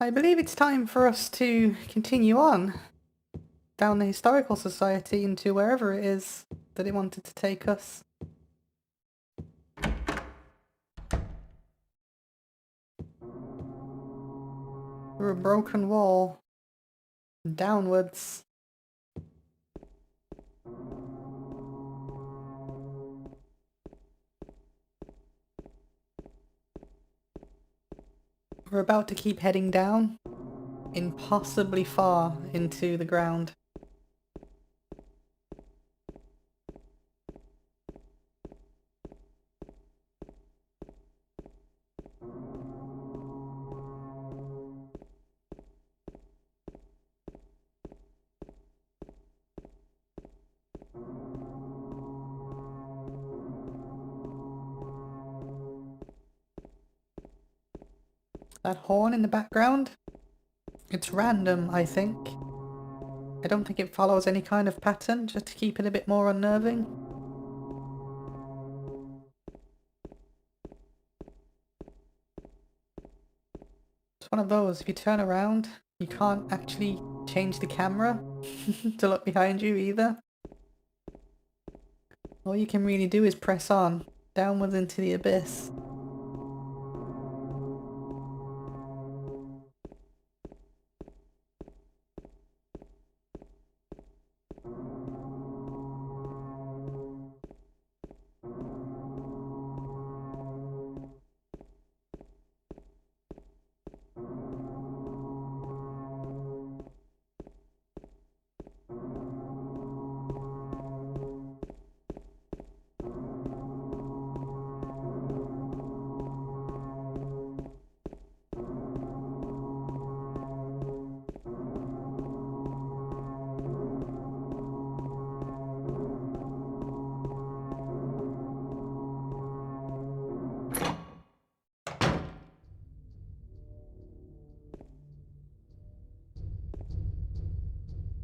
I believe it's time for us to continue on down the Historical Society into wherever it is that it wanted to take us. Through a broken wall, downwards. We're about to keep heading down, impossibly far into the ground. That horn in the background, it's random, I think. I don't think it follows any kind of pattern, just to keep it a bit more unnerving. It's one of those, if you turn around, you can't actually change the camera to look behind you either. All you can really do is press on, downwards into the abyss.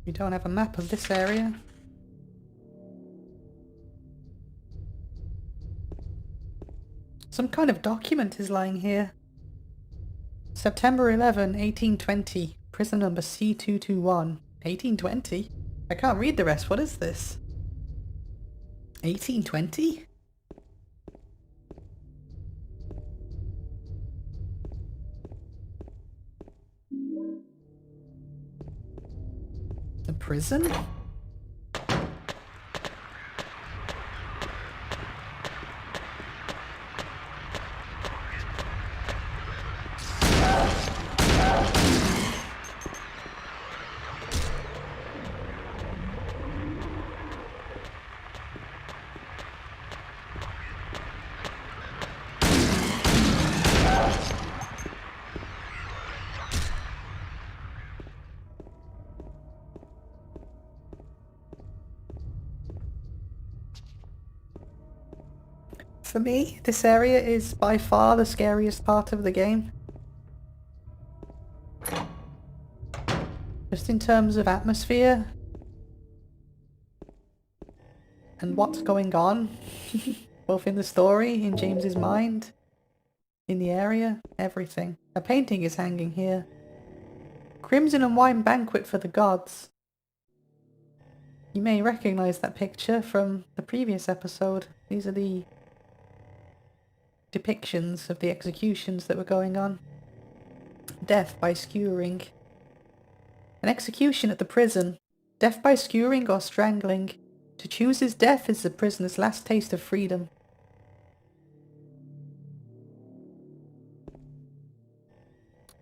We don't have a map of this area. Some kind of document is lying here. September 11, 1820. Prison number C221. 1820? I can't read the rest. What is this? 1820? The prison? For me, this area is by far the scariest part of the game. Just in terms of atmosphere and what's going on, both in the story, in James's mind, in the area, everything. A painting is hanging here. Crimson and Wine Banquet for the Gods. You may recognize that picture from the previous episode. These are the depictions of the executions that were going on. Death by skewering. An execution at the prison. Death by skewering or strangling. To choose his death is the prisoner's last taste of freedom.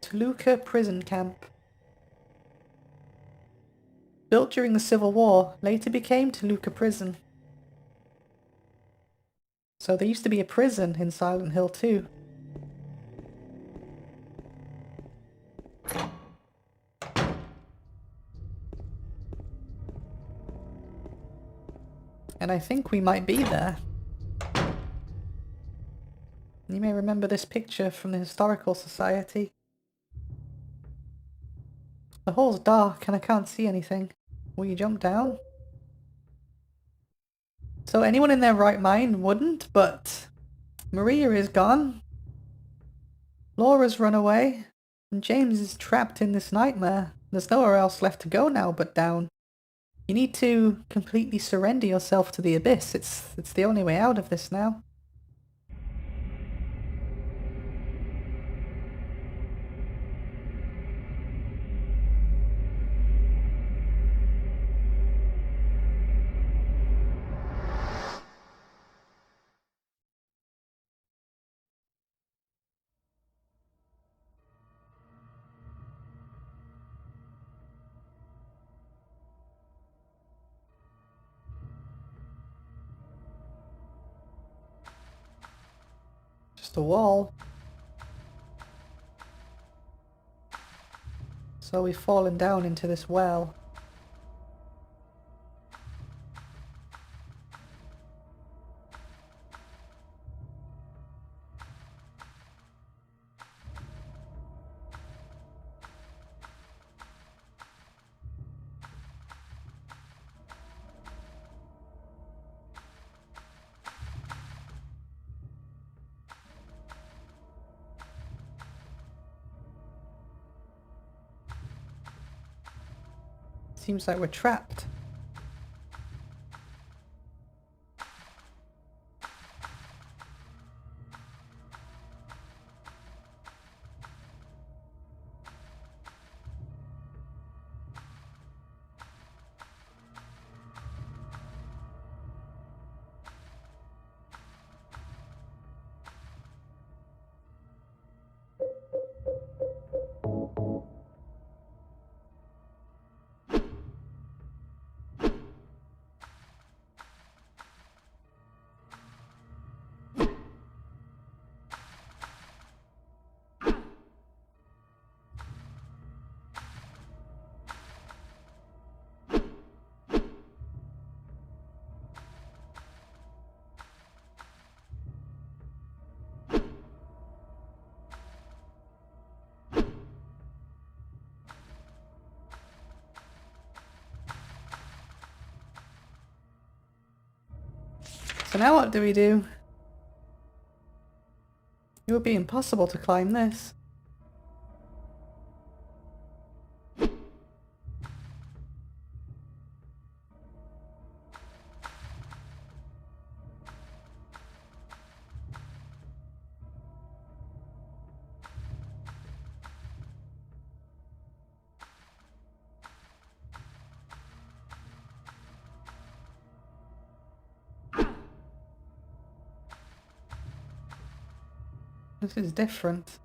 Toluca Prison Camp. Built during the Civil War, later became Toluca Prison. So there used to be a prison in Silent Hill too. And I think we might be there. You may remember this picture from the Historical Society. The hall's dark and I can't see anything. Will you jump down? So anyone in their right mind wouldn't, but Maria is gone. Laura's run away. And James is trapped in this nightmare. There's nowhere else left to go now but down. You need to completely surrender yourself to the abyss. It's the only way out of this now. Just a wall. So we've fallen down into this well. Seems like we're trapped. So now what do we do? It would be impossible to climb this. This is different.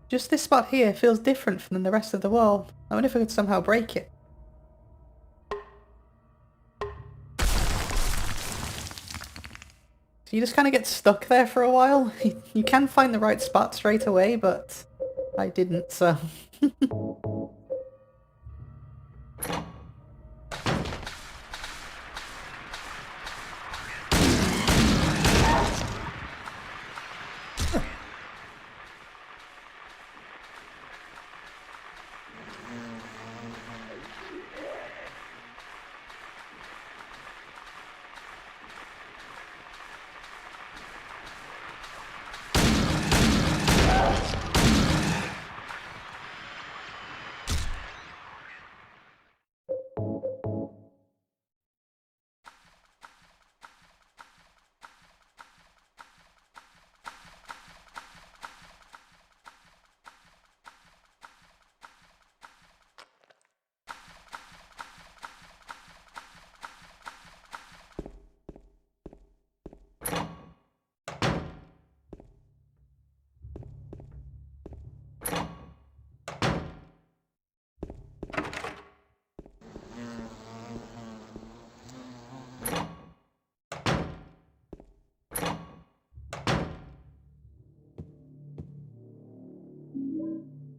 Just this spot here feels different from the rest of the world. I wonder if I could somehow break it. So you just kind of get stuck there for a while. You can find the right spot straight away, but I didn't, so...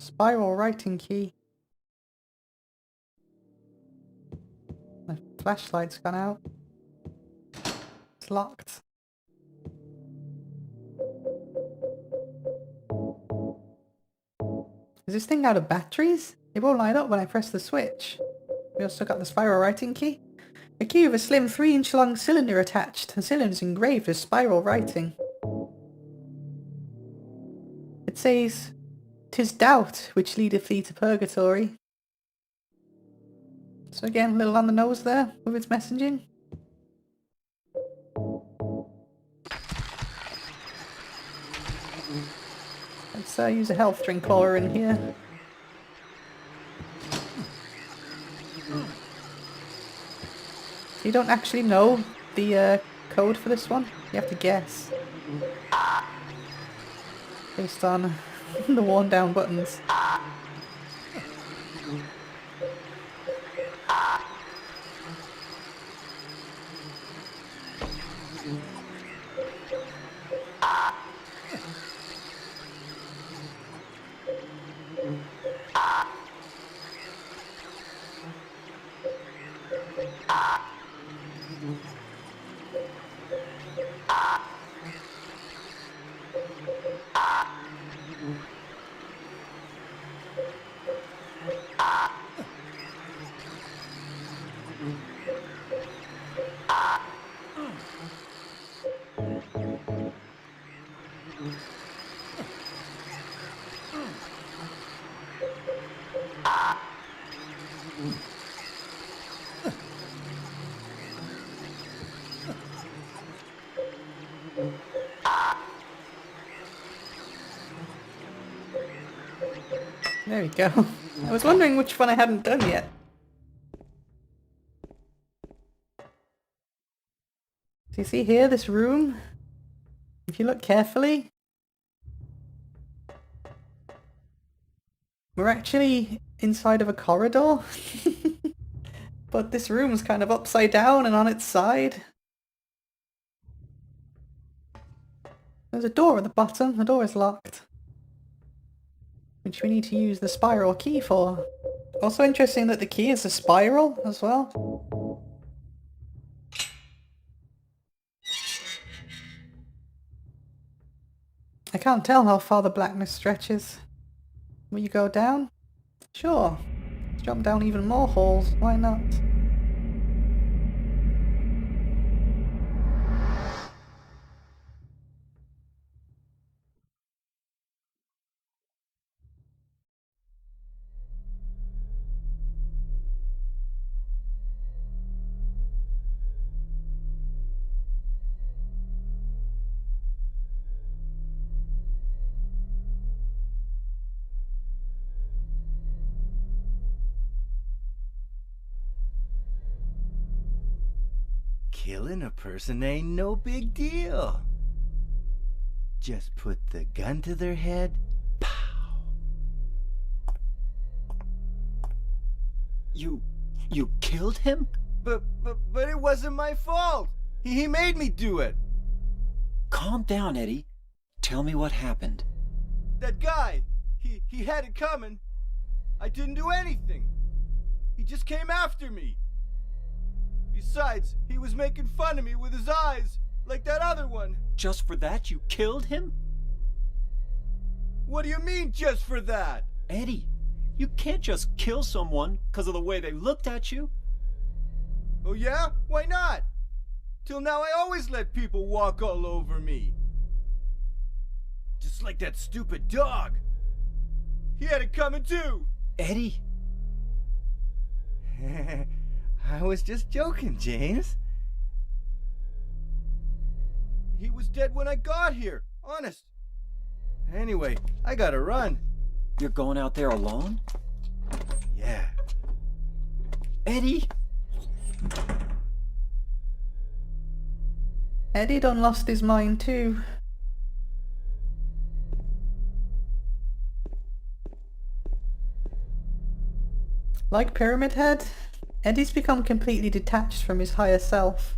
Spiral writing key. My flashlight's gone out. It's locked. Is this thing out of batteries? It won't light up when I press the switch. We also got the spiral writing key. A key with a slim 3-inch long cylinder attached. The cylinder is engraved with spiral writing. It says, "'Tis doubt which leadeth thee to purgatory." So again, a little on the nose there with its messaging. Let's use a health drink while we're in here. So you don't actually know the code for this one? You have to guess. Based on the worn down buttons. There we go. I was wondering which one I hadn't done yet. So you see here, this room? If you look carefully, we're actually inside of a corridor. But this room's kind of upside down and on its side. There's a door at the bottom. The door is locked, which we need to use the spiral key for. Also interesting that the key is a spiral as well. I can't tell how far the blackness stretches. Will you go down? Sure. Let's jump down even more halls. Why not? Killing a person ain't no big deal. Just put the gun to their head. Pow. You killed him? But it wasn't my fault. He made me do it. Calm down, Eddie. Tell me what happened. That guy, he had it coming. I didn't do anything. He just came after me. Besides, he was making fun of me with his eyes, like that other one. Just for that, you killed him? What do you mean, just for that? Eddie, you can't just kill someone because of the way they looked at you. Oh yeah? Why not? Till now I always let people walk all over me. Just like that stupid dog. He had it coming too. Eddie? I was just joking, James. He was dead when I got here, honest. Anyway, I gotta run. You're going out there alone? Yeah. Eddie? Eddie done lost his mind too. Like Pyramid Head, Eddie's become completely detached from his higher self.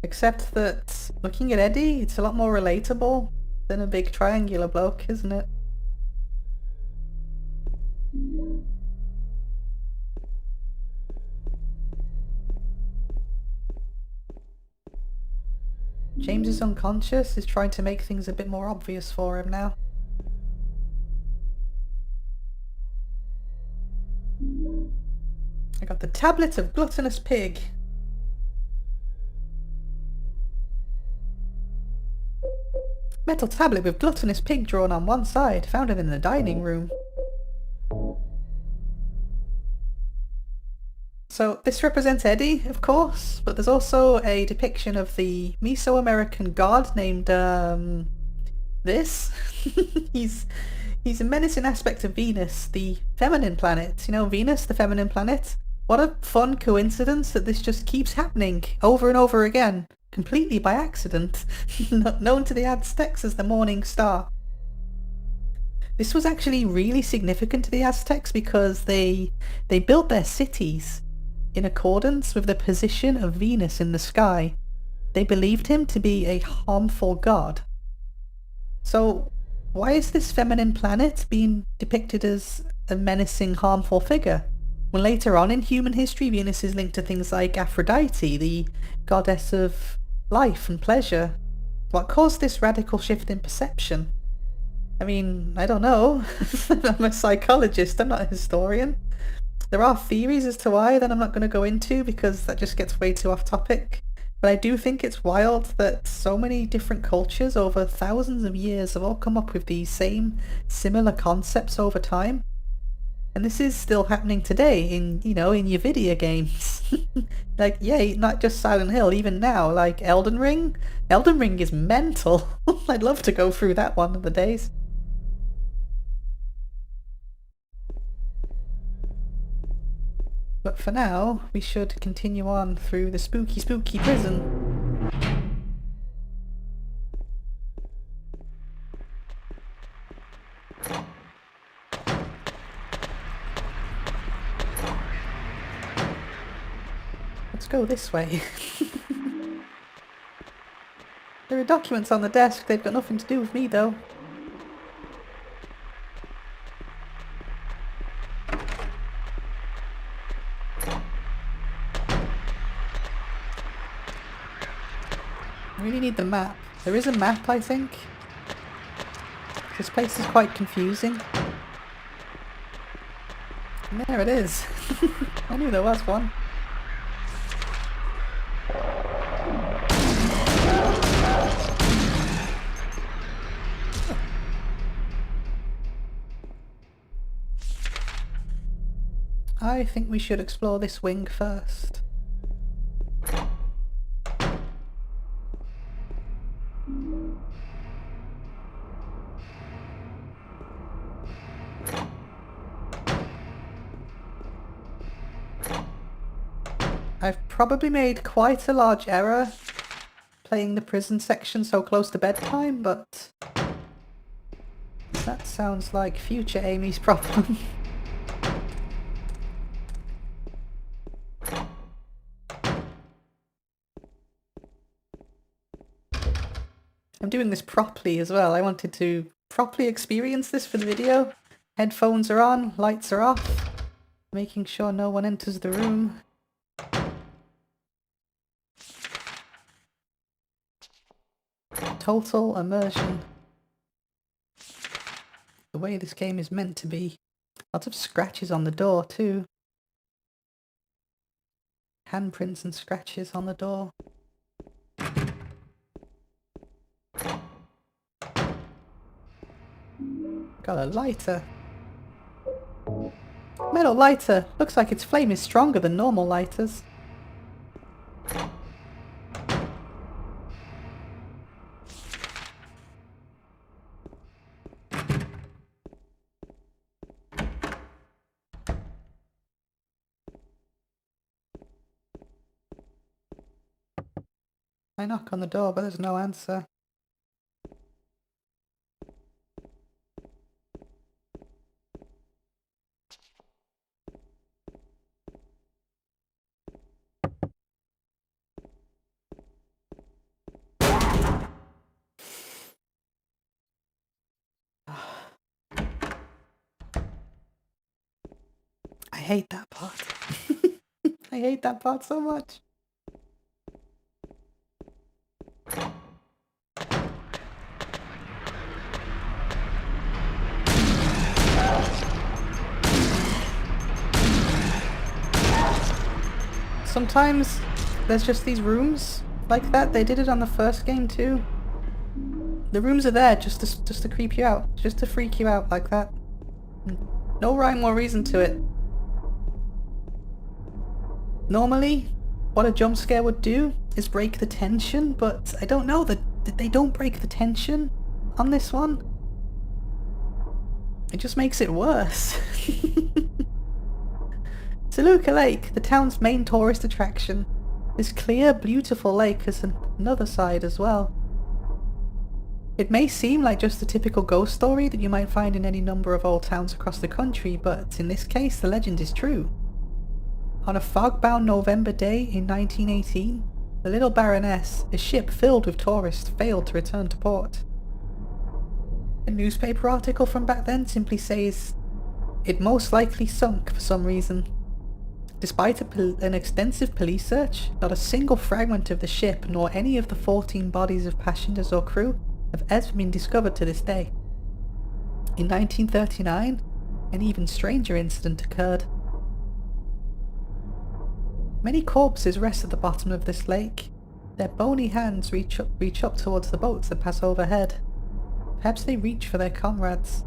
Except that, looking at Eddie, it's a lot more relatable than a big triangular bloke, isn't it? James is unconscious, is trying to make things a bit more obvious for him now. I got the tablet of gluttonous pig. Metal tablet with gluttonous pig drawn on one side, found him in the dining room. So this represents Eddie, of course, but there's also a depiction of the Mesoamerican god named, this. He's a menacing aspect of Venus, the feminine planet. You know, Venus, the feminine planet? What a fun coincidence that this just keeps happening over and over again, completely by accident, known to the Aztecs as the morning star. This was actually really significant to the Aztecs because they built their cities in accordance with the position of Venus in the sky. They believed him to be a harmful god. So why is this feminine planet being depicted as a menacing, harmful figure? When later on in human history, Venus is linked to things like Aphrodite, the goddess of life and pleasure. What caused this radical shift in perception? I mean, I don't know. I'm a psychologist, I'm not a historian. There are theories as to why that I'm not going to go into because that just gets way too off topic. But I do think it's wild that so many different cultures over thousands of years have all come up with these same similar concepts over time. And this is still happening today in, you know, in your video games. Like, yeah, not just Silent Hill, even now, like Elden Ring. Elden Ring is mental. I'd love to go through that one of the days. But for now, we should continue on through the spooky, spooky prison. Let's go this way. There are documents on the desk, they've got nothing to do with me though. I really need the map. There is a map, I think. This place is quite confusing. And there it is. I knew there was one. I think we should explore this wing first. I've probably made quite a large error playing the prison section so close to bedtime, but that sounds like future Amy's problem. I'm doing this properly as well. I wanted to properly experience this for the video. Headphones are on, lights are off, making sure no one enters the room. Total immersion. The way this game is meant to be. Lots of scratches on the door too. Handprints and scratches on the door. Got a lighter. Metal lighter. Looks like its flame is stronger than normal lighters. I knock on the door, but there's no answer. I hate that part. I hate that part so much. Sometimes there's just these rooms like that. They did it on the first game too. The rooms are there just to creep you out, just to freak you out like that. No rhyme or reason to it. Normally, what a jump scare would do is break the tension, but I don't know that they don't break the tension on this one. It just makes it worse. Toluca Lake, the town's main tourist attraction. This clear, beautiful lake has another side as well. It may seem like just a typical ghost story that you might find in any number of old towns across the country, but in this case the legend is true. On a fog-bound November day in 1918, the Little Baroness, a ship filled with tourists, failed to return to port. A newspaper article from back then simply says, "It most likely sunk for some reason." Despite an extensive police search, not a single fragment of the ship nor any of the 14 bodies of passengers or crew have ever been discovered to this day. In 1939, an even stranger incident occurred. Many corpses rest at the bottom of this lake. Their bony hands reach up towards the boats that pass overhead. Perhaps they reach for their comrades.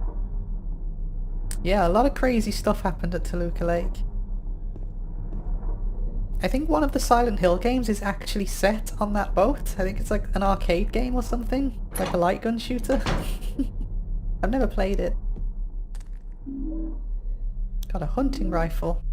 Yeah, a lot of crazy stuff happened at Toluca Lake. I think one of the Silent Hill games is actually set on that boat. I think it's like an arcade game or something, like a light gun shooter. I've never played it. Got a hunting rifle.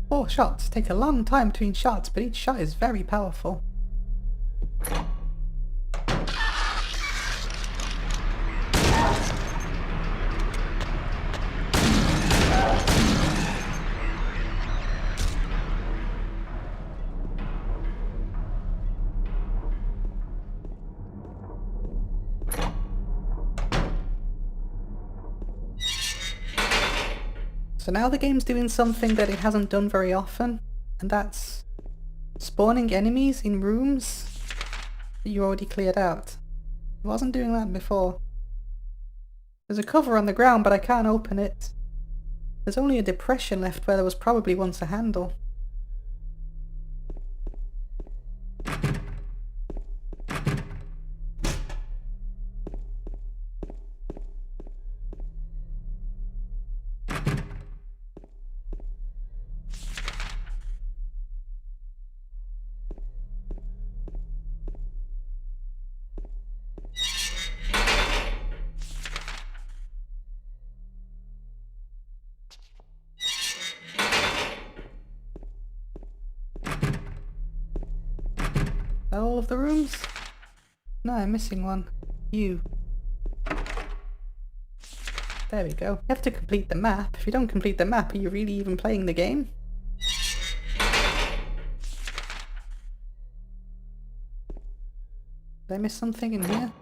Four shots take a long time between shots, but each shot is very powerful. So now the game's doing something that it hasn't done very often, and that's spawning enemies in rooms that you already cleared out. It wasn't doing that before. There's a cover on the ground, but I can't open it. There's only a depression left where there was probably once a handle. that all of the rooms? No, I'm missing one. You. There we go. You have to complete the map. If you don't complete the map, are you really even playing the game? Did I miss something in here?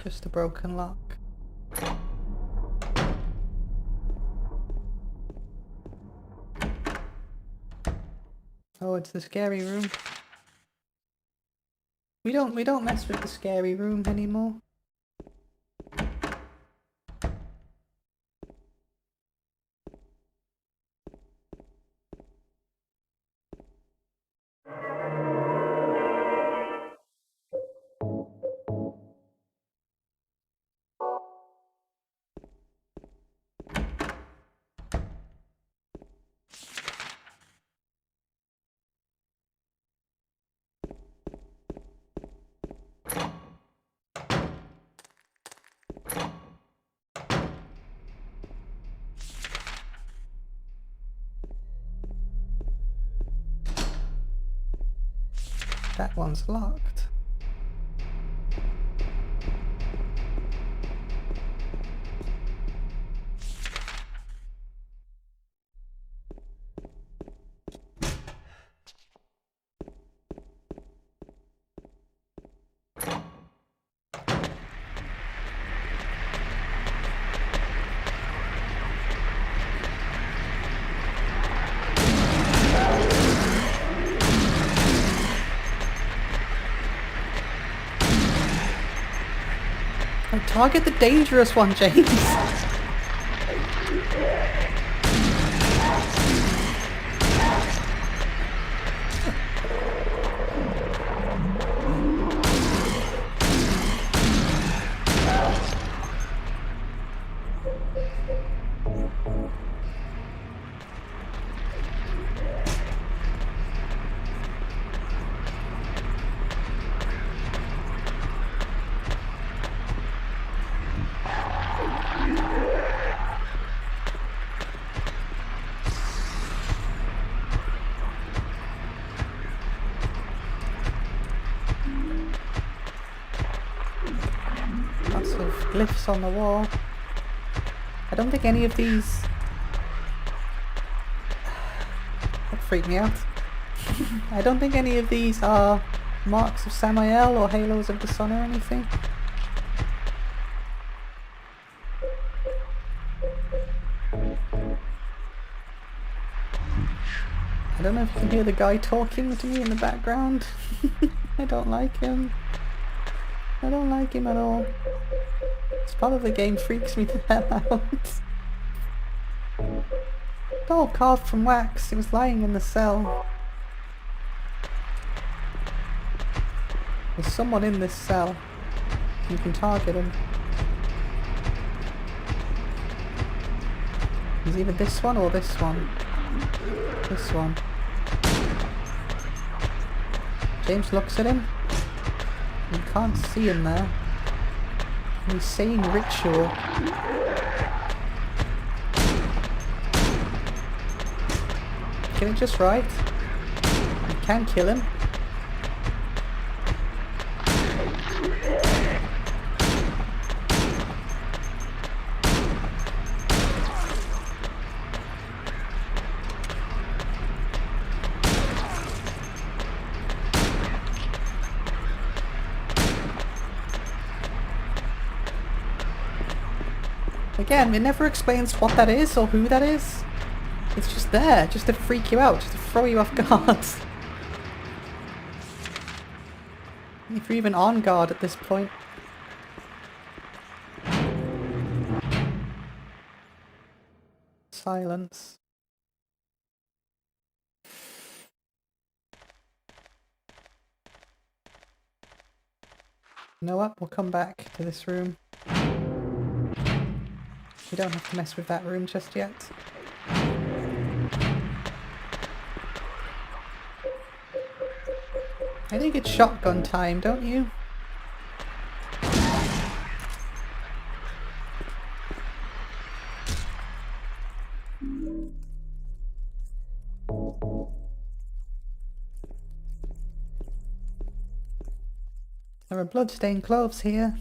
Just a broken lock. Oh, it's the scary room. We don't mess with the scary room anymore. That one's locked. Target the dangerous one, James. Glyphs on the wall. I don't think any of these... That freaked me out. I don't think any of these are marks of Samael or halos of the sun or anything. I don't know if you can hear the guy talking to me in the background. I don't like him. I don't like him at all. This part of the game freaks me the hell out. Doll carved from wax. It was lying in the cell. There's someone in this cell. You can target him. It's either this one or this one. This one. James looks at him. You can't see him there. He's saying ritual. Get it just right. You can kill him. Again, it never explains what that is or who that is. It's just there, just to freak you out, just to throw you off guard. If you're even on guard at this point. Silence. You know what? We'll come back to this room. We don't have to mess with that room just yet. I think it's shotgun time, don't you? There are bloodstained clothes here.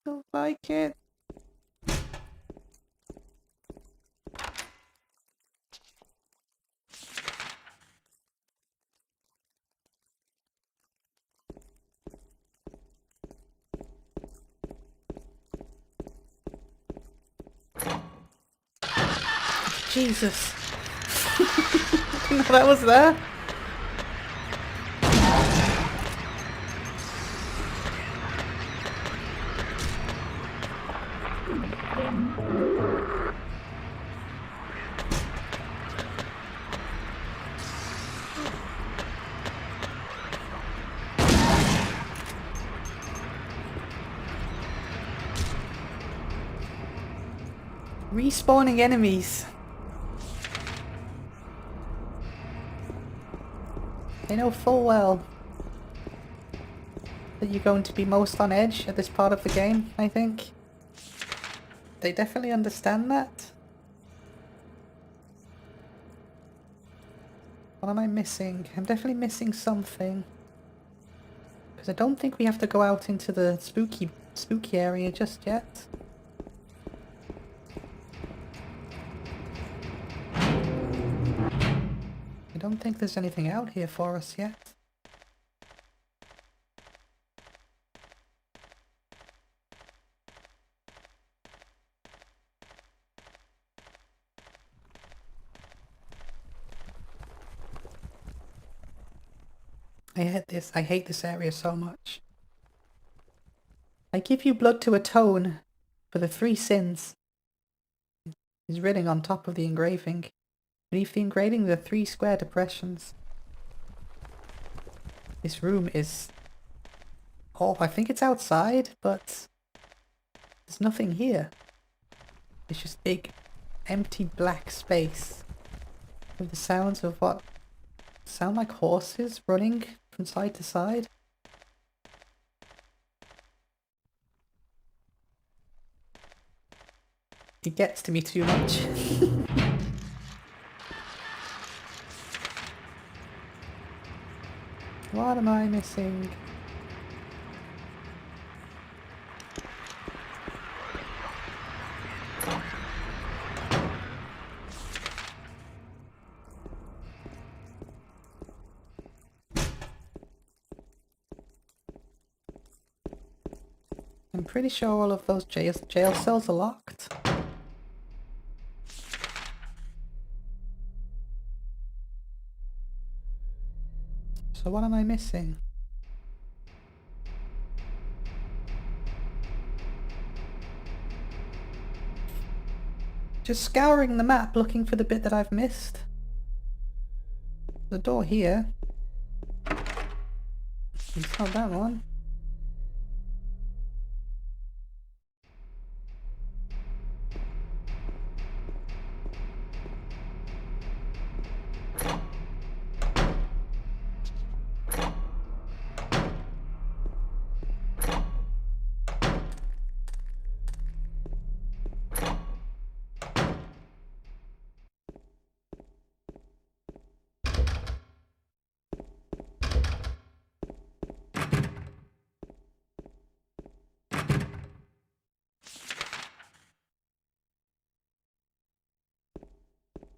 Don't like it. Jesus. Didn't know that was there. Respawning enemies. They know full well that you're going to be most on edge at this part of the game, I think. They definitely understand that. What am I missing? I'm definitely missing something. Because I don't think we have to go out into the spooky area just yet. I don't think there's anything out here for us yet. I hate this area so much. I give you blood to atone for the 3 sins. Is written on top of the engraving. Beneath the engraving there are 3 square depressions. This room is... Oh, I think it's outside, but... There's nothing here. It's just big, empty black space. With the sounds of what sound like horses running from side to side. It gets to me too much. What am I missing? I'm pretty sure all of those jail cells are locked. So what am I missing? Just scouring the map looking for the bit that I've missed. The door here. It's not that one.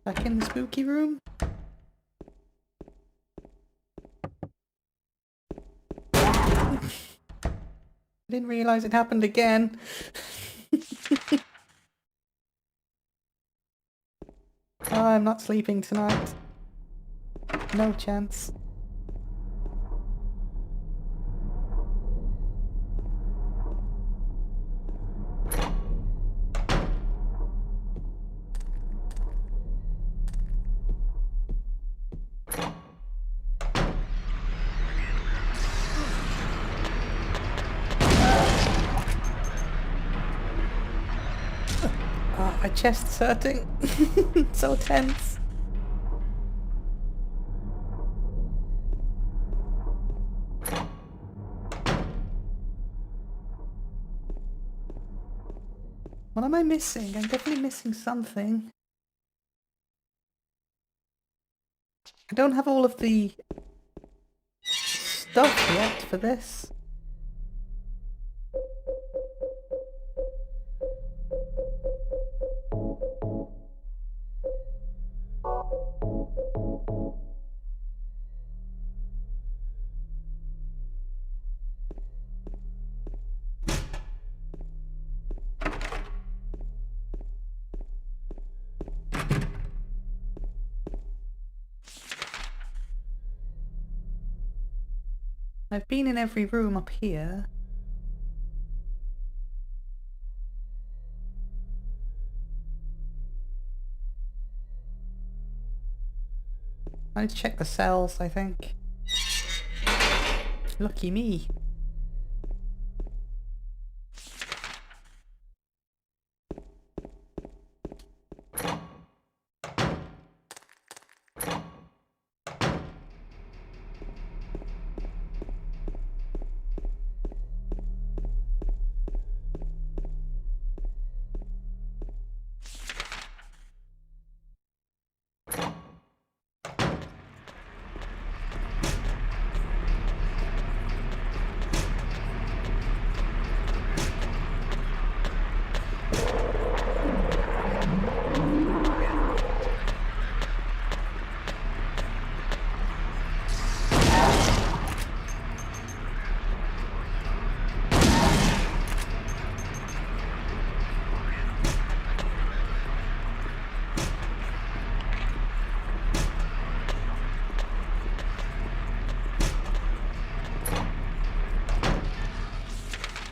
Back in the spooky room? Didn't realise it happened again. Oh, I'm not sleeping tonight. No chance. Oh, my chest's hurting. So tense. What am I missing? I'm definitely missing something. I don't have all of the stuff yet for this. I've been in every room up here. I need to check the cells, I think. Lucky me.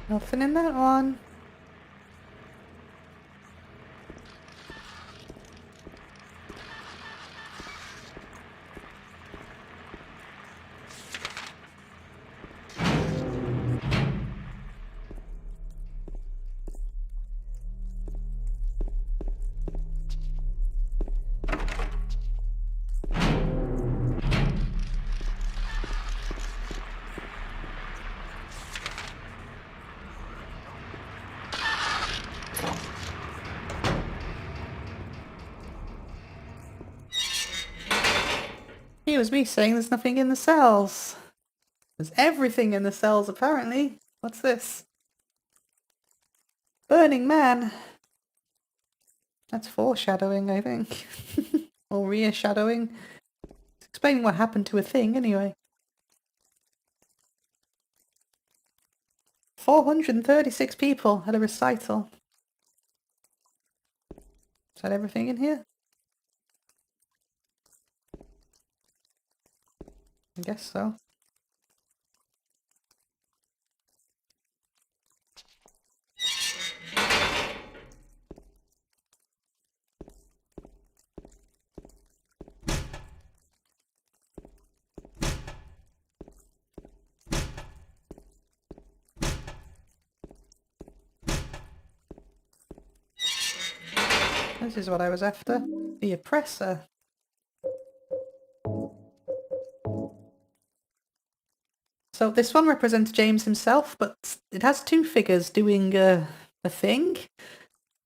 Nothing in that one. It was me saying there's nothing in the cells. There's everything in the cells, apparently. What's this? Burning Man. That's foreshadowing, I think. Or re-shadowing. It's explaining what happened to a thing, anyway. 436 people at a recital. Is that everything in here? I guess so. This is what I was after. The oppressor. So this one represents James himself, but it has two figures doing a thing.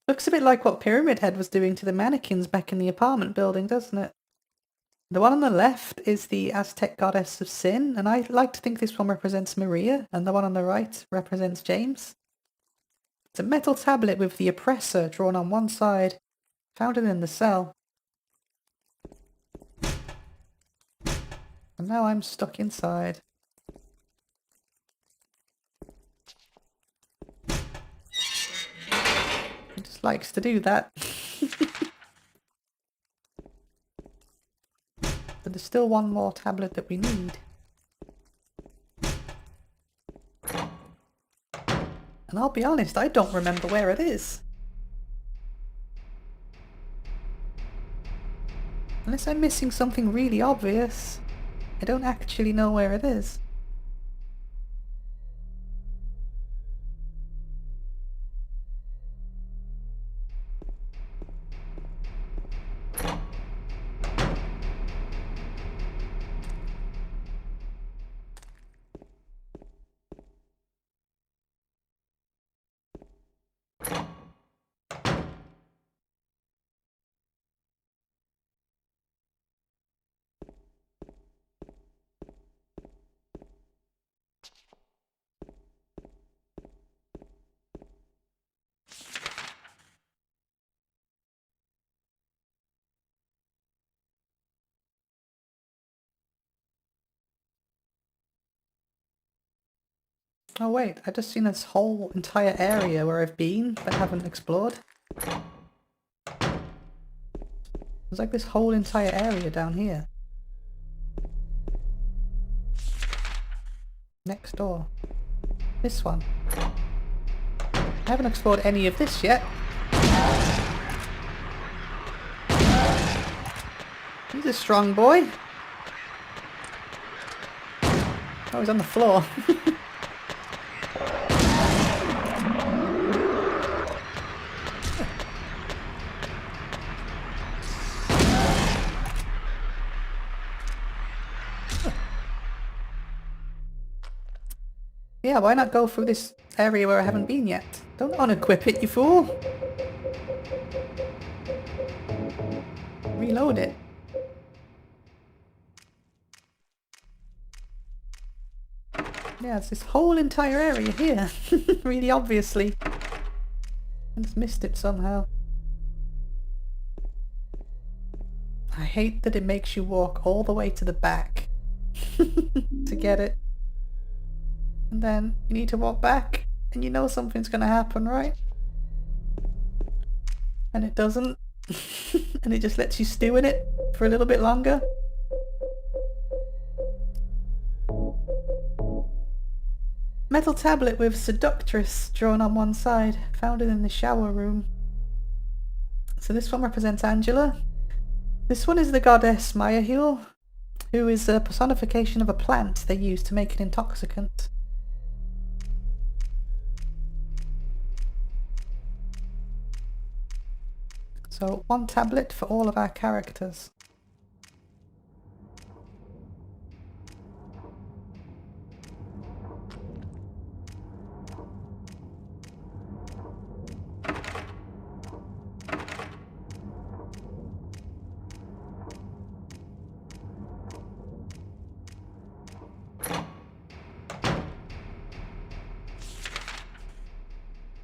Looks a bit like what Pyramid Head was doing to the mannequins back in the apartment building, doesn't it? The one on the left is the Aztec goddess of sin, and I like to think this one represents Maria, and the one on the right represents James. It's a metal tablet with the oppressor drawn on one side. Found it in the cell. And now I'm stuck inside. likes to do that. But there's still one more tablet that we need. And I'll be honest, I don't remember where it is. Unless I'm missing something really obvious, I don't actually know where it is. Oh wait, I just seen this whole entire area where I've been but haven't explored. There's like this whole entire area down here. Next door. This one. I haven't explored any of this yet. He's a strong boy. Oh, he's on the floor. Yeah, why not go through this area where I haven't been yet? Don't unequip it, you fool! Reload it. Yeah, it's this whole entire area here. Really obviously. I just missed it somehow. I hate that it makes you walk all the way to the back to get it. And then you need to walk back and you know something's gonna happen, right? And it doesn't. And it just lets you stew in it for a little bit longer. Metal tablet with seductress drawn on one side, found it in the shower room. So this one represents Angela. This one is the goddess Mayahil, who is a personification of a plant they use to make an intoxicant. So one tablet for all of our characters.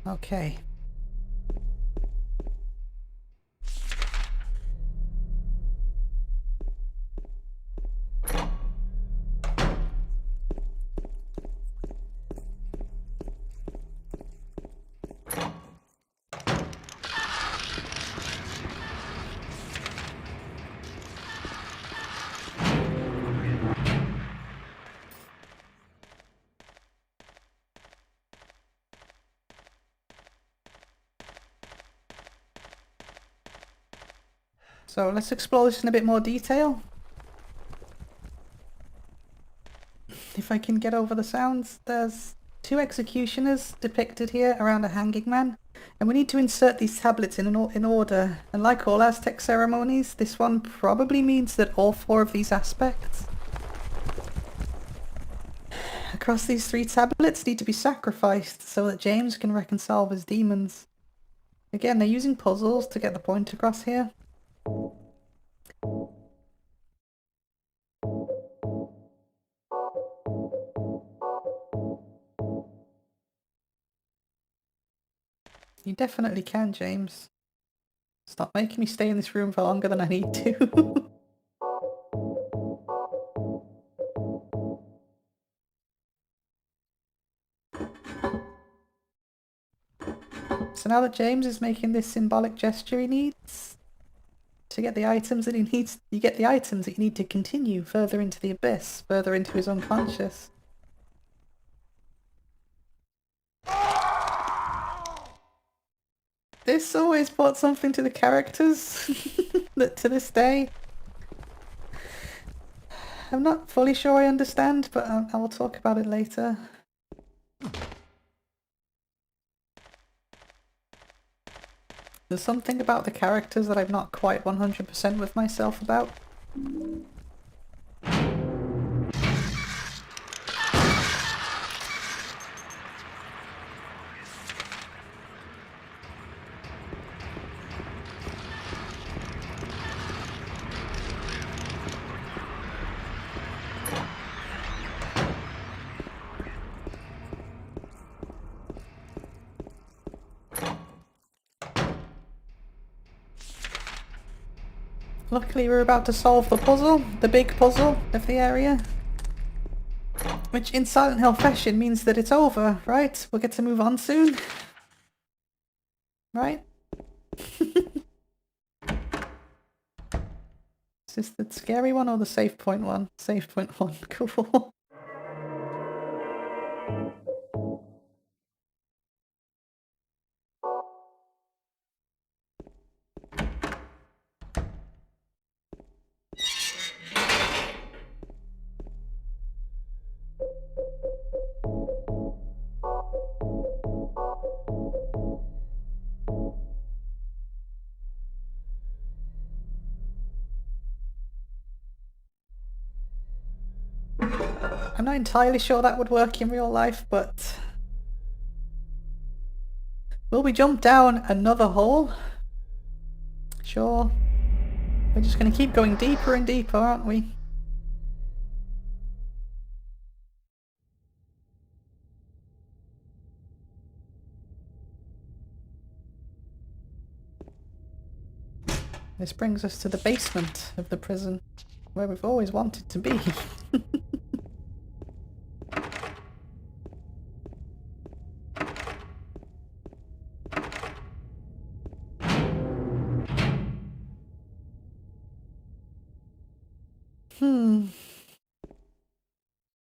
Okay. So let's explore this in a bit more detail. If I can get over the sounds, there's two executioners depicted here around a hanging man. And we need to insert these tablets in order. And like all Aztec ceremonies, this one probably means that all four of these aspects across these three tablets need to be sacrificed so that James can reconcile with his demons. Again, they're using puzzles to get the point across here. You definitely can, James. Stop making me stay in this room for longer than I need to. So now that James is making this symbolic gesture he needs to get the items that he needs, you get the items that you need to continue further into the abyss, further into his unconscious. This always brought something to the characters that to this day I'm not fully sure I understand, but I will talk about it later. There's something about the characters that I'm not quite 100% with myself about. Luckily we're about to solve the puzzle, the big puzzle of the area. Which in Silent Hill fashion means that it's over, right? We'll get to move on soon. Right? Is this the scary one or the save point one? Save point one, cool. I'm not entirely sure that would work in real life, but... Will we jump down another hole? Sure. We're just going to keep going deeper and deeper, aren't we? This brings us to the basement of the prison, where we've always wanted to be.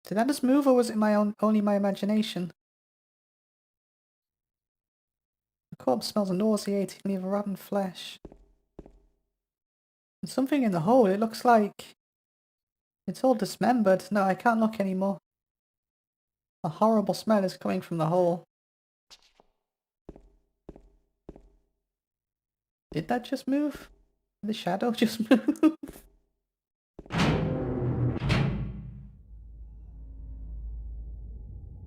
Did that just move, or was it only my imagination? The corpse smells nauseatingly of rotten flesh. There's something in the hole. It looks like it's all dismembered. No, I can't look anymore. A horrible smell is coming from the hole. Did that just move? Did the shadow just move?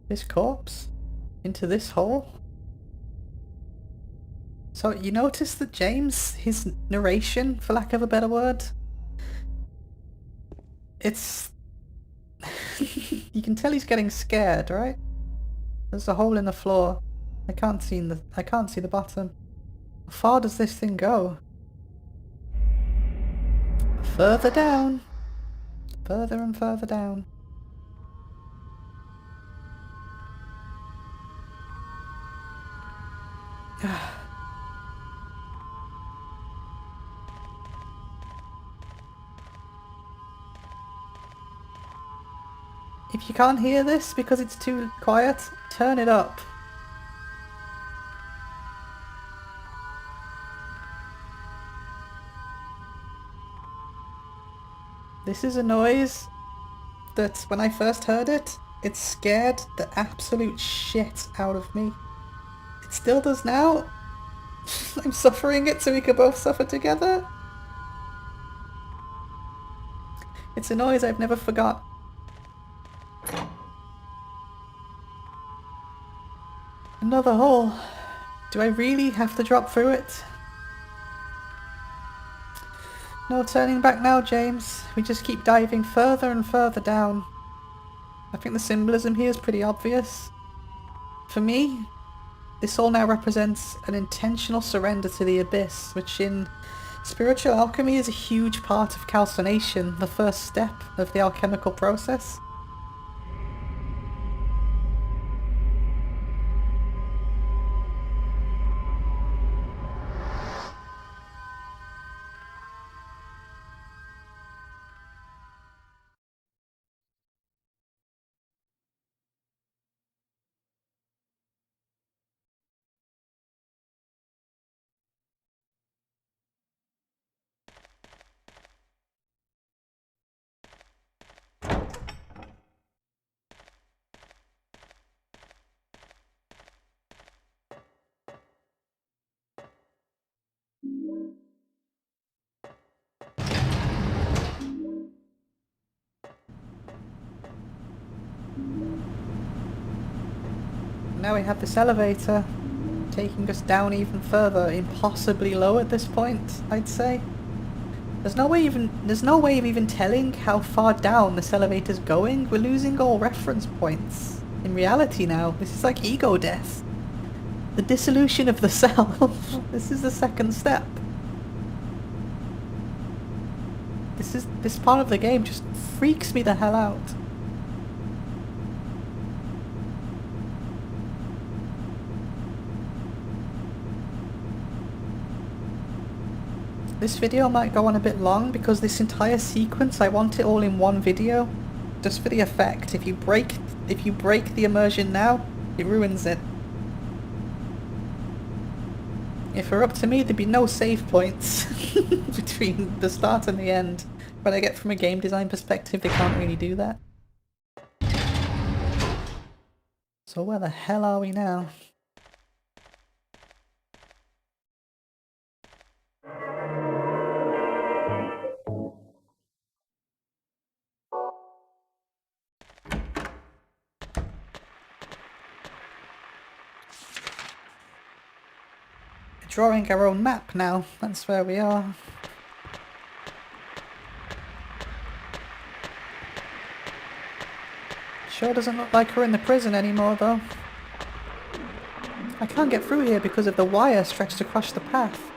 This corpse? Into this hole? So you notice that James, his narration, for lack of a better word, it's... you can tell he's getting scared, right? There's a hole in the floor. I can't see the bottom. How far does this thing go? Further down. Further and further down. If you can't hear this because it's too quiet, turn it up. This is a noise that when I first heard it, it scared the absolute shit out of me. It still does now. I'm suffering it so we can both suffer together. It's a noise I've never forgot. Another hole. Do I really have to drop through it? No turning back now, James. We just keep diving further and further down. I think the symbolism here is pretty obvious. For me, this all now represents an intentional surrender to the abyss, which in spiritual alchemy is a huge part of calcination, the first step of the alchemical process. Now we have this elevator taking us down even further, impossibly low at this point, I'd say. There's no way of even telling how far down this elevator's going. We're losing all reference points. In reality now, this is like ego death. The dissolution of the self. This is the second step. This part of the game just freaks me the hell out. This video might go on a bit long because this entire sequence, I want it all in one video, just for the effect. If you break the immersion now, it ruins it. If it were up to me, there'd be no save points between the start and the end. But I get from a game design perspective, they can't really do that. So where the hell are we now? Drawing our own map now, that's where we are. Sure doesn't look like we're in the prison anymore though. I can't get through here because of the wire stretched across the path.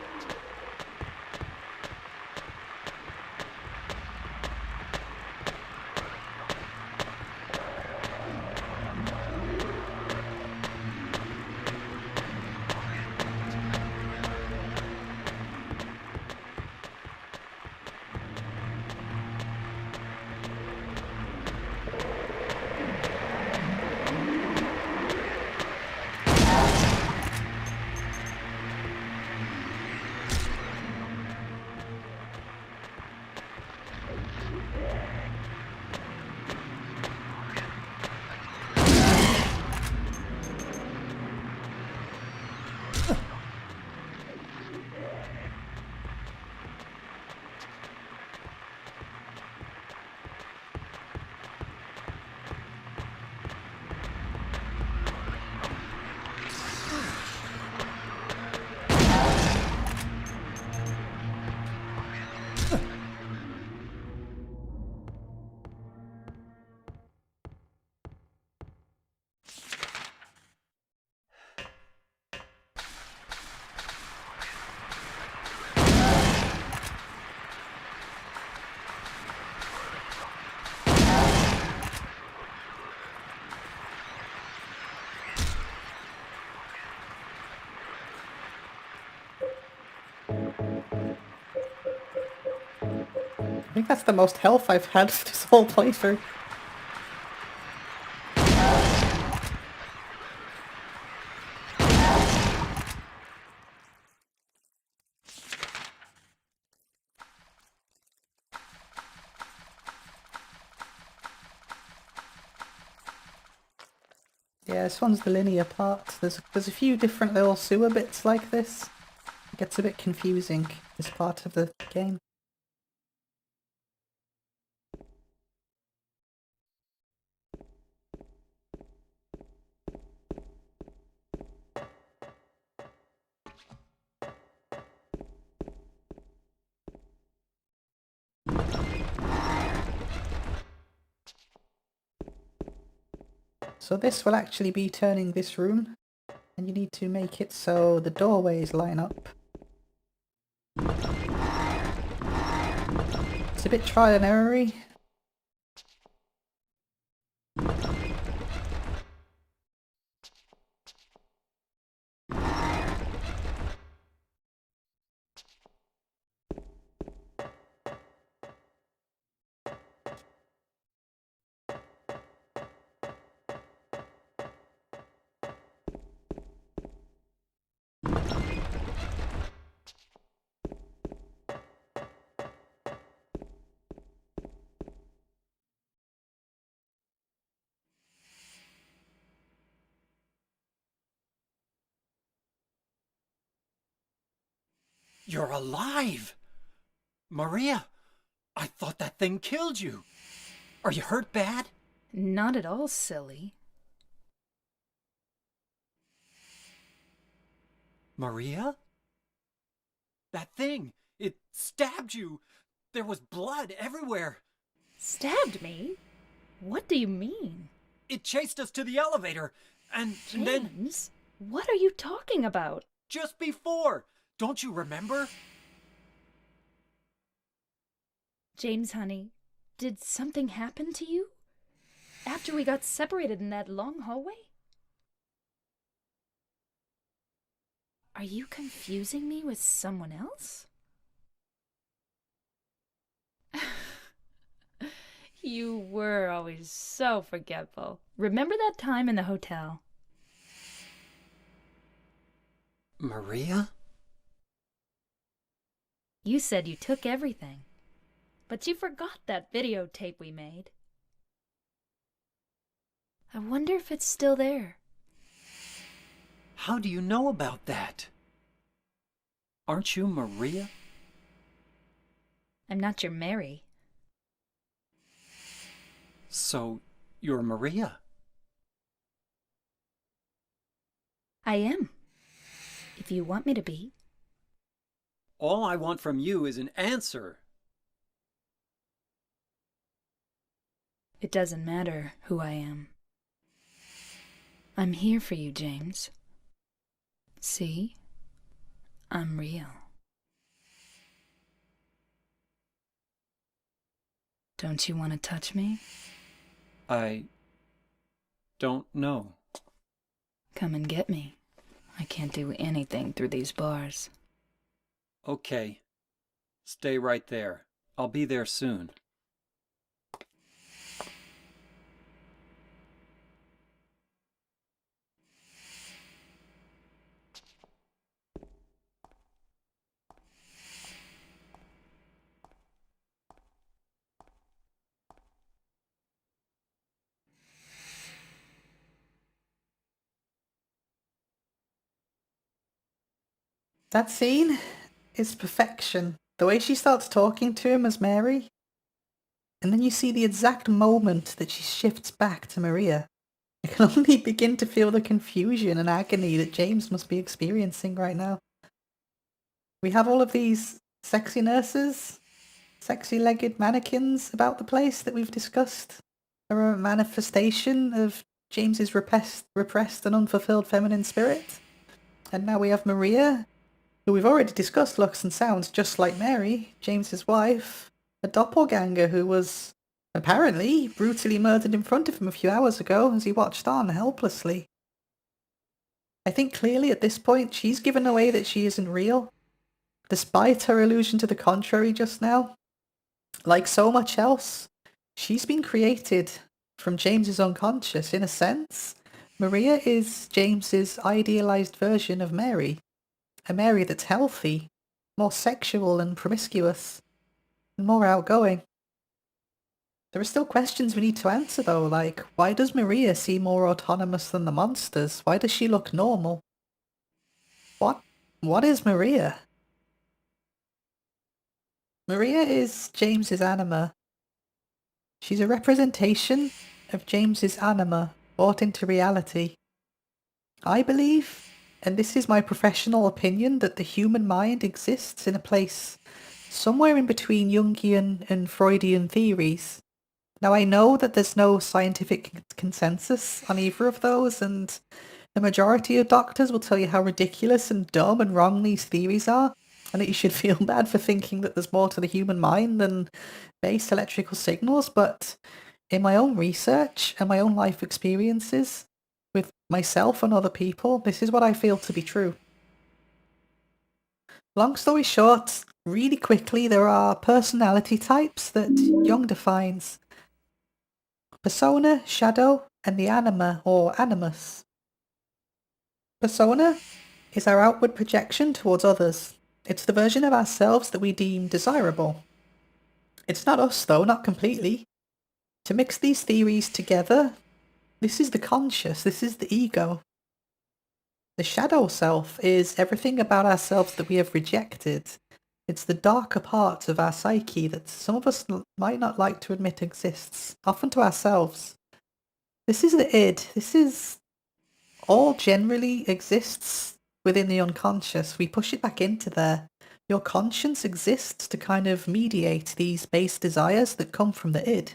I think that's the most health I've had this whole playthrough. Yeah, this one's the linear part. There's a few different little sewer bits like this. It gets a bit confusing, this part of the game. So this will actually be turning this room, and you need to make it so the doorways line up. It's a bit trial and error-y. You're alive! Maria, I thought that thing killed you. Are you hurt bad? Not at all, silly. Maria? That thing, it stabbed you. There was blood everywhere. Stabbed me? What do you mean? It chased us to the elevator, and then James, what are you talking about? just before, don't you remember? James, honey, did something happen to you? After we got separated in that long hallway? Are you confusing me with someone else? You were always so forgetful. Remember that time in the hotel? Maria? You said you took everything, but you forgot that videotape we made. I wonder if it's still there. How do you know about that? Aren't you Maria? I'm not your Mary. So, you're Maria? I am. If you want me to be. All I want from you is an answer. It doesn't matter who I am. I'm here for you, James. See? I'm real. Don't you want to touch me? I don't know. Come and get me. I can't do anything through these bars. Okay. Stay right there. I'll be there soon. That scene is perfection. The way she starts talking to him as Mary, and then you see the exact moment that she shifts back to Maria. I can only begin to feel the confusion and agony that James must be experiencing right now. We have all of these sexy nurses, sexy-legged mannequins about the place that we've discussed. Are a manifestation of James's repressed and unfulfilled feminine spirit. And now we have Maria, who we've already discussed looks and sounds just like Mary, James's wife, a doppelganger who was apparently brutally murdered in front of him a few hours ago as he watched on helplessly. I think clearly at this point she's given away that she isn't real, despite her illusion to the contrary just now. Like so much else, she's been created from James's unconscious. In a sense, Maria is James's idealized version of Mary. A Mary that's healthy, more sexual and promiscuous, and more outgoing. There are still questions we need to answer though, like, why does Maria seem more autonomous than the monsters? Why does she look normal? What is Maria? Maria is James's anima. She's a representation of James's anima brought into reality. I believe, and this is my professional opinion, that the human mind exists in a place somewhere in between Jungian and Freudian theories. Now I know that there's no scientific consensus on either of those, and the majority of doctors will tell you how ridiculous and dumb and wrong these theories are, and that you should feel bad for thinking that there's more to the human mind than base electrical signals, but in my own research and my own life experiences with myself and other people, this is what I feel to be true. Long story short, really quickly, there are personality types that Jung defines. Persona, shadow, and the anima or animus. Persona is our outward projection towards others. It's the version of ourselves that we deem desirable. It's not us though, not completely. To mix these theories together, this is the conscious, this is the ego. The shadow self is everything about ourselves that we have rejected. It's the darker parts of our psyche that some of us might not like to admit exists, often to ourselves. This is the id. This is all generally exists within the unconscious, we push it back into there. Your conscience exists to kind of mediate these base desires that come from the id.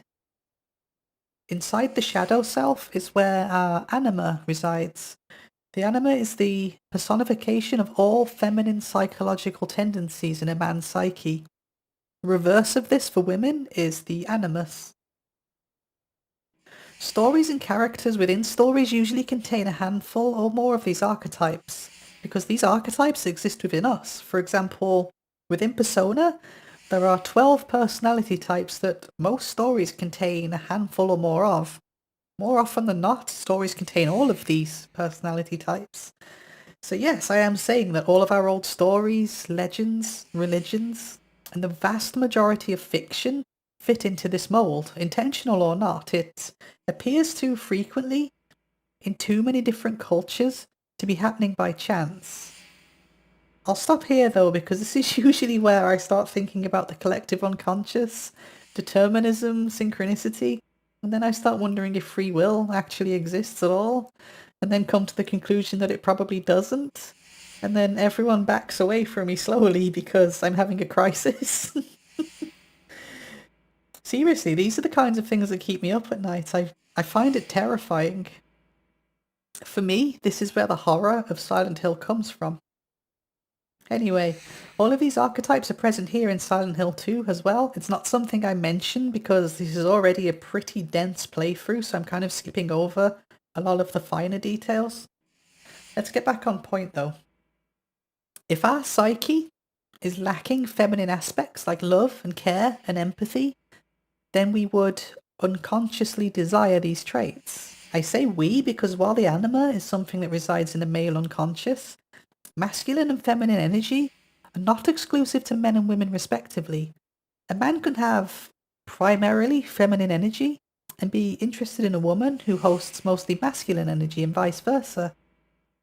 Inside the shadow self is where our anima resides. The anima is the personification of all feminine psychological tendencies in a man's psyche. The reverse of this for women is the animus. Stories and characters within stories usually contain a handful or more of these archetypes, because these archetypes exist within us. For example, within Persona, there are 12 personality types that most stories contain a handful or more of. More often than not, stories contain all of these personality types. So yes, I am saying that all of our old stories, legends, religions, and the vast majority of fiction fit into this mold, intentional or not. It appears too frequently in too many different cultures to be happening by chance. I'll stop here though, because this is usually where I start thinking about the collective unconscious, determinism, synchronicity, and then I start wondering if free will actually exists at all, and then come to the conclusion that it probably doesn't, and then everyone backs away from me slowly because I'm having a crisis. Seriously, these are the kinds of things that keep me up at night. I find it terrifying. For me, this is where the horror of Silent Hill comes from. Anyway, all of these archetypes are present here in Silent Hill 2 as well. It's not something I mention because this is already a pretty dense playthrough, so I'm kind of skipping over a lot of the finer details. Let's get back on point though. If our psyche is lacking feminine aspects like love and care and empathy, then we would unconsciously desire these traits. I say we because while the anima is something that resides in the male unconscious, masculine and feminine energy are not exclusive to men and women respectively. A man can have primarily feminine energy and be interested in a woman who hosts mostly masculine energy and vice versa.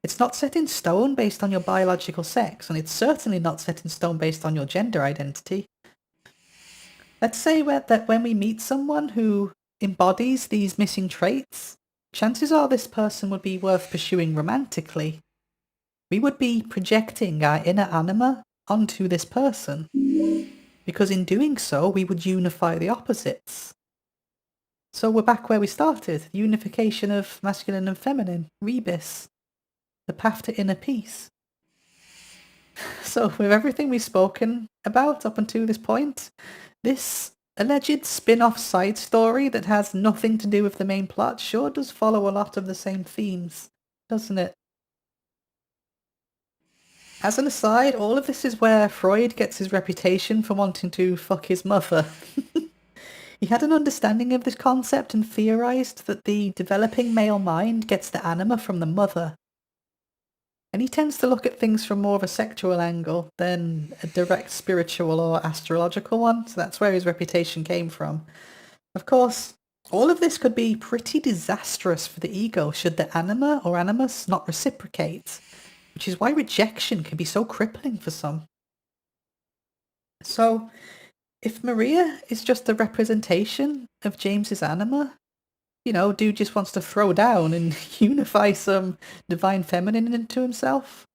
It's not set in stone based on your biological sex, and it's certainly not set in stone based on your gender identity. Let's say that when we meet someone who embodies these missing traits, chances are this person would be worth pursuing romantically. We would be projecting our inner anima onto this person, because in doing so, we would unify the opposites. So we're back where we started, unification of masculine and feminine, rebis, the path to inner peace. So with everything we've spoken about up until this point, this alleged spin-off side story that has nothing to do with the main plot sure does follow a lot of the same themes, doesn't it? As an aside, all of this is where Freud gets his reputation for wanting to fuck his mother. He had an understanding of this concept and theorized that the developing male mind gets the anima from the mother. And he tends to look at things from more of a sexual angle than a direct spiritual or astrological one, so that's where his reputation came from. Of course, all of this could be pretty disastrous for the ego should the anima or animus not reciprocate, which is why rejection can be so crippling for some. So, if Maria is just a representation of James's anima, you know, dude just wants to throw down and unify some divine feminine into himself.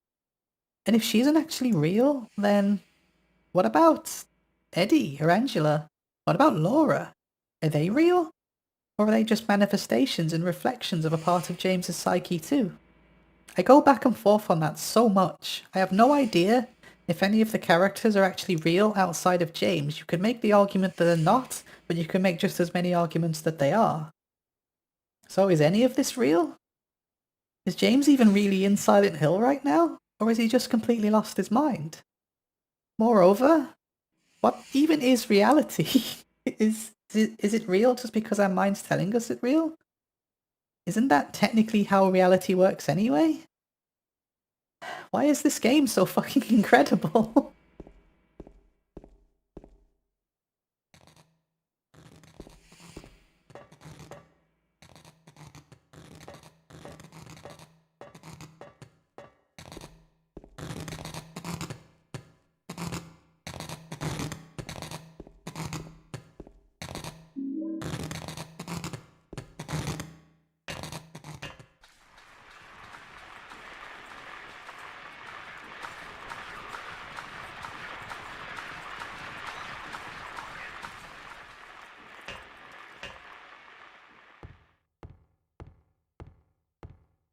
And if she isn't actually real, then what about Eddie or Angela? What about Laura? Are they real? Or are they just manifestations and reflections of a part of James's psyche too? I go back and forth on that so much. I have no idea if any of the characters are actually real outside of James. You could make the argument that they're not, but you can make just as many arguments that they are. So is any of this real? Is James even really in Silent Hill right now? Or has he just completely lost his mind? Moreover, what even is reality? Is it real just because our mind's telling us it's real? Isn't that technically how reality works anyway? Why is this game so fucking incredible?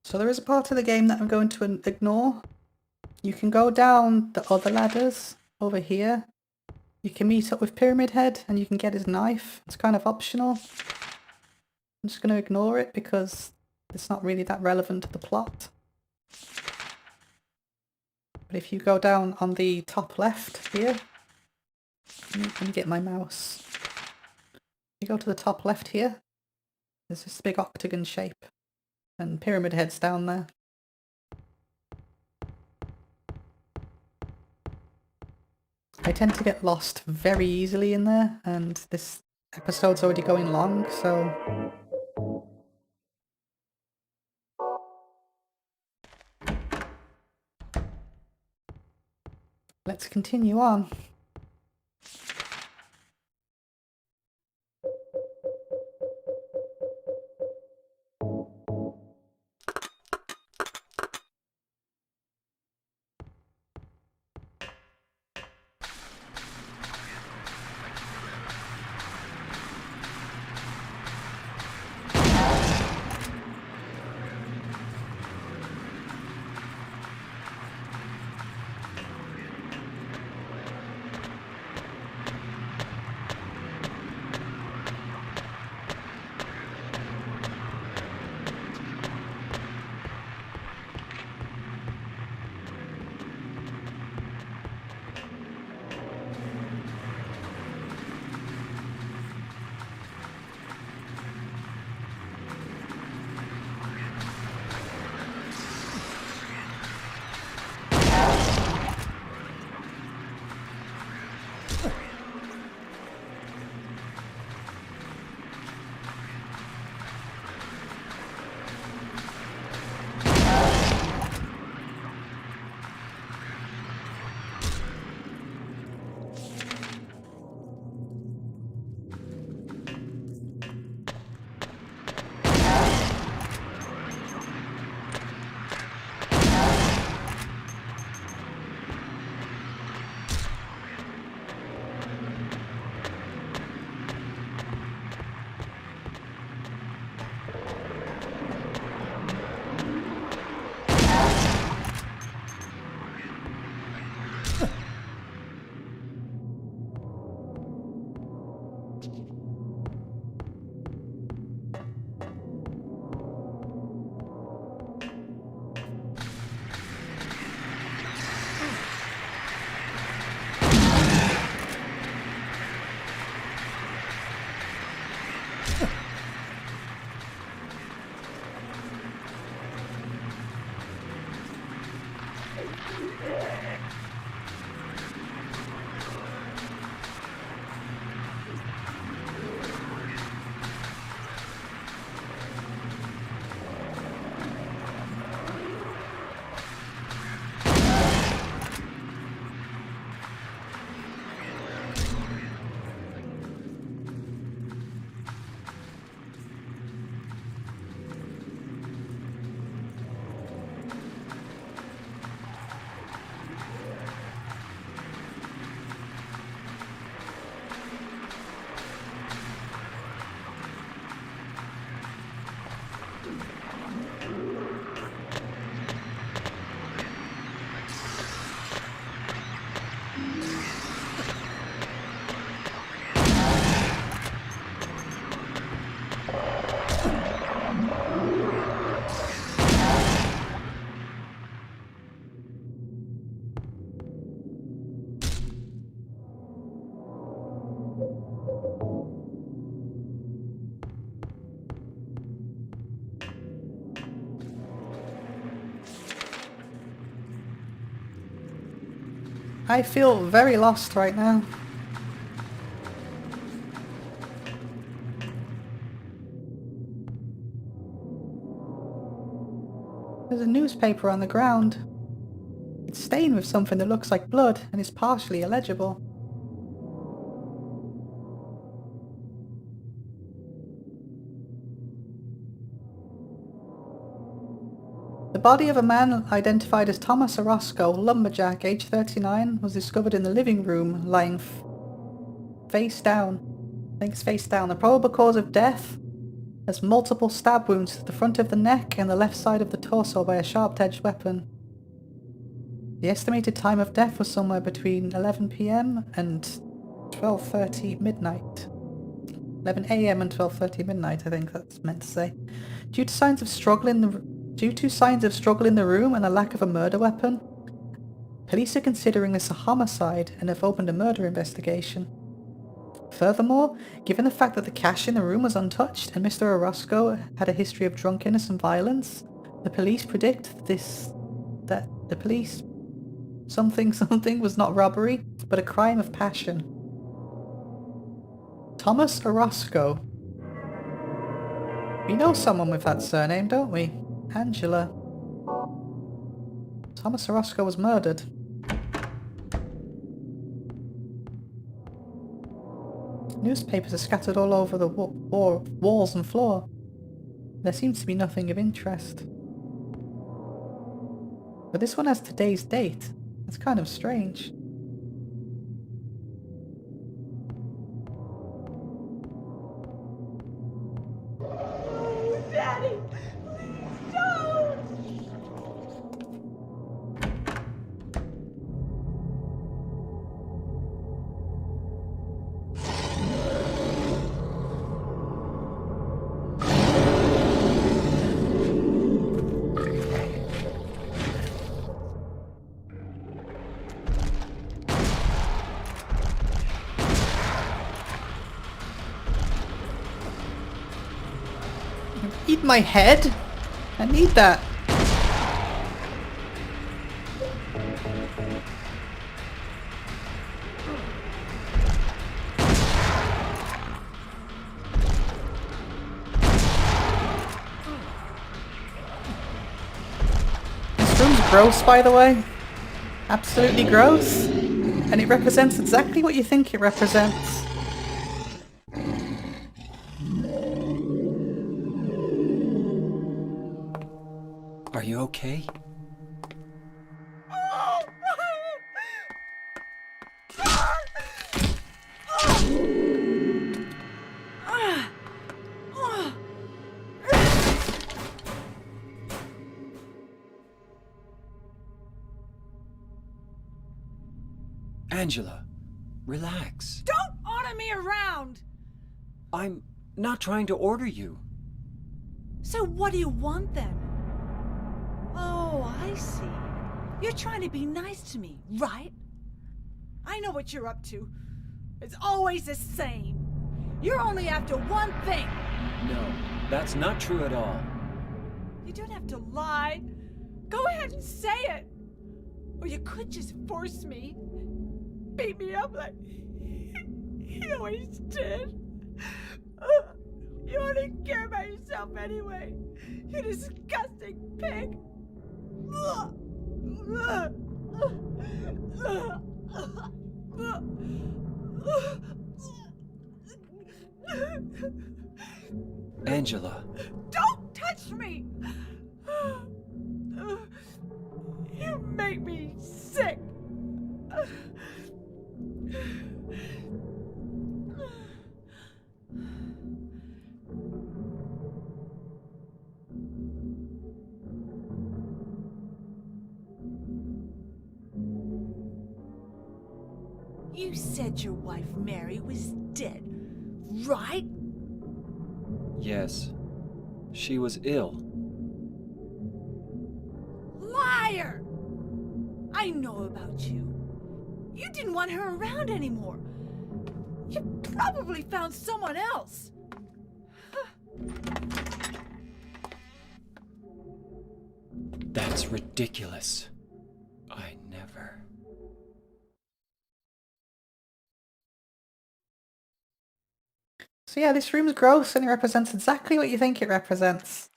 So there is a part of the game that I'm going to ignore. You can go down the other ladders over here. You can meet up with Pyramid Head and you can get his knife. It's kind of optional. I'm just going to ignore it because it's not really that relevant to the plot. But if you go down on the top left here, let me get my mouse. You go to the top left here, there's this big octagon shape and Pyramid Head's down there. I tend to get lost very easily in there, and this episode's already going long, so... let's continue on. I feel very lost right now. There's a newspaper on the ground. It's stained with something that looks like blood and is partially illegible. The body of a man identified as Thomas Orozco, lumberjack, age 39, was discovered in the living room, lying face down. I think it's face down. The probable cause of death? There's multiple stab wounds to the front of the neck and the left side of the torso by a sharp-edged weapon. The estimated time of death was somewhere between 11 PM and 12:30 midnight. 11 AM and 12:30 midnight, I think that's meant to say. Due to signs of struggle in the room and a lack of a murder weapon, police are considering this a homicide and have opened a murder investigation. Furthermore, given the fact that the cash in the room was untouched and Mr. Orozco had a history of drunkenness and violence, the police predict something was not robbery, but a crime of passion. Thomas Orozco. We know someone with that surname, don't we? Angela. Thomas Orozco was murdered. Newspapers are scattered all over the walls and floor. There seems to be nothing of interest. But this one has today's date. It's kind of strange. Daddy! Please don't! Eat my head? I need that. This room's gross, by the way. Absolutely gross. And it represents exactly what you think it represents. Are you okay? Angela, relax. Don't order me around! I'm not trying to order you. So what do you want then? Oh, I see. You're trying to be nice to me, right? I know what you're up to. It's always the same. You're only after one thing. No, that's not true at all. You don't have to lie. Go ahead and say it. Or you could just force me. Beat me up like you always did. You only care about yourself anyway. You disgusting pig. Angela. Don't touch me! You make me sick. You said your wife Mary was dead, right? Yes. She was ill. Liar! I know about you. You didn't want her around anymore. You probably found someone else. That's ridiculous. I never... So yeah, this room's gross and it represents exactly what you think it represents.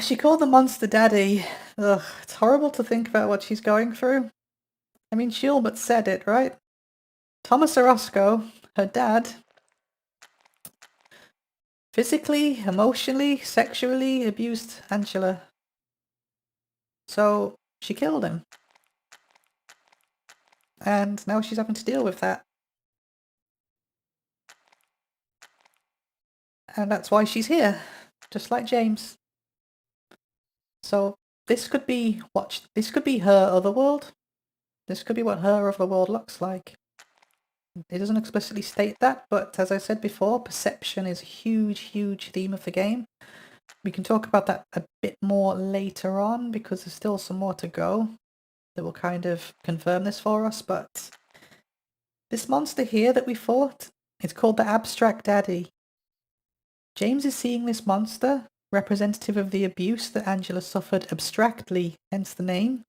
She called the monster daddy. Ugh, it's horrible to think about what she's going through. I mean, she all but said it, right? Thomas Orozco, her dad, physically, emotionally, sexually abused Angela. So she killed him. And now she's having to deal with that. And that's why she's here, just like James. So this could be her other world. This could be what her other world looks like. It doesn't explicitly state that, but as I said before, perception is a huge, huge theme of the game. We can talk about that a bit more later on, because there's still some more to go that will kind of confirm this for us, but this monster here that we fought, it's called the Abstract Daddy. James is seeing this monster, representative of the abuse that Angela suffered abstractly, hence the name.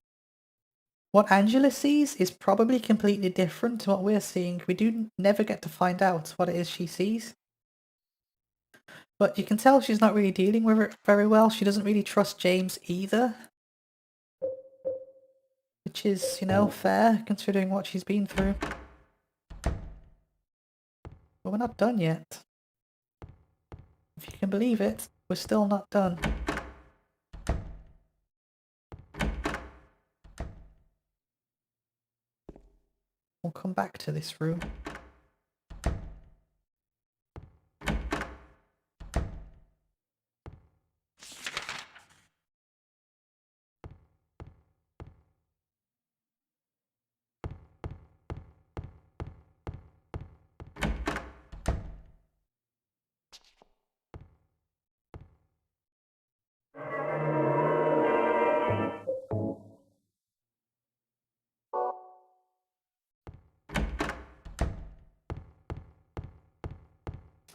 What Angela sees is probably completely different to what we're seeing. We do never get to find out what it is she sees. But you can tell she's not really dealing with it very well. She doesn't really trust James either. Which is, you know, fair, considering what she's been through. But we're not done yet. If you can believe it, we're still not done. We'll come back to this room.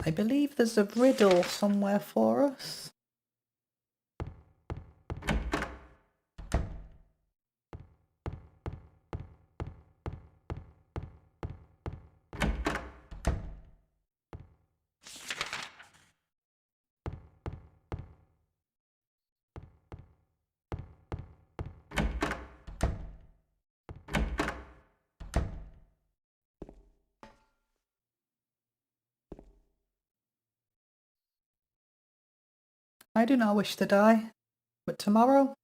I believe there's a riddle somewhere for us. I do not wish to die, but tomorrow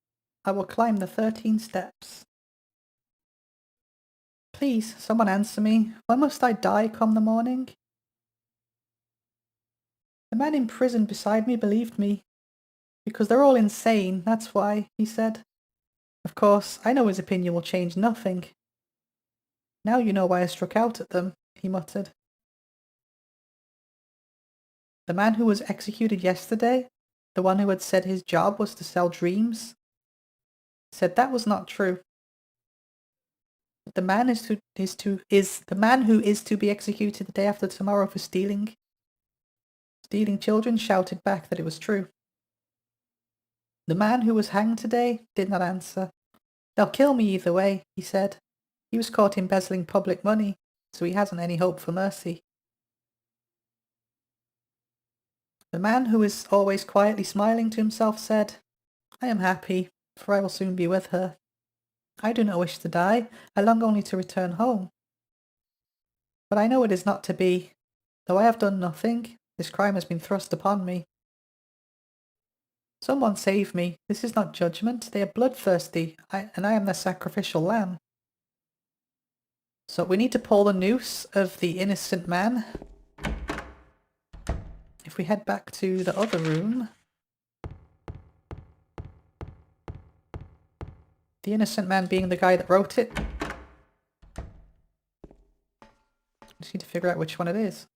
I will climb the 13 steps. Please, someone answer me. When must I die come the morning? The man in prison beside me believed me. Because they're all insane, that's why, he said. Of course, I know his opinion will change nothing. Now you know why I struck out at them, he muttered. The man who was executed yesterday, the one who had said his job was to sell dreams, said that was not true. The man is the man who is to be executed the day after tomorrow for stealing children shouted back that it was true. The man who was hanged today did not answer. They'll kill me either way, he said. He was caught embezzling public money, so he hasn't any hope for mercy. The man who is always quietly smiling to himself said, I am happy, for I will soon be with her. I do not wish to die, I long only to return home. But I know it is not to be. Though I have done nothing, this crime has been thrust upon me. Someone save me. This is not judgment. They are bloodthirsty, and I am their sacrificial lamb. So we need to pull the noose of the innocent man. If we head back to the other room... The innocent man being the guy that wrote it. Just need to figure out which one it is.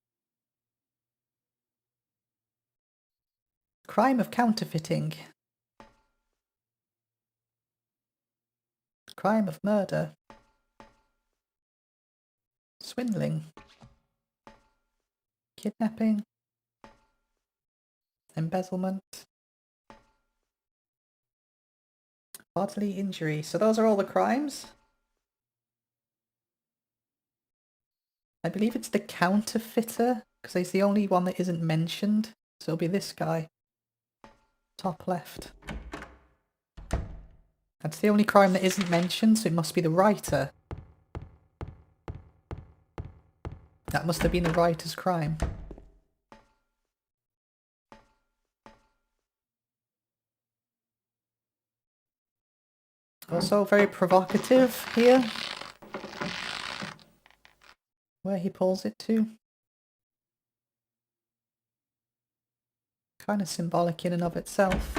Crime of counterfeiting. Crime of murder. Swindling. Kidnapping. Embezzlement. Bodily injury. So those are all the crimes. I believe it's the counterfeiter, because he's the only one that isn't mentioned. So it'll be this guy. Top left. That's the only crime that isn't mentioned, so it must be the writer. That must have been the writer's crime. Also very provocative here. Where he pulls it to. kind of symbolic in and of itself.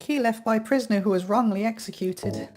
Key left by prisoner who was wrongly executed.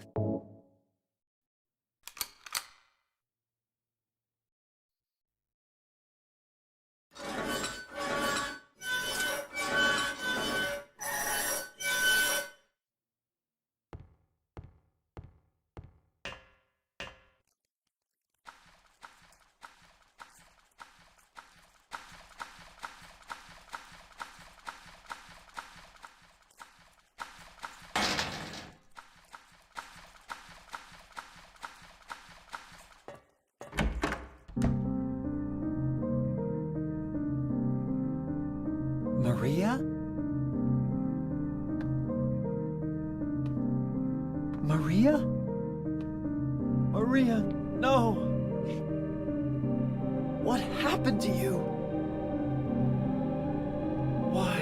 Maria? Maria? Maria, no! What happened to you? Why?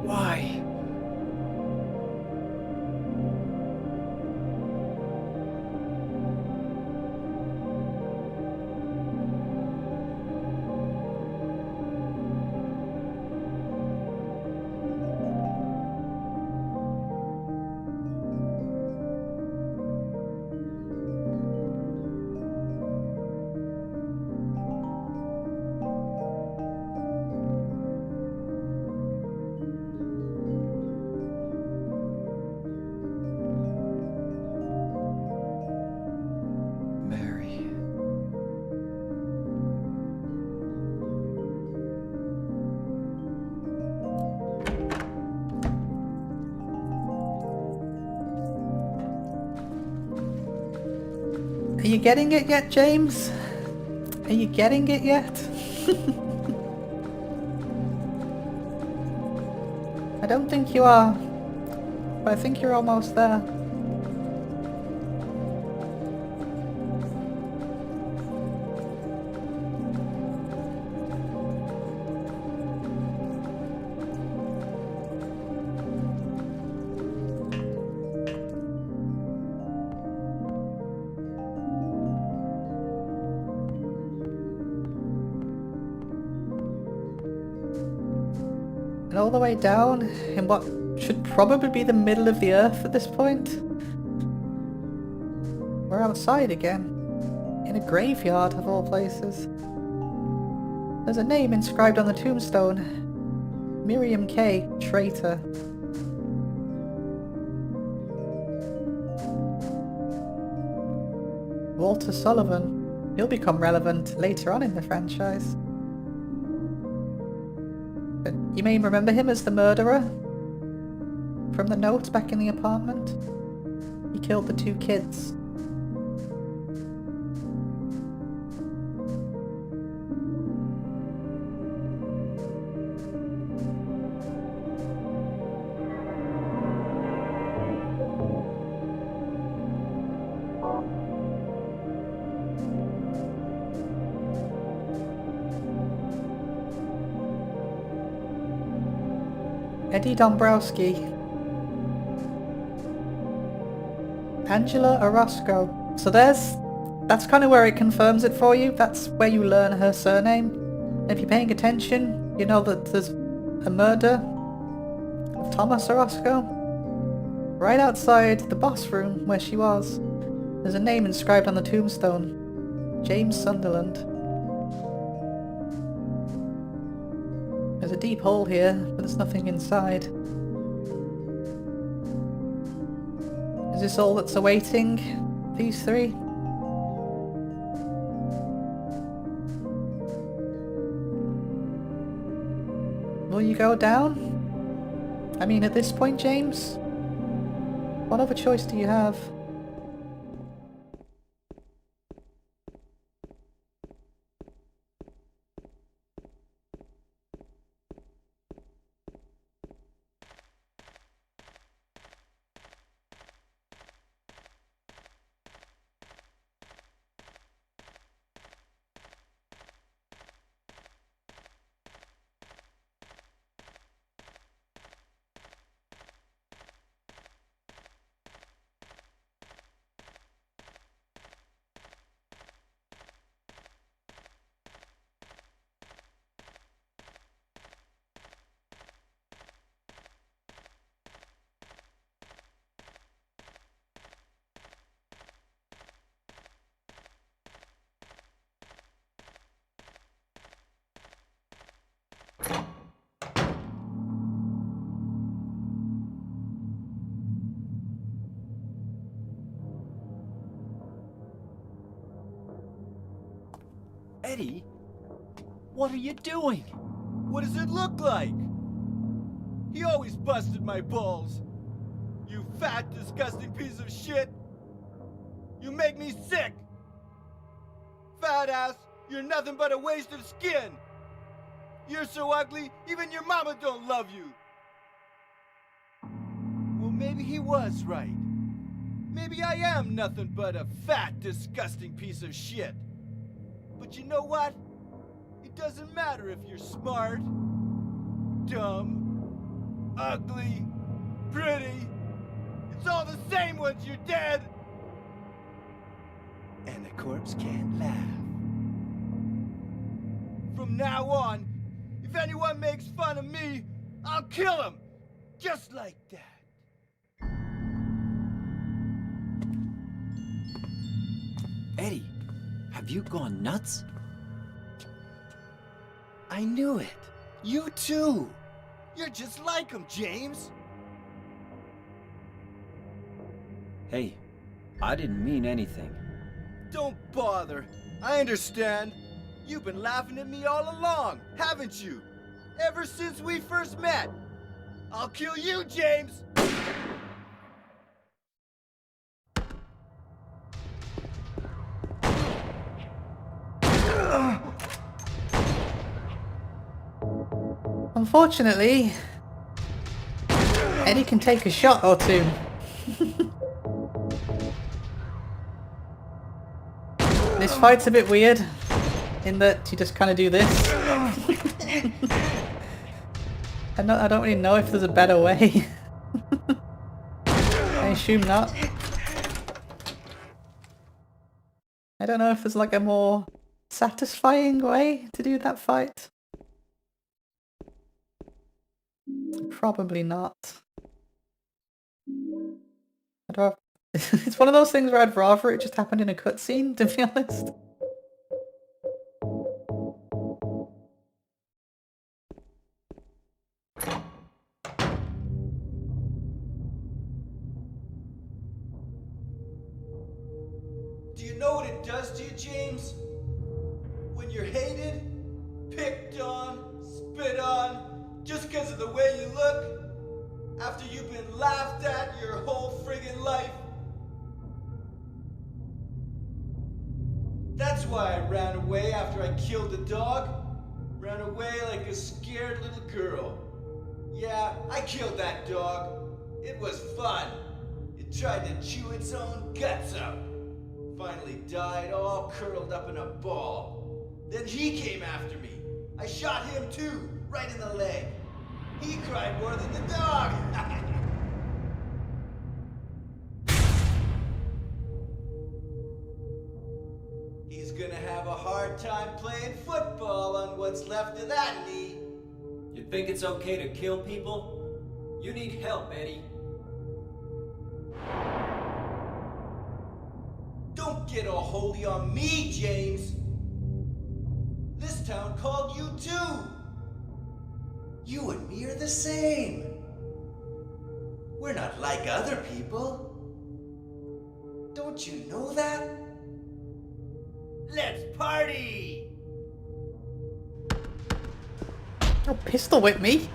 Why? Mary. Are you getting it yet, James? Are you getting it yet? I don't think you are, but I think you're almost there. And all the way down, in what should probably be the middle of the earth at this point, we're outside again, in a graveyard of all places. There's a name inscribed on the tombstone, Miriam K. Traitor. Walter Sullivan, he'll become relevant later on in the franchise. But you may remember him as the murderer from the note back in the apartment. He killed the 2 kids. Eddie Dombrowski. Angela Orozco. So that's kind of where it confirms it for you. That's where you learn her surname. And if you're paying attention, you know that there's a murder of Thomas Orozco right outside the boss room where she was. There's a name inscribed on the tombstone, James Sunderland. There's a deep hole here, but there's nothing inside. Is this all that's awaiting these 3? Will you go down? I mean, at this point, James, what other choice do you have? Eddie? What are you doing? What does it look like? He always busted my balls. You fat, disgusting piece of shit. You make me sick. Fat ass, you're nothing but a waste of skin. You're so ugly, even your mama don't love you. Well, maybe he was right. Maybe I am nothing but a fat, disgusting piece of shit. But you know what? It doesn't matter if you're smart, dumb, ugly, pretty. It's all the same once you're dead. And the corpse can't laugh. From now on, if anyone makes fun of me, I'll kill him. Just like that. Eddie, have you gone nuts? I knew it. You too. You're just like him, James. Hey, I didn't mean anything. Don't bother. I understand. You've been laughing at me all along, haven't you? Ever since we first met. I'll kill you, James! Unfortunately, Eddie can take a shot or two. This fight's a bit weird, in that you just kind of do this. I don't really know if there's a better way. I assume not. I don't know if there's like a more satisfying way to do that fight. Probably not. It's one of those things where I'd rather it just happened in a cutscene, to be honest. Do you know what it does to you, James? When you're hated, picked on, spit on, just because of the way you look, after you've been laughed at your whole friggin' life. That's why I ran away after I killed the dog. Ran away like a scared little girl. Yeah, I killed that dog. It was fun. It tried to chew its own guts out. Finally died all curled up in a ball. Then he came after me. I shot him too, right in the leg. He cried more than the dog. He's gonna have a hard time playing football on what's left of that knee. You think it's okay to kill people? You need help, Eddie. Don't get all holy on me, James. This town called you too. You and me are the same. We're not like other people. Don't you know that? Let's party! Oh, pistol whip me?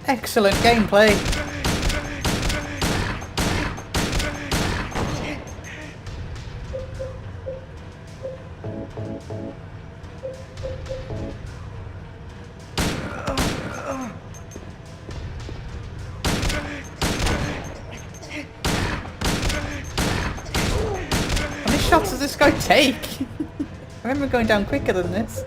Excellent gameplay. How many shots does this guy take? I remember going down quicker than this.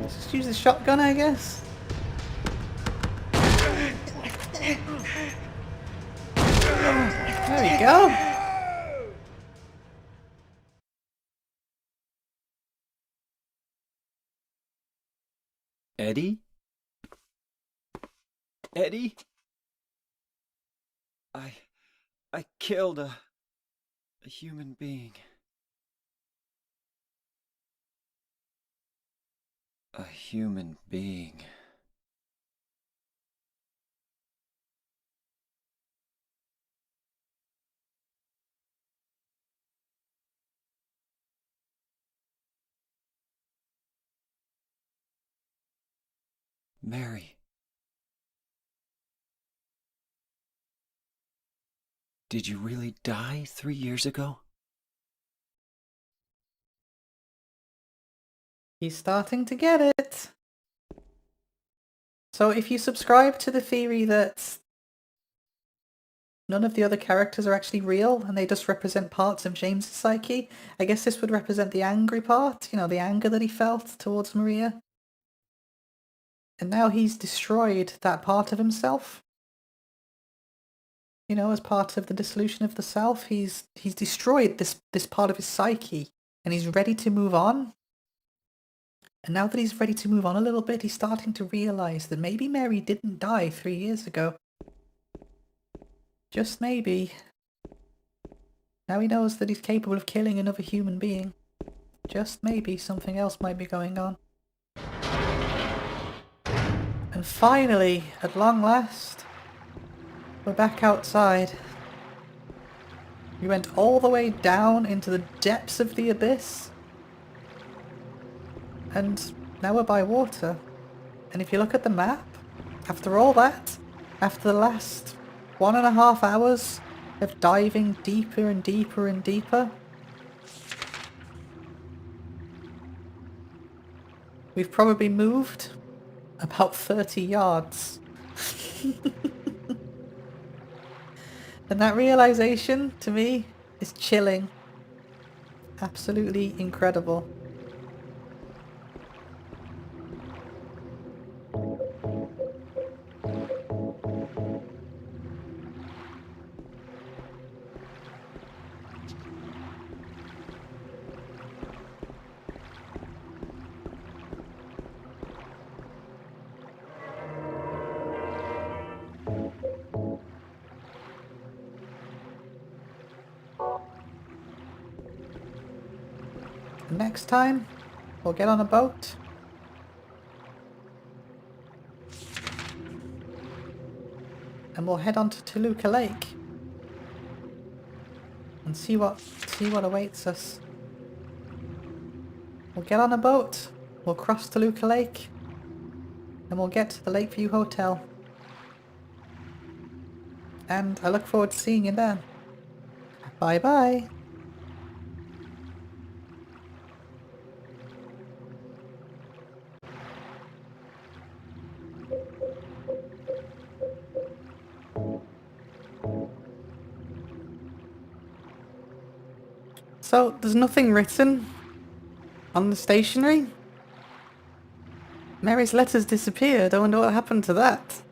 Just use the shotgun, I guess. There we go. Eddie? Eddie? I killed a human being. A human being. Mary. Did you really die 3 years ago? He's starting to get it. So if you subscribe to the theory that none of the other characters are actually real and they just represent parts of James's psyche, I guess this would represent the angry part, you know, the anger that he felt towards Maria. And now he's destroyed that part of himself. You know, as part of the dissolution of the self, he's destroyed this part of his psyche and he's ready to move on. And now that he's ready to move on a little bit, he's starting to realise that maybe Mary didn't die 3 years ago. Just maybe. Now he knows that he's capable of killing another human being. Just maybe something else might be going on. And finally, at long last, we're back outside. We went all the way down into the depths of the abyss. And now we're by water. And if you look at the map, after all that, after the last 1.5 hours of diving deeper and deeper and deeper, we've probably moved about 30 yards. And that realization, to me, is chilling. Absolutely incredible. Next time, we'll get on a boat. And we'll head on to Toluca Lake. And see what awaits us. We'll get on a boat, we'll cross Toluca Lake, and we'll get to the Lakeview Hotel. And I look forward to seeing you there. Bye bye. So, there's nothing written On the stationery? Mary's letters disappeared. I wonder what happened to that.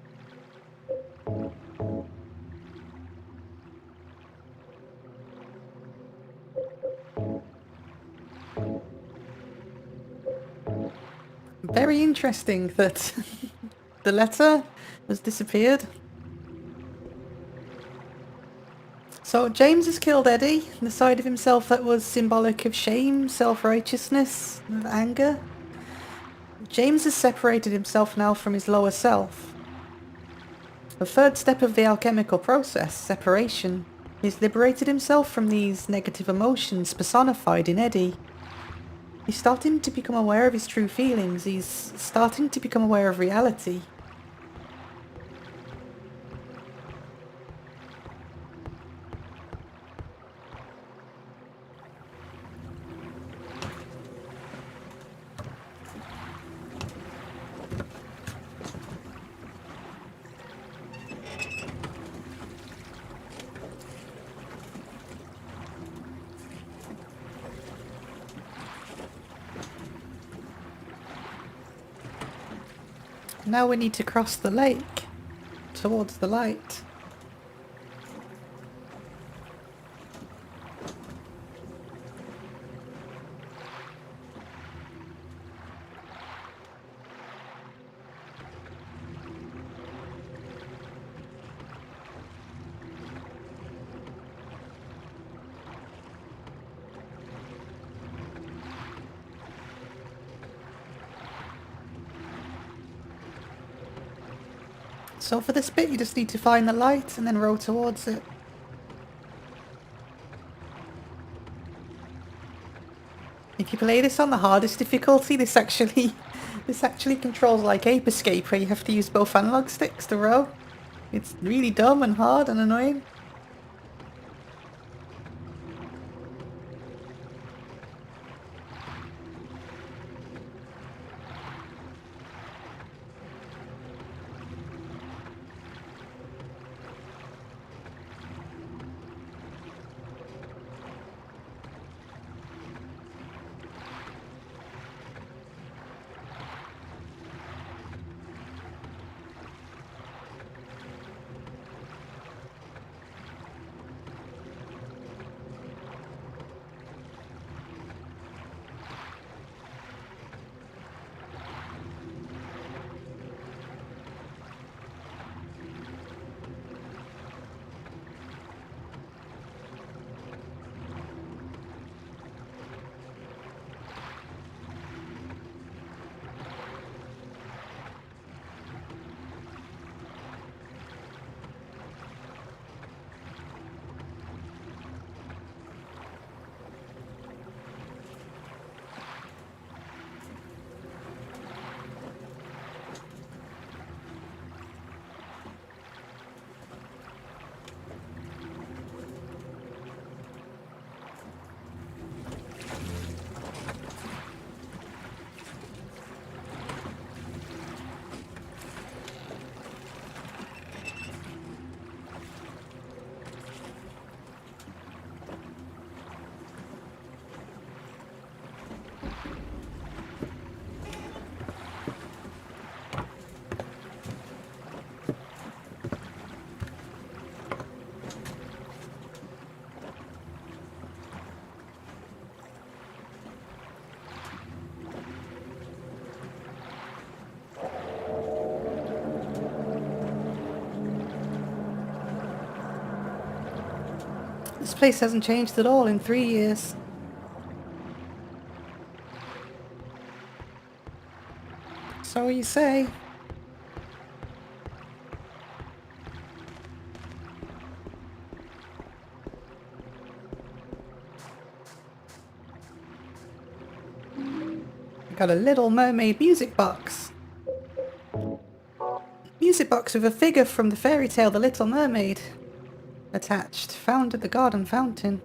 Very interesting that the letter has disappeared. So James has killed Eddie, the side of himself that was symbolic of shame, self-righteousness, of anger. James has separated himself now from his lower self. The third step of the alchemical process, separation, he's liberated himself from these negative emotions personified in Eddie. He's starting to become aware of his true feelings, he's starting to become aware of reality. Now we need to cross the lake towards the light. So for this bit you just need to find the light and then row towards it. If you play this on the hardest difficulty, this actually controls like Ape Escape, where you have to use both analog sticks to row. It's really dumb and hard and annoying. This place hasn't changed at all in 3 years. So you say. Got a Little Mermaid music box. Music box with a figure from the fairy tale The Little Mermaid attached, found at the garden fountain.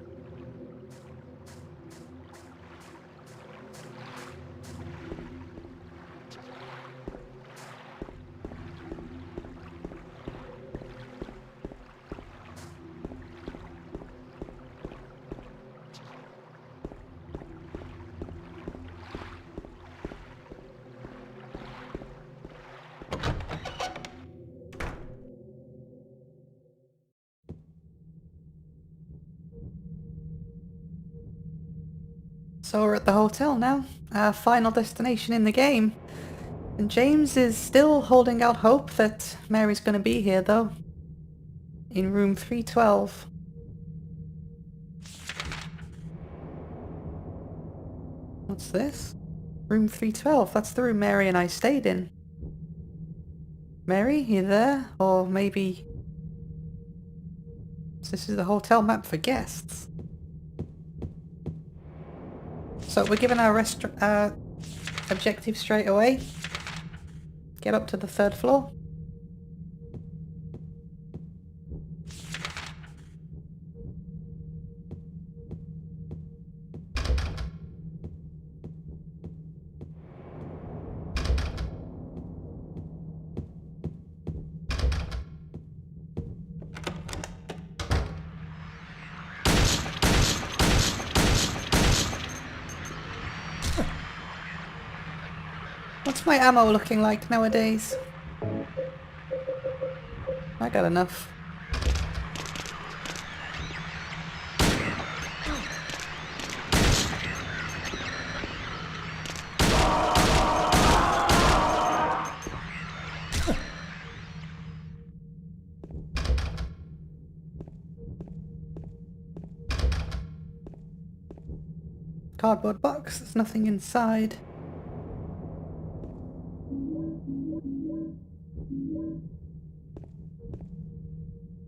So we're at the hotel now, our final destination in the game. And James is still holding out hope that Mary's going to be here, though. In room 312. What's this? Room 312, that's the room Mary and I stayed in. Mary, you there? Or maybe... This is the hotel map for guests. So we're given our objective straight away. Get up to the 3rd floor. What's my ammo looking like nowadays? I got enough. Cardboard box, there's nothing inside.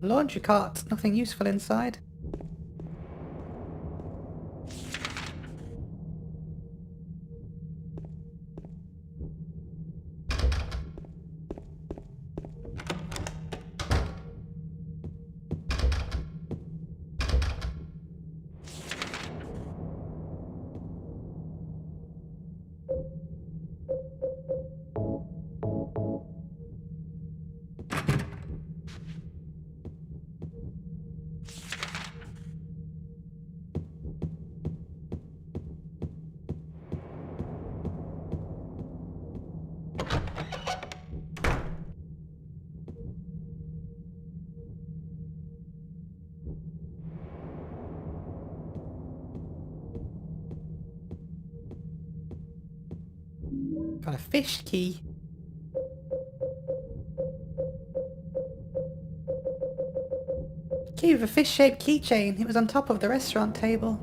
Laundry cart, nothing useful inside. Got a fish key. Key with a fish-shaped keychain. It was on top of the restaurant table.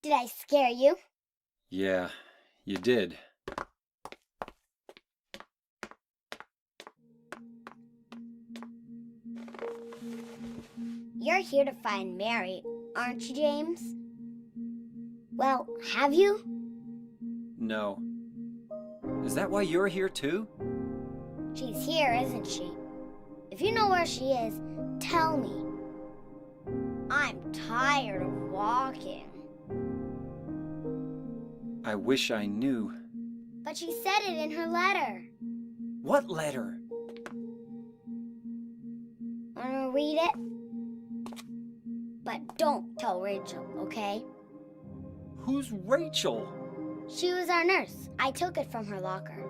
Did I scare you? Yeah, you did. You're here to find Mary, aren't you, James? Well, have you? No. Is that why you're here too? She's here, isn't she? If you know where she is, tell me. I'm tired of walking. I wish I knew. But she said it in her letter. What letter? Wanna read it? But don't tell Rachel, okay? Who's Rachel? She was our nurse. I took it from her locker.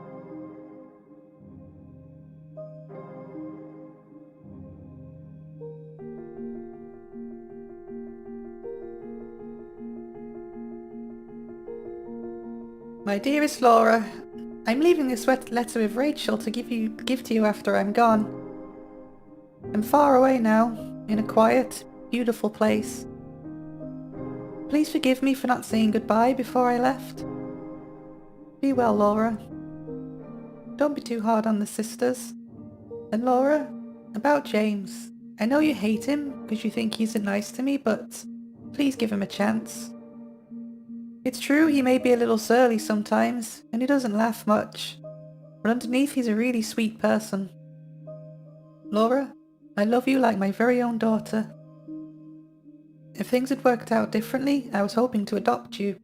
My dearest Laura, I'm leaving this letter with Rachel to give to you after I'm gone. I'm far away now, in a quiet, beautiful place. Please forgive me for not saying goodbye before I left. Be well, Laura. Don't be too hard on the sisters. And Laura, about James. I know you hate him because you think he isn't nice to me, but please give him a chance. It's true he may be a little surly sometimes, and he doesn't laugh much. But underneath he's a really sweet person. Laura, I love you like my very own daughter. If things had worked out differently, I was hoping to adopt you.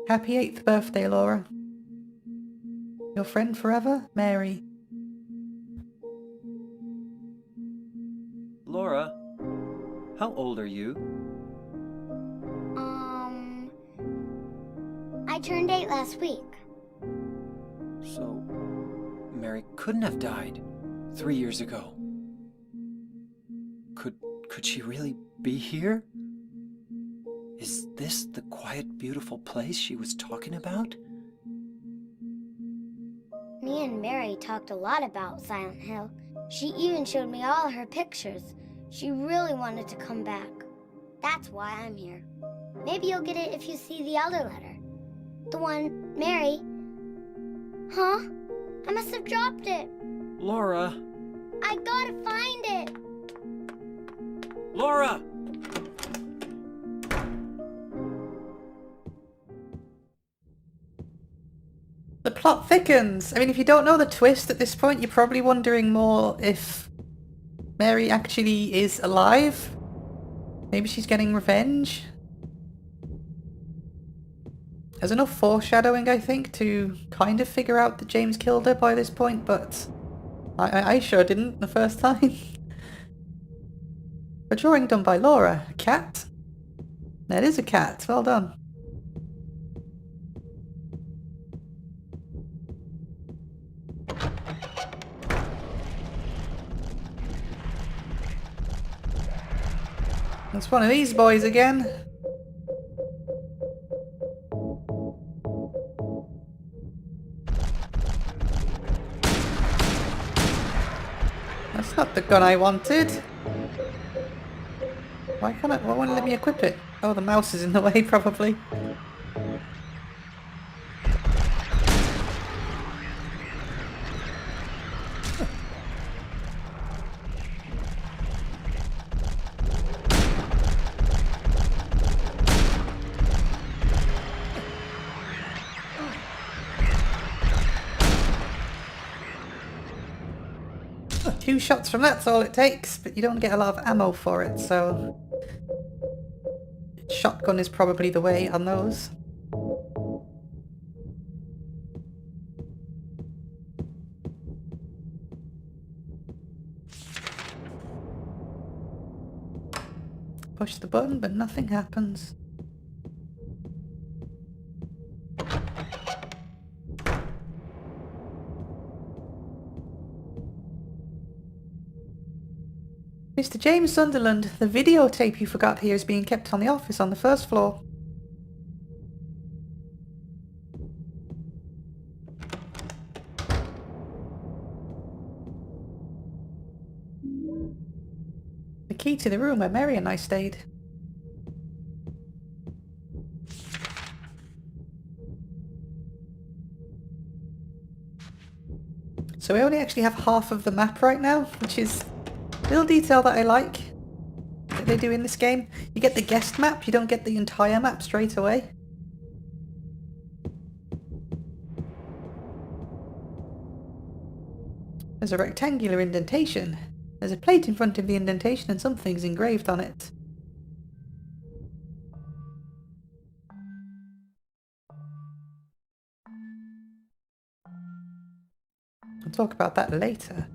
Happy 8th birthday, Laura. Your friend forever, Mary. Laura, how old are you? I turned 8 last week. Mary couldn't have died 3 years ago. Could she really be here? Is this the quiet, beautiful place she was talking about? Me and Mary talked a lot about Silent Hill. She even showed me all her pictures. She really wanted to come back. That's why I'm here. Maybe you'll get it if you see the other letter. The one, Mary. Huh? I must have dropped it. Laura! I gotta find it. Laura! The plot thickens. I mean, if you don't know the twist at this point, you're probably wondering more if Mary actually is alive. Maybe she's getting revenge. There's enough foreshadowing, I think, to kind of figure out that James killed her by this point, but I sure didn't the first time. A drawing done by Laura. A cat? That is a cat. Well done. That's one of these boys again. That's not the gun I wanted. Why won't it let me equip it? Oh, the mouse is in the way, probably. Two shots from that's all it takes, but you don't get a lot of ammo for it, so shotgun is probably the way on those. Push the button, but nothing happens. Mr. James Sunderland, the videotape you forgot here is being kept on the office on the first floor. The key to the room where Mary and I stayed. So we only actually have half of the map right now, which is a little detail that I like that they do in this game. You get the guest map, you don't get the entire map straight away. There's a rectangular indentation. There's a plate in front of the indentation and something's engraved on it. I'll talk about that later.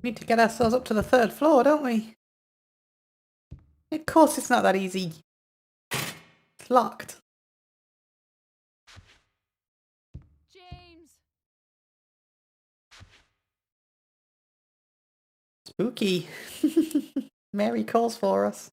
We need to get ourselves up to the third floor, don't we? Of course it's not that easy. It's locked. James! Spooky. Mary calls for us.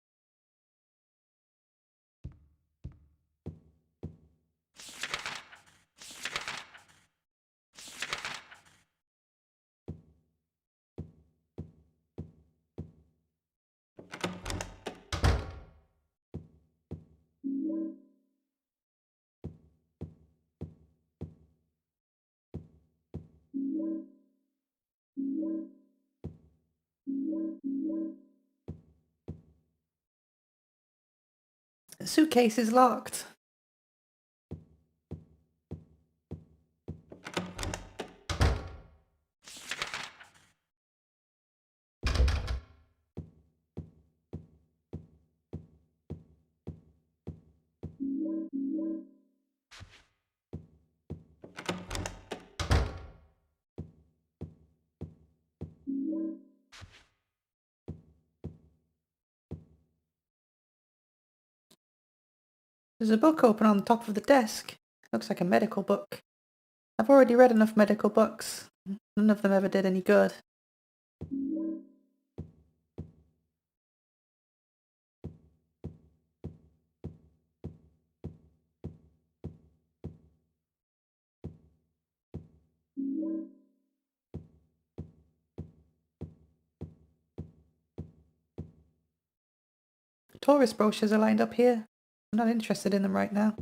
The suitcase is locked. There's a book open on the top of the desk. Looks like a medical book. I've already read enough medical books. None of them ever did any good. Tourist brochures are lined up here. I'm not interested in them right now.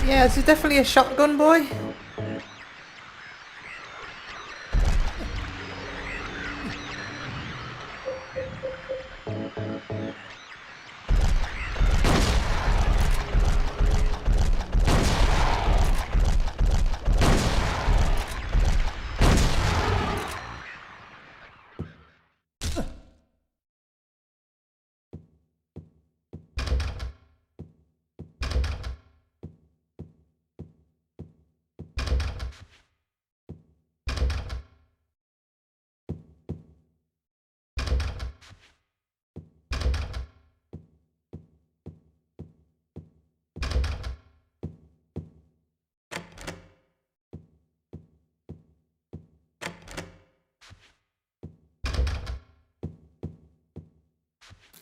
Yeah, this is definitely a shotgun boy.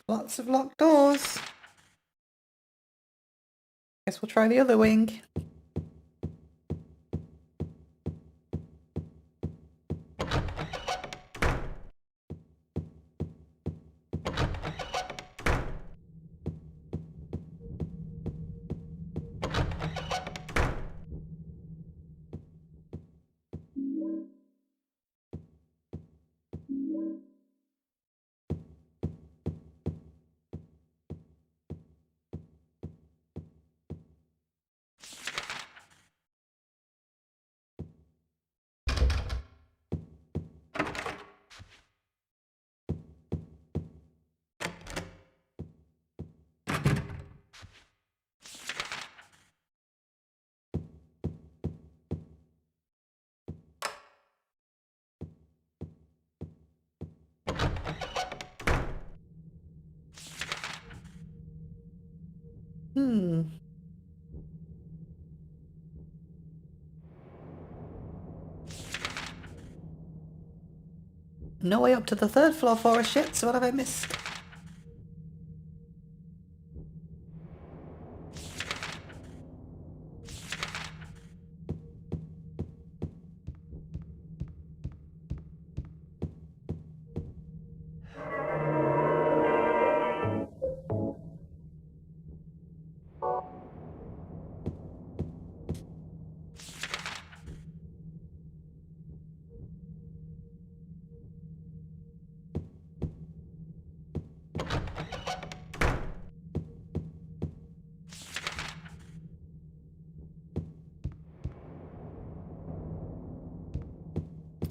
Lots of locked doors. Guess we'll try the other wing. No way up to the third floor for a shit, so what have I missed?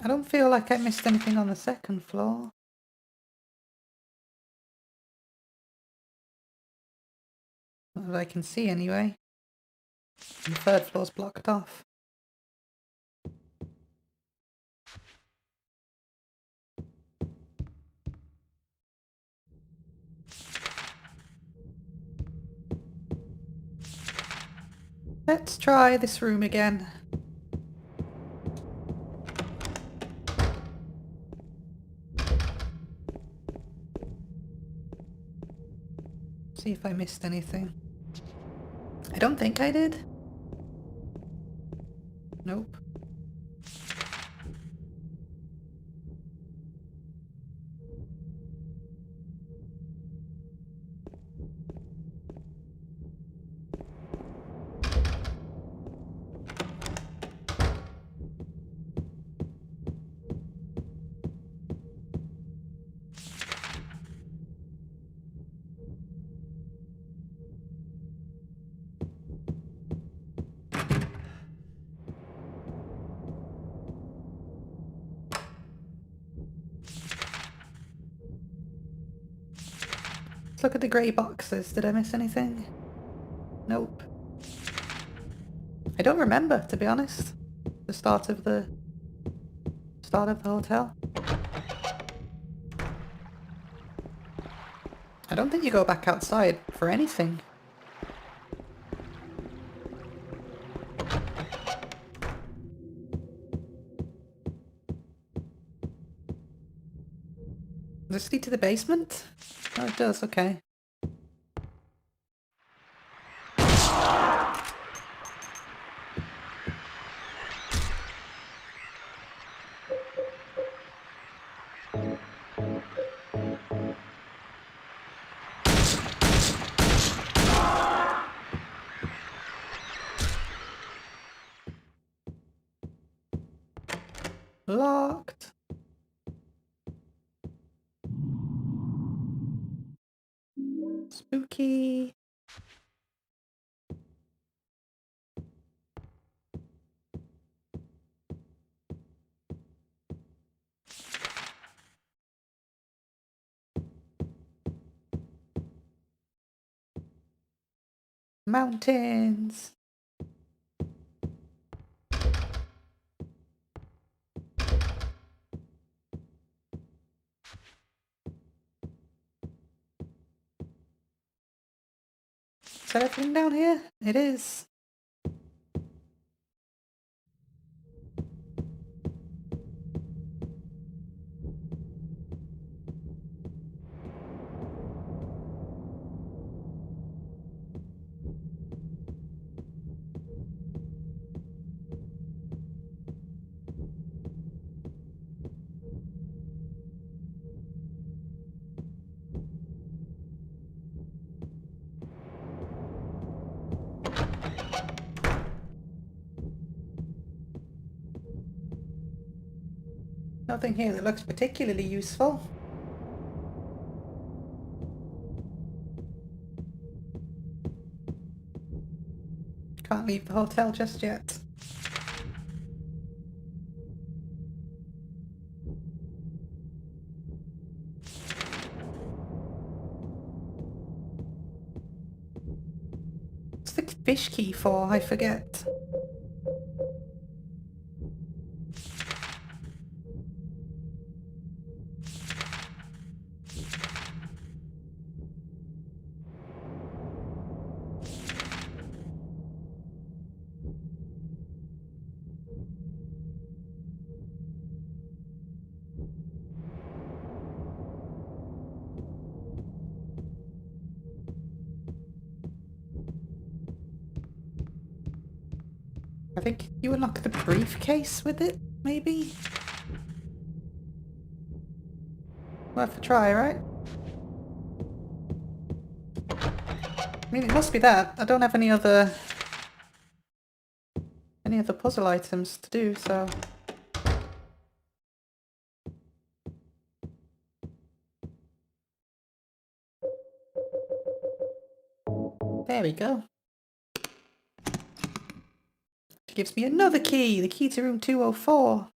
I don't feel like I missed anything on the second floor. Not that I can see anyway. And the third floor's blocked off. Let's try this room again. See if I missed anything. I don't think I did. Nope. Let's look at the grey boxes. Did I miss anything? Nope. I don't remember, to be honest. The start of the hotel. I don't think you go back outside for anything. Does this lead to the basement? Oh, it does, okay. Locked. Spooky. Mountains. Is that everything down here? It is. Nothing here that looks particularly useful. Can't leave the hotel just yet. What's the fish key for? I forget. I think you unlock the briefcase with it, maybe? Worth a try, right? I mean, it must be that. I don't have any other puzzle items to do, so... There we go. It gives me another key, the key to room 204.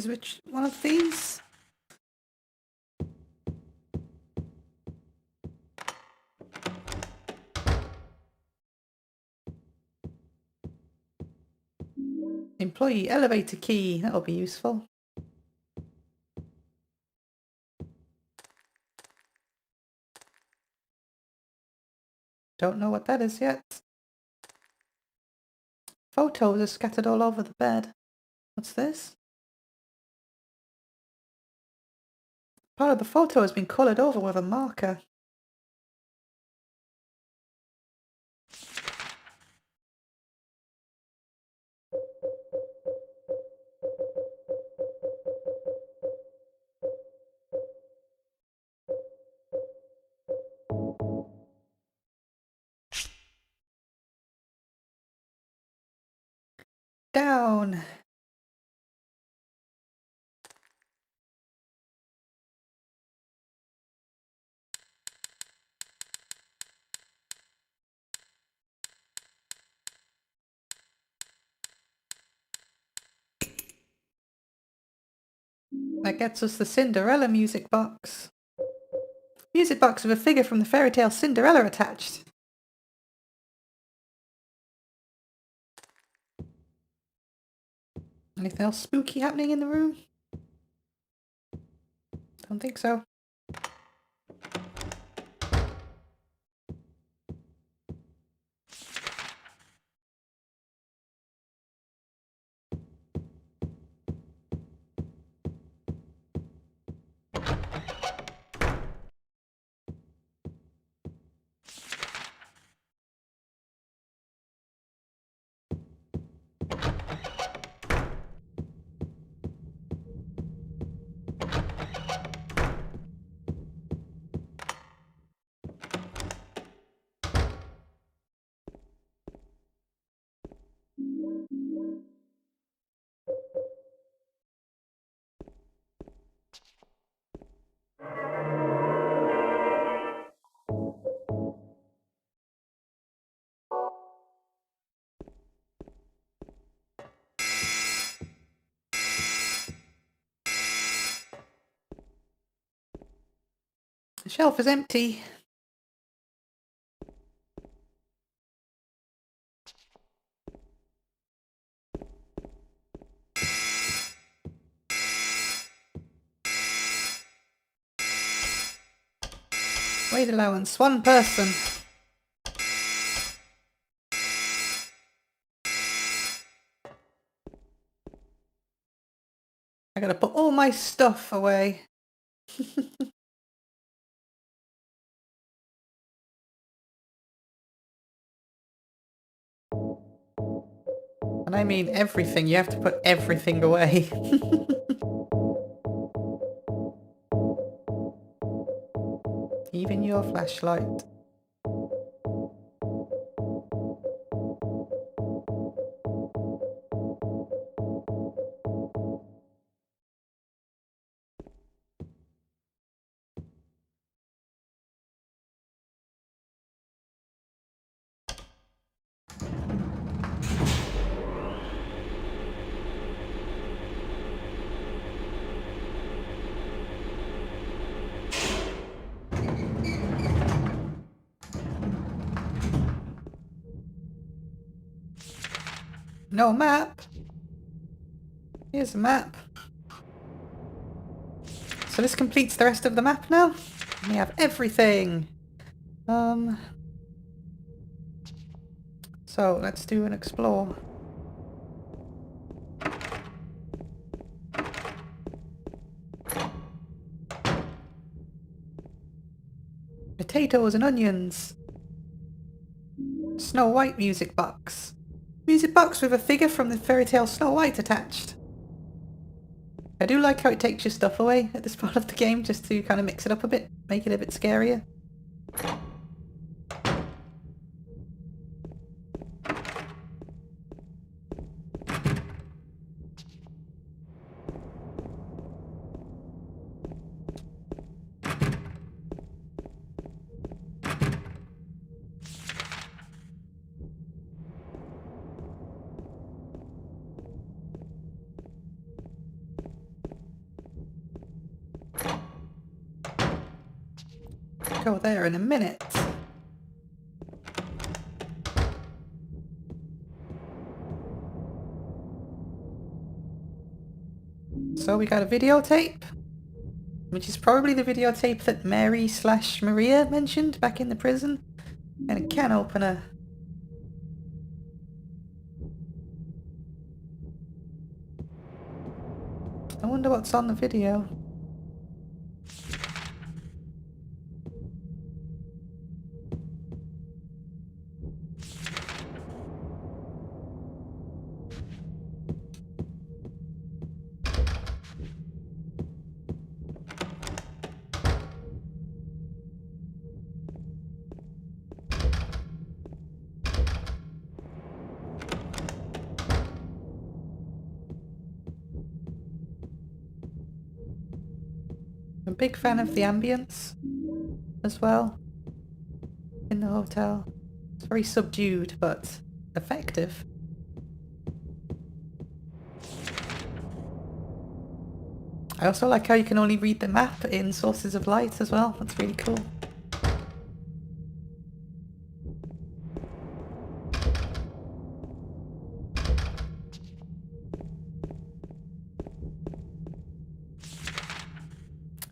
Which one of these? Employee elevator key, that'll be useful. Don't know what that is yet. Photos are scattered all over the bed. What's this? Part of the photo has been coloured over with a marker. Down. That gets us the Cinderella music box. Music box with a figure from the fairy tale Cinderella attached. Anything else spooky happening in the room? Don't think so. The shelf is empty. Weight allowance, 1 person. I gotta put all my stuff away. And I mean everything, you have to put everything away. Even your flashlight. No map. Here's a map. So this completes the rest of the map now. We have everything. So let's do an explore. Potatoes and onions. Snow White music box. Music box with a figure from the fairy tale Snow White attached. I do like how it takes your stuff away at this part of the game, just to kind of mix it up a bit, make it a bit scarier. Go there in a minute. So we got a videotape, which is probably the videotape that Mary/Maria mentioned back in the prison, and a can opener. I wonder what's on the video. big fan of the ambience as well in the hotel. It's very subdued but effective. I also like how you can only read the map in sources of light as well. That's really cool.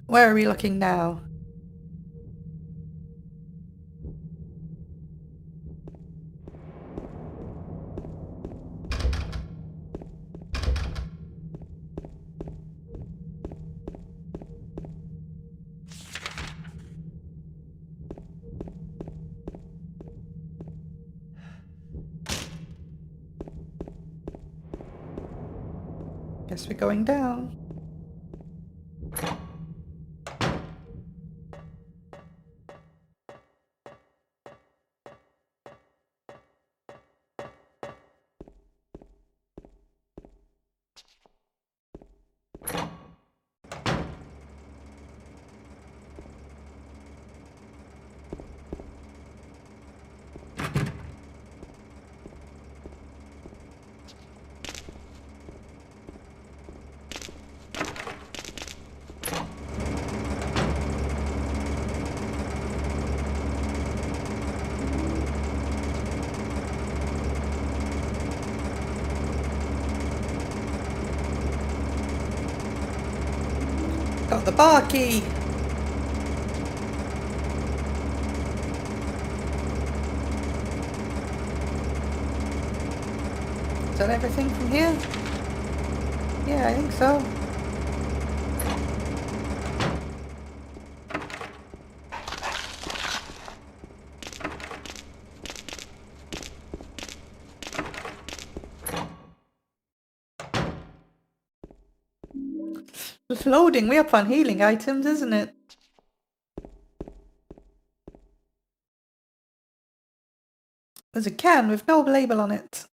Where are we looking now? Guess we're going down. Got the bar key! Is that everything from here? Yeah, I think so. It's loading way up on healing items, isn't it? There's a can with no label on it.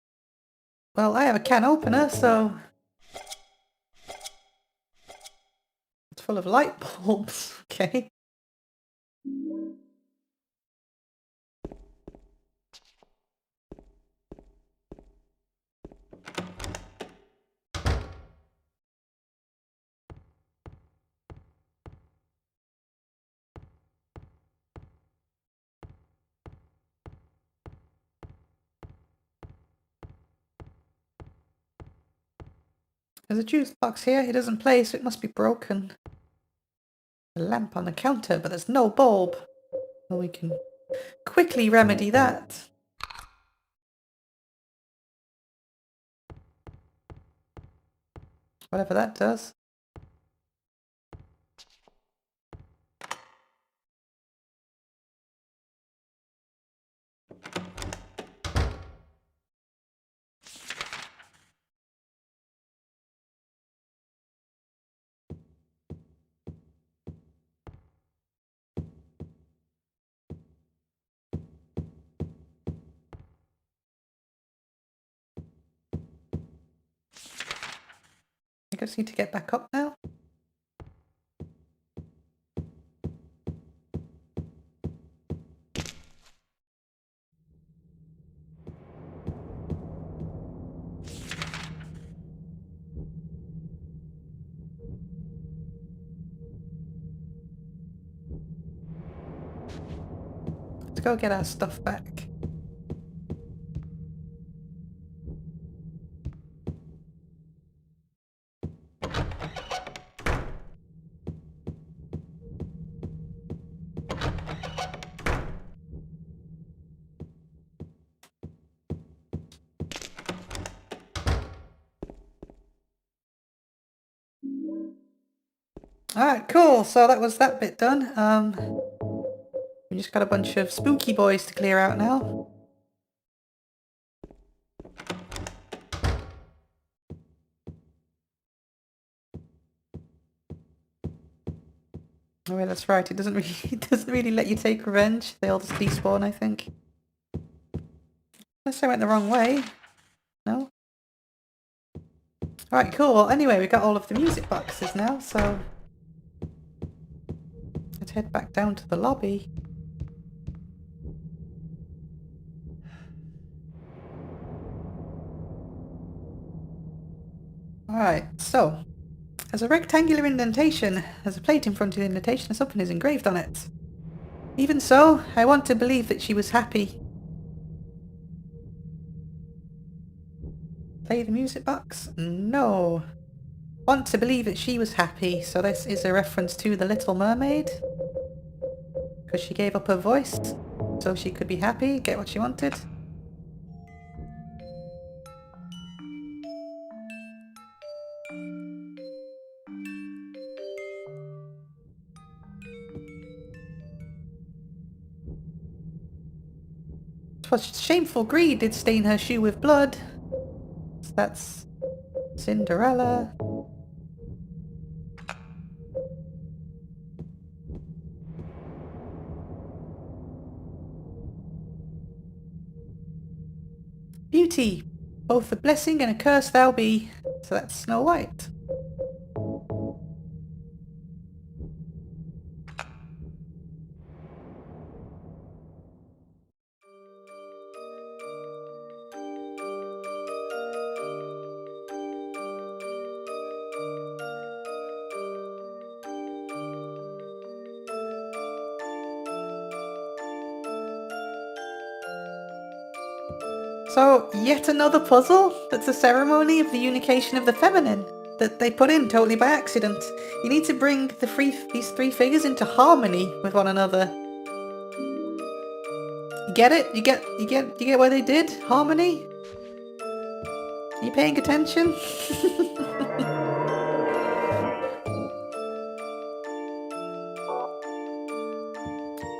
Well, I have a can opener, so... It's full of light bulbs, okay. There's a juice box here. It doesn't play, so it must be broken. A lamp on the counter, but there's no bulb. Well, we can quickly remedy that. Whatever that does. I just need to get back up now. Let's go get our stuff back. Alright, cool. So that was that bit done. We just got a bunch of spooky boys to clear out now. Oh yeah, that's right. It doesn't really let you take revenge. They all just despawn, I think. Unless I went the wrong way. No? Alright, cool. Anyway, we got all of the music boxes now, so... Let's head back down to the lobby. Alright, so there's a rectangular indentation. There's a plate in front of the indentation and something is engraved on it. Even so, I want to believe that she was happy. Play the music box? No. Want to believe that she was happy, so this is a reference to the Little Mermaid. Because she gave up her voice, so she could be happy, get what she wanted.'Twas shameful greed did stain her shoe with blood. So that's Cinderella. Beauty, both a blessing and a curse thou be. So that's Snow White. So, yet another puzzle that's a ceremony of the unification of the feminine that they put in totally by accident. You need to bring these three figures into harmony with one another. You get it? You get what they did? Harmony? Are you paying attention?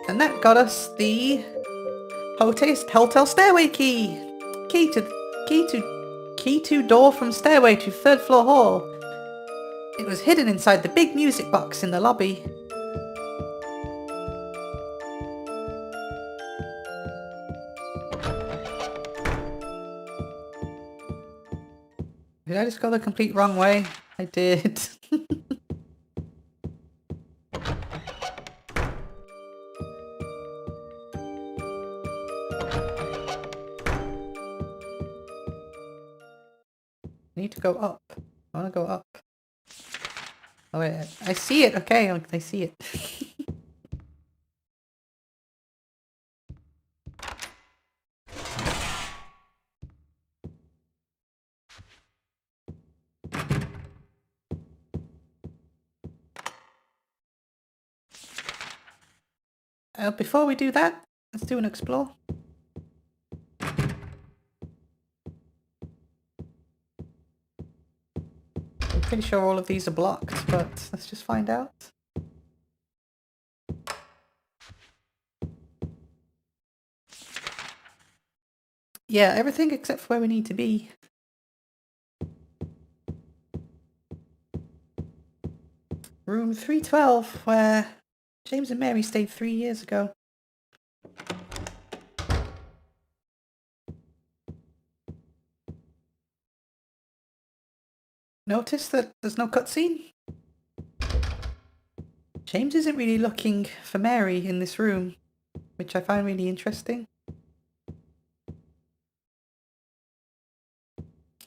And that got us the hotel stairway key. Key to door from stairway to third floor hall. It was hidden inside the big music box in the lobby. Did I just go the complete wrong way? I did. I need to go up. I want to go up. Oh wait, I see it. Okay, I see it. Before we do that, let's do an explore. I'm pretty sure all of these are blocked, but let's just find out. Yeah, everything except for where we need to be. Room 312, where James and Mary stayed 3 years ago. Notice that there's no cutscene? James isn't really looking for Mary in this room, which I find really interesting.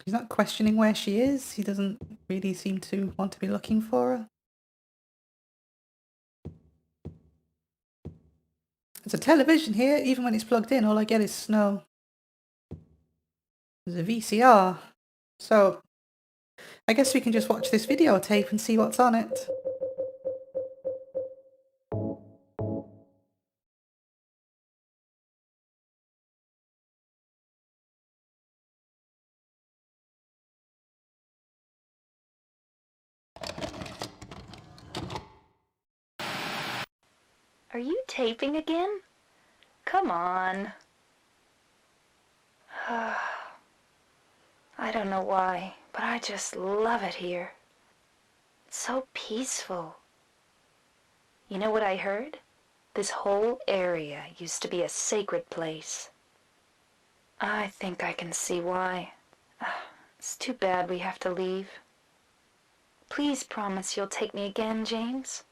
He's not questioning where she is. He doesn't really seem to want to be looking for her. There's a television here. Even when it's plugged in, all I get is snow. There's a VCR. So, I guess we can just watch this videotape and see what's on it. Are you taping again? Come on. I don't know why, but I just love it here. It's so peaceful. You know what I heard? This whole area used to be a sacred place. I think I can see why. It's too bad we have to leave. Please promise you'll take me again, James.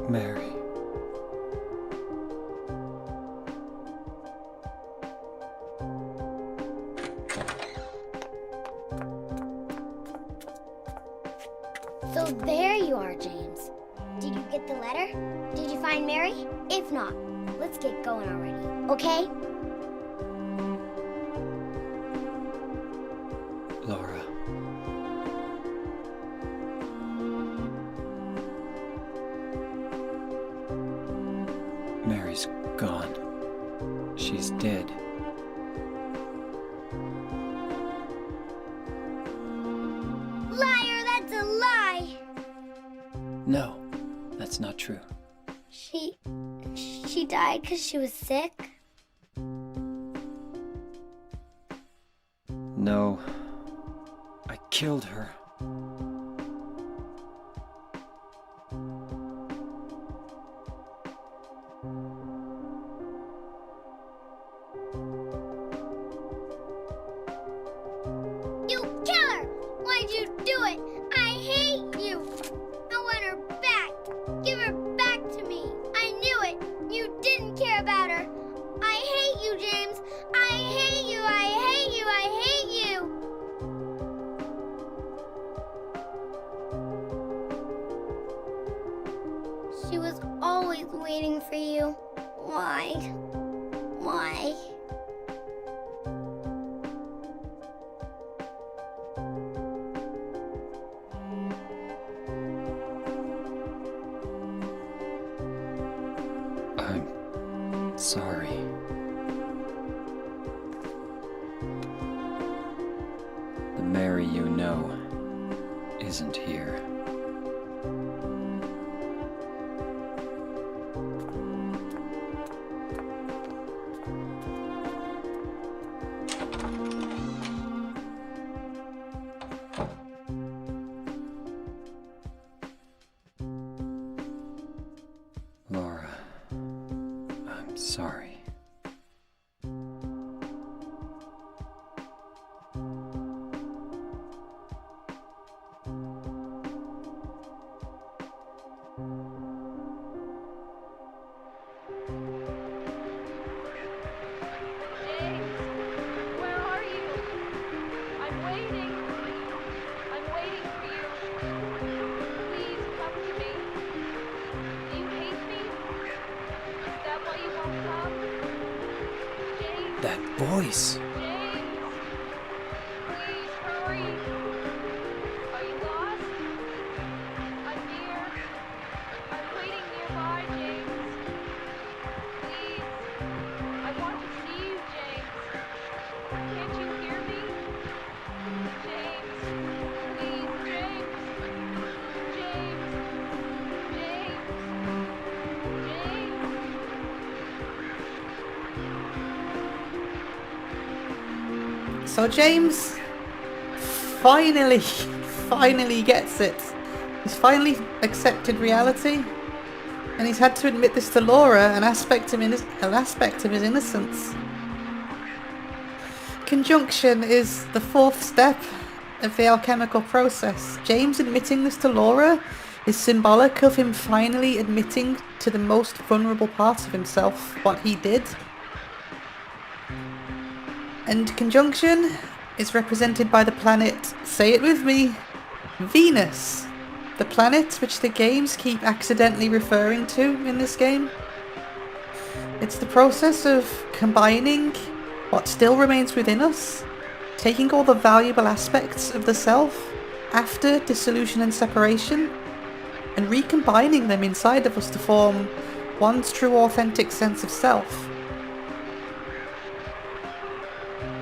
Mary. So there you are, James. Did you get the letter? Did you find Mary? If not, let's get going already, okay? Laura. Mary's gone. She's dead. Liar, that's a lie! No, that's not true. She died because she was sick? No, I killed her. You killer! Why'd you do it? I hate you! I want her back! Give her back to me! I knew it! You didn't care about her! I hate you, James! I hate you! I hate you! I hate you! She was always waiting for you. Why? Why? I'm sorry. The Mary you know isn't here. Laura, I'm sorry. James, where are you? I'm waiting. I'm waiting for you. Please come to me. Do you hate me? Is that why you won't come? James, That voice! James, please hurry. Are you lost? I'm near. I'm waiting nearby, James. Please. I want to see you, James. Can't you hear me? James. Please, James. James. James. So James, finally gets it. He's finally accepted reality, and he's had to admit this to Laura, an aspect of his innocence. Conjunction is the fourth step of the alchemical process. James admitting this to Laura is symbolic of him finally admitting to the most vulnerable part of himself, what he did. And conjunction is represented by the planet, say it with me, Venus. The planet which the games keep accidentally referring to in this game. It's the process of combining what still remains within us, taking all the valuable aspects of the self after dissolution and separation, and recombining them inside of us to form one's true authentic sense of self.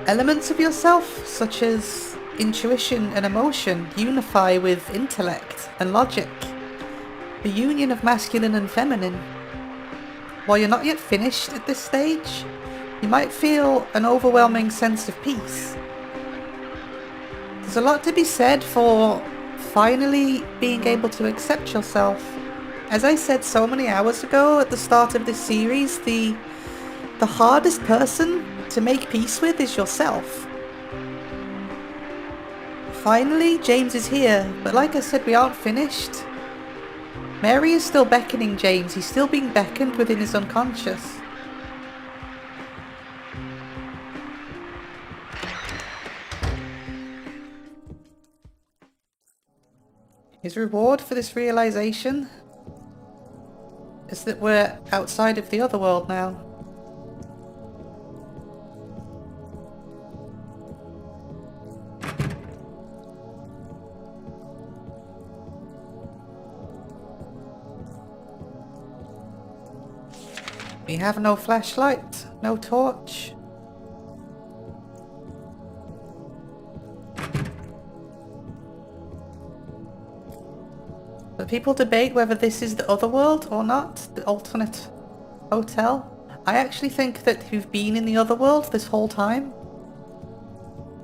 Elements of yourself, such as intuition and emotion, unify with intellect and logic, the union of masculine and feminine. While you're not yet finished at this stage, you might feel an overwhelming sense of peace. There's a lot to be said for finally being able to accept yourself. As I said so many hours ago at the start of this series, the hardest person to make peace with is yourself. Finally, James is here, but like I said, we aren't finished. Mary is still beckoning James. He's still being beckoned within his unconscious. His reward for this realization is that we're outside of the other world now. We have no flashlight, no torch. But people debate whether this is the other world or not, the alternate hotel. I actually think that we've been in the other world this whole time.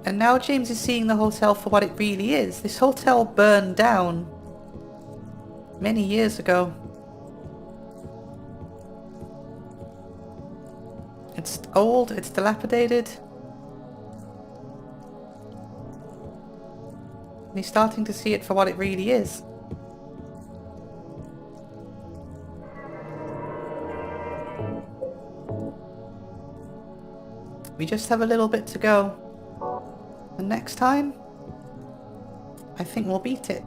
And now James is seeing the hotel for what it really is. This hotel burned down many years ago. It's old, it's dilapidated. And he's starting to see it for what it really is. We just have a little bit to go. And next time, I think we'll beat it.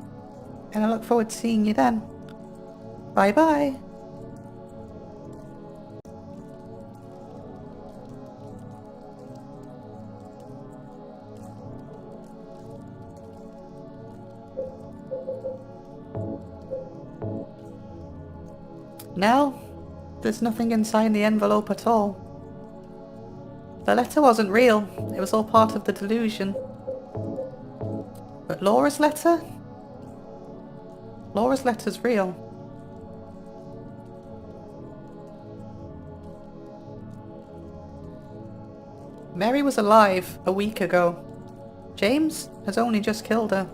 And I look forward to seeing you then. Bye bye. Now, there's nothing inside the envelope at all. The letter wasn't real, it was all part of the delusion. But Laura's letter? Laura's letter's real. Mary was alive a week ago. James has only just killed her.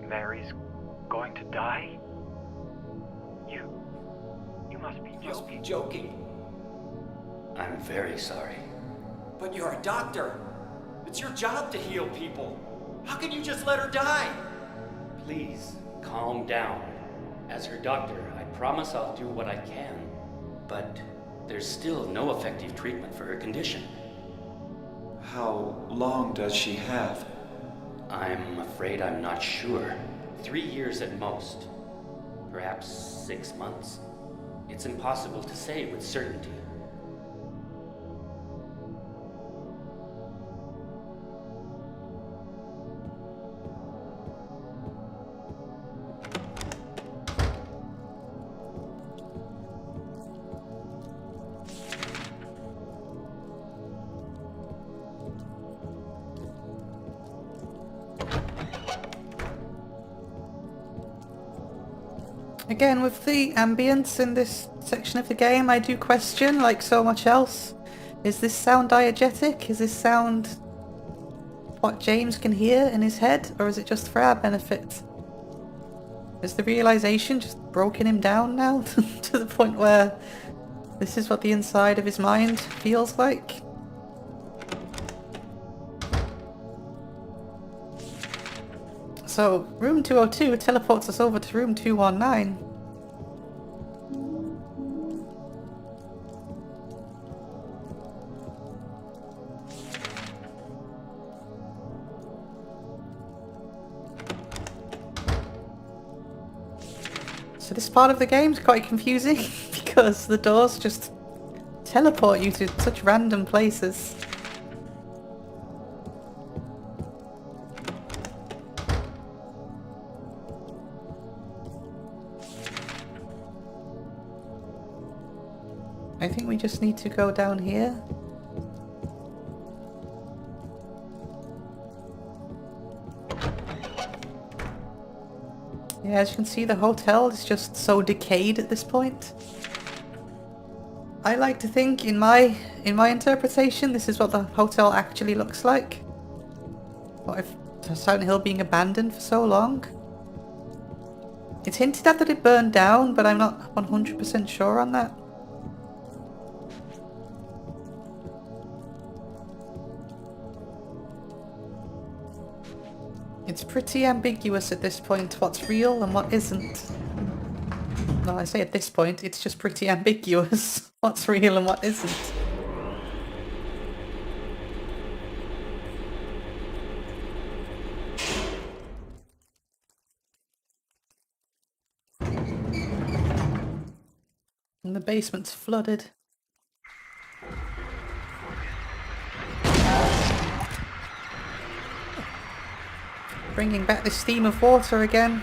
Mary's going to die? You must be joking. Must be joking. I'm very sorry. But you're a doctor. It's your job to heal people. How can you just let her die? Please, calm down. As her doctor, I promise I'll do what I can. But there's still no effective treatment for her condition. How long does she have? I'm afraid I'm not sure. 3 years at most. Perhaps 6 months. It's impossible to say with certainty. Again, with the ambience in this section of the game, I do question, like so much else, is this sound diegetic? Is this sound what James can hear in his head, or is it just for our benefit? Has the realization just broken him down now to the point where this is what the inside of his mind feels like? So, room 202 teleports us over to room 219. So this part of the game is quite confusing because the doors just teleport you to such random places. I think we just need to go down here. Yeah, as you can see, the hotel is just so decayed at this point. I like to think, in my interpretation, this is what the hotel actually looks like. What if Silent Hill being abandoned for so long? It's hinted at that it burned down, but I'm not 100% sure on that. It's pretty ambiguous at this point what's real and what isn't. No, I say at this point, it's just pretty ambiguous what's real and what isn't. And the basement's flooded. Bringing back this theme of water again.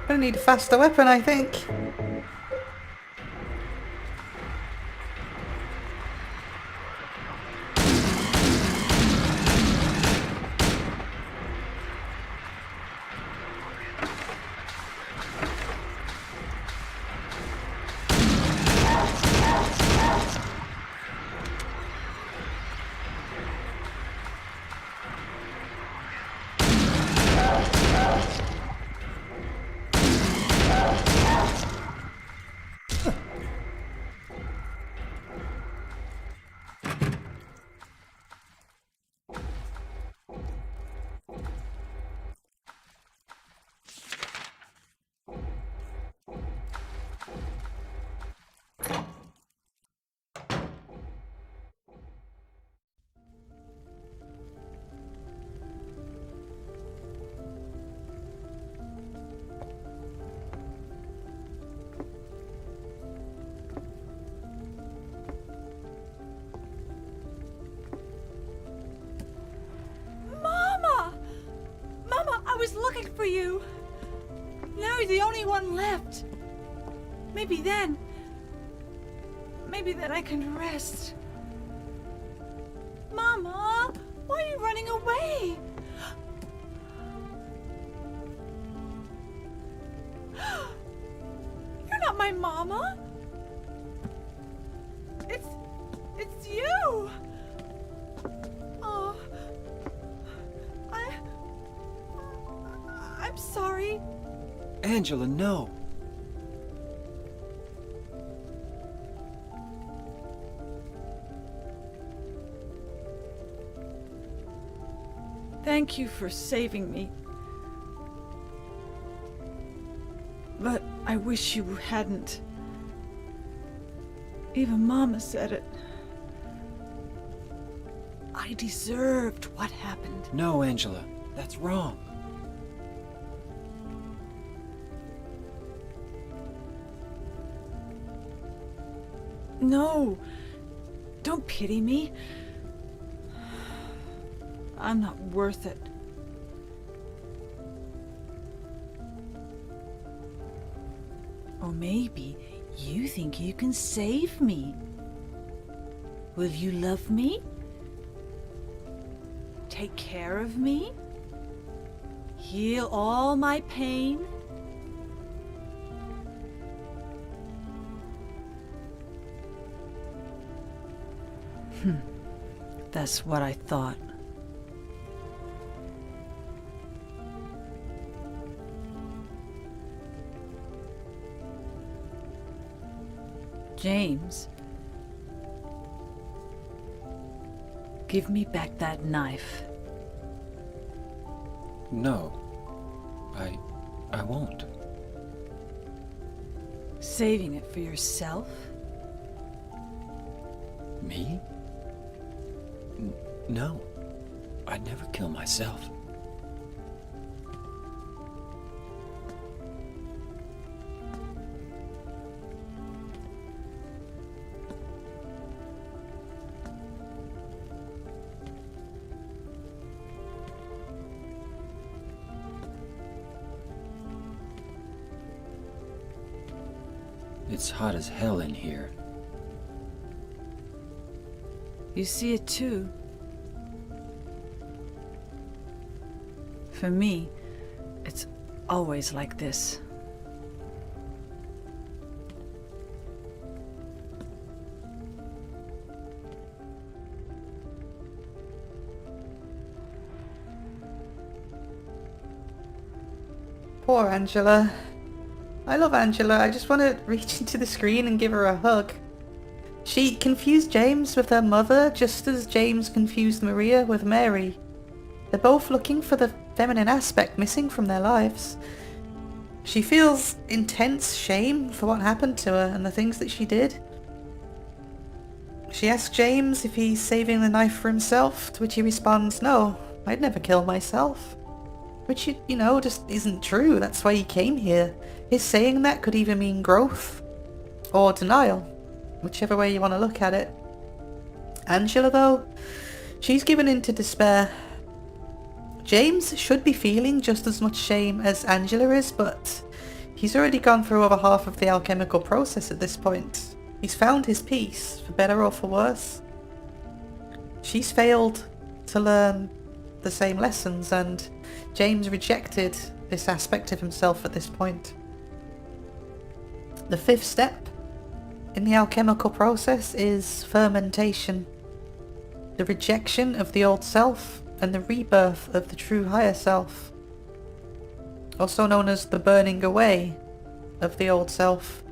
Gonna need a faster weapon, I think. be the only one left. Maybe then I can rest. Mama, why are you running away? You're not my mama. It's you. Oh, I'm sorry. Angela, no. Thank you for saving me. But I wish you hadn't. Even Mama said it. I deserved what happened. No, Angela, that's wrong. No, don't pity me. I'm not worth it. Or maybe you think you can save me. Will you love me? Take care of me? Heal all my pain? That's what I thought. James, give me back that knife. No, I won't. Saving it for yourself? Me? No, I'd never kill myself. It's hot as hell in here. You see it too. For me, it's always like this. Poor Angela. I love Angela. I just want to reach into the screen and give her a hug. She confused James with her mother just as James confused Maria with Mary. They're both looking for the feminine aspect missing from their lives. She feels intense shame for what happened to her and the things that she did. She asks James if he's saving the knife for himself, to which he responds, "No, I'd never kill myself." Which, you know, just isn't true. That's why he came here. His saying that could either mean growth or denial, whichever way you want to look at it. Angela, though, she's given in to despair. James should be feeling just as much shame as Angela is, but he's already gone through over half of the alchemical process at this point. He's found his peace, for better or for worse. She's failed to learn the same lessons, and James rejected this aspect of himself at this point. The fifth step in the alchemical process is fermentation, the rejection of the old self and the rebirth of the true higher self, also known as the burning away of the old self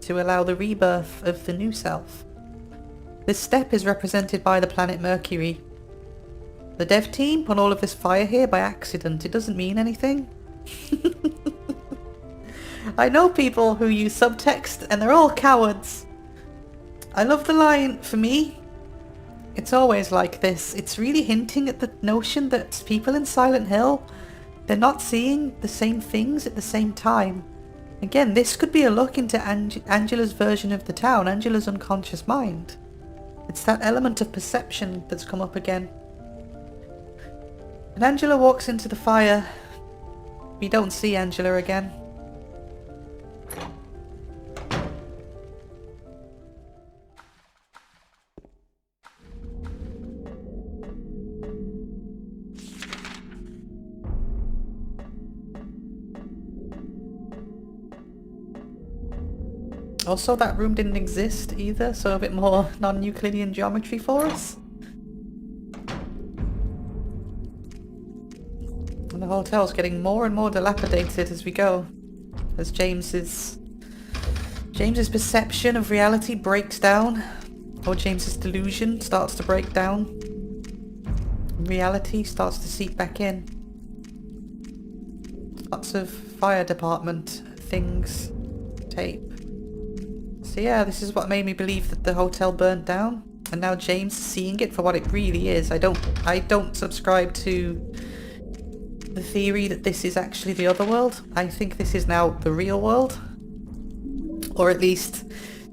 to allow the rebirth of the new self. This step is represented by the planet Mercury. The dev team put all of this fire here by accident. It doesn't mean anything. I know people who use subtext and they're all cowards. I love the line, "For me, it's always like this." It's really hinting at the notion that people in Silent Hill, they're not seeing the same things at the same time. Again, this could be a look into Angela's version of the town, Angela's unconscious mind. It's that element of perception that's come up again. And Angela walks into the fire. We don't see Angela again. Also, that room didn't exist either, so a bit more non-Euclidean geometry for us. And the hotel's getting more and more dilapidated as we go. As James's perception of reality breaks down, or James's delusion starts to break down. Reality starts to seep back in. Lots of fire department things, tape. So yeah, this is what made me believe that the hotel burnt down, and now James is seeing it for what it really is. I don't subscribe to the theory that this is actually the other world. I think this is now the real world. Or at least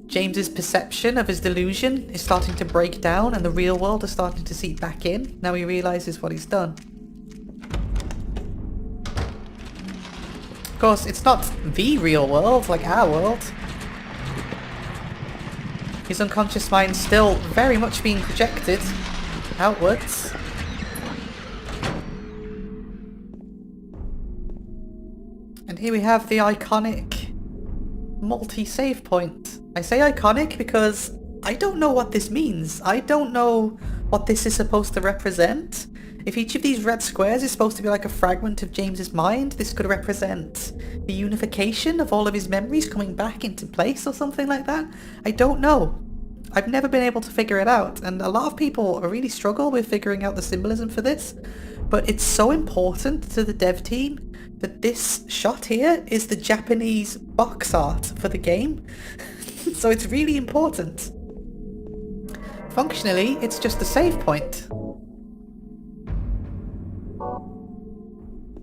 James's perception of his delusion is starting to break down and the real world is starting to seep back in. Now he realizes what he's done. Of course, it's not the real world, like our world. His unconscious mind's still very much being projected outwards. And here we have the iconic multi-save point. I say iconic because I don't know what this means. I don't know what this is supposed to represent. If each of these red squares is supposed to be like a fragment of James's mind, this could represent the unification of all of his memories coming back into place or something like that. I don't know. I've never been able to figure it out, and a lot of people really struggle with figuring out the symbolism for this, but it's so important to the dev team that this shot here is the Japanese box art for the game. So it's really important. Functionally, it's just a save point.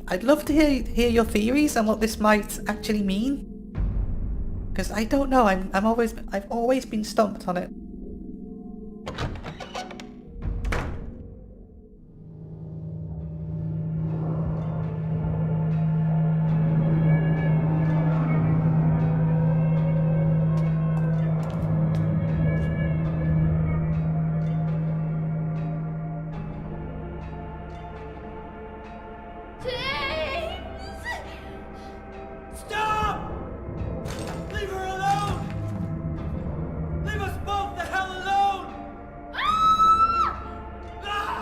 I'd love to hear your theories on what this might actually mean, because I don't know. I've always been stumped on it. Stop! Leave her alone! Leave us both the hell alone! Ah! Ah!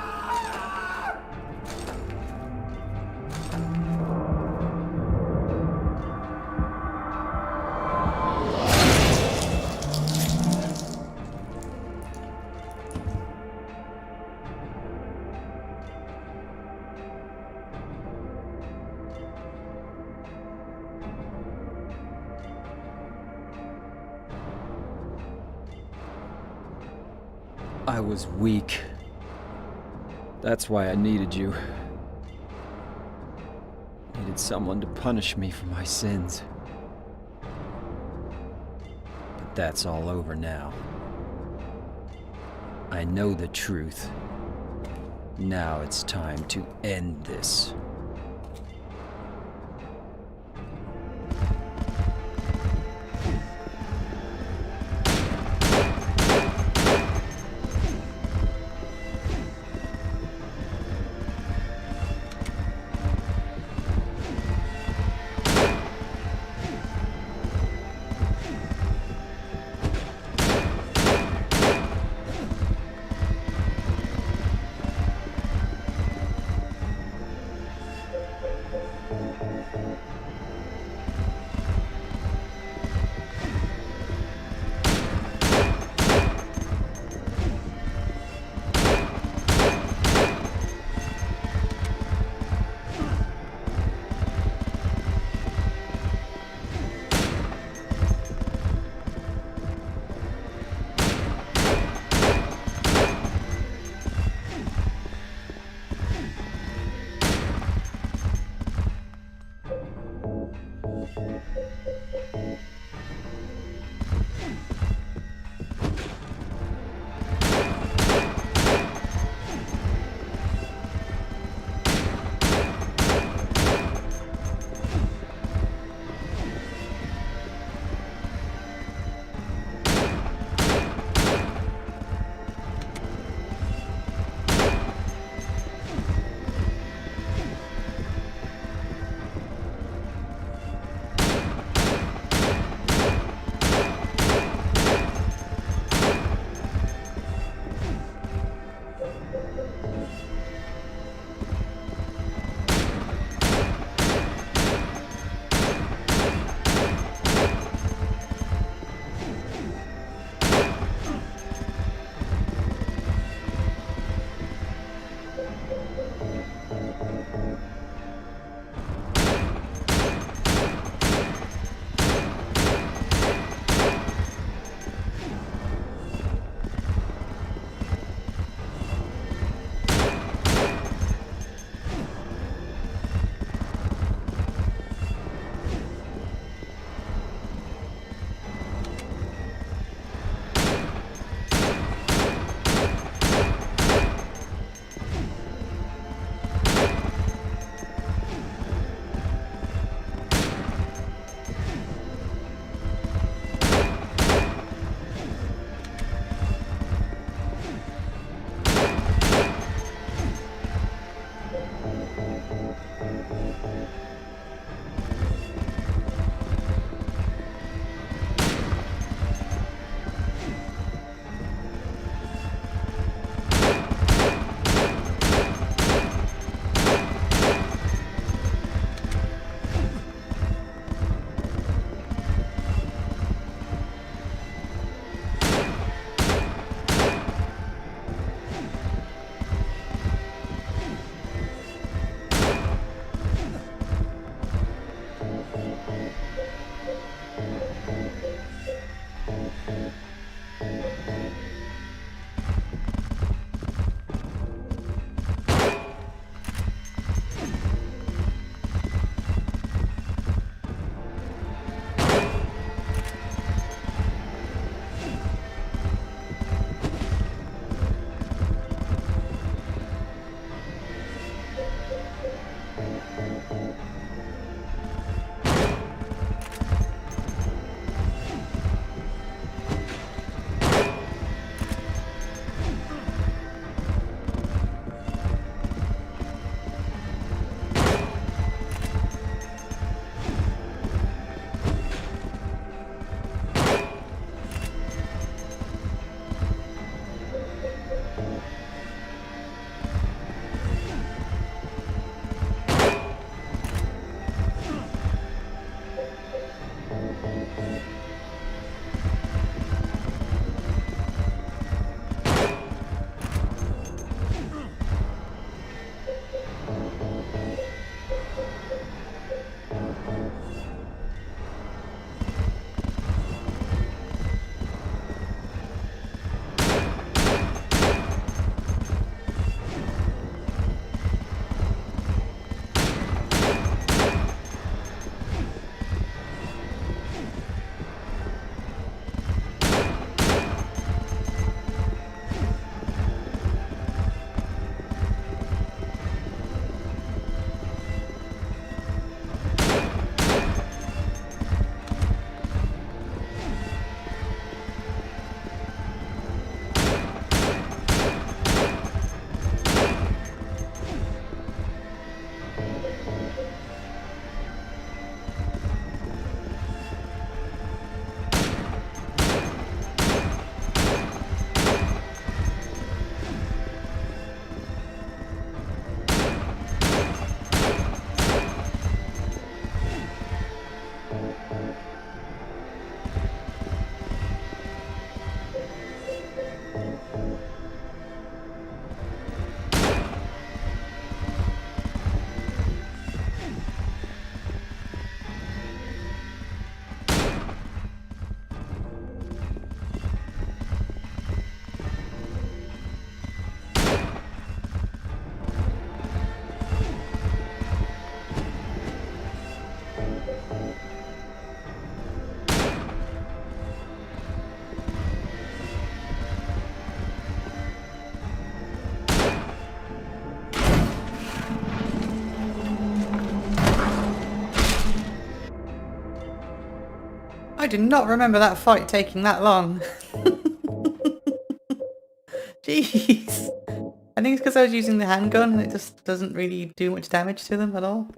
I was weak. That's why I needed you. Needed someone to punish me for my sins. But that's all over now. I know the truth. Now it's time to end this. I do not remember that fight taking that long. Jeez. I think it's because I was using the handgun and it just doesn't really do much damage to them at all.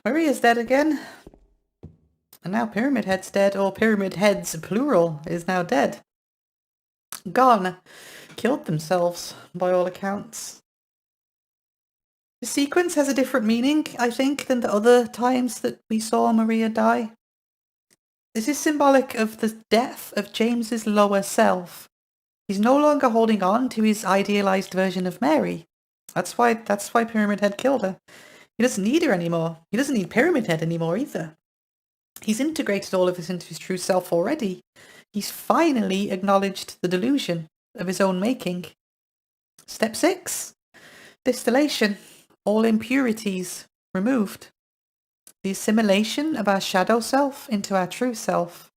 Maria's dead again. And now Pyramid Head's dead, or Pyramid Heads, plural, is now dead. Gone. Killed themselves, by all accounts. The sequence has a different meaning, I think, than the other times that we saw Maria die. This is symbolic of the death of James's lower self. He's no longer holding on to his idealized version of Mary. That's why Pyramid Head killed her. He doesn't need her anymore. He doesn't need Pyramid Head anymore either. He's integrated all of this into his true self already. He's finally acknowledged the delusion of his own making. Step 6. Distillation. All impurities removed. The assimilation of our shadow self into our true self.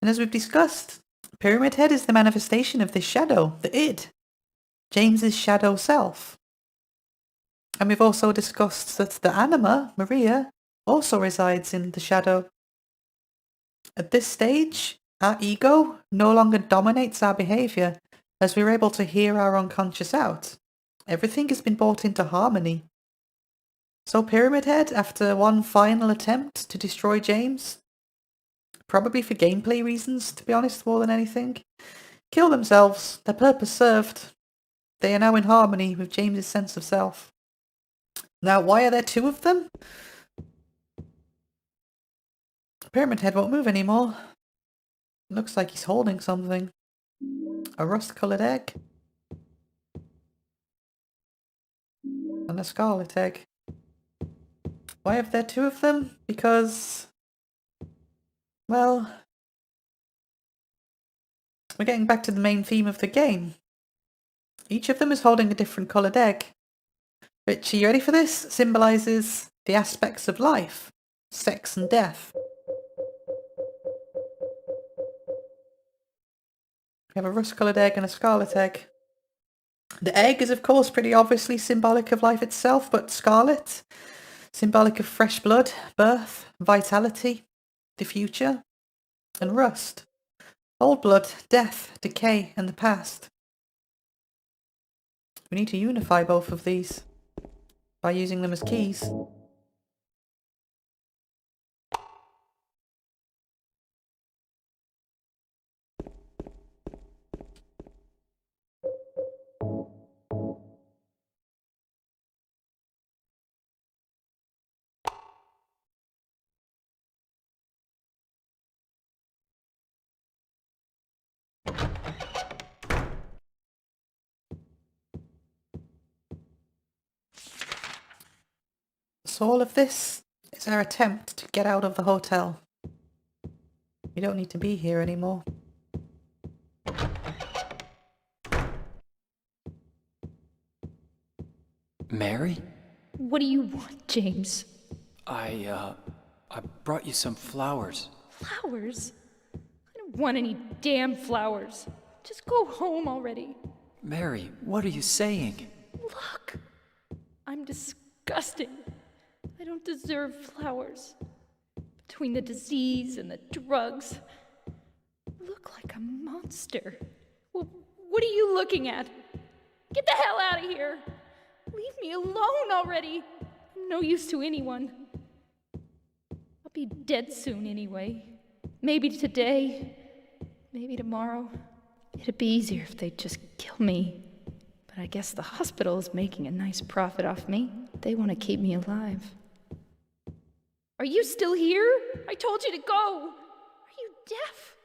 And as we've discussed, Pyramid Head is the manifestation of this shadow, the id, James's shadow self. And we've also discussed that the anima, Maria, also resides in the shadow. At this stage, our ego no longer dominates our behaviour as we're able to hear our unconscious out. Everything has been brought into harmony. So Pyramid Head, after one final attempt to destroy James, probably for gameplay reasons, to be honest, more than anything, kill themselves, their purpose served. They are now in harmony with James's sense of self. Now, why are there two of them? Pyramid Head won't move anymore. Looks like he's holding something. A rust-coloured egg. And a scarlet egg. Why have there two of them? Because, well, we're getting back to the main theme of the game. Each of them is holding a different coloured egg. Which, are you ready for this? Symbolises the aspects of life. Sex and death. We have a rust-coloured egg and a scarlet egg. The egg is, of course, pretty obviously symbolic of life itself, but scarlet, symbolic of fresh blood, birth, vitality, the future, and rust, old blood, death, decay, and the past. We need to unify both of these by using them as keys. So all of this is our attempt to get out of the hotel. We don't need to be here anymore. Mary? What do you want, James? I brought you some flowers. Flowers? I don't want any damn flowers. Just go home already. Mary, what are you saying? Look, I'm disgusting. I don't deserve flowers. Between the disease and the drugs, I look like a monster. Well, what are you looking at? Get the hell out of here! Leave me alone already! I'm no use to anyone. I'll be dead soon anyway. Maybe today, maybe tomorrow. It'd be easier if they'd just kill me. But I guess the hospital is making a nice profit off me. They want to keep me alive. Are you still here? I told you to go. Are you deaf?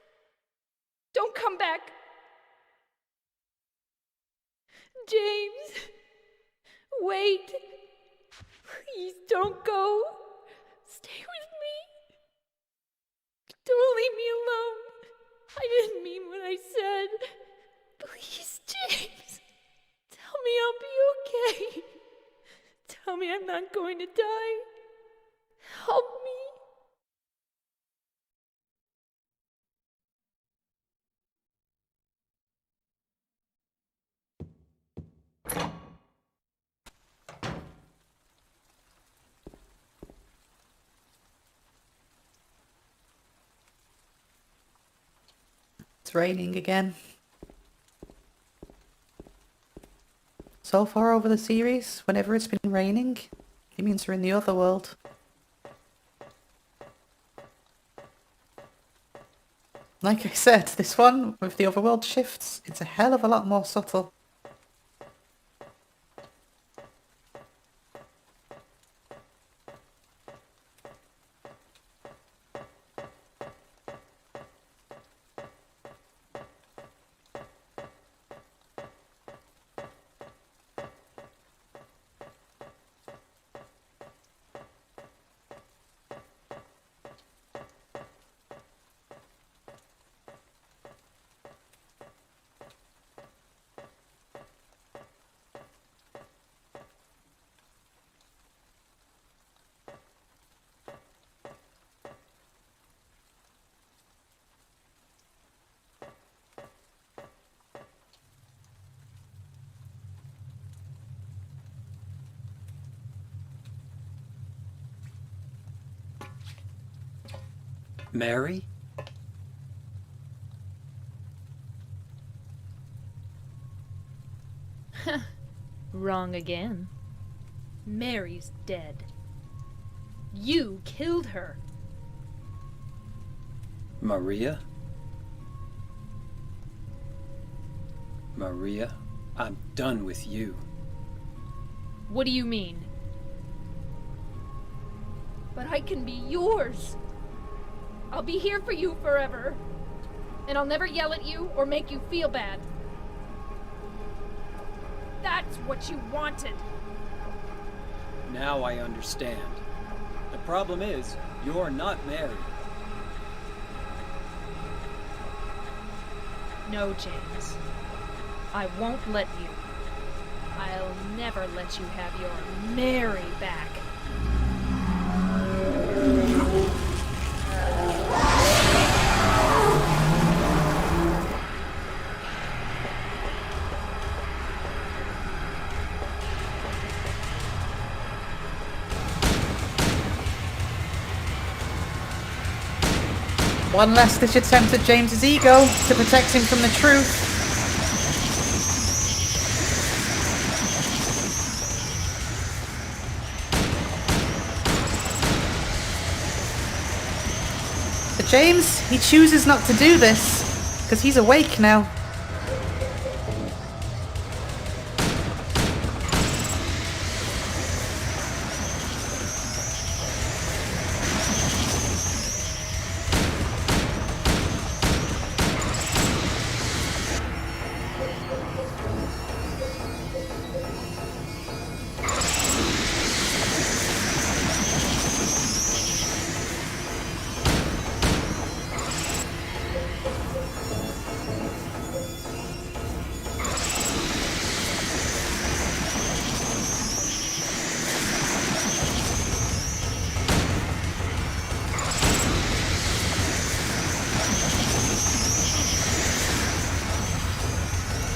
Don't come back. James, wait. Please don't go. Stay with me. Don't leave me alone. I didn't mean what I said. Please, James. Tell me I'll be okay. Tell me I'm not going to die. Help me. It's raining again. So far over the series, whenever it's been raining, it means we're in the other world. Like I said, this one, with the overworld shifts, it's a hell of a lot more subtle. Mary? Wrong again. Mary's dead. You killed her. Maria? Maria, I'm done with you. What do you mean? But I can be yours. I'll be here for you forever. And I'll never yell at you or make you feel bad. That's what you wanted. Now I understand. The problem is, you're not married. No, James. I won't let you. I'll never let you have your Mary back. One last-ditch attempt at James's ego to protect him from the truth. But James, he chooses not to do this, because he's awake now.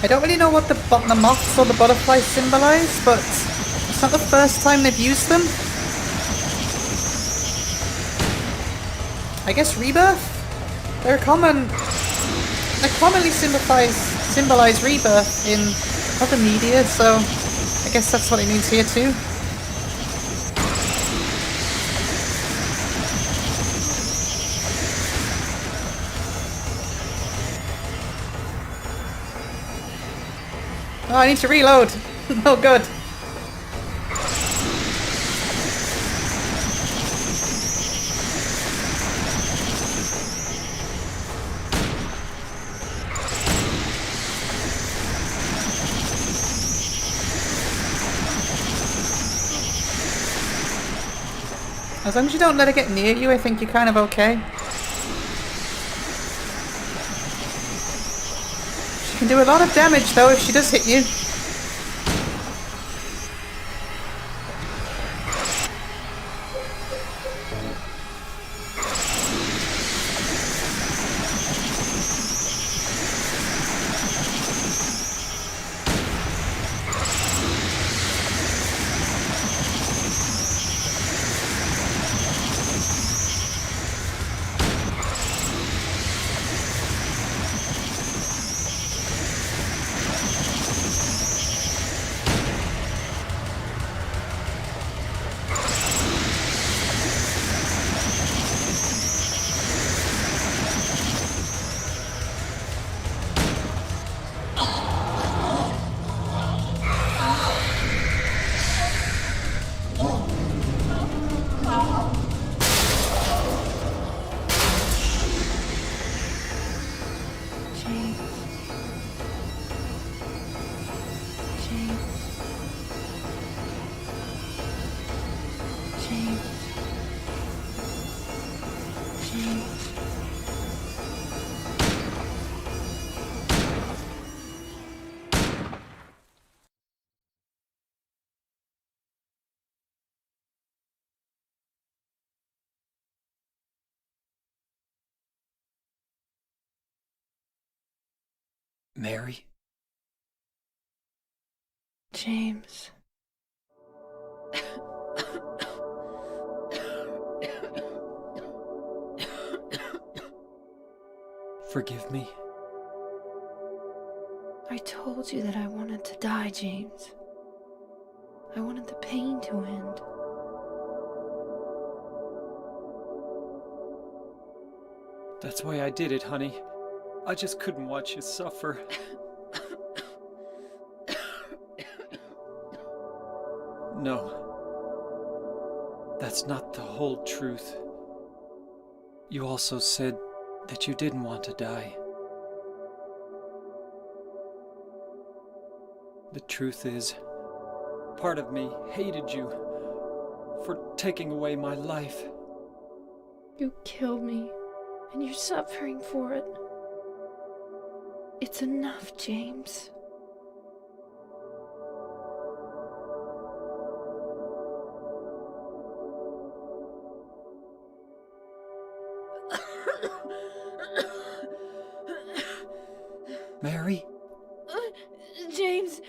I don't really know what the moths or the butterflies symbolise, but it's not the first time they've used them. I guess rebirth? They're commonly symbolise rebirth in other media, so I guess that's what it means here too. Oh, I need to reload. Oh, good. As long as you don't let it get near you, I think you're kind of okay. She can do a lot of damage though if she does hit you. Mary? James. Forgive me. I told you that I wanted to die, James. I wanted the pain to end. That's why I did it, honey. I just couldn't watch you suffer. No. That's not the whole truth. You also said that you didn't want to die. The truth is, part of me hated you for taking away my life. You killed me, and you're suffering for it. It's enough, James. Mary? James.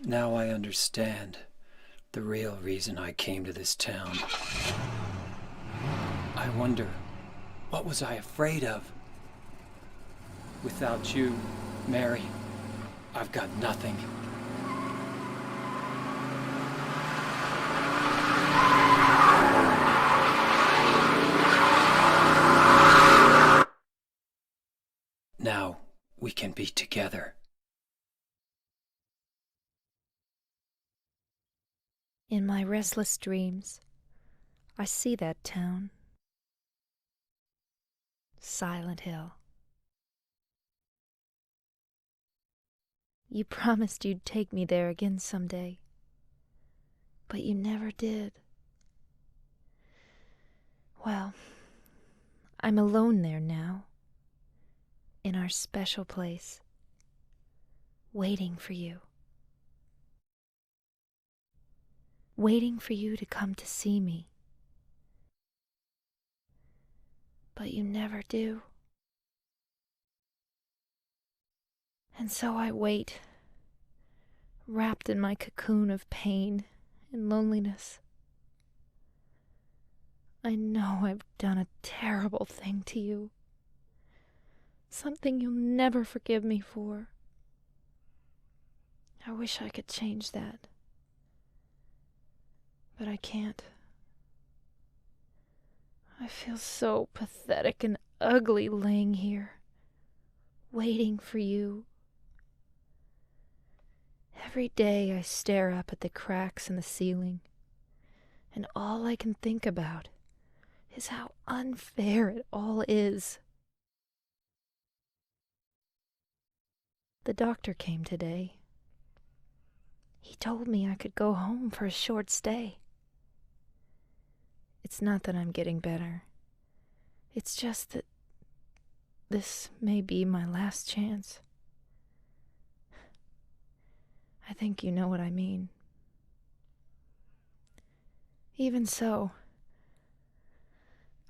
Now I understand the real reason I came to this town. I wonder, what was I afraid of? Without you, Mary, I've got nothing. Now we can be together. In my restless dreams, I see that town. Silent Hill. You promised you'd take me there again someday, but you never did. Well, I'm alone there now, in our special place, waiting for you. Waiting for you to come to see me. But you never do. And so I wait, wrapped in my cocoon of pain and loneliness. I know I've done a terrible thing to you. Something you'll never forgive me for. I wish I could change that. But I can't. I feel so pathetic and ugly laying here, waiting for you. Every day I stare up at the cracks in the ceiling, and all I can think about is how unfair it all is. The doctor came today. He told me I could go home for a short stay. It's not that I'm getting better. It's just that this may be my last chance. I think you know what I mean. Even so,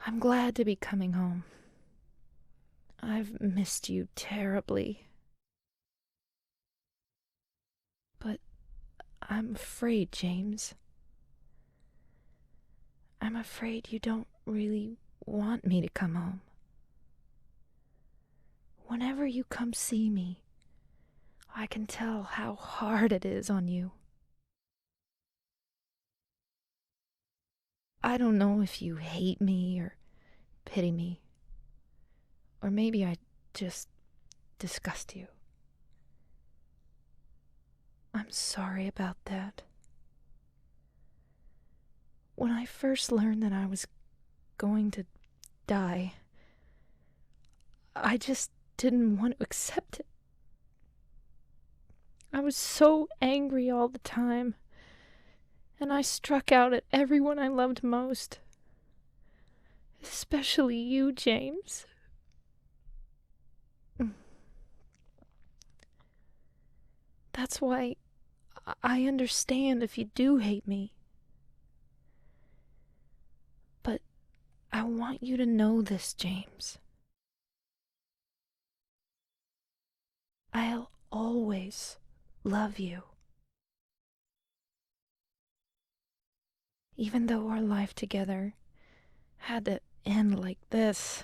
I'm glad to be coming home. I've missed you terribly. But I'm afraid, James. I'm afraid you don't really want me to come home. Whenever you come see me, I can tell how hard it is on you. I don't know if you hate me or pity me, or maybe I just disgust you. I'm sorry about that. When I first learned that I was going to die, I just didn't want to accept it. I was so angry all the time, and I struck out at everyone I loved most. Especially you, James. That's why I understand if you do hate me. But I want you to know this, James. I'll always love you. Even though our life together had to end like this,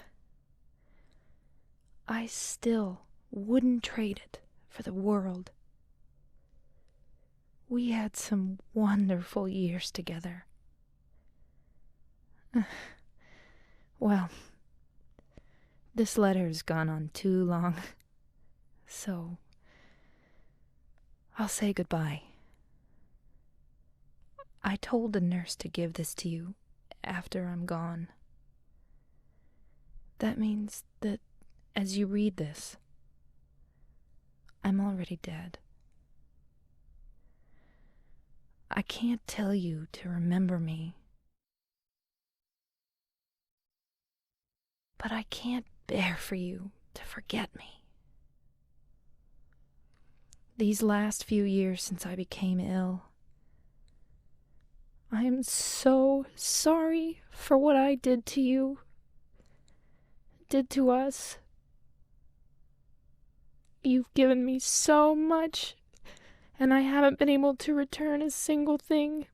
I still wouldn't trade it for the world. We had some wonderful years together. Well, this letter has gone on too long, so I'll say goodbye. I told the nurse to give this to you after I'm gone. That means that as you read this, I'm already dead. I can't tell you to remember me, but I can't bear for you to forget me. These last few years since I became ill, I am so sorry for what I did to you, did to us. You've given me so much, and I haven't been able to return a single thing.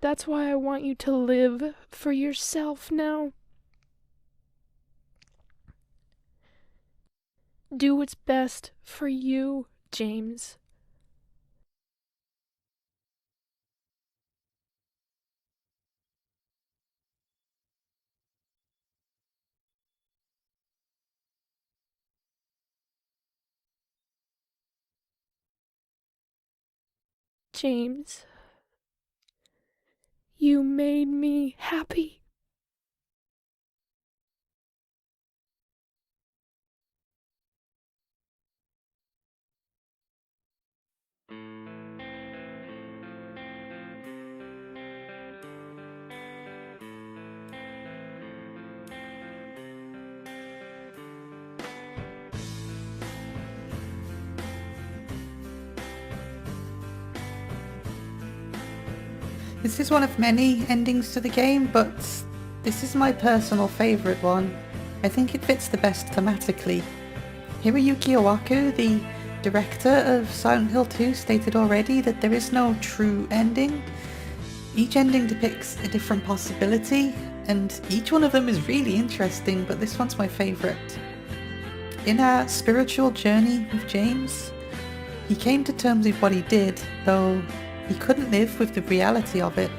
That's why I want you to live for yourself now. Do what's best for you, James. James, you made me happy. This is one of many endings to the game, but this is my personal favourite one. I think it fits the best thematically. Hiroyuki Owaku, the director of Silent Hill 2, stated already that there is no true ending. Each ending depicts a different possibility, and each one of them is really interesting, but this one's my favourite. In our spiritual journey with James, he came to terms with what he did, though he couldn't live with the reality of it.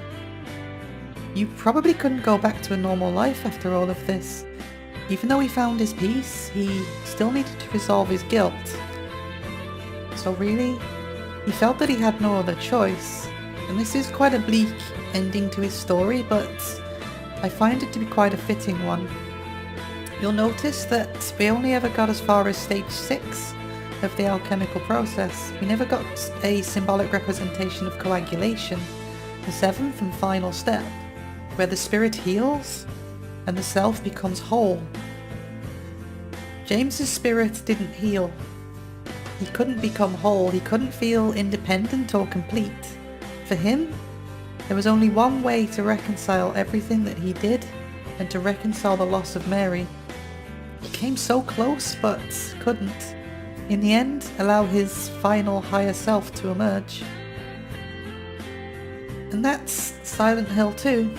You probably couldn't go back to a normal life after all of this. Even though he found his peace, he still needed to resolve his guilt. So really, he felt that he had no other choice. And this is quite a bleak ending to his story, but I find it to be quite a fitting one. You'll notice that we only ever got as far as stage 6 of the alchemical process. We never got a symbolic representation of coagulation, the 7th and final step, where the spirit heals and the self becomes whole. James's spirit didn't heal. He couldn't become whole, he couldn't feel independent or complete. For him, there was only one way to reconcile everything that he did, and to reconcile the loss of Mary. He came so close, but couldn't. In the end, allow his final higher self to emerge. And that's Silent Hill 2.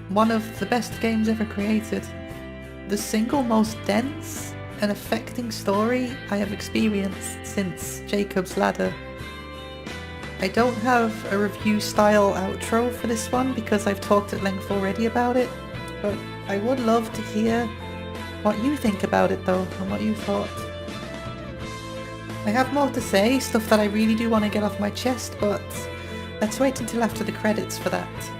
One of the best games ever created. The single most dense and affecting story I have experienced since Jacob's Ladder. I don't have a review style outro for this one because I've talked at length already about it, but I would love to hear what you think about it though, and what you thought. I have more to say, stuff that I really do want to get off my chest, but let's wait until after the credits for that.